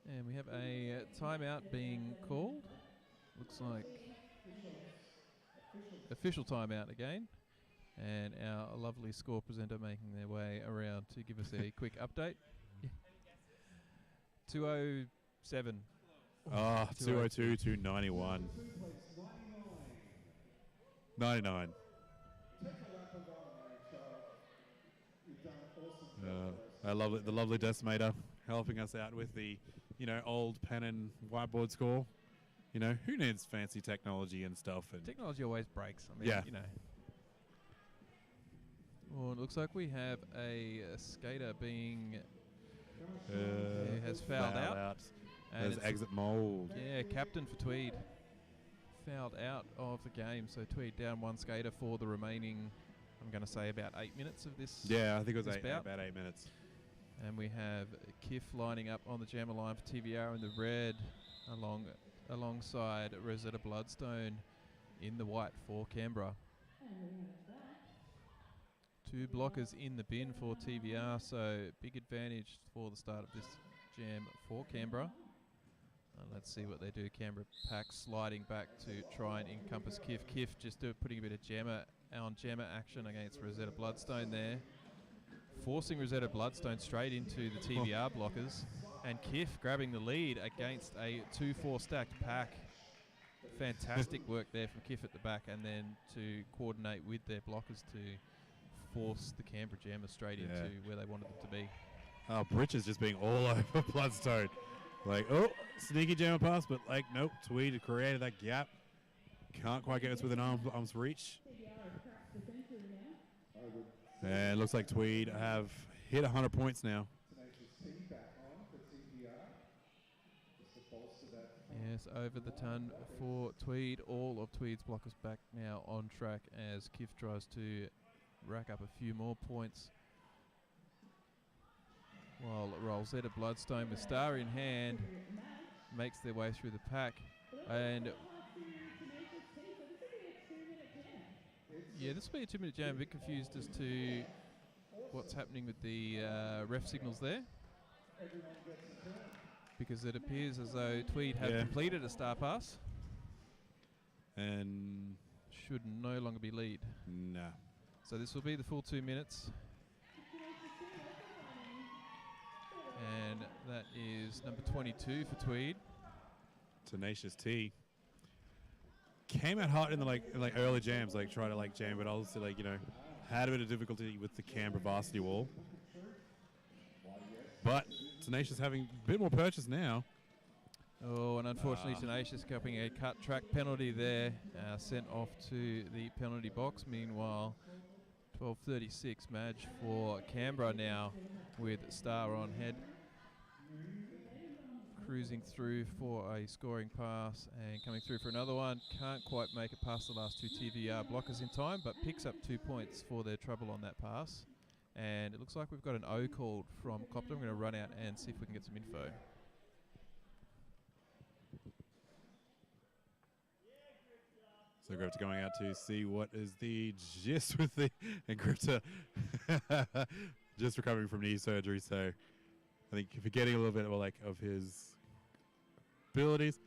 Speaker 10: And we have a timeout being called. Looks like official timeout again. And our lovely score presenter making their way around to give us a quick update. 207.
Speaker 9: 202 to 91. 99. The lovely Decimator helping us out with the, old pen and whiteboard score. Who needs fancy technology and stuff? And
Speaker 10: Technology always breaks. I mean,
Speaker 9: Yeah.
Speaker 10: Well, it looks like we have a skater being who has fouled out. And
Speaker 9: There's exit mold.
Speaker 10: Yeah, captain for Tweed. Fouled out of the game. So Tweed down one skater for the remaining, I'm going to say, about 8 minutes of this.
Speaker 9: Yeah, I think it was
Speaker 10: this bout.
Speaker 9: about 8 minutes.
Speaker 10: And we have Kif lining up on the jammer line for TVR in the red, alongside Rosetta Bloodstone in the white for Canberra. 2 blockers in the bin for TVR, so big advantage for the start of this jam for Canberra. Let's see what they do. Canberra pack sliding back to try and encompass Kif. Kif just putting a bit of jammer action against Rosetta Bloodstone there. Forcing Rosetta Bloodstone straight into the TVR blockers. And Kif grabbing the lead against a 2-4 stacked pack. Fantastic work there from Kif at the back, and then to coordinate with their blockers to force the Canberra Jammers straight into where they wanted them to be.
Speaker 9: Britches just being all over Bloodstone. Sneaky jammer pass, but nope, Tweed had created that gap. Can't quite get us within arm's reach. And it looks like Tweed have hit 100 points now.
Speaker 10: Yes, over the ton for Tweed. All of Tweed's blockers back now on track as Kif tries to rack up a few more points while Rosetta Bloodstone with Star in hand makes their way through the pack. And yeah, this will be a 2-minute jam. A bit confused as to what's happening with the ref signals there, because it appears as though Tweed have completed a star pass
Speaker 9: and
Speaker 10: should no longer be lead.
Speaker 9: Nah.
Speaker 10: So this will be the full 2 minutes. And that is number 22 for Tweed.
Speaker 9: Tenacious T came out hot in the early jams, try to jam, but also had a bit of difficulty with the Canberra varsity wall. But Tenacious having a bit more purchase now.
Speaker 10: Oh, and unfortunately Tenacious copying a cut track penalty there, sent off to the penalty box. Meanwhile, 12:36 match for Canberra now with Star on head. Cruising through for a scoring pass and coming through for another one. Can't quite make it past the last two TVR blockers in time, but picks up 2 points for their trouble on that pass. And it looks like we've got an O called from Copter. I'm going to run out and see if we can get some info.
Speaker 9: So Grifter going out to see what is the gist with the... And Grifter just recovering from knee surgery, so I think forgetting a little bit of his abilities.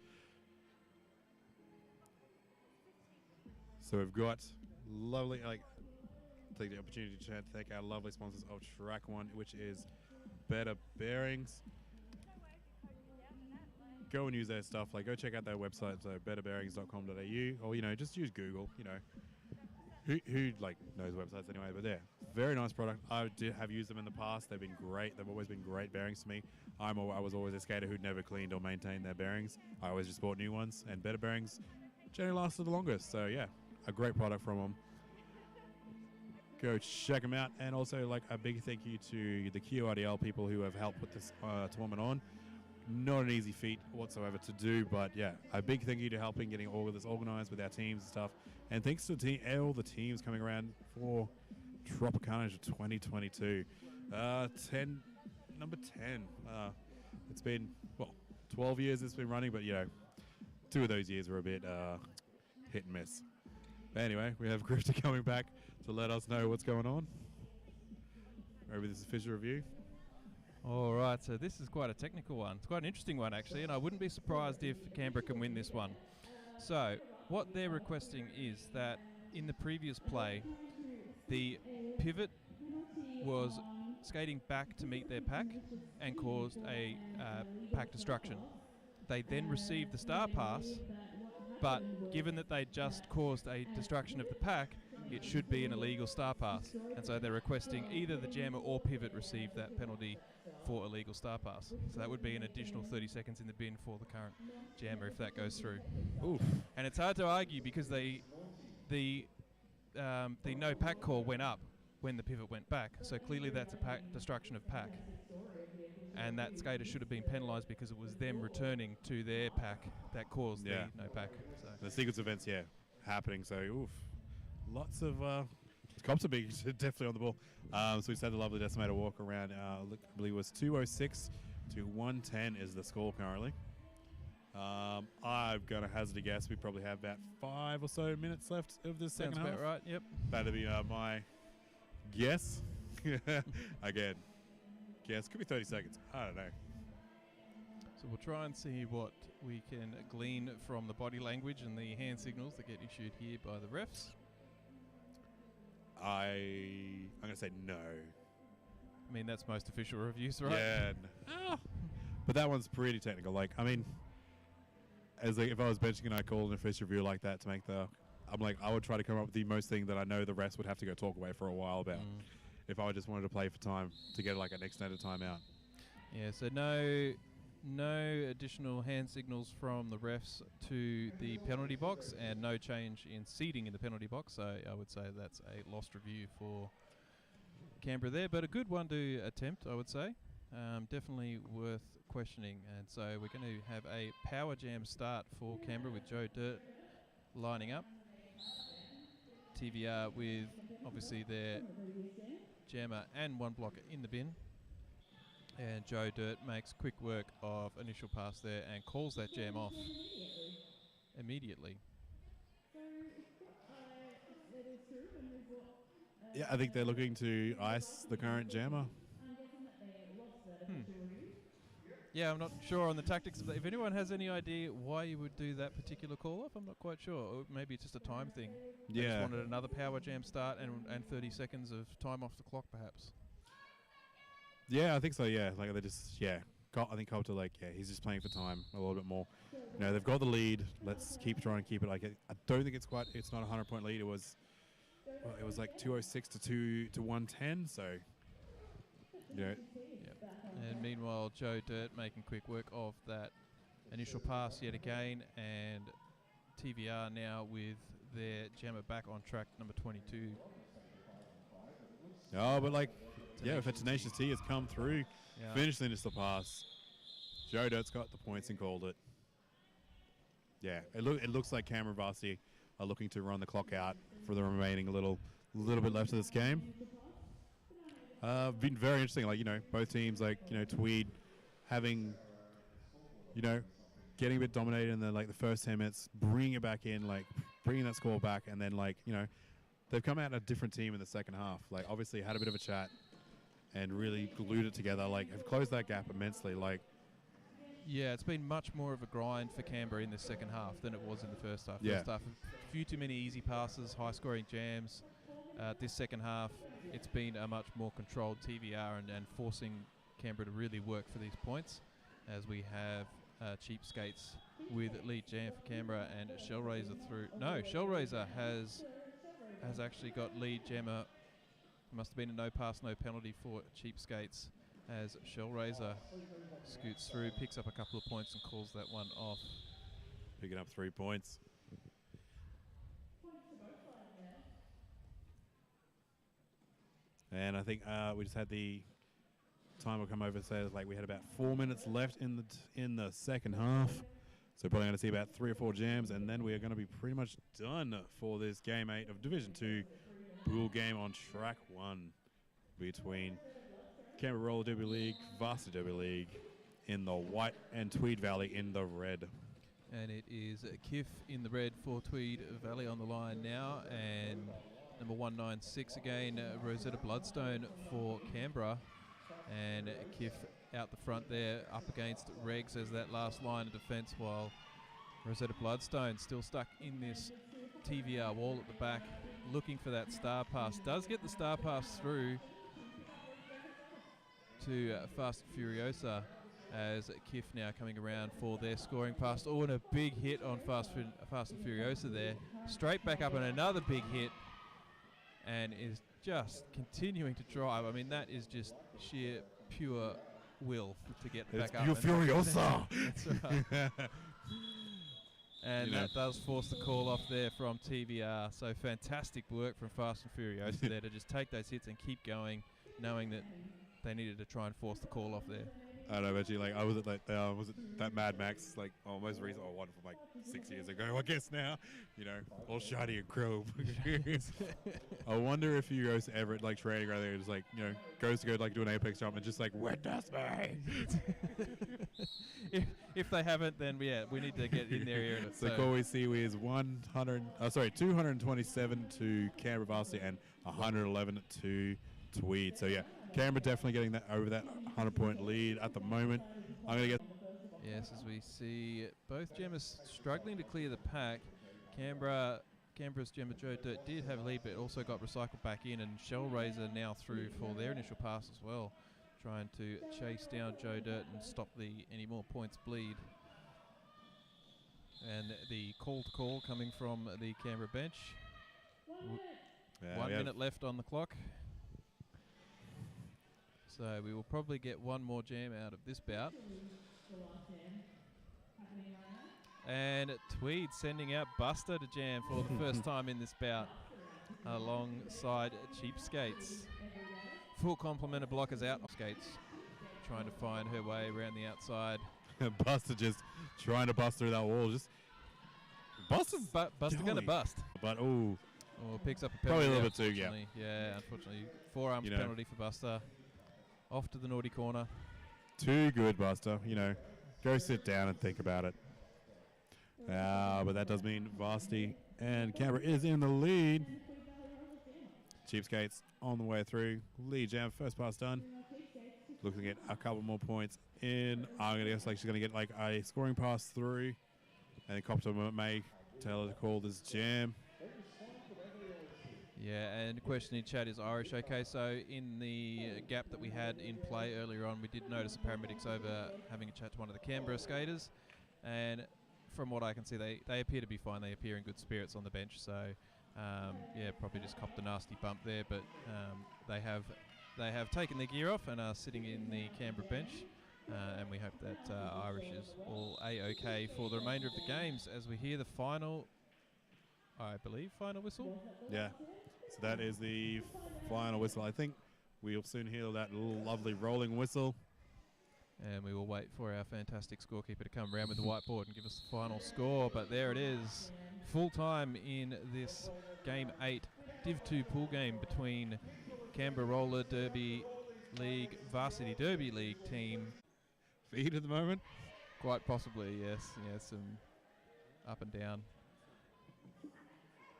Speaker 9: So we've got lovely, take the opportunity to thank our lovely sponsors of Track One, which is Better Bearings. Go and use their stuff. Go check out their website, so betterbearings.com.au, or just use Google. Who knows websites anyway? But yeah, very nice product. I have used them in the past. They've been great. They've always been great bearings to me. I was always a skater who'd never cleaned or maintained their bearings. I always just bought new ones, and Better Bearings generally lasted the longest. So yeah, a great product from them. Go check them out, and also a big thank you to the QRDL people who have helped put this tournament on. Not an easy feat whatsoever to do, but yeah, a big thank you to helping getting all of this organized with our teams and stuff. And thanks to all the teams coming around for Tropicarnage 2022. Number 10. It's been, 12 years it's been running, but 2 of those years were a bit hit and miss. But anyway, we have Grifter coming back to let us know what's going on over this official review.
Speaker 10: All right, so this is quite a technical one. It's quite an interesting one, actually, and I wouldn't be surprised if Canberra can win this one. So what they're requesting is that in the previous play, the pivot was skating back to meet their pack and caused a pack destruction. They then received the star pass, but given that they just caused a destruction of the pack, it should be an illegal star pass. And so they're requesting either the jammer or pivot receive that penalty for illegal star pass. So that would be an additional 30 seconds in the bin for the current jammer if that goes through.
Speaker 9: Oof.
Speaker 10: And it's hard to argue because the no pack call went up when the pivot went back. So clearly that's a pack destruction of pack. And that skater should have been penalised because it was them returning to their pack that caused the no pack. So
Speaker 9: the sequence of events, happening. So, oof. Lots of cops are being definitely on the ball. So we just had the lovely decimator walk around. I believe it was 2:06 to 1:10 is the score currently. I'm going to hazard a guess. We probably have about 5 or so minutes left of this second half.
Speaker 10: Sounds about right, yep.
Speaker 9: That'd be my guess. Again, guess. Could be 30 seconds. I don't know.
Speaker 10: So we'll try and see what we can glean from the body language and the hand signals that get issued here by the refs.
Speaker 9: I'm going to say no.
Speaker 10: I mean, that's most official reviews, right?
Speaker 9: Yeah. But that one's pretty technical. If I was benching and I called an official review like that to make I would try to come up with the most thing that I know the refs would have to go talk away for a while about. If I just wanted to play for time to get an extended timeout.
Speaker 10: Yeah, so no additional hand signals from the refs to the penalty box and no change in seating in the penalty box. So I would say that's a lost review for Canberra there, but a good one to attempt, I would say. Definitely worth questioning. And so we're going to have a power jam start for Canberra with Joe Dirt lining up. TVR with obviously their jammer and one blocker in the bin. And Joe Dirt makes quick work of initial pass there and calls that jam off immediately.
Speaker 9: Yeah, I think they're looking to ice the current jammer.
Speaker 10: Yeah, I'm not sure on the tactics of that. If anyone has any idea why you would do that particular call-off, I'm not quite sure. Or maybe it's just a time thing. They just wanted another power jam start and 30 seconds of time off the clock, perhaps.
Speaker 9: Yeah, I think so, yeah. Like, they just, I think Coulter, he's just playing for time a little bit more. You know, they've got the lead. Let's keep trying to keep it. I don't think it's not a 100-point lead. It was like 206 to 110, so, you know.
Speaker 10: And meanwhile, Joe Dirt making quick work of that initial pass yet again, and TVR now with their jammer back on track, number 22.
Speaker 9: Oh, but if a Tenacious T has come through, finished the initial pass, Joe Dirt's got the points and called it. Yeah, it looks like Canberra Varsity are looking to run the clock out for the remaining little bit left of this game. Been very interesting, both teams, Tweed having, getting a bit dominated in the first 10 minutes, bringing it back in, bringing that score back, and then, they've come out a different team in the second half. Obviously had a bit of a chat and really glued it together, have closed that gap immensely,
Speaker 10: Yeah, it's been much more of a grind for Canberra in the second half than it was in the first half.
Speaker 9: Yeah.
Speaker 10: First half, a few too many easy passes, high-scoring jams. This second half, it's been a much more controlled TVR and forcing Canberra to really work for these points, as we have Cheapskates with lead jam for Canberra and Shellraiser through. No, Shellraiser has actually got lead jammer. Must have been a no pass, no penalty for Cheapskates, as Shellraiser scoots through, picks up a couple of points and calls that one off.
Speaker 9: Picking up 3 points. And I think we just had the timer come over and say we had about 4 minutes left in the second half. So probably going to see about 3 or 4 jams, and then we are going to be pretty much done for this Game 8 of Division 2 pool game on track 1 between Canberra Roller Derby League, Varsity Derby League in the white and Tweed Valley in the red.
Speaker 10: And it is Kif in the red for Tweed Valley on the line now, and number 196 again, Rosetta Bloodstone for Canberra, and Kif out the front there up against Regs as that last line of defence, while Rosetta Bloodstone still stuck in this TVR wall at the back looking for that star pass. Does get the star pass through to Fast and Furiosa, as Kif now coming around for their scoring pass. Oh, and a big hit on Fast and Furiosa there. Straight back up and another big hit, and is just continuing to drive. I mean, that is just sheer pure will to get back up.
Speaker 9: It's Furiosa!
Speaker 10: That's right. And that does force the call off there from TVR. So fantastic work from Fast and Furiosa there to just take those hits and keep going, knowing that they needed to try and force the call off there.
Speaker 9: I don't know, actually, I was at was it that Mad Max, most recent one from 6 years ago, I guess now, all shiny and chrome. I wonder if you guys ever training right there, just goes to go do an apex jump and just witness me.
Speaker 10: If they haven't, then we need to get in there here.
Speaker 9: So all we see is 227 to Canberra Varsity and 111 to Tweed. So yeah, Canberra definitely getting that over that 100-point lead at the moment. I'm going to get...
Speaker 10: Yes, as we see both Gemmers struggling to clear the pack. Canberra's Gemma Joe Dirt did have a lead, but also got recycled back in, and Shellraiser now through for their initial pass as well, trying to chase down Joe Dirt and stop any more points bleed. And the call coming from the Canberra bench. 1 minute left on the clock. So we will probably get one more jam out of this bout. And Tweed sending out Buster to jam for the first time in this bout, alongside Cheapskates. Full complement of blockers out. Skates trying to find her way around the outside.
Speaker 9: Buster just trying to bust through that wall.
Speaker 10: Buster going to bust.
Speaker 9: But
Speaker 10: picks up a penalty.
Speaker 9: Probably a little bit too,
Speaker 10: Yeah, unfortunately. Forearms penalty for Buster. Off to the naughty corner.
Speaker 9: too good, Buster. You know, go sit down and think about it. But that does mean Varsity and Canberra is in the lead. Cheapskates on the way through. Lead Jam, first pass done. Looking to get a couple more points in. I'm going to guess like she's going to get like a scoring pass through. And then Copter may tell her to call this Jam.
Speaker 10: Yeah, and the question in chat is Irish. Okay, so in the gap that we had in play earlier on, we did notice the paramedics over having a chat to one of the Canberra skaters. And from what I can see, they appear to be fine. They appear in good spirits on the bench. So, yeah, probably just copped a nasty bump there. But they have taken their gear off and are sitting in the Canberra bench. And we hope that Irish is all A-OK for the remainder of the games as we hear the final, I believe, final whistle.
Speaker 9: Yeah, so that is the final whistle. I think we'll soon hear that little lovely rolling whistle.
Speaker 10: And we will wait for our fantastic scorekeeper to come around with the whiteboard and give us the final score. But there it is, full time in this Game 8 Div 2 pool game between Canberra Roller Derby League, Varsity Derby League team.
Speaker 9: Feed at the moment?
Speaker 10: Quite possibly, yes. Yeah, some up and down.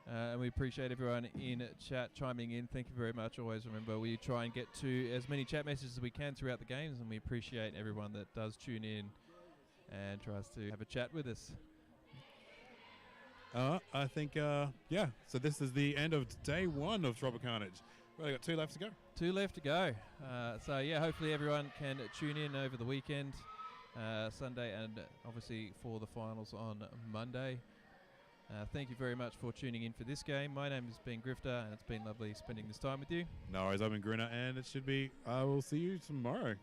Speaker 10: And we appreciate everyone in chat chiming in. Thank you very much. Always remember, we try and get to as many chat messages as we can throughout the games, and we appreciate everyone that does tune in and tries to have a chat with us.
Speaker 9: I think, yeah, so this is the end of day 1 of Tropicarnage. We've only got 2 left to go.
Speaker 10: 2 left to go. So, yeah, hopefully everyone can tune in over the weekend, Sunday, and obviously for the finals on Monday. Thank you very much for tuning in for this game. My name has been Grifter, and it's been lovely spending this time with you.
Speaker 9: No worries, I've been Grinner, and it should be, I will see you tomorrow.